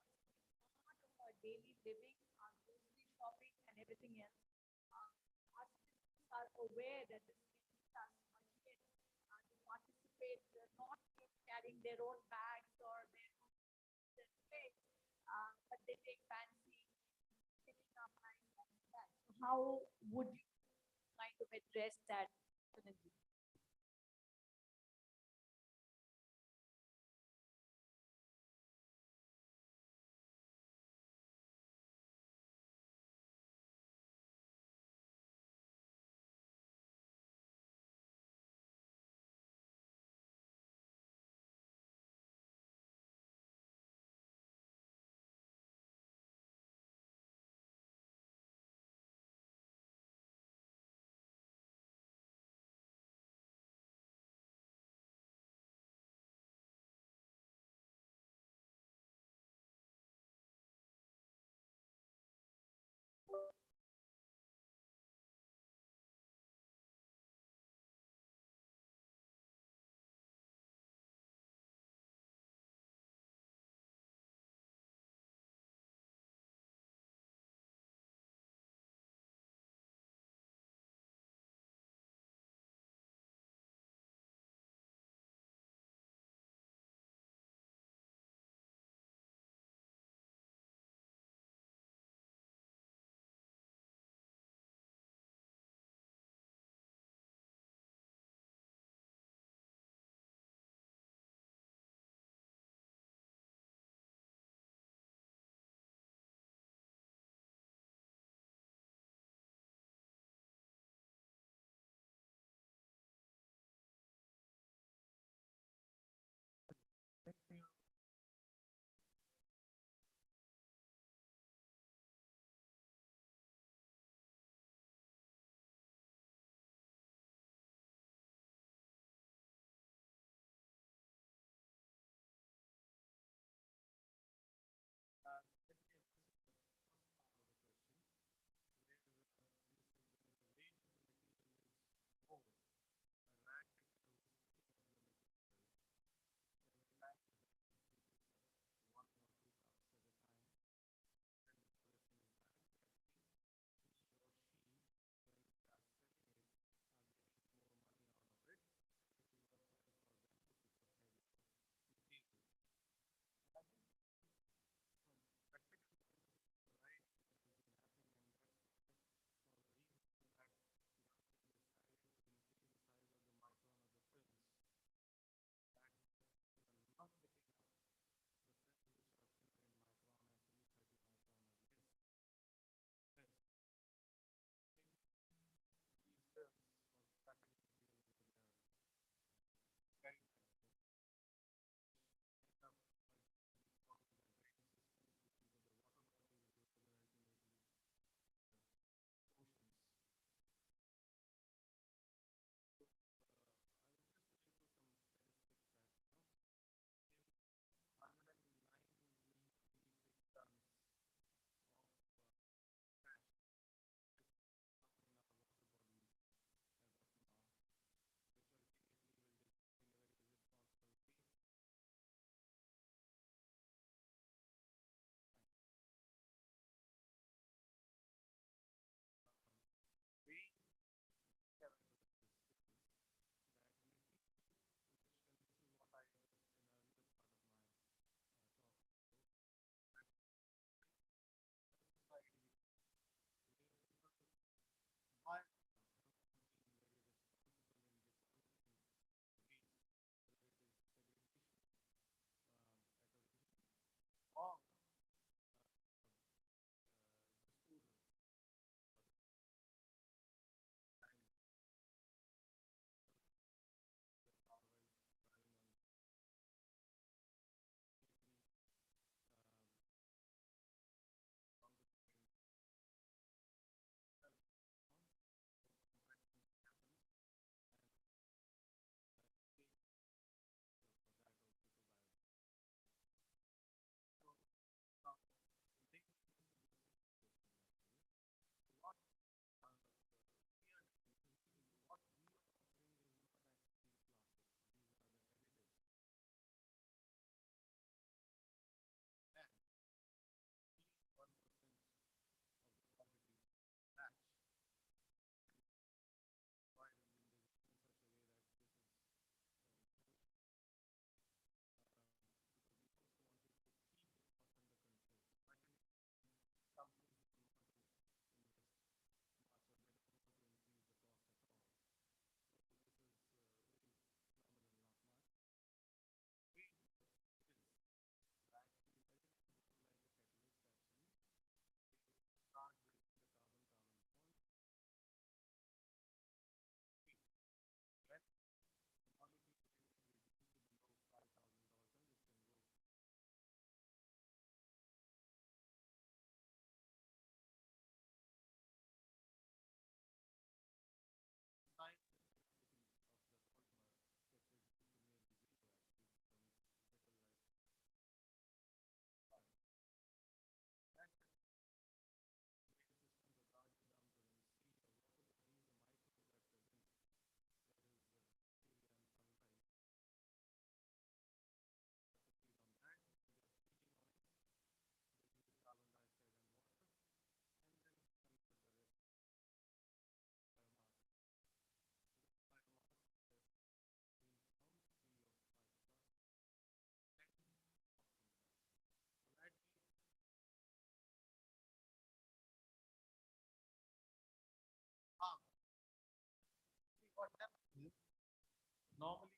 part of our daily living, our grocery shopping, and everything else. Our citizens are aware that this is us, but yet they participate, not carrying their own bags or their plates, but they take fancy picking up nice like that. So how would you kind of address that, Sunil? Normally,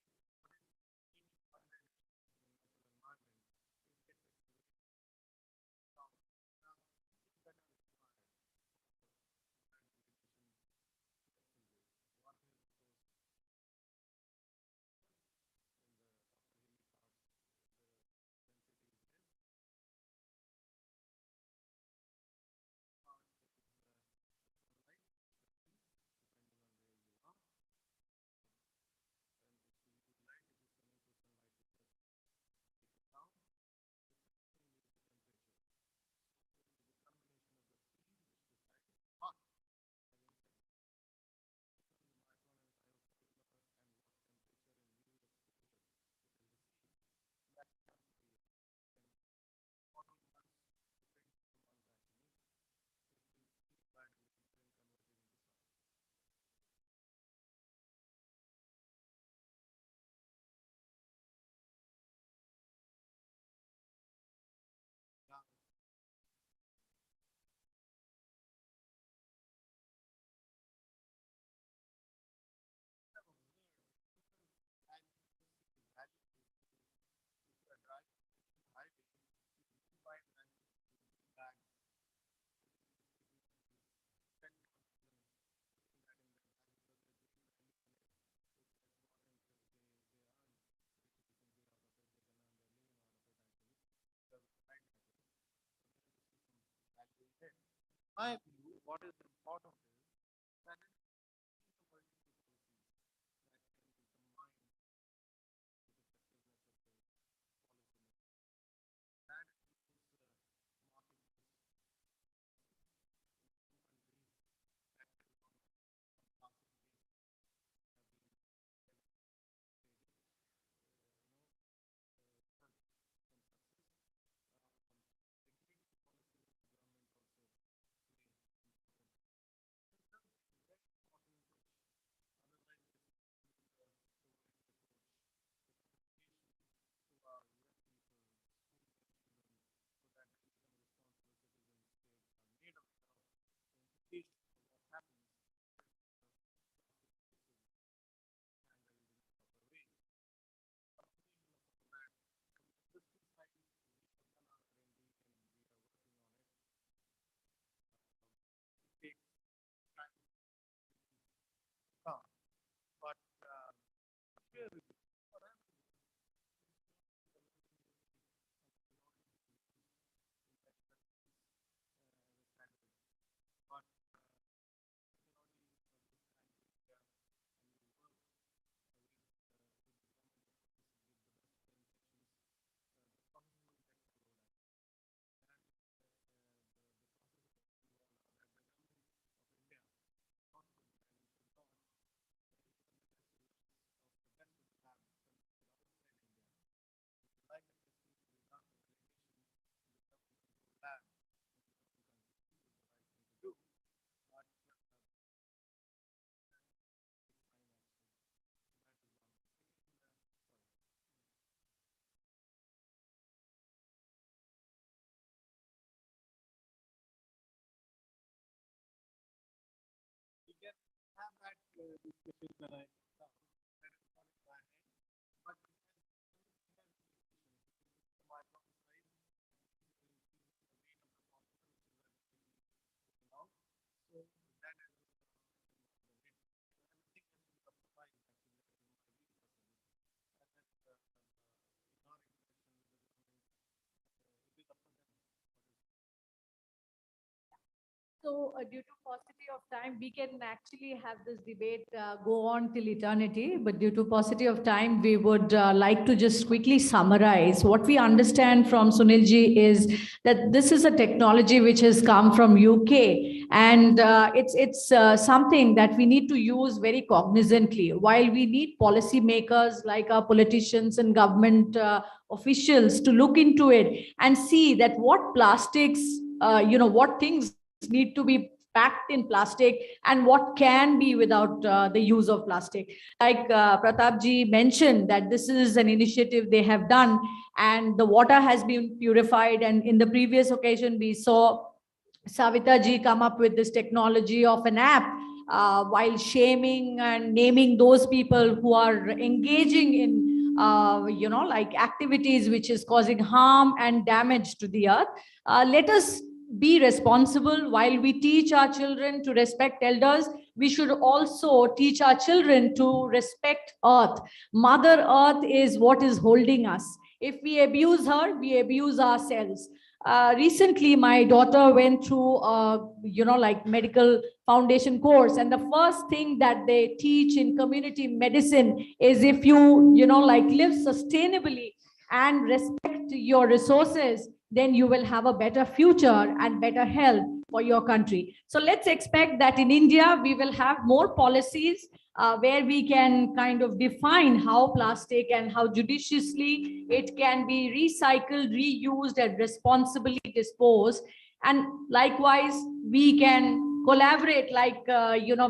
my view, what is important is that but we can have that discussion that I that is not in my head, but my size now, so that is everything has to be optimized actually. So due to paucity of time, we can actually have this debate go on till eternity. But due to paucity of time, we would like to just quickly summarize. What we understand from Sunilji is that this is a technology which has come from UK, and it's something that we need to use very cognizantly. While we need policymakers like our politicians and government officials to look into it and see that what plastics, what things need to be packed in plastic and what can be without the use of plastic. Like Pratap ji mentioned that this is an initiative they have done and the water has been purified, and in the previous occasion we saw Savita ji come up with this technology of an app while shaming and naming those people who are engaging in like activities which is causing harm and damage to the earth. Let us be responsible. While we teach our children to respect elders, we should also teach our children to respect earth. Mother Earth is what is holding us. If we abuse her, we abuse ourselves. Recently, my daughter went through like medical foundation course, and the first thing that they teach in community medicine is if you like live sustainably and respect your resources, then you will have a better future and better health for your country. So let's expect that in India, we will have more policies where we can kind of define how plastic and how judiciously it can be recycled, reused, and responsibly disposed. And likewise, we can collaborate, like,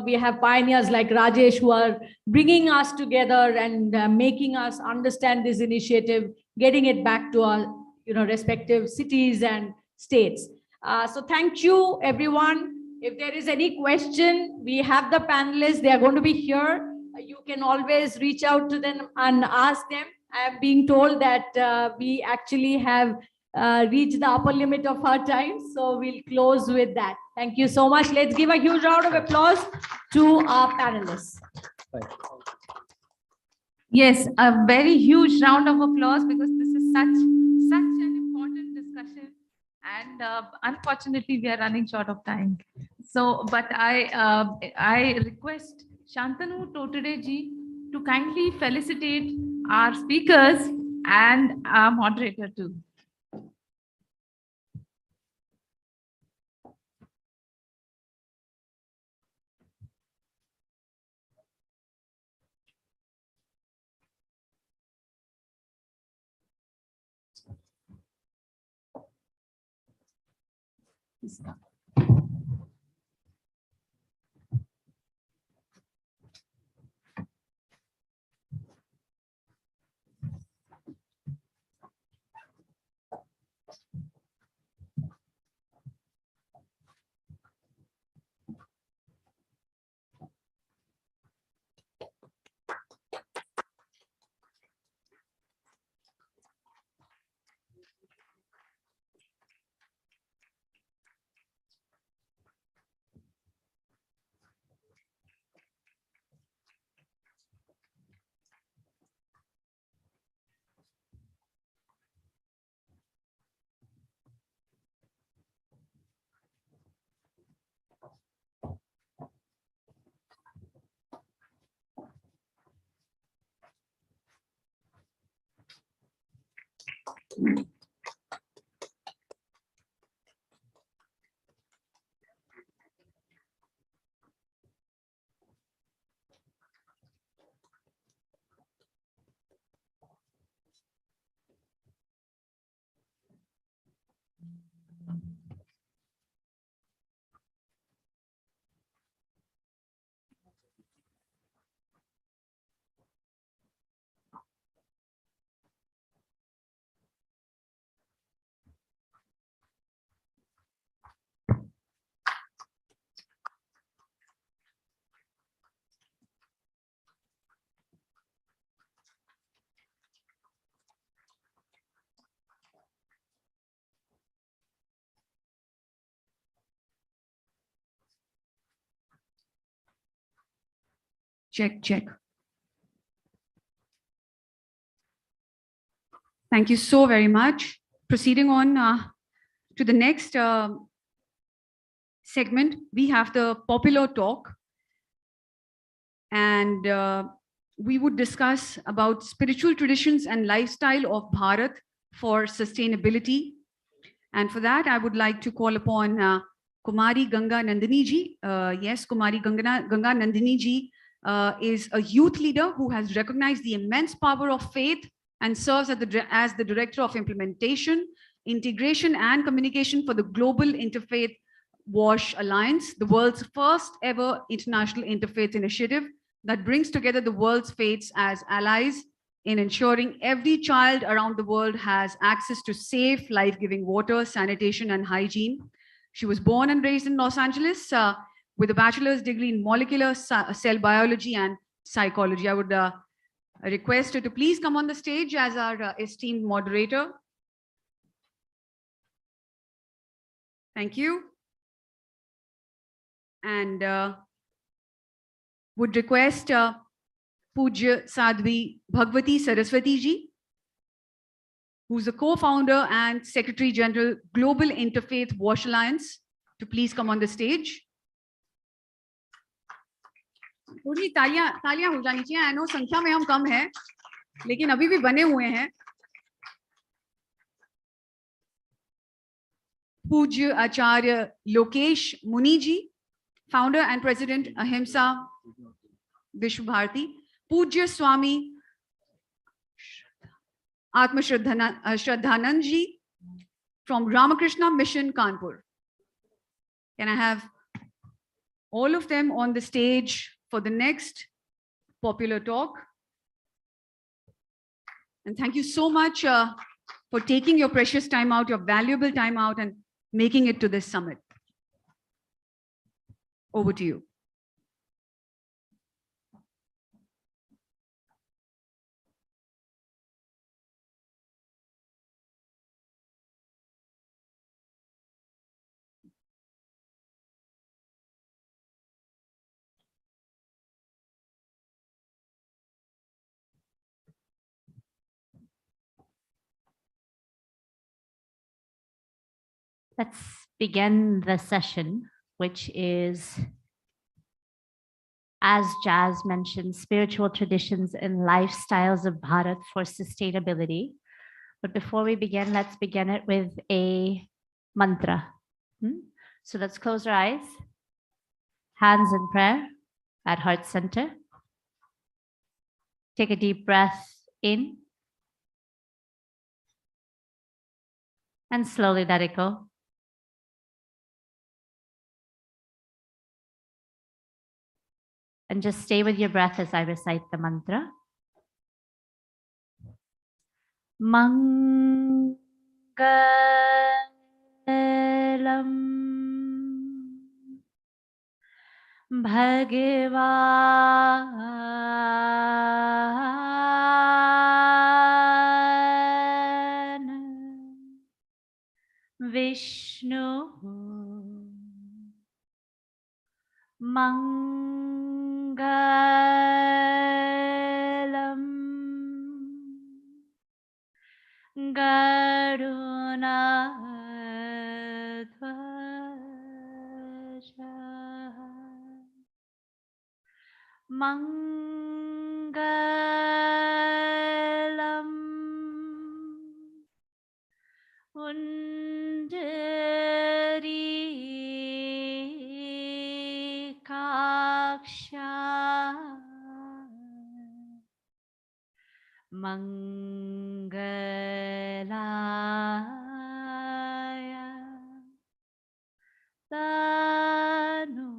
we have pioneers like Rajesh who are bringing us together and making us understand this initiative, getting it back to our respective cities and states. So thank you, everyone. If there is any question, we have the panelists. They are going to be here. You can always reach out to them and ask them. I am being told that we actually have reached the upper limit of our time. So we'll close with that. Thank you so much. Let's give a huge round of applause to our panelists. Yes, a very huge round of applause, because this is such an important discussion, and unfortunately we are running short of time. So, but I request Shantanu Totade ji to kindly felicitate our speakers and our moderator too. Check. Thank you so very much. Proceeding on to the next segment, we have the popular talk. And we would discuss about spiritual traditions and lifestyle of Bharat for sustainability. And for that, I would like to call upon Kumari Ganga Nandini ji. Yes, Kumari Ganga Nandini ji is a youth leader who has recognized the immense power of faith and serves as the Director of Implementation, Integration and Communication for the Global Interfaith WASH Alliance, the world's first ever international interfaith initiative that brings together the world's faiths as allies in ensuring every child around the world has access to safe, life-giving water, sanitation, and hygiene. She was born and raised in Los Angeles, with a bachelor's degree in molecular cell biology and psychology. I would request her to please come on the stage as our esteemed moderator. Thank you. And would request Pujya Sadhvi Bhagwati Saraswati ji, who's the co-founder and Secretary General, Global Interfaith Wash Alliance, to please come on the stage. थोड़ी तालियां हो जानी चाहिए. I know संख्या में हम कम हैं, लेकिन अभी भी बने हुए हैं. पूज्य आचार्य लोकेश मुनि जी, founder and president Ahimsa Vishwa Bharati. पूज्य स्वामी Atma Shraddhanand ji from Ramakrishna Mission Kanpur. Can I have all of them on the stage for the next popular talk? And thank you so much for taking your precious time out, your valuable time out, and making it to this summit. Over to you. Let's begin the session, which is, as Jazz mentioned, spiritual traditions and lifestyles of Bharat for sustainability. But before we begin, let's begin it with a mantra. So let's close our eyes, hands in prayer at heart center. Take a deep breath in and slowly let it go. And just stay with your breath as I recite the mantra. Mangalam Bhagavan Vishnu Mangalam Garunadhwaja Mangalam Pundarikaksha Mangalaya Tanu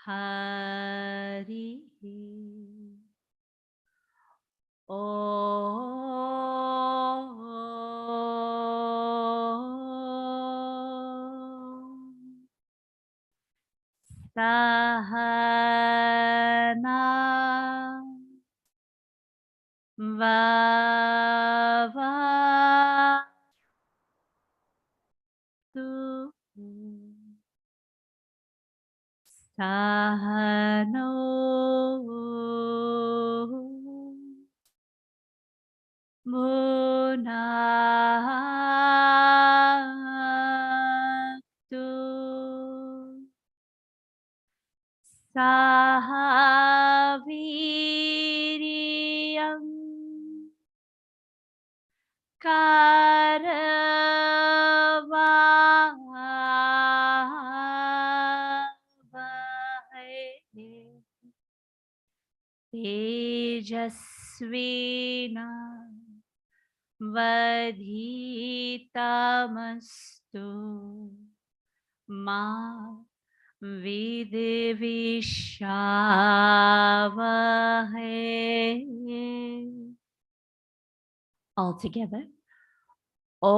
Hari Sahana Vavatu Sahano Bhunaktu Sahaviriyam Karavavahe Tejasvina Vadhitamastu Ma Vidivishavahe. All together. Om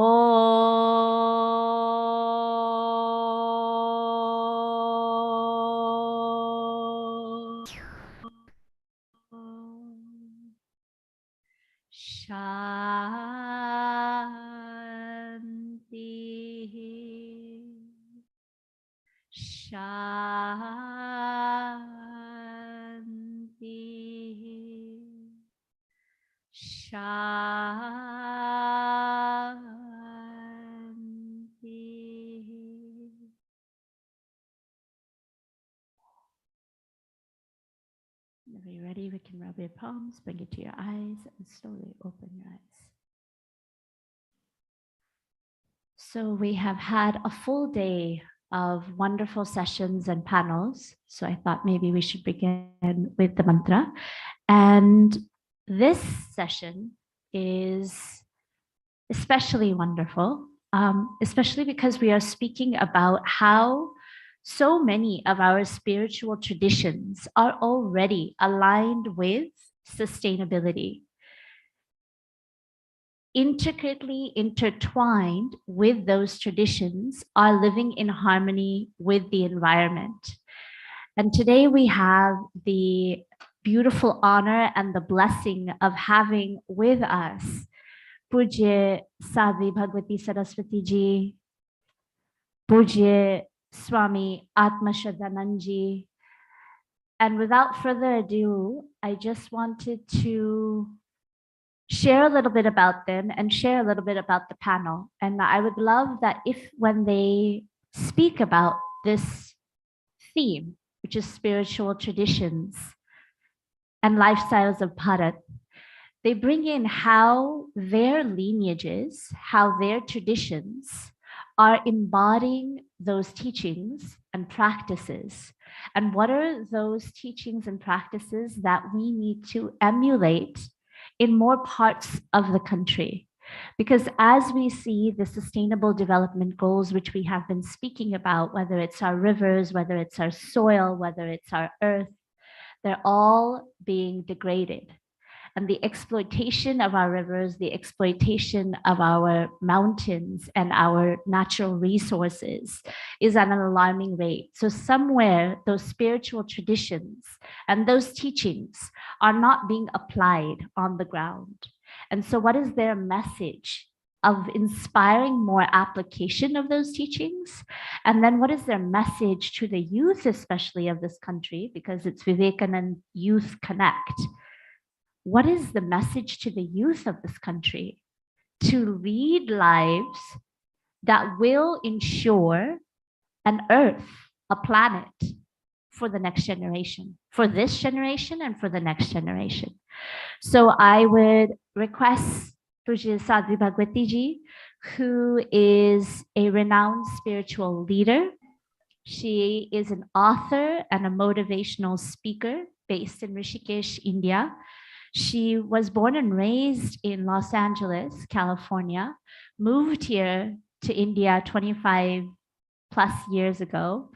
Whenever you're ready, we can rub your palms, bring it to your eyes, and slowly open your eyes. So we have had a full day of wonderful sessions and panels. So I thought maybe we should begin with the mantra. And this session is especially wonderful, especially because we are speaking about how so many of our spiritual traditions are already aligned with sustainability, intricately intertwined with those traditions, are living in harmony with the environment. And today we have the beautiful honor and the blessing of having with us Pujya Sadhvi Bhagwati Saraswati Ji, Pujya Swami Atma Shraddhanand Ji. And without further ado, I just wanted to share a little bit about them and share a little bit about the panel. And I would love that if when they speak about this theme, which is spiritual traditions and lifestyles of Bharat, they bring in how their lineages, how their traditions are embodying those teachings and practices. And what are those teachings and practices that we need to emulate in more parts of the country? Because as we see the sustainable development goals, which we have been speaking about, whether it's our rivers, whether it's our soil, whether it's our earth, they're all being degraded. And the exploitation of our rivers, the exploitation of our mountains and our natural resources is at an alarming rate. So somewhere those spiritual traditions and those teachings are not being applied on the ground. And so what is their message of inspiring more application of those teachings? And then what is their message to the youth, especially of this country, because it's Vivekanand Youth Connect? What is the message to the youth of this country? To lead lives that will ensure an earth, a planet for the next generation, for this generation and for the next generation. So I would request Pujya Sadhvi Bhagwati Ji, who is a renowned spiritual leader. She is an author and a motivational speaker based in Rishikesh, India. She was born and raised in Los Angeles, California, moved here to India 25 plus years ago,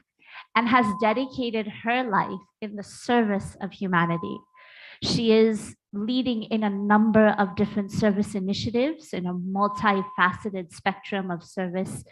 and has dedicated her life in the service of humanity. She is leading in a number of different service initiatives in a multifaceted spectrum of service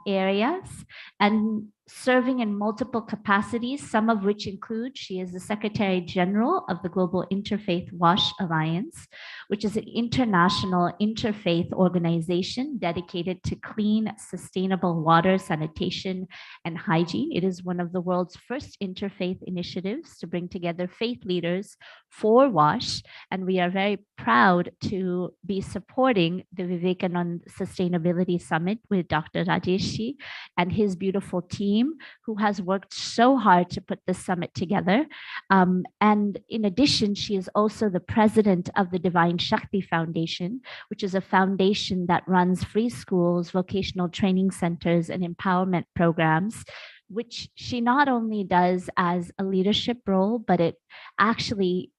areas, and serving in multiple capacities, some of which include she is the Secretary General of the Global Interfaith WASH Alliance, which is an international interfaith organization dedicated to clean, sustainable water, sanitation, and hygiene. It is one of the world's first interfaith initiatives to bring together faith leaders for WASH, and we are very proud to be supporting the Vivekanand Sustainability Summit with Dr. Rajesh Ji and his beautiful team, who has worked so hard to put this summit together. And in addition, she is also the president of the Divine Shakti Foundation, which is a foundation that runs free schools, vocational training centers, and empowerment programs, which she not only does as a leadership role, but it actually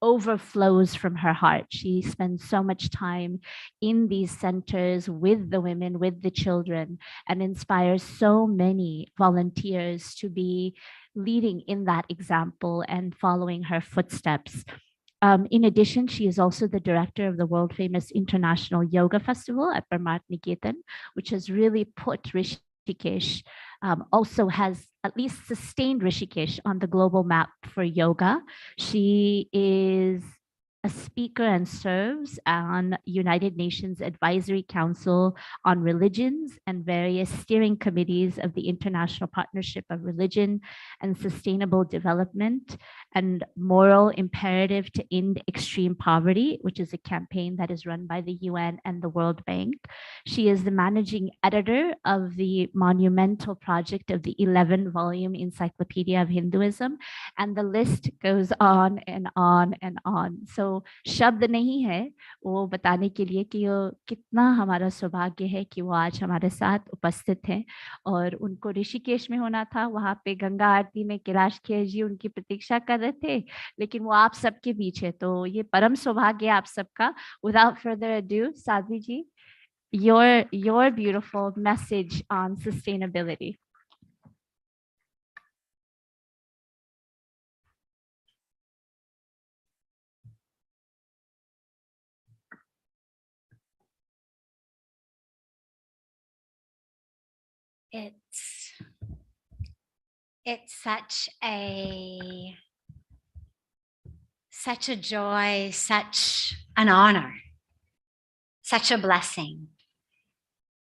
overflows from her heart. She spends so much time in these centers with the women, with the children, and inspires so many volunteers to be leading in that example and following her footsteps. In addition, she is also the director of the world famous International Yoga Festival at Paramatma-Niketan, which has really put Rishikesh, also has at least sustained Rishikesh on the global map for yoga. She is a speaker and serves on United Nations Advisory Council on Religions and various steering committees of the International Partnership of Religion and Sustainable Development and Moral Imperative to End Extreme Poverty, which is a campaign that is run by the UN and the World Bank. She is the managing editor of the monumental project of the 11-volume Encyclopedia of Hinduism, and the list goes on and on and on. So शब्द नहीं है वो बताने के लिए कि कितना हमारा सौभाग्य है कि वो आज हमारे साथ उपस्थित हैं, और उनको ऋषिकेश में होना था, वहाँ पे गंगा आरती में कैलाश खेर जी उनकी प्रतीक्षा कर रहे थे, लेकिन वो आप सबके बीच है, तो ये परम सौभाग्य आप सबका. Without further ado, Sadhvi ji, your beautiful message on sustainability. It's such a joy, such an honor, such a blessing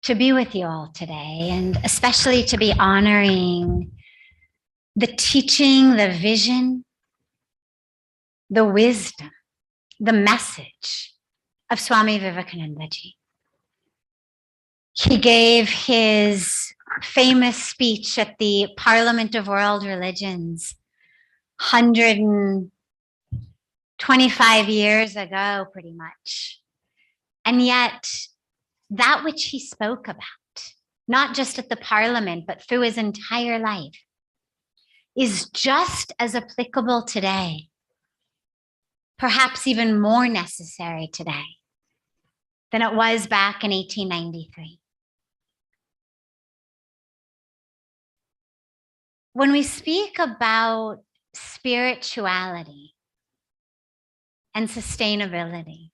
to be with you all today, and especially to be honoring the teaching, the vision, the wisdom, the message of Swami Vivekananda ji. He gave his famous speech at the Parliament of World Religions 125 years ago, pretty much. And yet, that which he spoke about, not just at the Parliament, but through his entire life, is just as applicable today, perhaps even more necessary today than it was back in 1893. When we speak about spirituality and sustainability,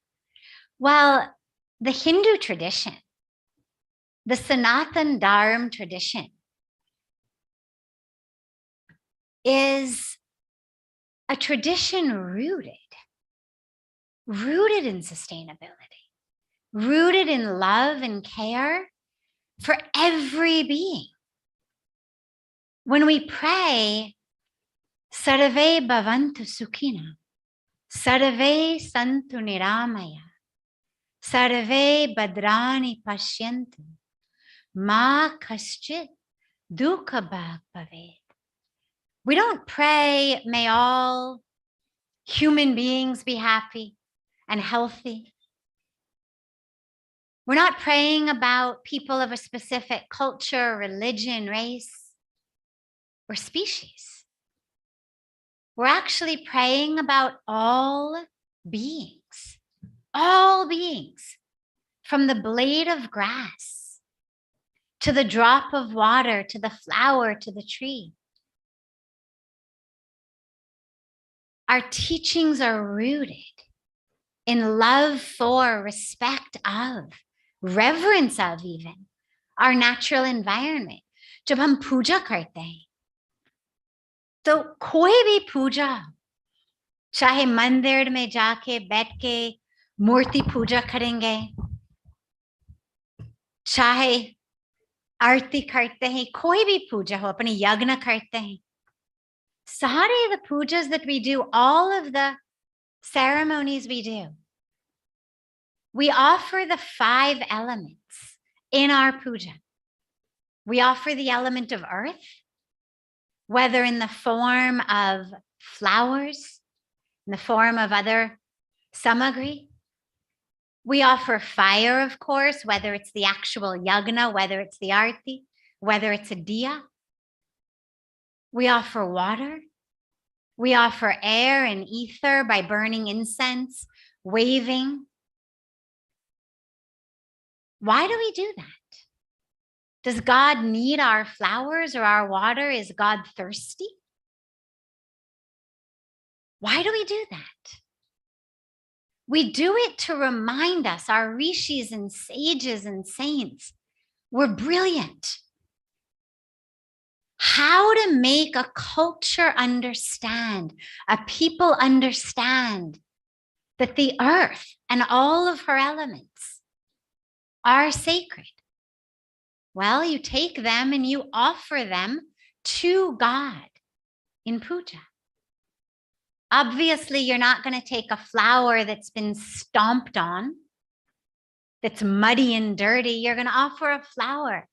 well, the Hindu tradition, the Sanatan Dharma tradition, is a tradition rooted in sustainability, rooted in love and care for every being. When we pray, Sarve Bhavantu Sukhina, Sarve Santu Niramaya, Sarve Bhadrani Pashyantu, Ma Kaschit Dukha Bhag Bhavet. We don't pray, may all human beings be happy and healthy. We're not praying about people of a specific culture, religion, race, or species. We're actually praying about all beings, from the blade of grass to the drop of water, to the flower, to the tree. Our teachings are rooted in love for, respect of, reverence of even our natural environment. जब हम पूजा करते हैं, तो कोई भी पूजा, चाहे मंदिर में जाके बैठ के मूर्ति पूजा करेंगे, चाहे आरती करते हैं, कोई भी पूजा हो, अपने यज्ञ करते हैं, सारे the pujas that we do, all of the ceremonies we do, we offer the 5 elements in our puja. We offer the element of earth, whether in the form of flowers, in the form of other samagri. We offer fire, of course, whether it's the actual yagna, whether it's the arti, whether it's a diya. We offer water. We offer air and ether by burning incense, waving. Why do we do that? Does God need our flowers or our water? Is God thirsty? Why do we do that? We do it to remind us, our rishis and sages and saints were brilliant. How to make a culture understand, a people understand that the earth and all of her elements are sacred. Well, you take them and you offer them to God in puja. Obviously, you're not going to take a flower that's been stomped on, that's muddy and dirty. You're going to offer a flower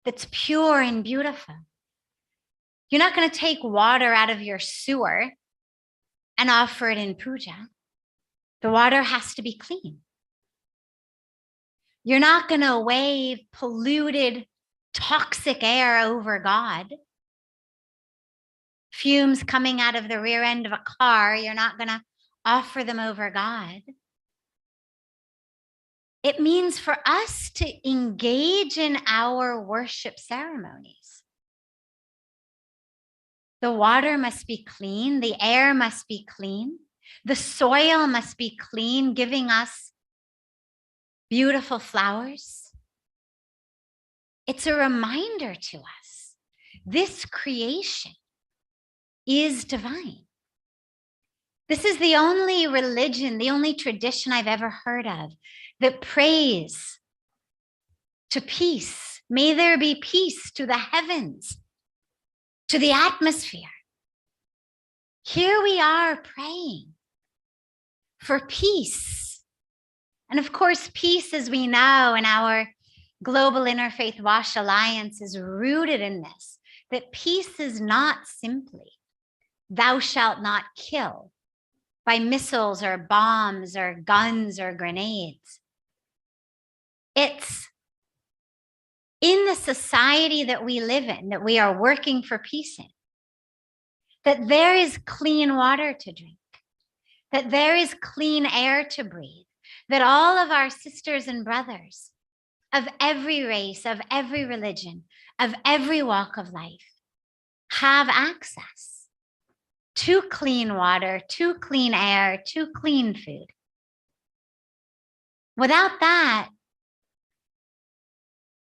that's pure and beautiful. You're not going to take water out of your sewer and offer it in puja. The water has to be clean. You're not going to wave polluted, toxic air over God. Fumes coming out of the rear end of a car, you're not going to offer them over God. It means for us to engage in our worship ceremonies. The water must be clean, the air must be clean, the soil must be clean, giving us beautiful flowers. It's a reminder to us, this creation is divine. This is the only religion, the only tradition I've ever heard of that prays to peace. May there be peace to the heavens, to the atmosphere. Here we are praying for peace. And of course, peace, as we know, in our Global Interfaith Wash Alliance is rooted in this, that peace is not simply thou shalt not kill by missiles or bombs or guns or grenades. It's in the society that we live in, that we are working for peace in, that there is clean water to drink, that there is clean air to breathe, that all of our sisters and brothers of every race, of every religion, of every walk of life have access to clean water, to clean air, to clean food. Without that,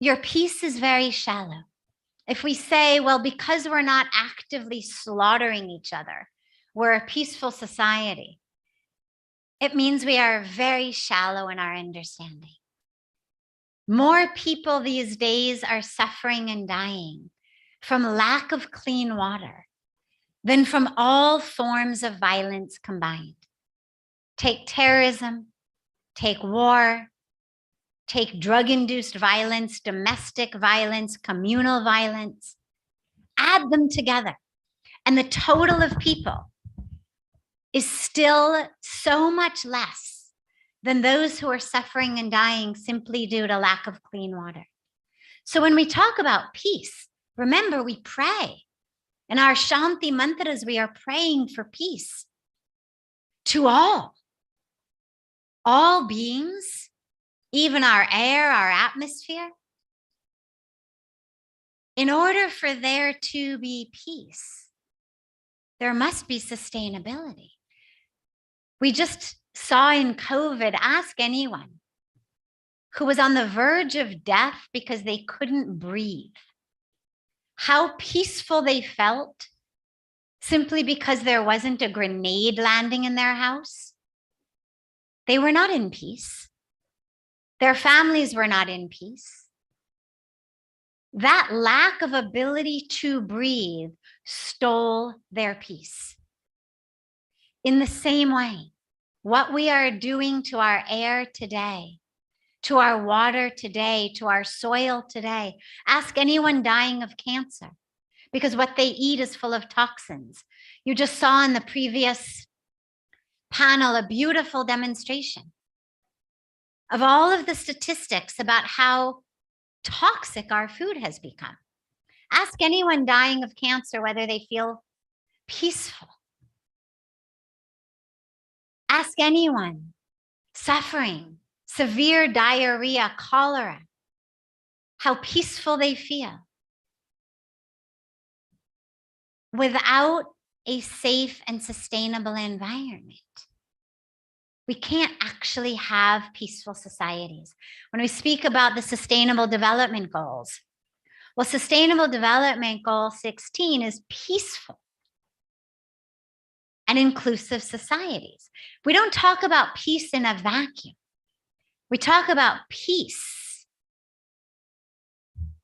your peace is very shallow. If we say, well, because we're not actively slaughtering each other, we're a peaceful society, it means we are very shallow in our understanding. More people these days are suffering and dying from lack of clean water than from all forms of violence combined. Take terrorism, take war, take drug-induced violence, domestic violence, communal violence, add them together, and the total of people is still so much less than those who are suffering and dying simply due to lack of clean water. So when we talk about peace, remember we pray. In our Shanti mantras, we are praying for peace to all beings, even our air, our atmosphere. In order for there to be peace, there must be sustainability. We just saw in COVID, ask anyone who was on the verge of death because they couldn't breathe, how peaceful they felt simply because there wasn't a grenade landing in their house. They were not in peace. Their families were not in peace. That lack of ability to breathe stole their peace. In the same way, what we are doing to our air today, to our water today, to our soil today, ask anyone dying of cancer, because what they eat is full of toxins. You just saw in the previous panel a beautiful demonstration of all of the statistics about how toxic our food has become. Ask anyone dying of cancer whether they feel peaceful. Ask anyone suffering severe diarrhea, cholera, how peaceful they feel. Without a safe and sustainable environment, we can't actually have peaceful societies. When we speak about the Sustainable Development Goals, well, Sustainable Development Goal 16 is peaceful and inclusive societies. We don't talk about peace in a vacuum. We talk about peace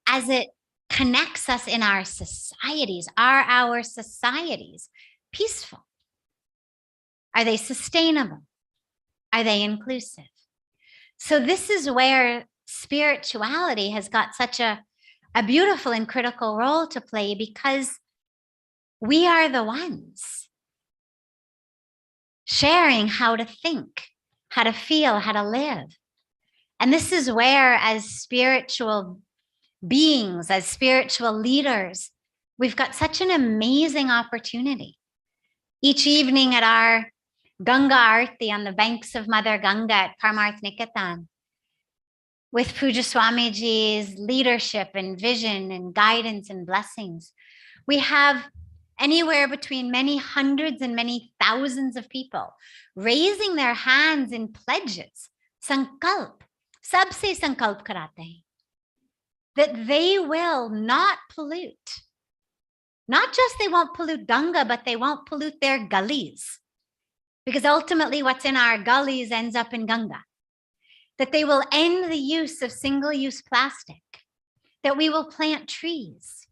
as it connects us in our societies. Are our societies peaceful? Are they sustainable? Are they inclusive? So this is where spirituality has got such a beautiful and critical role to play, because we are the ones sharing how to think, how to feel, how to live. And this is where, as spiritual beings, as spiritual leaders, we've got such an amazing opportunity. Each evening at our Ganga Aarti on the banks of Mother Ganga at Parmarth Niketan, with Puja Swamiji's leadership and vision and guidance and blessings, we have anywhere between many hundreds and many thousands of people raising their hands in pledges, sankalp, sabse sankalp karate hain, that they will not pollute. Not just they won't pollute Ganga, but they won't pollute their gullies. Because ultimately what's in our gullies ends up in Ganga. That they will end the use of single-use plastic. That we will plant trees.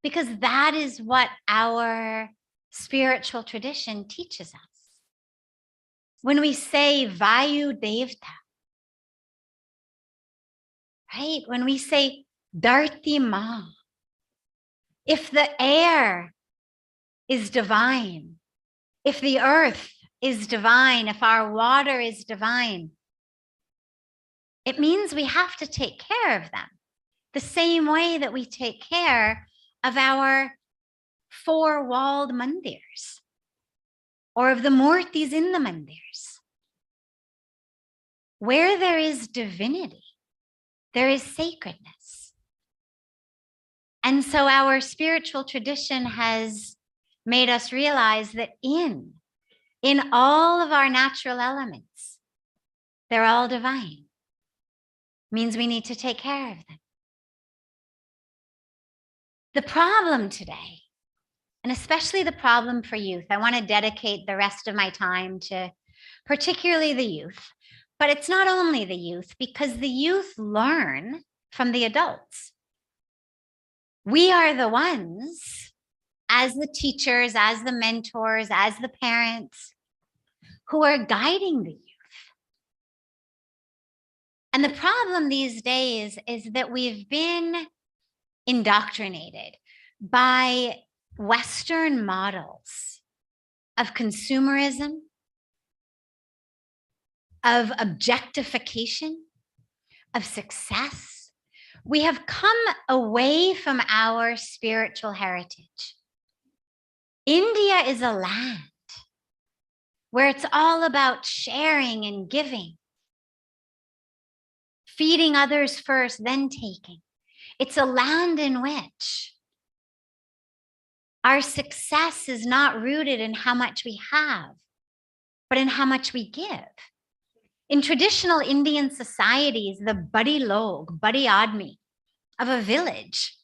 Because that is what our spiritual tradition teaches us. When we say Vayu Devta, right? When we say Dharti Ma, if the air is divine, if the earth is divine, if our water is divine, it means we have to take care of them the same way that we take care of our four-walled mandirs or of the murtis in the mandirs. Where there is divinity, there is sacredness. And so our spiritual tradition has made us realize that in all of our natural elements, they're all divine. Means we need to take care of them. The problem today, and especially the problem for youth, I want to dedicate the rest of my time to particularly the youth, but it's not only the youth, because the youth learn from the adults. We are the ones, as the teachers, as the mentors, as the parents, who are guiding the youth. And the problem these days is that we've been indoctrinated by Western models of consumerism, of objectification, of success. We have come away from our spiritual heritage. India is a land where it's all about sharing and giving, feeding others first, then taking. It's a land in which our success is not rooted in how much we have, but in how much we give. In traditional Indian societies, the badi log, badi admi of a village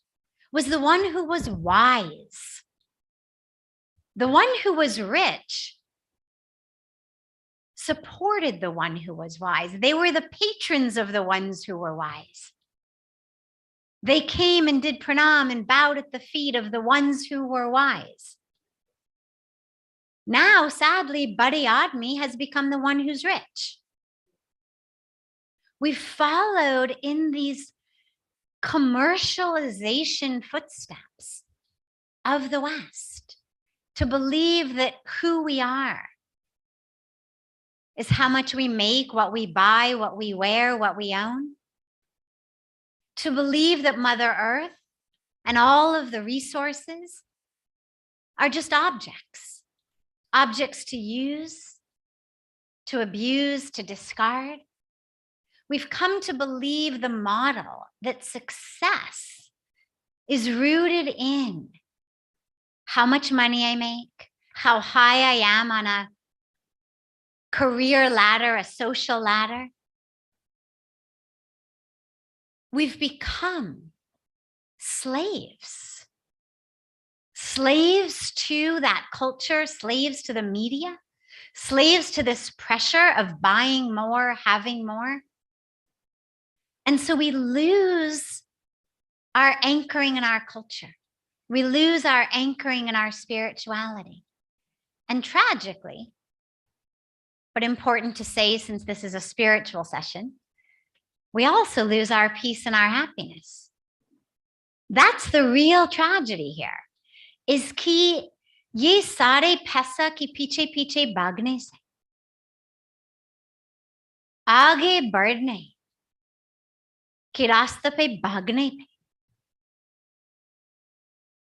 was the one who was wise. The one who was rich supported the one who was wise. They were the patrons of the ones who were wise. They came and did pranam and bowed at the feet of the ones who were wise. Now, sadly, badi admi has become the one who's rich. We've followed in these commercialization footsteps of the West to believe that who we are is how much we make, what we buy, what we wear, what we own. To believe that Mother Earth and all of the resources are just objects, objects to use, to abuse, to discard. We've come to believe the model that success is rooted in how much money I make, how high I am on a career ladder, a social ladder. We've become slaves slaves to that culture, slaves to the media, slaves to this pressure of buying more, having more. And so we lose our anchoring in our culture. We lose our anchoring in our spirituality. And tragically, but important to say since this is a spiritual session, we also lose our peace and our happiness. That's the real tragedy here, is कि ये सारे पैसा के पीछे पीछे भागने से, आगे बढ़ने के रास्ते पे भागने पे,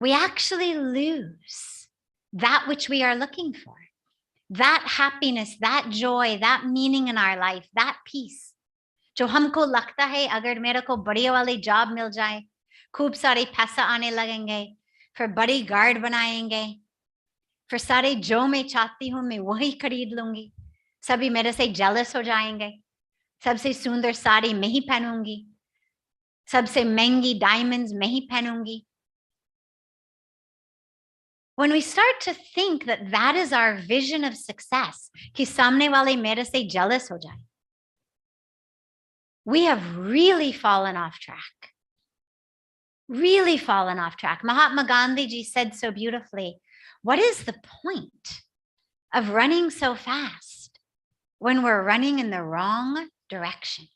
we actually lose that which we are looking for, that happiness, that joy, that meaning in our life, that peace. जो हमको लगता है अगर मेरे को बड़ी वाली जॉब मिल जाए, खूब सारे पैसा आने लगेंगे, फिर बड़ी गार्ड बनाएंगे, फिर सारे जो मैं चाहती हूँ मैं वही खरीद लूंगी, सभी मेरे से जेलस हो जाएंगे, सबसे सुंदर साड़ी मैं ही पहनूंगी, सबसे महंगी डायमंड्स मैं ही पहनूंगी. When we start to think that that is our vision of success, कि सामने वाले मेरे से jealous हो जाए, we have really fallen off track. Really fallen off track. Mahatma Gandhi ji said so beautifully, what is the point of running so fast when we're running in the wrong direction?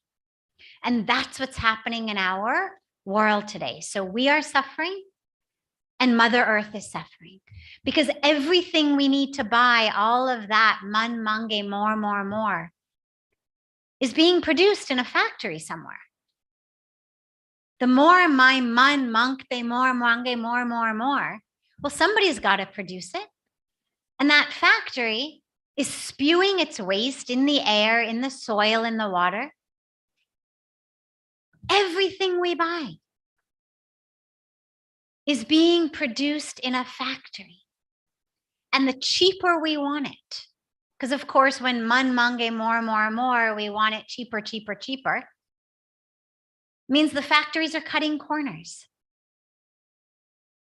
And that's what's happening in our world today. So we are suffering and Mother Earth is suffering because everything we need to buy, all of that man mange more, is being produced in a factory somewhere. The more my man mangte more mange more, well, somebody's got to produce it. And that factory is spewing its waste in the air, in the soil, in the water. Everything we buy is being produced in a factory. And the cheaper we want it, because of course, when man mange more, we want it cheaper, means the factories are cutting corners.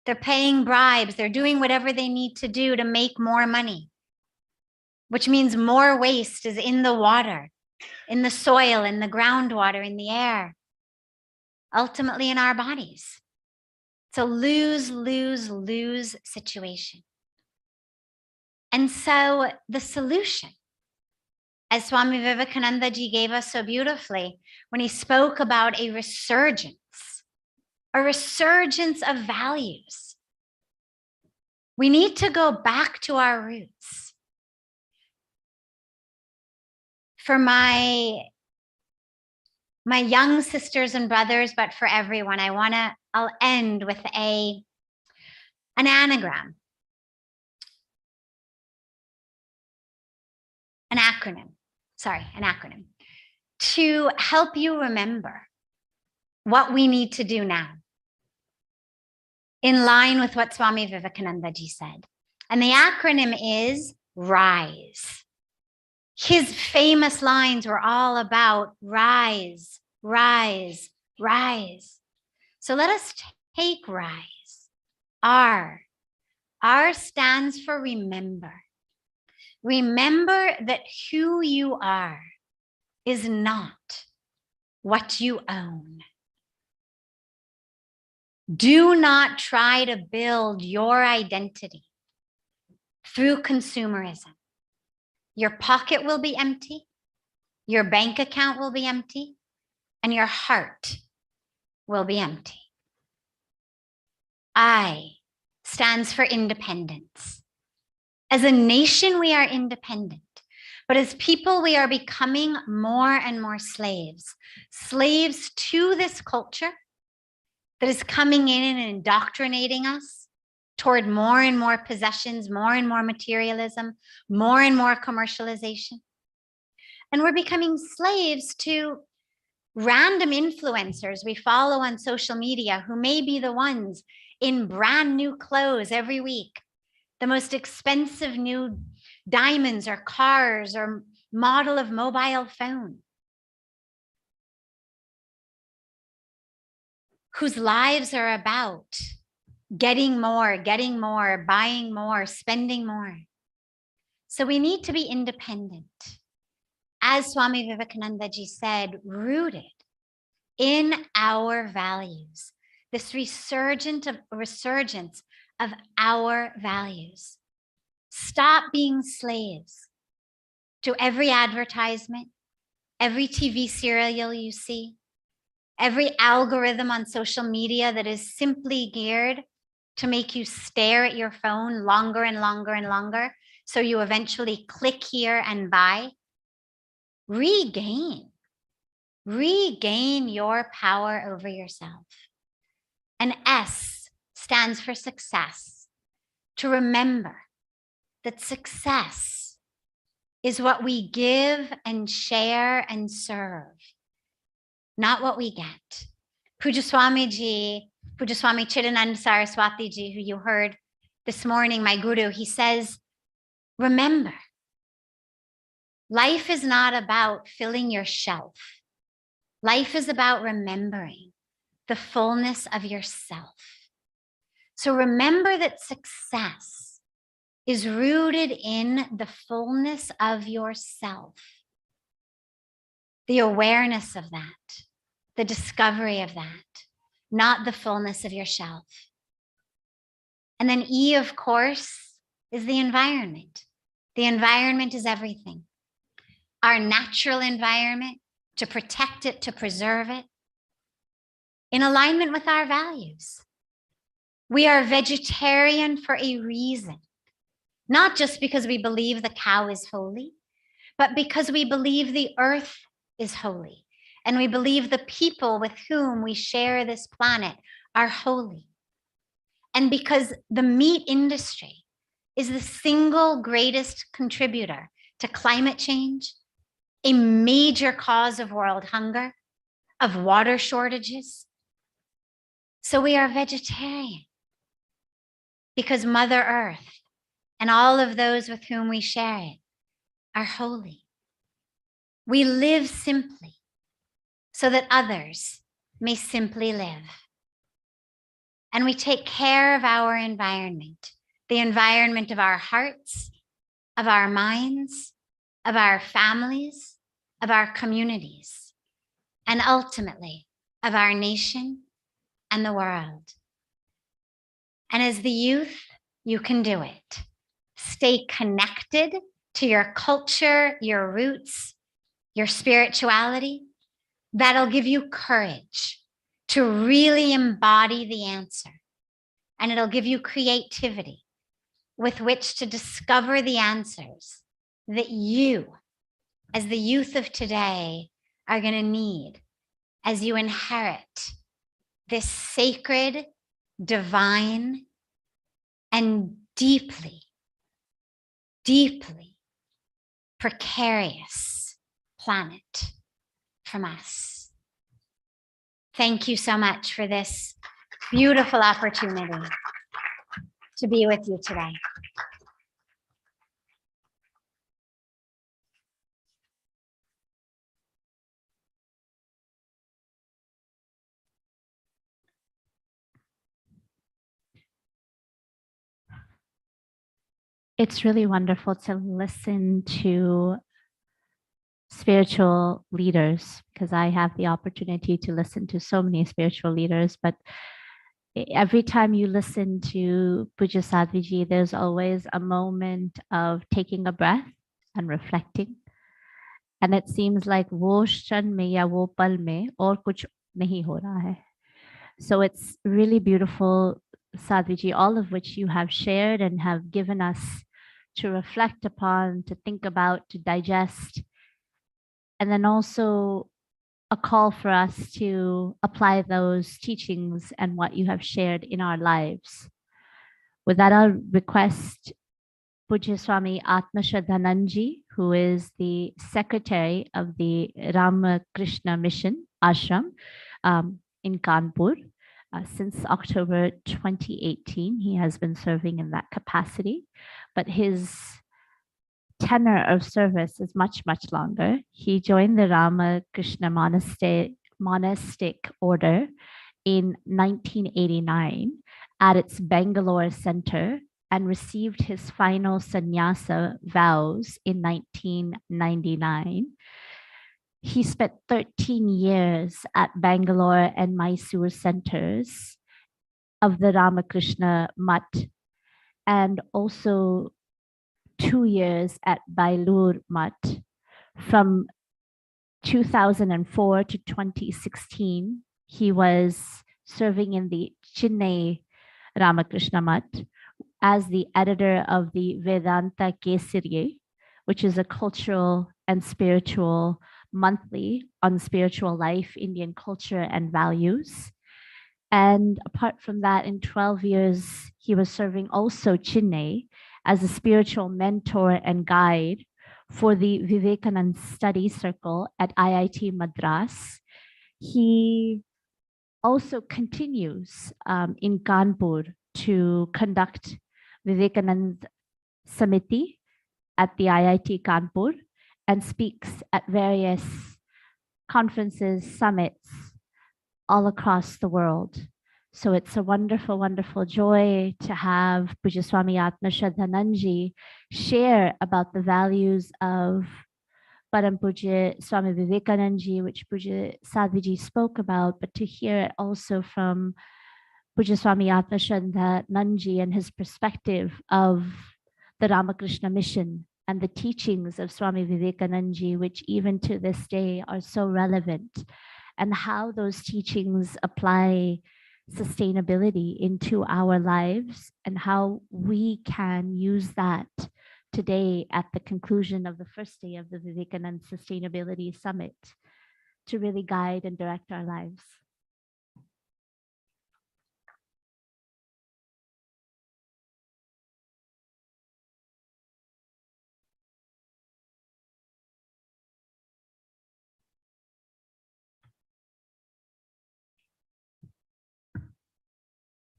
They're paying bribes. They're doing whatever they need to do to make more money, which means more waste is in the water, in the soil, in the groundwater, in the air, ultimately in our bodies. It's a lose situation. And so the solution, as Swami Vivekananda ji gave us so beautifully when he spoke about a resurgence of values. We need to go back to our roots. For my young sisters and brothers, but for everyone, I'll end with an anagram. An acronym to help you remember what we need to do now in line with what Swami Vivekananda ji said. And the acronym is RISE. His famous lines were all about rise, rise, rise. So let us take RISE. R stands for remember. Remember that who you are is not what you own. Do not try to build your identity through consumerism. Your pocket will be empty, your bank account will be empty, and your heart will be empty. I stands for independence. As a nation, we are independent, but as people, we are becoming more and more slaves to this culture that is coming in and indoctrinating us toward more and more possessions, more and more materialism, more and more commercialization. And we're becoming slaves to random influencers we follow on social media who may be the ones in brand new clothes every week, the most expensive new diamonds or cars or model of mobile phone, whose lives are about getting more, buying more, spending more. So we need to be independent. As Swami Vivekananda ji said, rooted in our values, this resurgence of our values. Stop being slaves to every advertisement, every TV serial you see, every algorithm on social media that is simply geared to make you stare at your phone longer and longer and longer, so you eventually click here and buy. Regain your power over yourself. And S stands for success. To remember that success is what we give and share and serve, not what we get. Puja Swami Chidanand Saraswati ji, who you heard this morning, my guru, he says, remember, life is not about filling your shelf. Life is about remembering the fullness of yourself. So remember that success is rooted in the fullness of yourself, the awareness of that, the discovery of that, not the fullness of your shelf. And then E, of course, is the environment. The environment is everything. Our natural environment, to protect it, to preserve it, in alignment with our values. We are vegetarian for a reason, not just because we believe the cow is holy, but because we believe the earth is holy, and we believe the people with whom we share this planet are holy. And because the meat industry is the single greatest contributor to climate change, a major cause of world hunger, of water shortages. So we are vegetarian because Mother Earth and all of those with whom we share it are holy. We live simply so that others may simply live. And we take care of our environment, the environment of our hearts, of our minds, of our families, of our communities, and ultimately of our nation and the world. And as the youth, you can do it. Stay connected to your culture, your roots, your spirituality. That'll give you courage to really embody the answer. And it'll give you creativity with which to discover the answers that you, as the youth of today, are going to need as you inherit this sacred, divine, and deeply, deeply precarious planet from us. Thank you so much for this beautiful opportunity to be with you today. It's really wonderful to listen to spiritual leaders, because I have the opportunity to listen to so many spiritual leaders, but every time you listen to Puja Sadhviji, there's always a moment of taking a breath and reflecting. And it seems like wo kshan mein ya wo pal mein aur kuch nahi ho raha hai. So it's really beautiful, Sadhviji, all of which you have shared and have given us to reflect upon, to think about, to digest, and then also a call for us to apply those teachings and what you have shared in our lives. With that, I'll request Pujya Swami Atma Shraddhananji, who is the secretary of the Ramakrishna Mission Ashram in Kanpur. Since October 2018, he has been serving in that capacity, but his tenure of service is much, much longer. He joined the Ramakrishna monastic order in 1989 at its Bangalore center and received his final sannyasa vows in 1999. He spent 13 years at Bangalore and Mysore centers of the Ramakrishna Mutt, and also 2 years at Bailur Mutt. From 2004 to 2016, he was serving in the Chennai Ramakrishna Mutt as the editor of the Vedanta Kesari, which is a cultural and spiritual monthly on spiritual life, Indian culture and values. And apart from that, in 12 years, he was serving also Chennai as a spiritual mentor and guide for the Vivekananda Study Circle at IIT Madras. He also continues in Kanpur to conduct Vivekananda Samiti at the IIT Kanpur and speaks at various conferences, summits all across the world. So it's a wonderful, wonderful joy to have Pujya Swami Atma Shraddhananji share about the values of Param Pujya Swami Vivekanandaji, which Pujya Sadhviji spoke about, but to hear it also from Pujya Swami Atma Shraddhananji and his perspective of the Ramakrishna mission and the teachings of Swami Vivekanandaji, which even to this day are so relevant, and how those teachings apply sustainability into our lives and how we can use that today at the conclusion of the first day of the Vivekananda Sustainability Summit to really guide and direct our lives.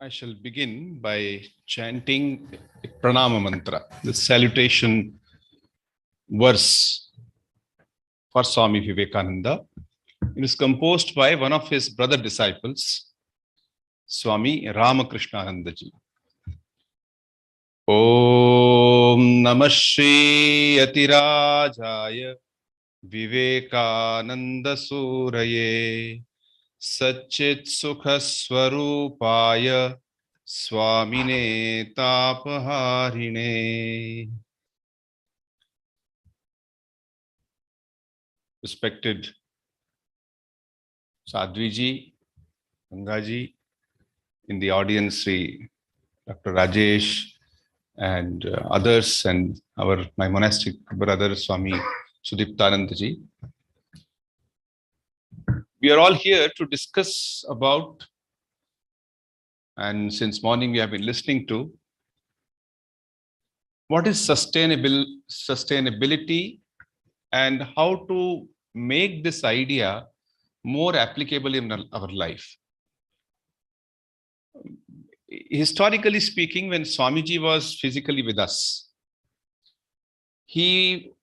I shall begin by chanting Pranama Mantra, the salutation verse for Swami Vivekananda. It is composed by one of his brother disciples, Swami Ramakrishnanandaji. Om Namah Shri Atirajaya Vivekananda Suraye Satchit Sukha Swarupaya Swamine Tapaharine. Respected Sadhviji, Gangaji, in the audience, Sri Dr. Rajesh and others, and my monastic brother Swami Sudiptanandaji. We are all here to discuss about, and since morning we have been listening to, what is sustainability and how to make this idea more applicable in our life. Historically speaking, when Swamiji was physically with us, he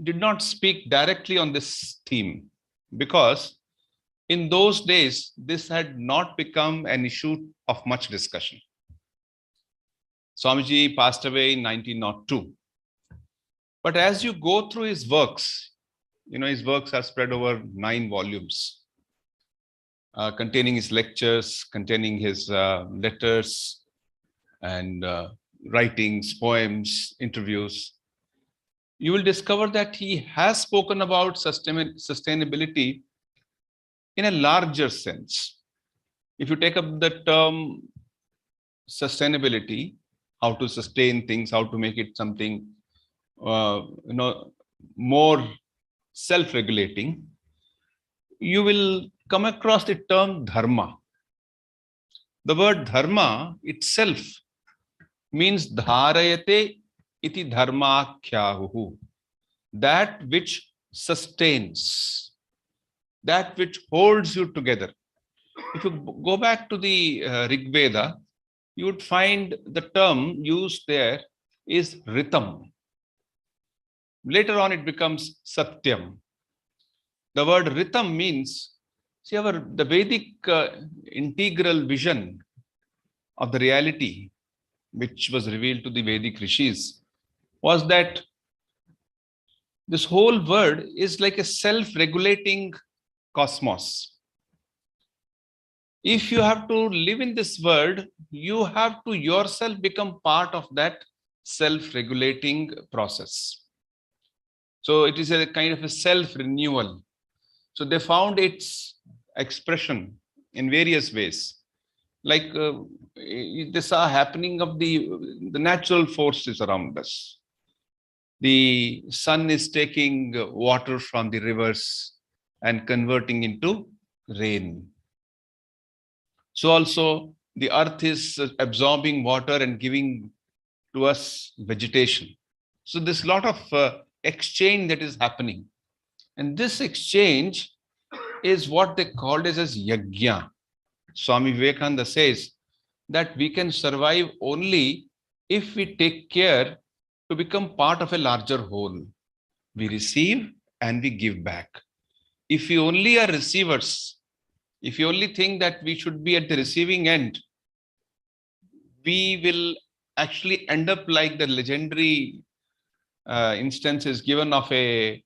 did not speak directly on this theme because in those days, this had not become an issue of much discussion. Swamiji passed away in 1902. But as you go through his works, his works are spread over 9 volumes, containing his lectures, containing his letters and writings, poems, interviews. You will discover that he has spoken about sustainability in a larger sense. If you take up the term sustainability, how to sustain things, how to make it something more self-regulating, you will come across the term dharma. The word dharma itself means dharayate iti dharma kyahuhu, that which sustains, that which holds you together. If you go back to the Rig Veda, you would find the term used there is ritam. Later on, it becomes satyam. The word ritam means, see, the Vedic integral vision of the reality which was revealed to the Vedic rishis was that this whole world is like a self-regulating cosmos. If you have to live in this world, you have to yourself become part of that self-regulating process. So it is a kind of a self-renewal. So they found its expression in various ways. Like this are happening of the natural forces around us. The sun is taking water from the rivers and converting into rain. So also the earth is absorbing water and giving to us vegetation. So there's a lot of exchange that is happening. And this exchange is what they called as yajna. Swami Vivekananda says that we can survive only if we take care to become part of a larger whole. We receive and we give back. If we only are receivers, if you only think that we should be at the receiving end, we will actually end up like the legendary instances given of a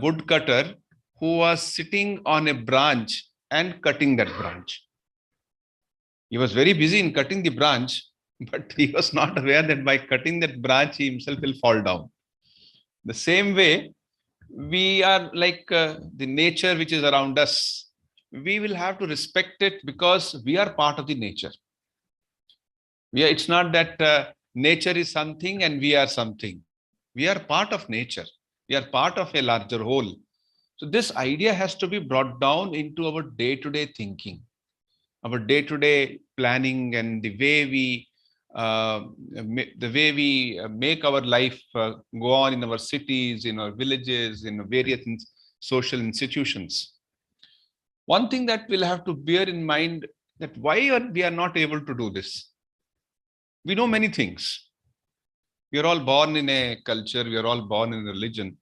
woodcutter who was sitting on a branch and cutting that branch. He was very busy in cutting the branch, but he was not aware that by cutting that branch, he himself will fall down. The same way, we are like the nature which is around us. We will have to respect it because we are part of the nature. It's not that nature is something and we are something. We are part of nature. We are part of a larger whole. So this idea has to be brought down into our day-to-day thinking, our day-to-day planning, and the way we make our life go on in our cities, in our villages, in various social institutions. One thing that we'll have to bear in mind that why we are not able to do this. We know many things. We are all born in a culture. We are all born in a religion.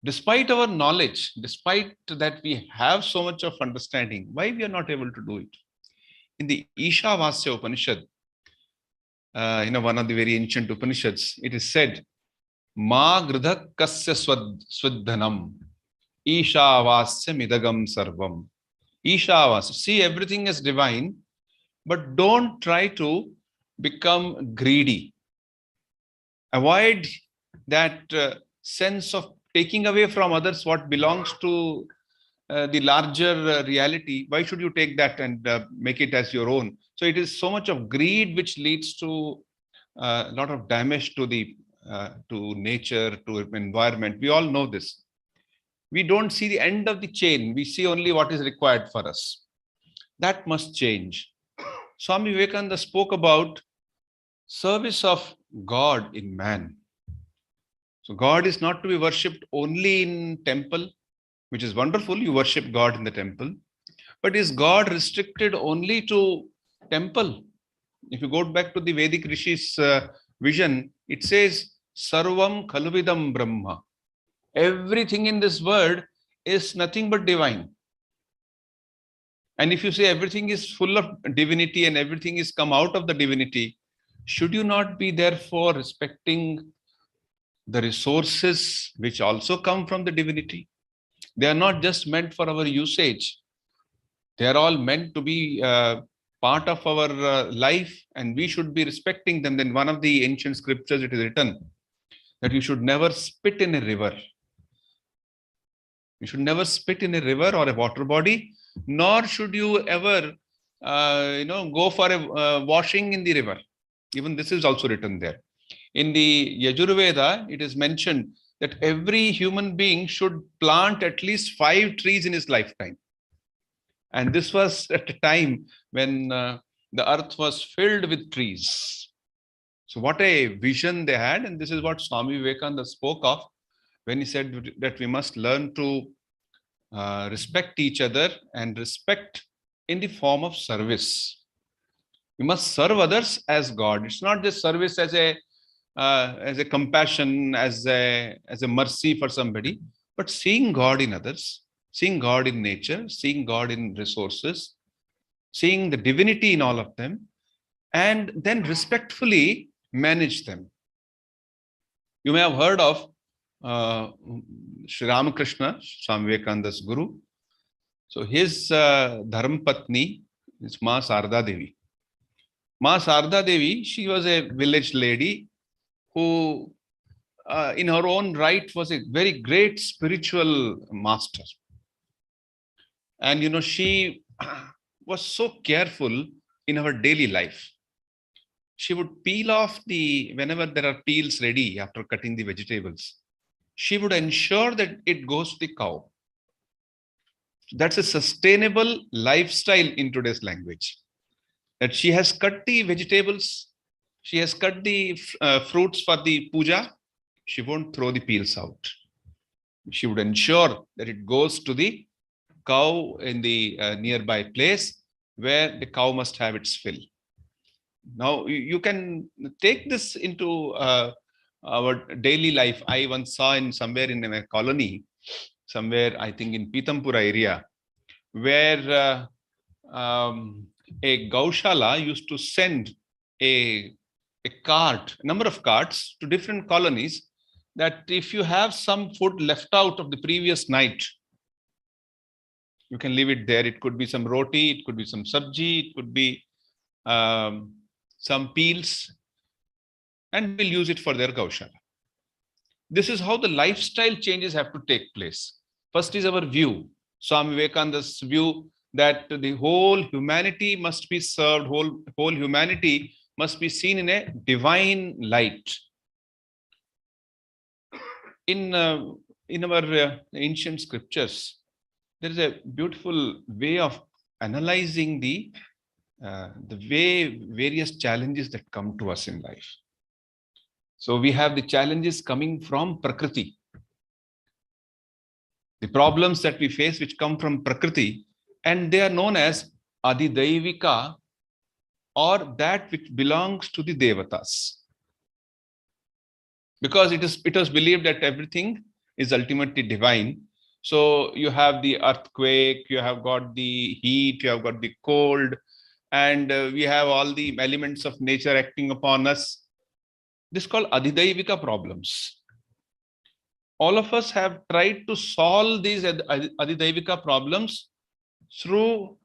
Despite our knowledge, despite that we have so much of understanding, why we are not able to do it? In the Ishavasya Upanishad, one of the very ancient Upanishads, it is said, Ma gridha kasya swadhanam, Ishavasya midagam sarvam. Ishavasya, see everything is divine, but don't try to become greedy. Avoid that sense of taking away from others what belongs to the larger reality. Why should you take that and make it as your own? So it is so much of greed which leads to a lot of damage to the to nature, to environment. We all know this. We don't see the end of the chain. We see only what is required for us. That must change. Swami Vivekananda spoke about service of God in man. So God is not to be worshipped only in temple, which is wonderful. You worship God in the temple. But is God restricted only to temple? If you go back to the Vedic Rishi's vision, it says, Sarvam Khalvidam Brahma. Everything in this world is nothing but divine. And if you say everything is full of divinity and everything is come out of the divinity, should you not be therefore respecting the resources which also come from the divinity? They are not just meant for our usage. They are all meant to be part of our life, and we should be respecting them. Then one of the ancient scriptures, it is written that you should never spit in a river. You should never spit in a river or a water body, nor should you ever go for a washing in the river. Even this is also written there. In the Yajurveda, it is mentioned that every human being should plant at least 5 trees in his lifetime. And this was at a time when the earth was filled with trees. So what a vision they had. And this is what Swami Vivekananda spoke of when he said that we must learn to respect each other, and respect in the form of service. We must serve others as God. It's not just service as a compassion, as a mercy for somebody, but seeing God in others, seeing God in nature, seeing God in resources, seeing the divinity in all of them, and then respectfully manage them. You may have heard of Sri Ramakrishna, Swami Vivekananda's guru. So his Dharmapatni is Ma Sarda Devi. Ma Sarda Devi, she was a village lady who in her own right was a very great spiritual master. And you know, she was so careful in her daily life. She would peel off whenever there are peels ready after cutting the vegetables, she would ensure that it goes to the cow. That's a sustainable lifestyle in today's language. That she has cut the vegetables, she has cut the fruits for the puja, she won't throw the peels out. She would ensure that it goes to the cow in the nearby place where the cow must have its fill. Now, you can take this into our daily life. I once saw somewhere in a colony, somewhere I think in Pitampura area, where a Gaushala used to send a number of carts to different colonies, that if you have some food left out of the previous night, you can leave it there. It could be some roti, it could be some sabji, it could be some peels, and we'll use it for their Gaushala. This is how the lifestyle changes have to take place. First is our view. Swami Vivekananda's view that the whole humanity must be served, whole humanity must be seen in a divine light. In our ancient scriptures, there is a beautiful way of analyzing the way various challenges that come to us in life. So we have the challenges coming from Prakriti. The problems that we face which come from Prakriti, and they are known as Adidaivika, or that which belongs to the Devatas. Because it was believed that everything is ultimately divine. So you have the earthquake, you have got the heat, you have got the cold, and we have all the elements of nature acting upon us. This is called Adidaivika problems. All of us have tried to solve these Adidaivika problems through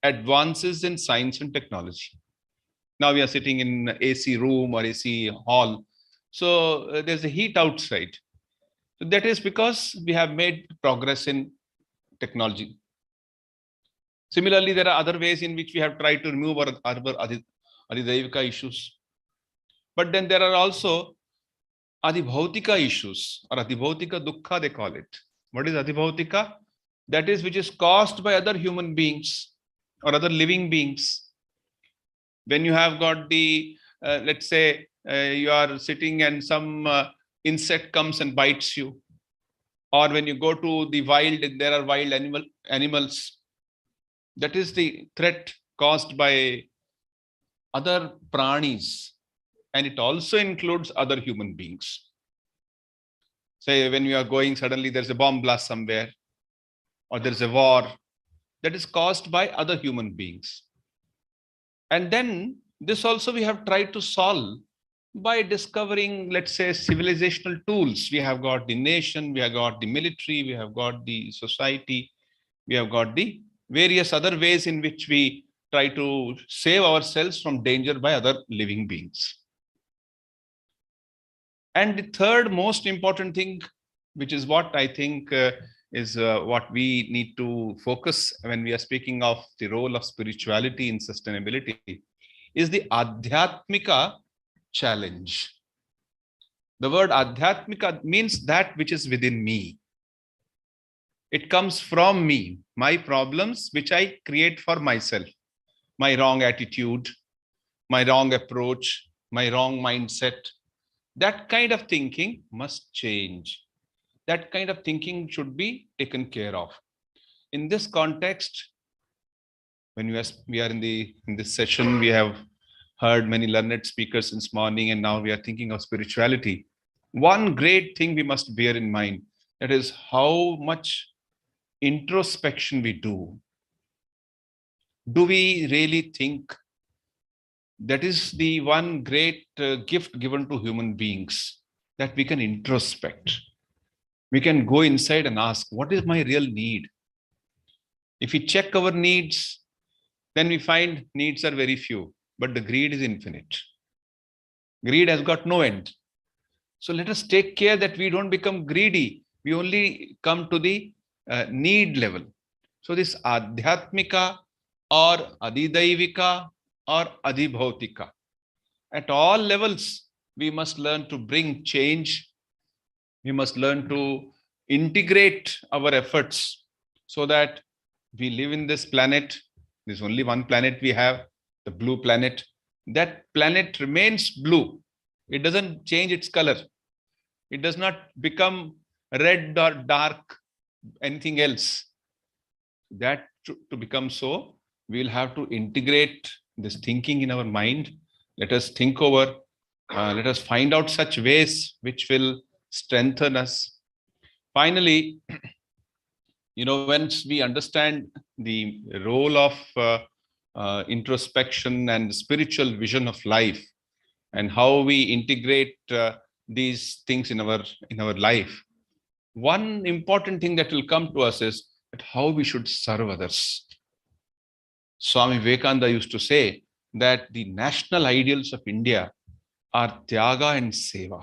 advances in science and technology. Now we are sitting in AC room or AC hall. So there's a heat outside. So that is because we have made progress in technology. Similarly, there are other ways in which we have tried to remove our Adidaivika issues. But then there are also Adibhautika issues, or Adibhautika Dukkha they call it. What is Adibhautika? That is which is caused by other human beings or other living beings. When you have got the, let's say, you are sitting and some insect comes and bites you. Or when you go to the wild, there are wild animals. That is the threat caused by other pranis. And it also includes other human beings. Say when you are going, suddenly there's a bomb blast somewhere, or there's a war that is caused by other human beings. And then this also we have tried to solve by discovering, let's say, civilizational tools. We have got the nation, we have got the military, we have got the society, we have got the various other ways in which we try to save ourselves from danger by other living beings. And the third most important thing, which is what I think is what we need to focus when we are speaking of the role of spirituality in sustainability, is the Adhyatmika challenge. The word Adhyatmika means that which is within me. It comes from me, my problems which I create for myself, my wrong attitude, my wrong approach, my wrong mindset. That kind of thinking must change. That kind of thinking should be taken care of. In this context, when we are in this session, we have heard many learned speakers since morning, and now we are thinking of spirituality. One great thing we must bear in mind, that is how much introspection we do. Do we really think? That is the one great gift given to human beings, that we can introspect. We can go inside and ask, what is my real need? If we check our needs, then we find needs are very few, but the greed is infinite. Greed has got no end. So let us take care that we don't become greedy. We only come to the need level. So this adhyatmika or adidaivika or adhibhautika, at all levels, we must learn to bring change. We must learn to integrate our efforts so that we live in this planet. There's only one planet we have, the blue planet. That planet remains blue. It doesn't change its color. It does not become red or dark, anything else. That to become so, we'll have to integrate this thinking in our mind. Let us think over, let us find out such ways which will strengthen us. Finally, once we understand the role of introspection and spiritual vision of life, and how we integrate these things in our life, one important thing that will come to us is that how we should serve others. Swami Vivekananda used to say that the national ideals of India are Tyaga and Seva.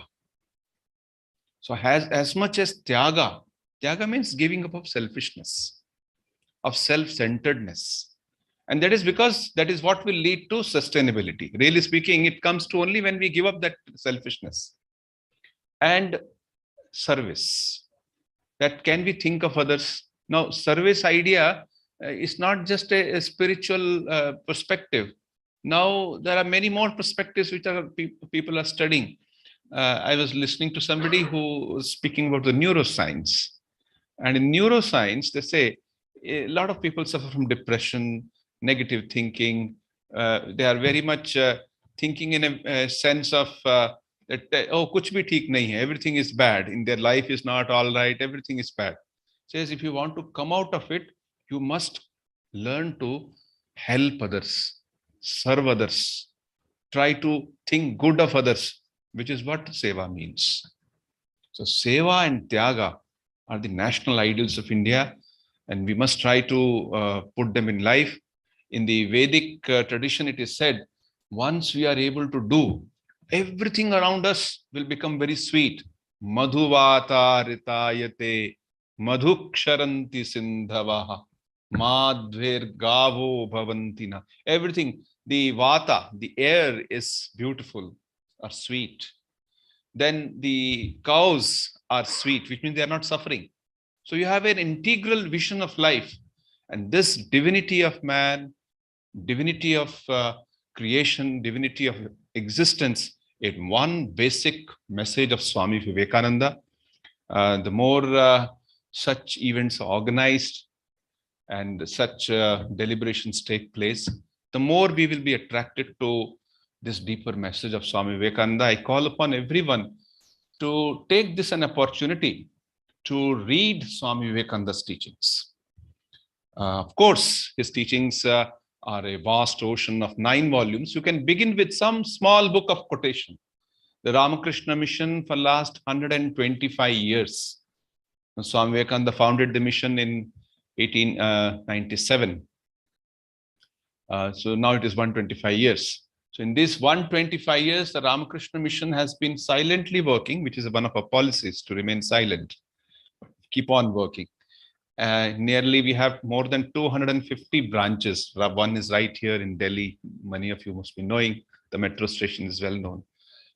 So as much as Tyaga means giving up of selfishness, of self-centeredness. And that is because that is what will lead to sustainability. Really speaking, it comes to only when we give up that selfishness. And service. That can we think of others? Now, service idea is not just a spiritual perspective. Now, there are many more perspectives which people are studying. I was listening to somebody who was speaking about the neuroscience. And in neuroscience, they say a lot of people suffer from depression, negative thinking. They are very much thinking in a sense of that, oh, kuch bhi theek nahi hai, everything is bad. In their life is not all right, everything is bad. Says if you want to come out of it, you must learn to help others, serve others, try to think good of others, which is what Seva means. So Seva and Tyaga are the national ideals of India, and we must try to put them in life. In the Vedic tradition, it is said, once we are able to do, everything around us will become very sweet. Madhuvata ritayate, madhuksharanti sindhavaha, madhver gavo bhavantina. Everything, the vata, the air is beautiful or sweet. Then the cows are sweet, which means they are not suffering. So you have an integral vision of life. And this divinity of man, divinity of creation, divinity of existence, in one basic message of Swami Vivekananda. The more such events are organized and such deliberations take place, the more we will be attracted to this deeper message of Swami Vivekananda. I call upon everyone to take this an opportunity to read Swami Vivekananda's teachings. Of course, his teachings are a vast ocean of 9 volumes. You can begin with some small book of quotation. The Ramakrishna mission for last 125 years. Swami Vivekananda founded the mission in 1897. So now it is 125 years. So in this 125 years, the Ramakrishna mission has been silently working, which is one of our policies, to remain silent, keep on working. Nearly we have more than 250 branches. One is right here in Delhi. Many of you must be knowing. The metro station is well known.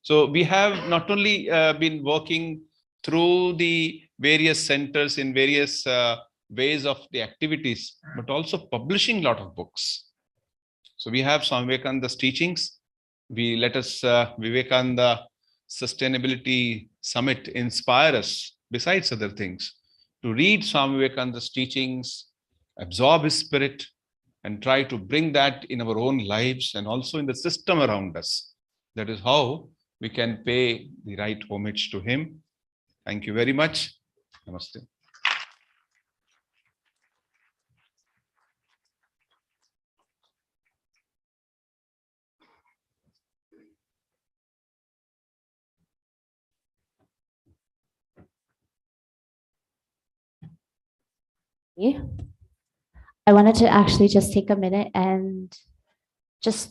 So we have not only been working through the various centers in various ways of the activities, but also publishing a lot of books. So we have Swami Vivekananda's teachings. We let us Vivekananda Sustainability Summit inspire us, besides other things, to read Swami Vivekananda's teachings, absorb his spirit, and try to bring that in our own lives and also in the system around us. That is how we can pay the right homage to him. Thank you very much. Namaste. I wanted to actually just take a minute and just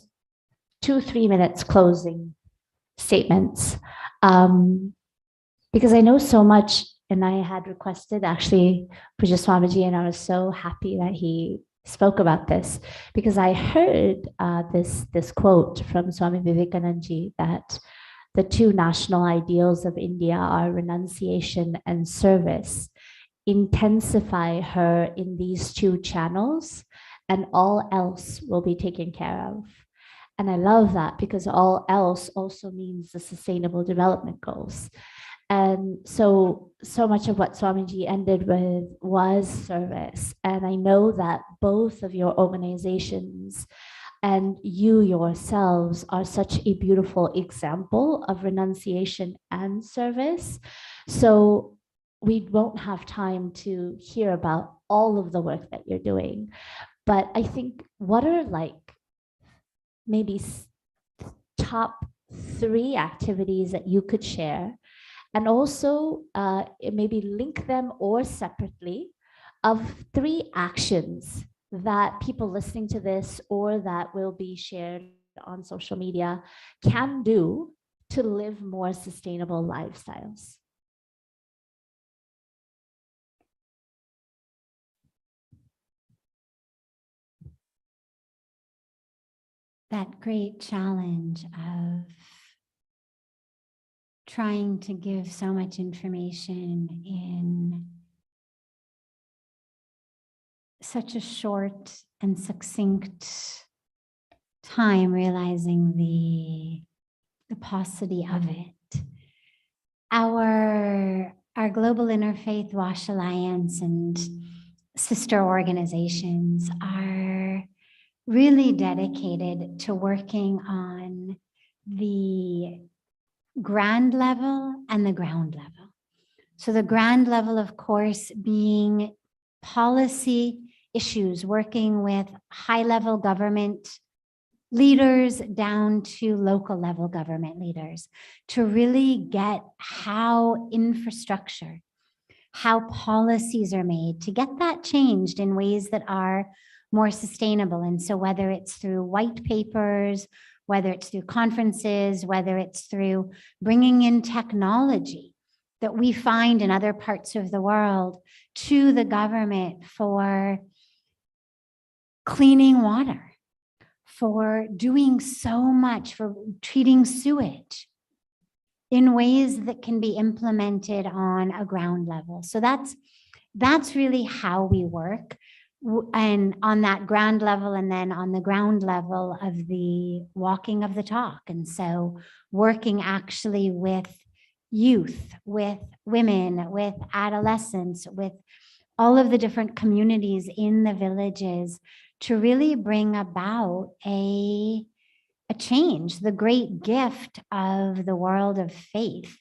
2-3 minutes closing statements. Because I know so much, and I had requested actually Puja Swamiji, and I was so happy that he spoke about this, because I heard this quote from Swami Vivekananda that the two national ideals of India are renunciation and service. Intensify her in these two channels, and all else will be taken care of. And I love that, because all else also means the Sustainable Development Goals. And so much of what Swamiji ended with was service. And I know that both of your organizations and you yourselves are such a beautiful example of renunciation and service. So we won't have time to hear about all of the work that you're doing. But I think, what are like maybe top 3 activities that you could share, and also maybe link them or separately, of 3 actions that people listening to this or that will be shared on social media can do to live more sustainable lifestyles? That great challenge of trying to give so much information in such a short and succinct time, realizing the paucity of it. Our Global Interfaith Wash Alliance and sister organizations are really dedicated to working on the grand level and the ground level. So the grand level, of course, being policy issues, working with high-level government leaders down to local level government leaders to really get how infrastructure, how policies are made, to get that changed in ways that are more sustainable. And so whether it's through white papers, whether it's through conferences, whether it's through bringing in technology that we find in other parts of the world to the government for cleaning water, for doing so much, for treating sewage in ways that can be implemented on a ground level. So that's really how we work. And on that ground level, and then on the ground level of the walking of the talk. And so working actually with youth, with women, with adolescents, with all of the different communities in the villages to really bring about a change. The great gift of the world of faith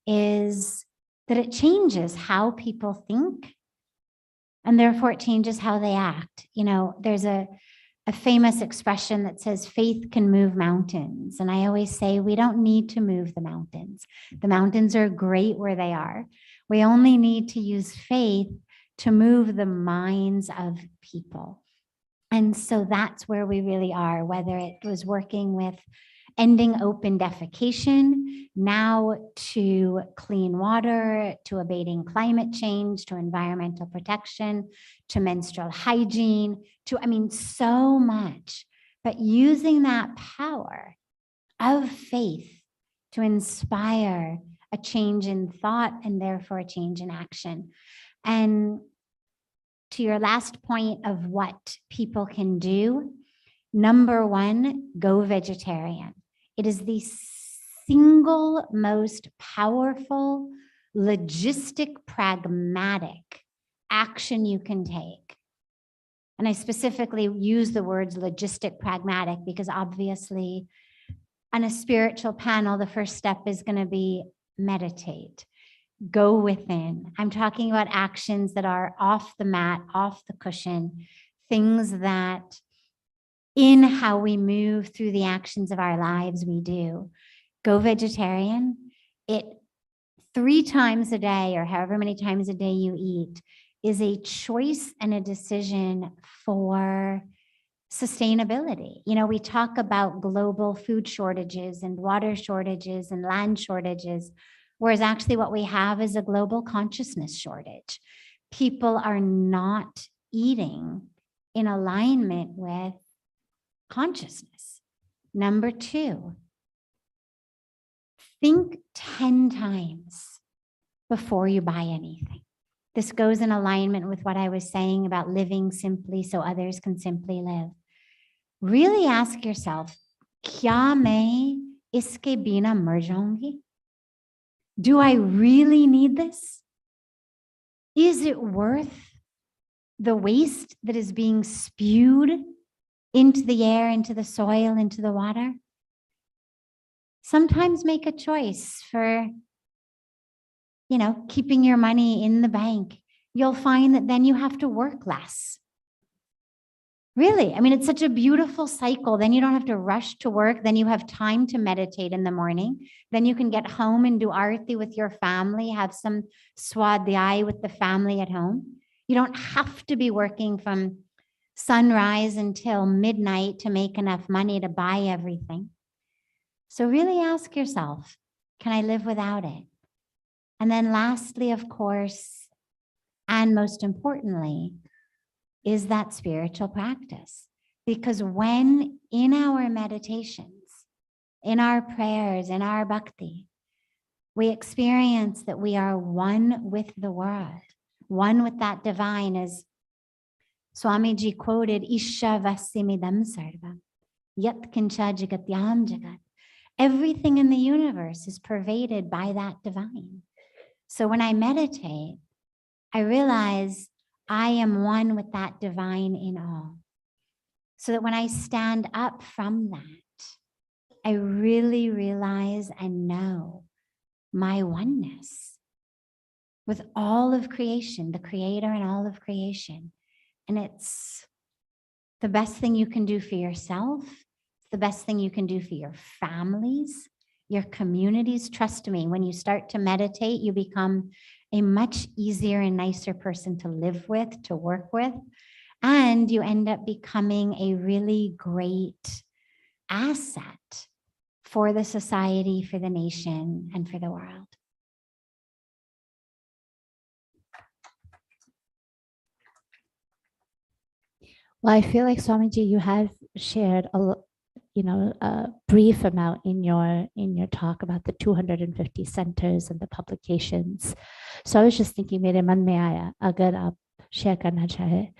is that it changes how people think, and therefore it changes how they act. You know, there's a famous expression that says faith can move mountains. And I always say, we don't need to move the mountains. The mountains are great where they are. We only need to use faith to move the minds of people. And so that's where we really are, whether it was working with ending open defecation, now to clean water, to abating climate change, to environmental protection, to menstrual hygiene, to, I mean, so much, but using that power of faith to inspire a change in thought and therefore a change in action. And to your last point of what people can do, number 1, go vegetarian. It is the single most powerful, logistic, pragmatic action you can take. And I specifically use the words logistic, pragmatic, because obviously on a spiritual panel, the first step is going to be meditate, go within. I'm talking about actions that are off the mat, off the cushion, things that in how we move through the actions of our lives, we do. Go vegetarian. It 3 times a day, or however many times a day you eat, is a choice and a decision for sustainability. You know, we talk about global food shortages and water shortages and land shortages, whereas actually what we have is a global consciousness shortage. People are not eating in alignment with consciousness. Number two, think 10 times before you buy anything. This goes in alignment with what I was saying about living simply so others can simply live. Really ask yourself, kya main iske bina mar jaungi? Do I really need this? Is it worth the waste that is being spewed into the air, into the soil, into the water? Sometimes make a choice for, you know, keeping your money in the bank. You'll find that then you have to work less. Really, I mean, it's such a beautiful cycle. Then you don't have to rush to work. Then you have time to meditate in the morning. Then you can get home and do arati with your family, have some swadhyay with the family at home. You don't have to be working from sunrise until midnight to make enough money to buy everything. So really ask yourself, can I live without it? And then lastly, of course, and most importantly, is that spiritual practice. Because when in our meditations, in our prayers, in our bhakti, we experience that we are one with the world, one with that divine, as Swamiji quoted, Isha vasimidam sarvam, yat kincha jagatyam jagat. Everything in the universe is pervaded by that divine. So when I meditate, I realize I am one with that divine in all. So that when I stand up from that, I really realize and know my oneness with all of creation, the creator and all of creation. And it's the best thing you can do for yourself, the best thing you can do for your families, your communities. Trust me, when you start to meditate, you become a much easier and nicer person to live with, to work with, and you end up becoming a really great asset for the society, for the nation, and for the world. Well, I feel like Swamiji, you have shared a brief amount in your talk about the 250 centers and the publications. So I was just thinking, mere man mein aaya, agar aap share karna chahe,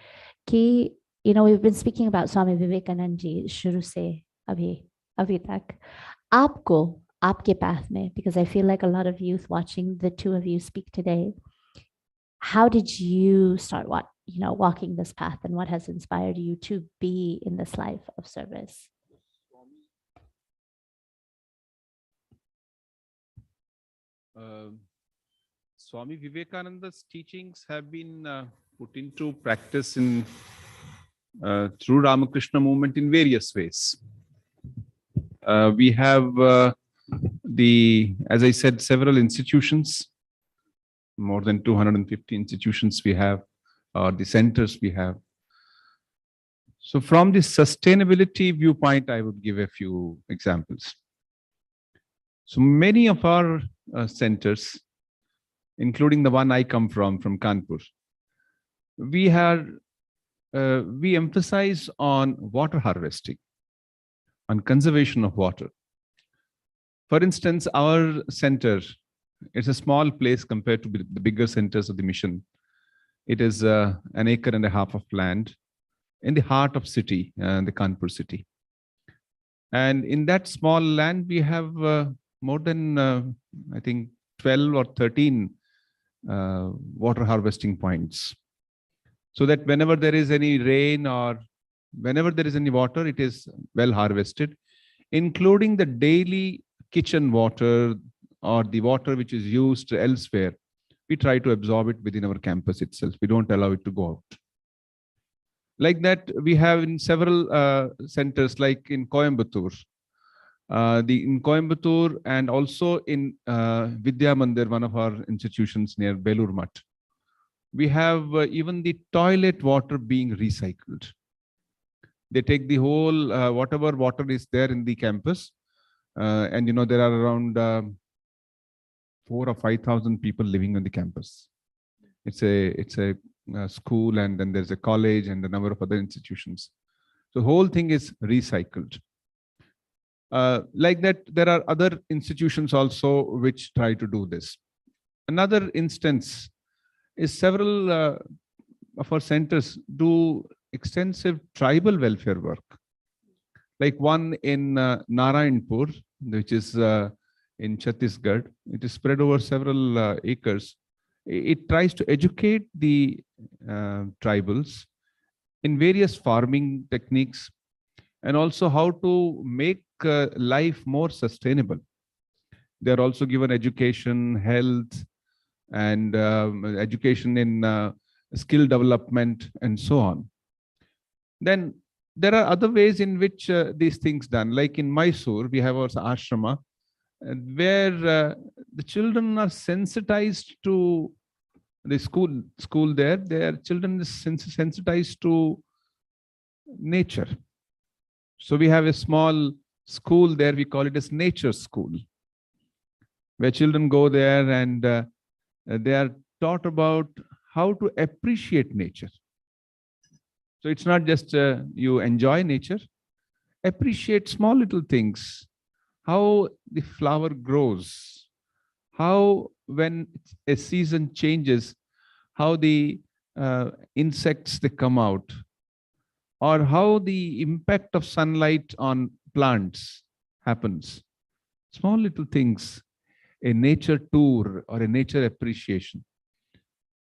ki, we've been speaking about Swami Vivekanand ji shuru se abhi tak. Aapko, aapke path mein, because I feel like a lot of youth watching the two of you speak today, how did you start walking this path, and what has inspired you to be in this life of service? Swami Vivekananda's teachings have been put into practice in through Ramakrishna movement in various ways. We have as I said, several institutions, more than 250 institutions we have, the centers we have. So from the sustainability viewpoint, I would give a few examples. So many of our centers, including the one I come from Kanpur, we emphasize on water harvesting, on conservation of water. For instance, our center, it's a small place compared to the bigger centers of the mission. It is 1.5 acres of land in the heart of city, the Kanpur city. And in that small land, we have more than, I think, 12 or 13 water harvesting points. So that whenever there is any rain or whenever there is any water, it is well harvested, including the daily kitchen water or the water which is used elsewhere. We try to absorb it within our campus itself. We don't allow it to go out. Like that, we have in several centers, like in Coimbatore. In Coimbatore and also in Vidya Mandir, one of our institutions near Belur Math. We have even the toilet water being recycled. They take the whole, whatever water is there in the campus, and there are around 4,000 or 5,000 people living on the campus. It's a school, and then there's a college and a number of other institutions. So the whole thing is recycled. Like that, there are other institutions also which try to do this. Another instance is several of our centers do extensive tribal welfare work. Like one in Narayanpur, which is in Chhattisgarh. It is spread over several acres. It tries to educate the tribals in various farming techniques, and also how to make life more sustainable. They are also given education, health, and education in skill development, and so on. Then there are other ways in which these things done. Like in Mysore, we have our ashrama, where the children are sensitized to the school there. Their children is sensitized to nature. So we have a small school there. We call it as nature school, where children go there and they are taught about how to appreciate nature. So it's not just you enjoy nature, appreciate small little things, how the flower grows, how when a season changes, how the insects they come out, or how the impact of sunlight on plants happens. Small little things, a nature tour or a nature appreciation.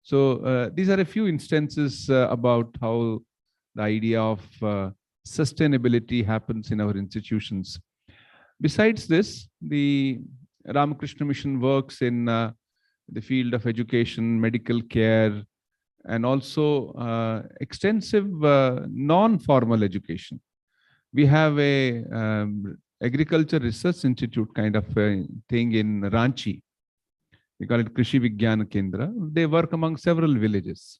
So these are a few instances about how the idea of sustainability happens in our institutions. Besides this, the Ramakrishna Mission works in the field of education, medical care, and also extensive non-formal education. We have a agriculture research institute kind of thing in Ranchi. We call it Krishi Vigyan Kendra. They work among several villages.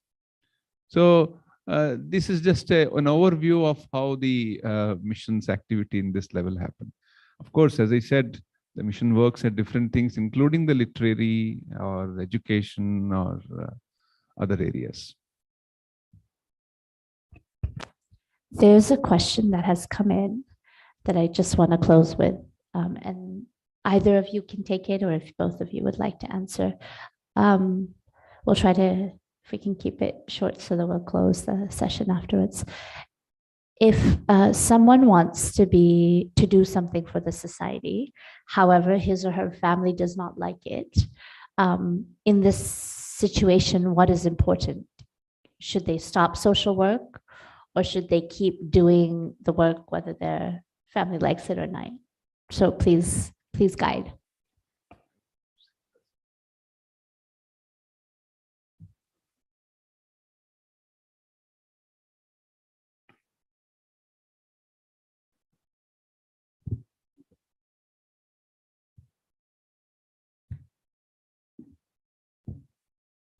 So this is just an overview of how the mission's activity in this level happen. Of course, as I said, the mission works at different things, including the literary or education or other areas. There's a question that has come in that I just want to close with, and either of you can take it, or if both of you would like to answer. We'll try to, if we can keep it short so that we'll close the session afterwards. If someone wants to do something for the society, however, his or her family does not like it, in this situation, what is important? Should they stop social work, or should they keep doing the work whether their family likes it or not? So please guide.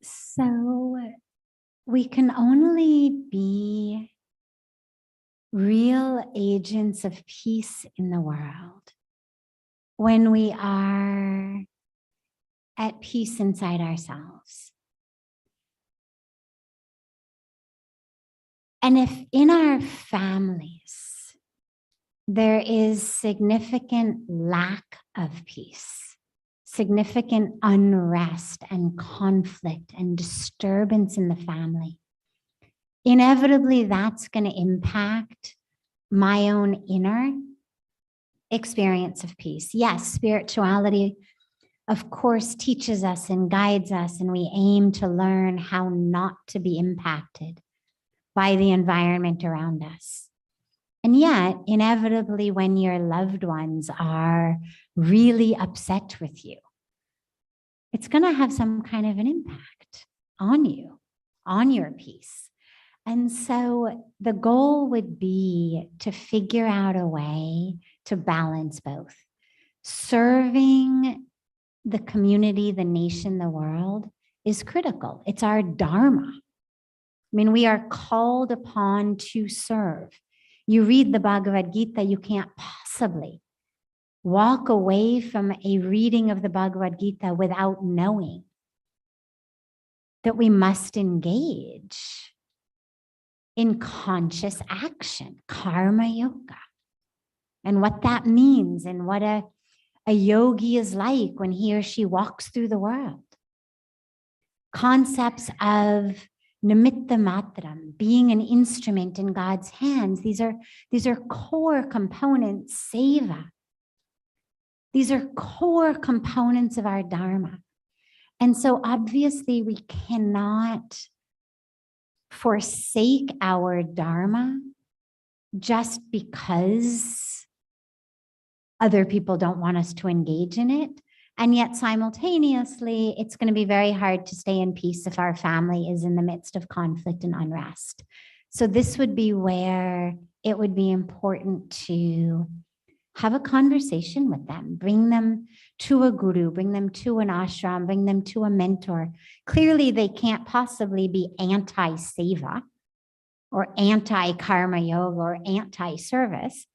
So we can only be real agents of peace in the world when we are at peace inside ourselves. And if in our families there is significant lack of peace, significant unrest and conflict and disturbance in the family, inevitably that's going to impact my own inner experience of peace. Yes, spirituality, of course, teaches us and guides us, and we aim to learn how not to be impacted by the environment around us. And yet, inevitably, when your loved ones are really upset with you, it's going to have some kind of an impact on you, on your peace. And so the goal would be to figure out a way to balance both. Serving the community, the nation, the world is critical. It's our dharma. I mean, we are called upon to serve. You read the Bhagavad Gita, you can't possibly walk away from a reading of the Bhagavad Gita without knowing that we must engage in conscious action, karma yoga, and what that means and what a yogi is like when he or she walks through the world. Concepts of nimitta matram, being an instrument in God's hands. These are core components, seva. These are core components of our dharma. And so obviously we cannot forsake our dharma just because other people don't want us to engage in it. And yet simultaneously, it's going to be very hard to stay in peace if our family is in the midst of conflict and unrest. So this would be where it would be important to have a conversation with them, bring them to a guru, bring them to an ashram, bring them to a mentor. Clearly, they can't possibly be anti-seva or anti-karma yoga or anti-service.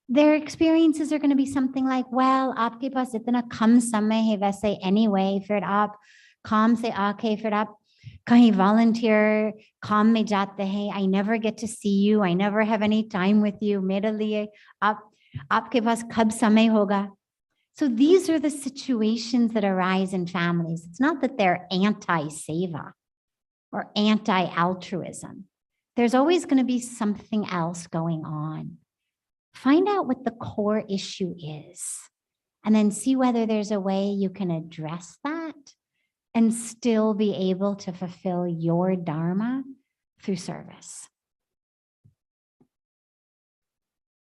Their experiences are going to be something like, well, आपके पास इतना कम समय है वैसे anyway, फिर आप काम से आके फिर आप कहीं volunteer काम में जाते हैं. I never get to see you. I never have any time with you. मेरे लिए आपके पास कब समय होगा? So these are the situations that arise in families. It's not that they're anti-seva or anti-altruism. There's always going to be something else going on. Find out what the core issue is, and then see whether there's a way you can address that and still be able to fulfill your dharma through service.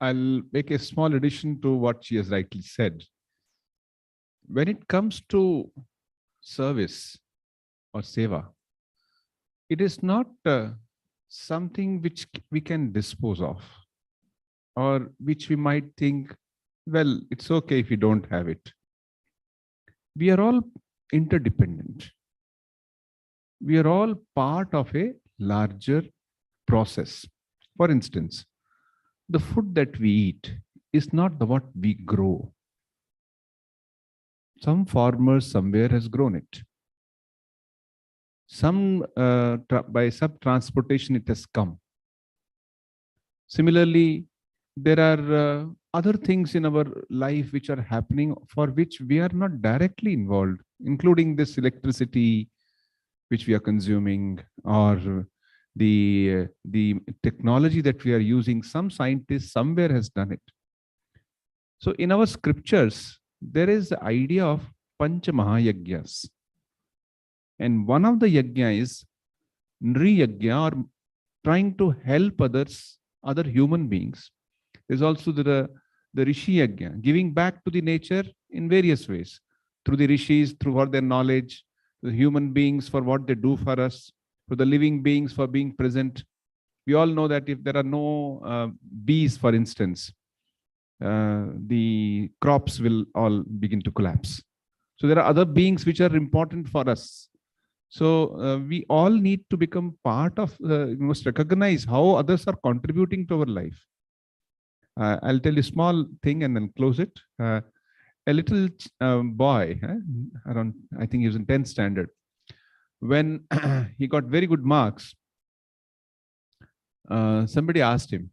I'll make a small addition to what she has rightly said. When it comes to service or seva, it is not something which we can dispose of, or which we might think, well, it's okay if we don't have it. We are all interdependent. We are all part of a larger process. For instance, the food that we eat is not what we grow. Some farmer somewhere has grown it. Some by sub-transportation it has come. Similarly, there are other things in our life which are happening for which we are not directly involved, including this electricity which we are consuming, or the technology that we are using. Some scientist somewhere has done it. So in our scriptures, there is the idea of Pancha Mahayagyas. And one of the yajna is Nri Yajna, or trying to help others, other human beings. There's also the Rishi Yajna, giving back to the nature in various ways, through the Rishis, through their knowledge, the human beings for what they do for us, for the living beings for being present. We all know that if there are no bees, for instance, the crops will all begin to collapse. So there are other beings which are important for us. So we all need to become part of, we must recognize how others are contributing to our life. I'll tell you a small thing and then close it. A little boy, around, I think he was in 10th standard, when he got very good marks, somebody asked him,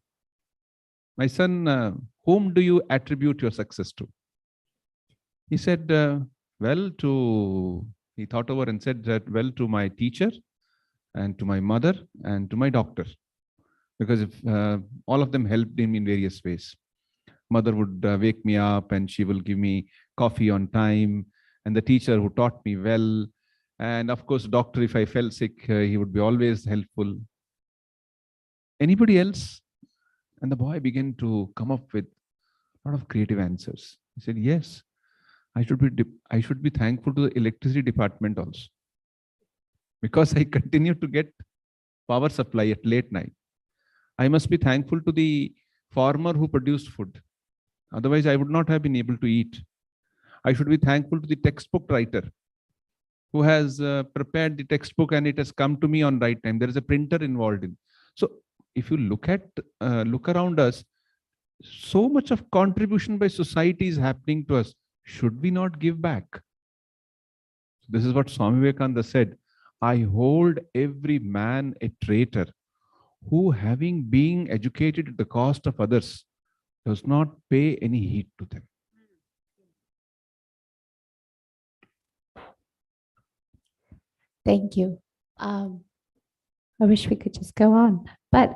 my son, whom do you attribute your success to? He said, he thought over and said that, well, to my teacher and to my mother and to my doctor. Because if, all of them helped him in various ways. Mother would wake me up and she will give me coffee on time, and the teacher who taught me well. And of course, doctor, if I fell sick, he would be always helpful. Anybody else? And the boy began to come up with a lot of creative answers. He said, yes, I should be thankful to the electricity department also, because I continue to get power supply at late night. I must be thankful to the farmer who produced food. Otherwise, I would not have been able to eat. I should be thankful to the textbook writer who has prepared the textbook and it has come to me on right time. There is a printer involved in. So if you look around us, so much of contribution by society is happening to us. Should we not give back? This is what Swami Vivekananda said. I hold every man a traitor who, having been educated at the cost of others, does not pay any heed to them. Thank you. I wish we could just go on, but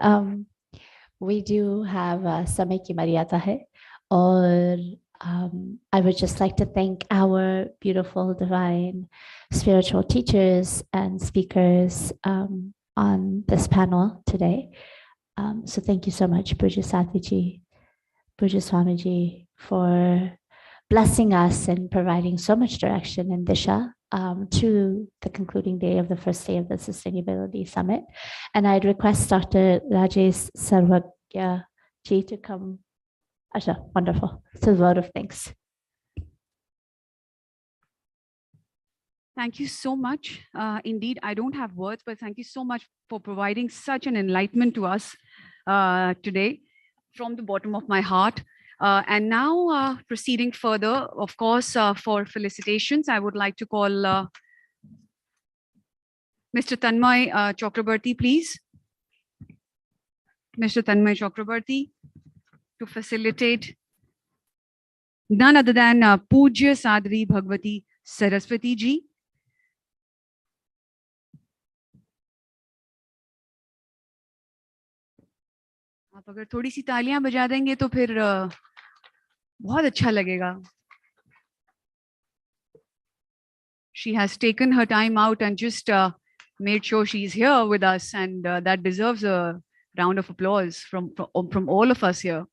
we do have Samay ki Maryada hai, or I would just like to thank our beautiful, divine, spiritual teachers and speakers on this panel today. So thank you so much, Pujya Satiji, Pujya Swamiji, for blessing us and providing so much direction and disha to the concluding day of the first day of the Sustainability Summit. And I'd request Dr. Rajesh Sarvagya ji to come. Asha, wonderful. To the vote of thanks. Thank you so much. Indeed, I don't have words, but thank you so much for providing such an enlightenment to us today from the bottom of my heart. And now proceeding further, of course, for felicitations, I would like to call Mr. Tanmay Chakrabarti, please. Mr. Tanmay Chakrabarti to facilitate none other than Pujya Sadhvi Bhagwati Saraswati ji. आप अगर थोड़ी सी तालियां बजा देंगे तो फिर बहुत अच्छा लगेगा. She has taken her time out and just made sure she's here with us, and that deserves a round of applause from all of us here.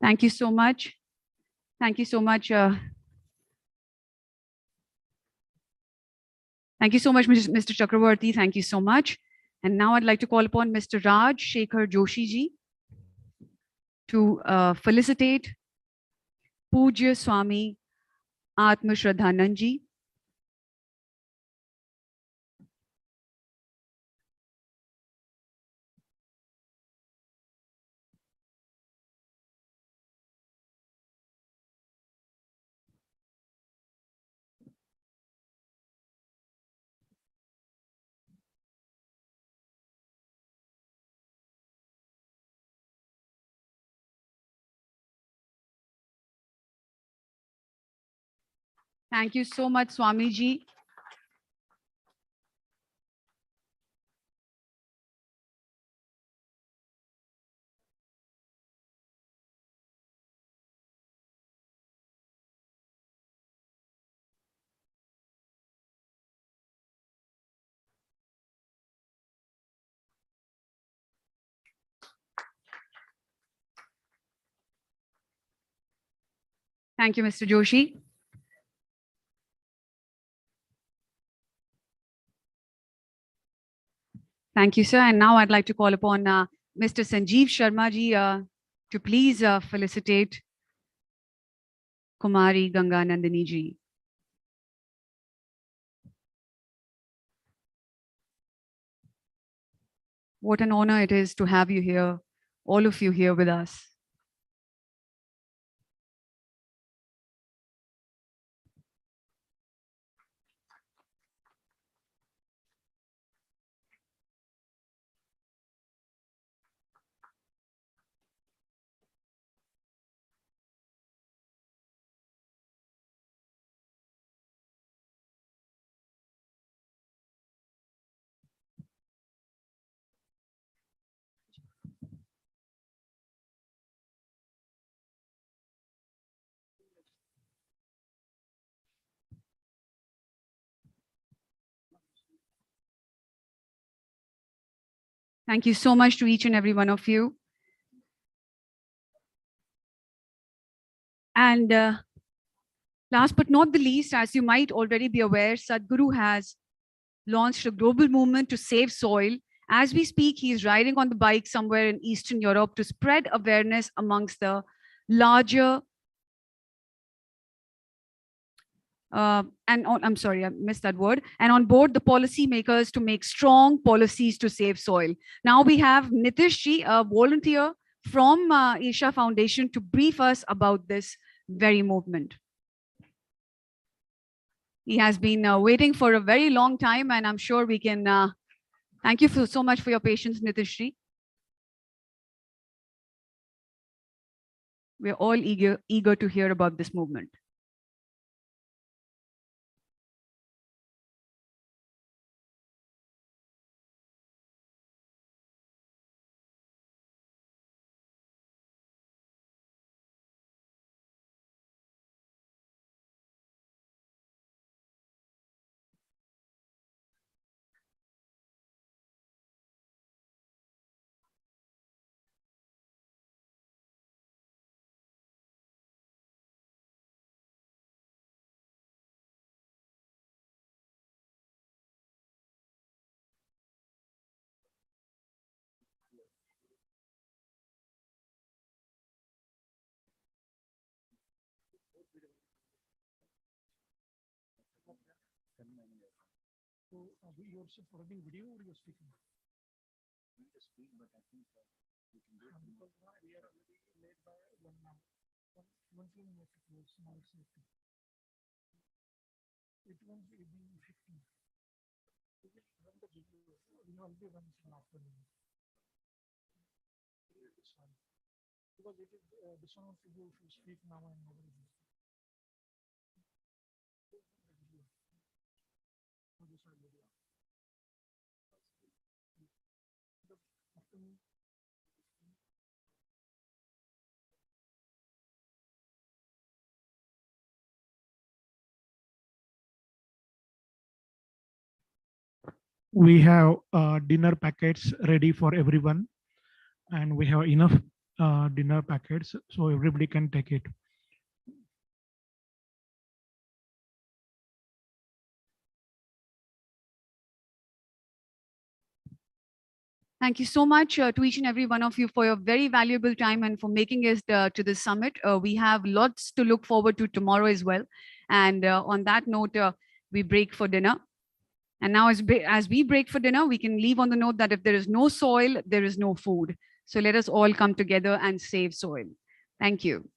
Thank you so much. Thank you so much. Thank you so much, Mr. Chakravarti. Thank you so much. And now I'd like to call upon Mr. Raj Shekhar Joshi ji to felicitate Pujya Swami Atma Shraddhanand ji. Thank you so much, Swamiji. Thank you, Mr. Joshi. Thank you, sir. And now I'd like to call upon Mr. Sanjeev Sharma ji to please felicitate Kumari Ganga Nandini ji. What an honor it is to have you here, all of you here with us. Thank you so much to each and every one of you. And Last but not the least, as you might already be aware, Sadhguru has launched a global movement to save soil. As we speak, he is riding on the bike somewhere in Eastern Europe to spread awareness amongst the larger I'm sorry, I missed that word. And on board the policy makers to make strong policies to save soil. Now we have Nitish ji, a volunteer from Isha Foundation, to brief us about this very movement. He has been waiting for a very long time, and I'm sure we can. Thank you so much for your patience, Nitish ji. We're all eager to hear about this movement. So, you're recording video or you're speaking? We just speak, but I think we can do it. Because now we are already late by 1 hour. 1 kilometer to small safety. It won't be 15. We will run the video. We will be running in afternoon. It's fine. Because it is dishonest to you if you speak now and nobody will speak. We have dinner packets ready for everyone, and we have enough dinner packets so everybody can take it. Thank you so much to each and every one of you for your very valuable time and for making us to this summit. We have lots to look forward to tomorrow as well. And on that note, we break for dinner. And now as we break for dinner, we can leave on the note that if there is no soil, there is no food. So let us all come together and save soil. Thank you.